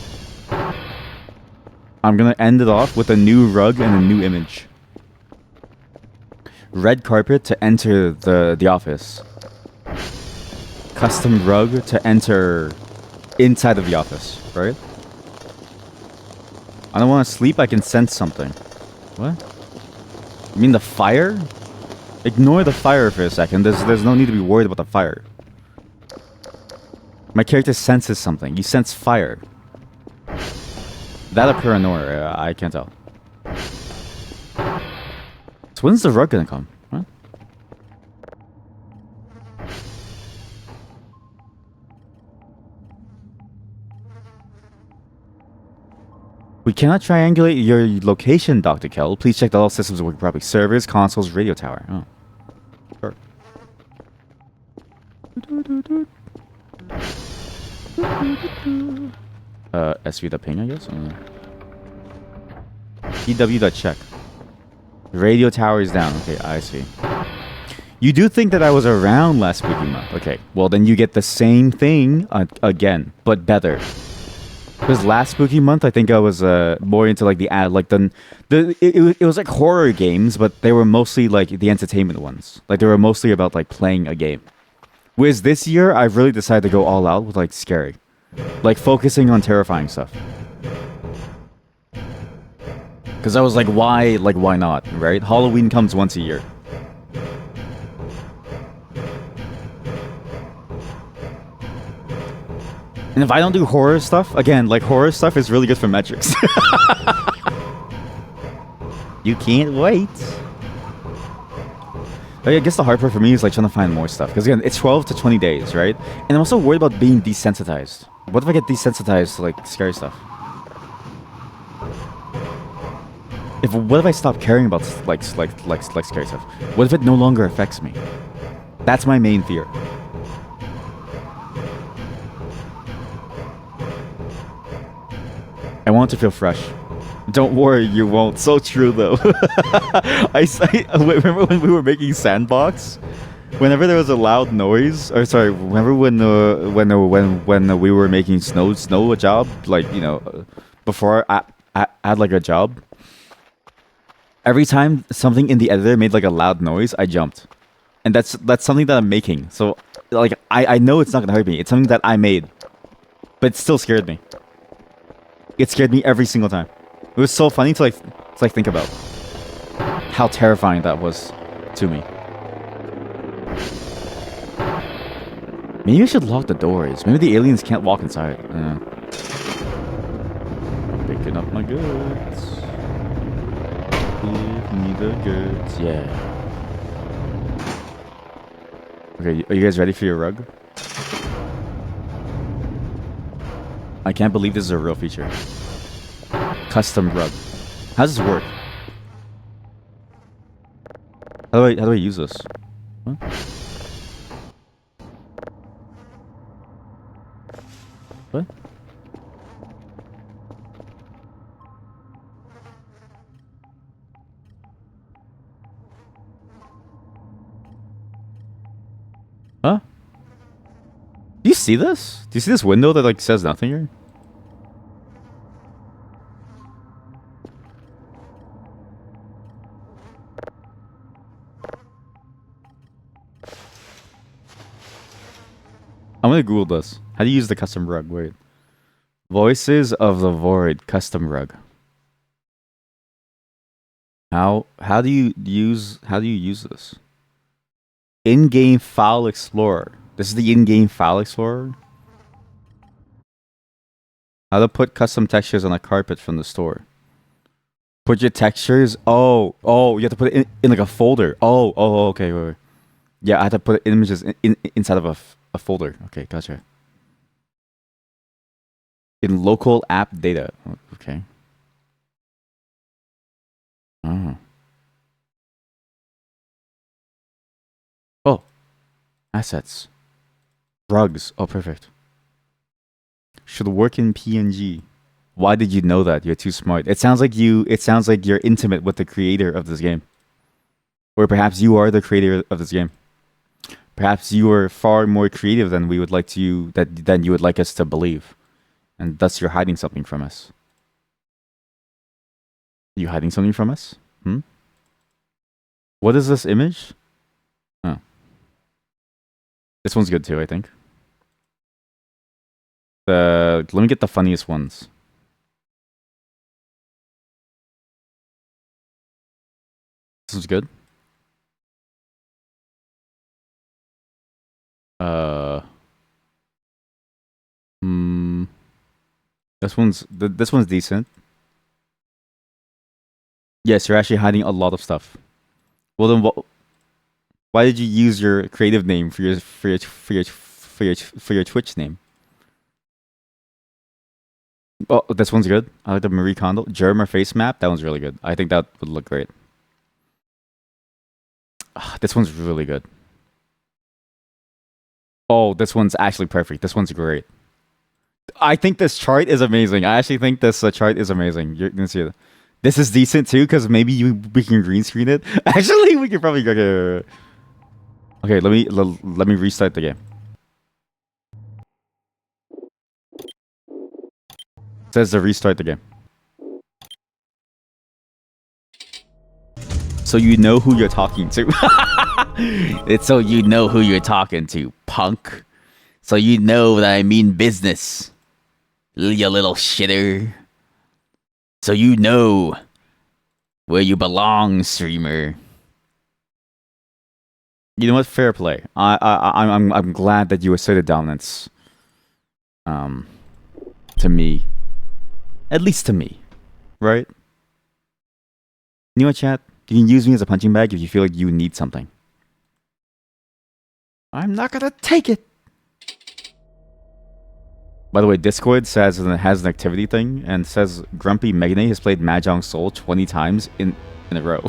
I'm gonna end it off with a new rug and a new image. Red carpet to enter the office. Custom rug to enter inside of the office, right? I don't want to sleep, I can sense something. What? You mean the fire? Ignore the fire for a second. There's no need to be worried about the fire. My character senses something. You sense fire. That a paranoia, I can't tell. So when's the rug gonna come? Huh? We cannot triangulate your location, Dr. Kell. Please check that all systems work properly. Servers, consoles, radio tower. Oh. Sure. SV.ping, I guess? EW.check. Radio tower is down. Okay, I see. You do think that I was around last spooky month. Okay, well then you get the same thing again, but better. Because last spooky month, I think I was more into like the ad, like it was like horror games, but they were mostly like the entertainment ones. Like they were mostly about like playing a game. Whereas this year, I've really decided to go all out with like scary, like focusing on terrifying stuff. Because I was like, why not, right? Halloween comes once a year. And if I don't do horror stuff, again, like horror stuff is really good for metrics. You can't wait. I guess the hard part for me is like trying to find more stuff. Because again, it's 12 to 20 days, right? And I'm also worried about being desensitized. What if I get desensitized to like scary stuff? What if I stop caring about like scary stuff? What if it no longer affects me? That's my main fear. I want to feel fresh. Don't worry, you won't. So true though. I remember when we were making Sandbox. Whenever there was a loud noise, or sorry, remember when we were making Snow a job, like you know, before I had like a job. Every time something in the editor made like a loud noise, I jumped. And that's something that I'm making. So like I know it's not gonna hurt me. It's something that I made. But it still scared me. It scared me every single time. It was so funny to think about how terrifying that was to me. Maybe I should lock the doors. Maybe the aliens can't walk inside. Picking up my goods. Give me the goods, yeah. Okay, are you guys ready for your rug? I can't believe this is a real feature. Custom rug. How does this work? How do I use this? Huh? What? see this? Do you see this window that like says nothing here? I'm gonna Google this. How do you use the custom rug? Wait. Voices of the Void custom rug. How do you use this? In-game file explorer. This is the in-game file explorer. How to put custom textures on a carpet from the store. Put your textures. Oh, you have to put it in like a folder. Oh, okay, wait. Yeah, I have to put images inside of a folder. Okay, gotcha. In local app data. Okay. Oh. Oh. Assets. Rugs. Oh, perfect. Should work in PNG. Why did you know that? You're too smart. It sounds like you're intimate with the creator of this game. Or perhaps you are the creator of this game. Perhaps you are far more creative than we would like to than you would like us to believe. And thus you're hiding something from us. Are you hiding something from us? What is this image? Oh. This one's good too, I think. Let me get the funniest ones. This is good. This one's decent. Yes, you're actually hiding a lot of stuff. Well then, why did you use your creative name for your Twitch name? Oh, this one's good. I like the Marie Kondo Germa face map. That one's really good. I think that would look great. This one's really good. Oh, this one's actually perfect. This one's great. I think this chart is amazing. I actually think this chart is amazing. You're gonna see it. This is decent too, because maybe we can green screen it. Actually, we can probably okay, let me restart the game. It says to restart the game. So you know who you're talking to. It's so you know who you're talking to, punk. So you know that I mean business. You little shitter. So you know where you belong, streamer. You know what? Fair play. I'm glad that you asserted dominance. To me. At least to me. Right? You know what, chat? You can use me as a punching bag if you feel like you need something. I'm not gonna take it. By the way, Discord says it has an activity thing and says Grumpy Meganate has played Mahjong Soul 20 times in a row.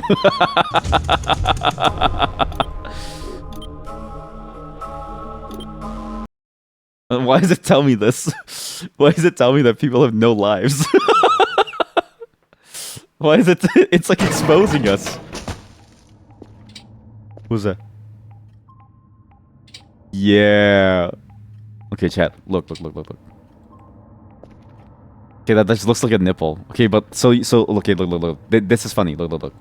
Why does it tell me this? Why does it tell me that people have no lives? Why is it? It's like exposing us. Who's that? Yeah. Okay, chat. Look. Okay, that just looks like a nipple. Okay, but so okay, look. This is funny. Look.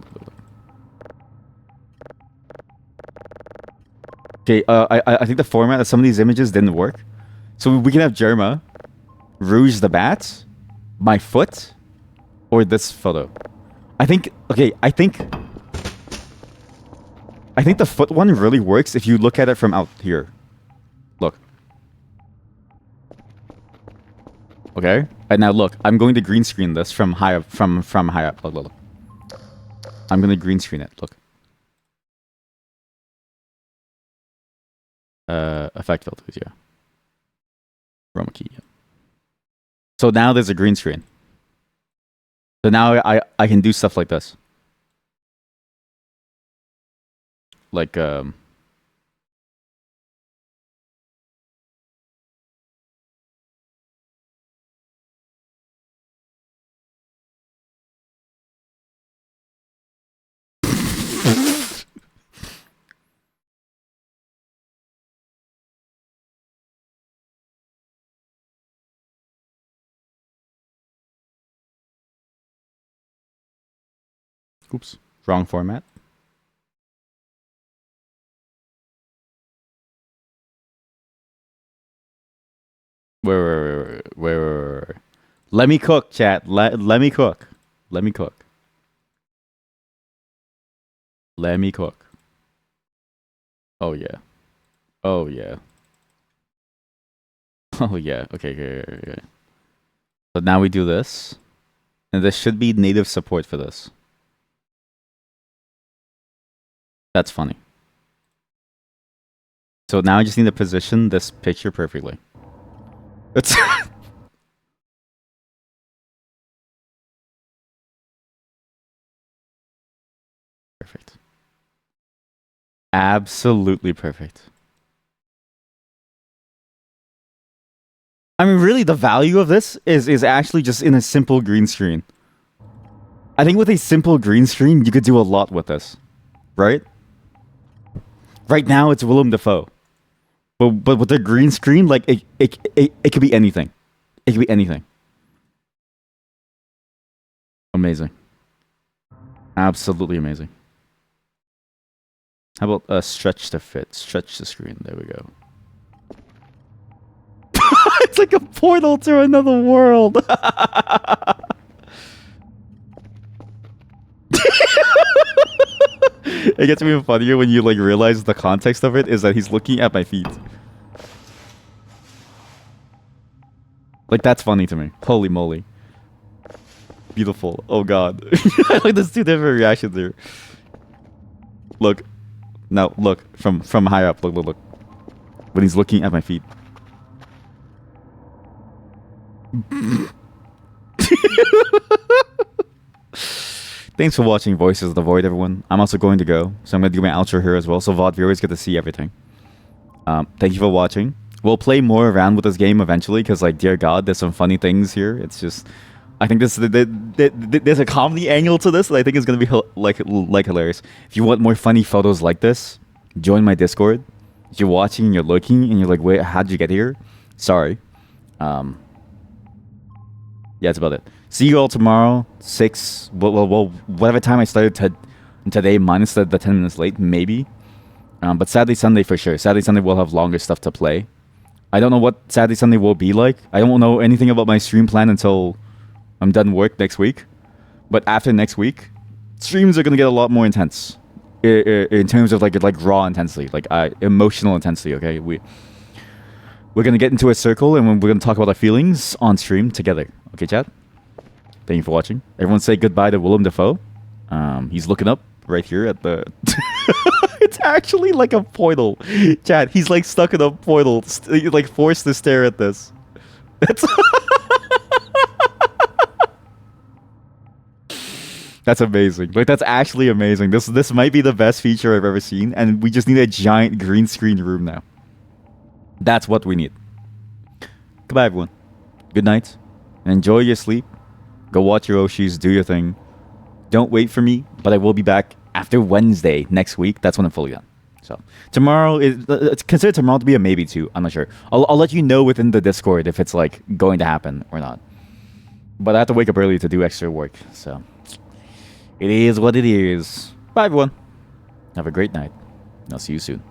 Okay, I think the format of some of these images didn't work. So we can have Germa, Rouge the Bat, my foot, or this photo. I think the foot one really works if you look at it from out here. Look. Okay? And now look, I'm going to green screen this from high up from high up. Look. I'm gonna green screen it. Look. Effect filters, yeah. Chroma key, yeah. So now there's a green screen. So now I can do stuff like this. Like Oops, wrong format. Wait. Let me cook, chat. Let me cook. Let me cook. Let me cook. Oh yeah. Oh yeah. Oh yeah. Okay. So now we do this, and there should be native support for this. That's funny. So now I just need to position this picture perfectly. It's perfect. Absolutely perfect. I mean, really, the value of this is actually just in a simple green screen. I think with a simple green screen, you could do a lot with this, right? Right now, it's Willem Dafoe, but with the green screen, like it could be anything. It could be anything. Amazing. Absolutely amazing. How about stretch to fit? Stretch the screen. There we go. It's like a portal to another world. It gets even funnier when you like realize the context of it is that he's looking at my feet. Like that's funny to me. Holy moly. Beautiful. Oh god. Like there's two different reactions here. Look. No, look. From high up. Look. When he's looking at my feet. Thanks for watching Voices of the Void, everyone. I'm also going to go, so I'm going to do my outro here as well, so VOD viewers get to see everything. Thank you for watching. We'll play more around with this game eventually, because, like, dear God, there's some funny things here. It's just... I think there's a comedy angle to this that I think is going to be, like hilarious. If you want more funny photos like this, join my Discord. If you're watching and you're looking, and you're like, wait, how'd you get here? Sorry. Yeah, that's about it. See you all tomorrow, 6. Well, whatever time I started today, minus the 10 minutes late, maybe. But Saturday, Sunday for sure. Saturday, Sunday we'll have longer stuff to play. I don't know what Saturday, Sunday will be like. I don't know anything about my stream plan until I'm done work next week. But after next week, streams are gonna get a lot more intense in terms of like raw intensity, like emotional intensity. Okay, we're gonna get into a circle and we're gonna talk about our feelings on stream together. Okay, chat. Thank you for watching. Everyone say goodbye to Willem Dafoe. He's looking up right here at the... It's actually like a portal. Chat, he's like stuck in a portal. Like forced to stare at this. That's... That's amazing. Like, that's actually amazing. This might be the best feature I've ever seen, and we just need a giant green screen room now. That's what we need. Goodbye, everyone. Good night. Enjoy your sleep. Go watch your Oshis, do your thing. Don't wait for me, but I will be back after Wednesday next week. That's when I'm fully done. So tomorrow is consider tomorrow to be a maybe too. I'm not sure. I'll let you know within the Discord if it's like going to happen or not. But I have to wake up early to do extra work. So it is what it is. Bye everyone. Have a great night. I'll see you soon.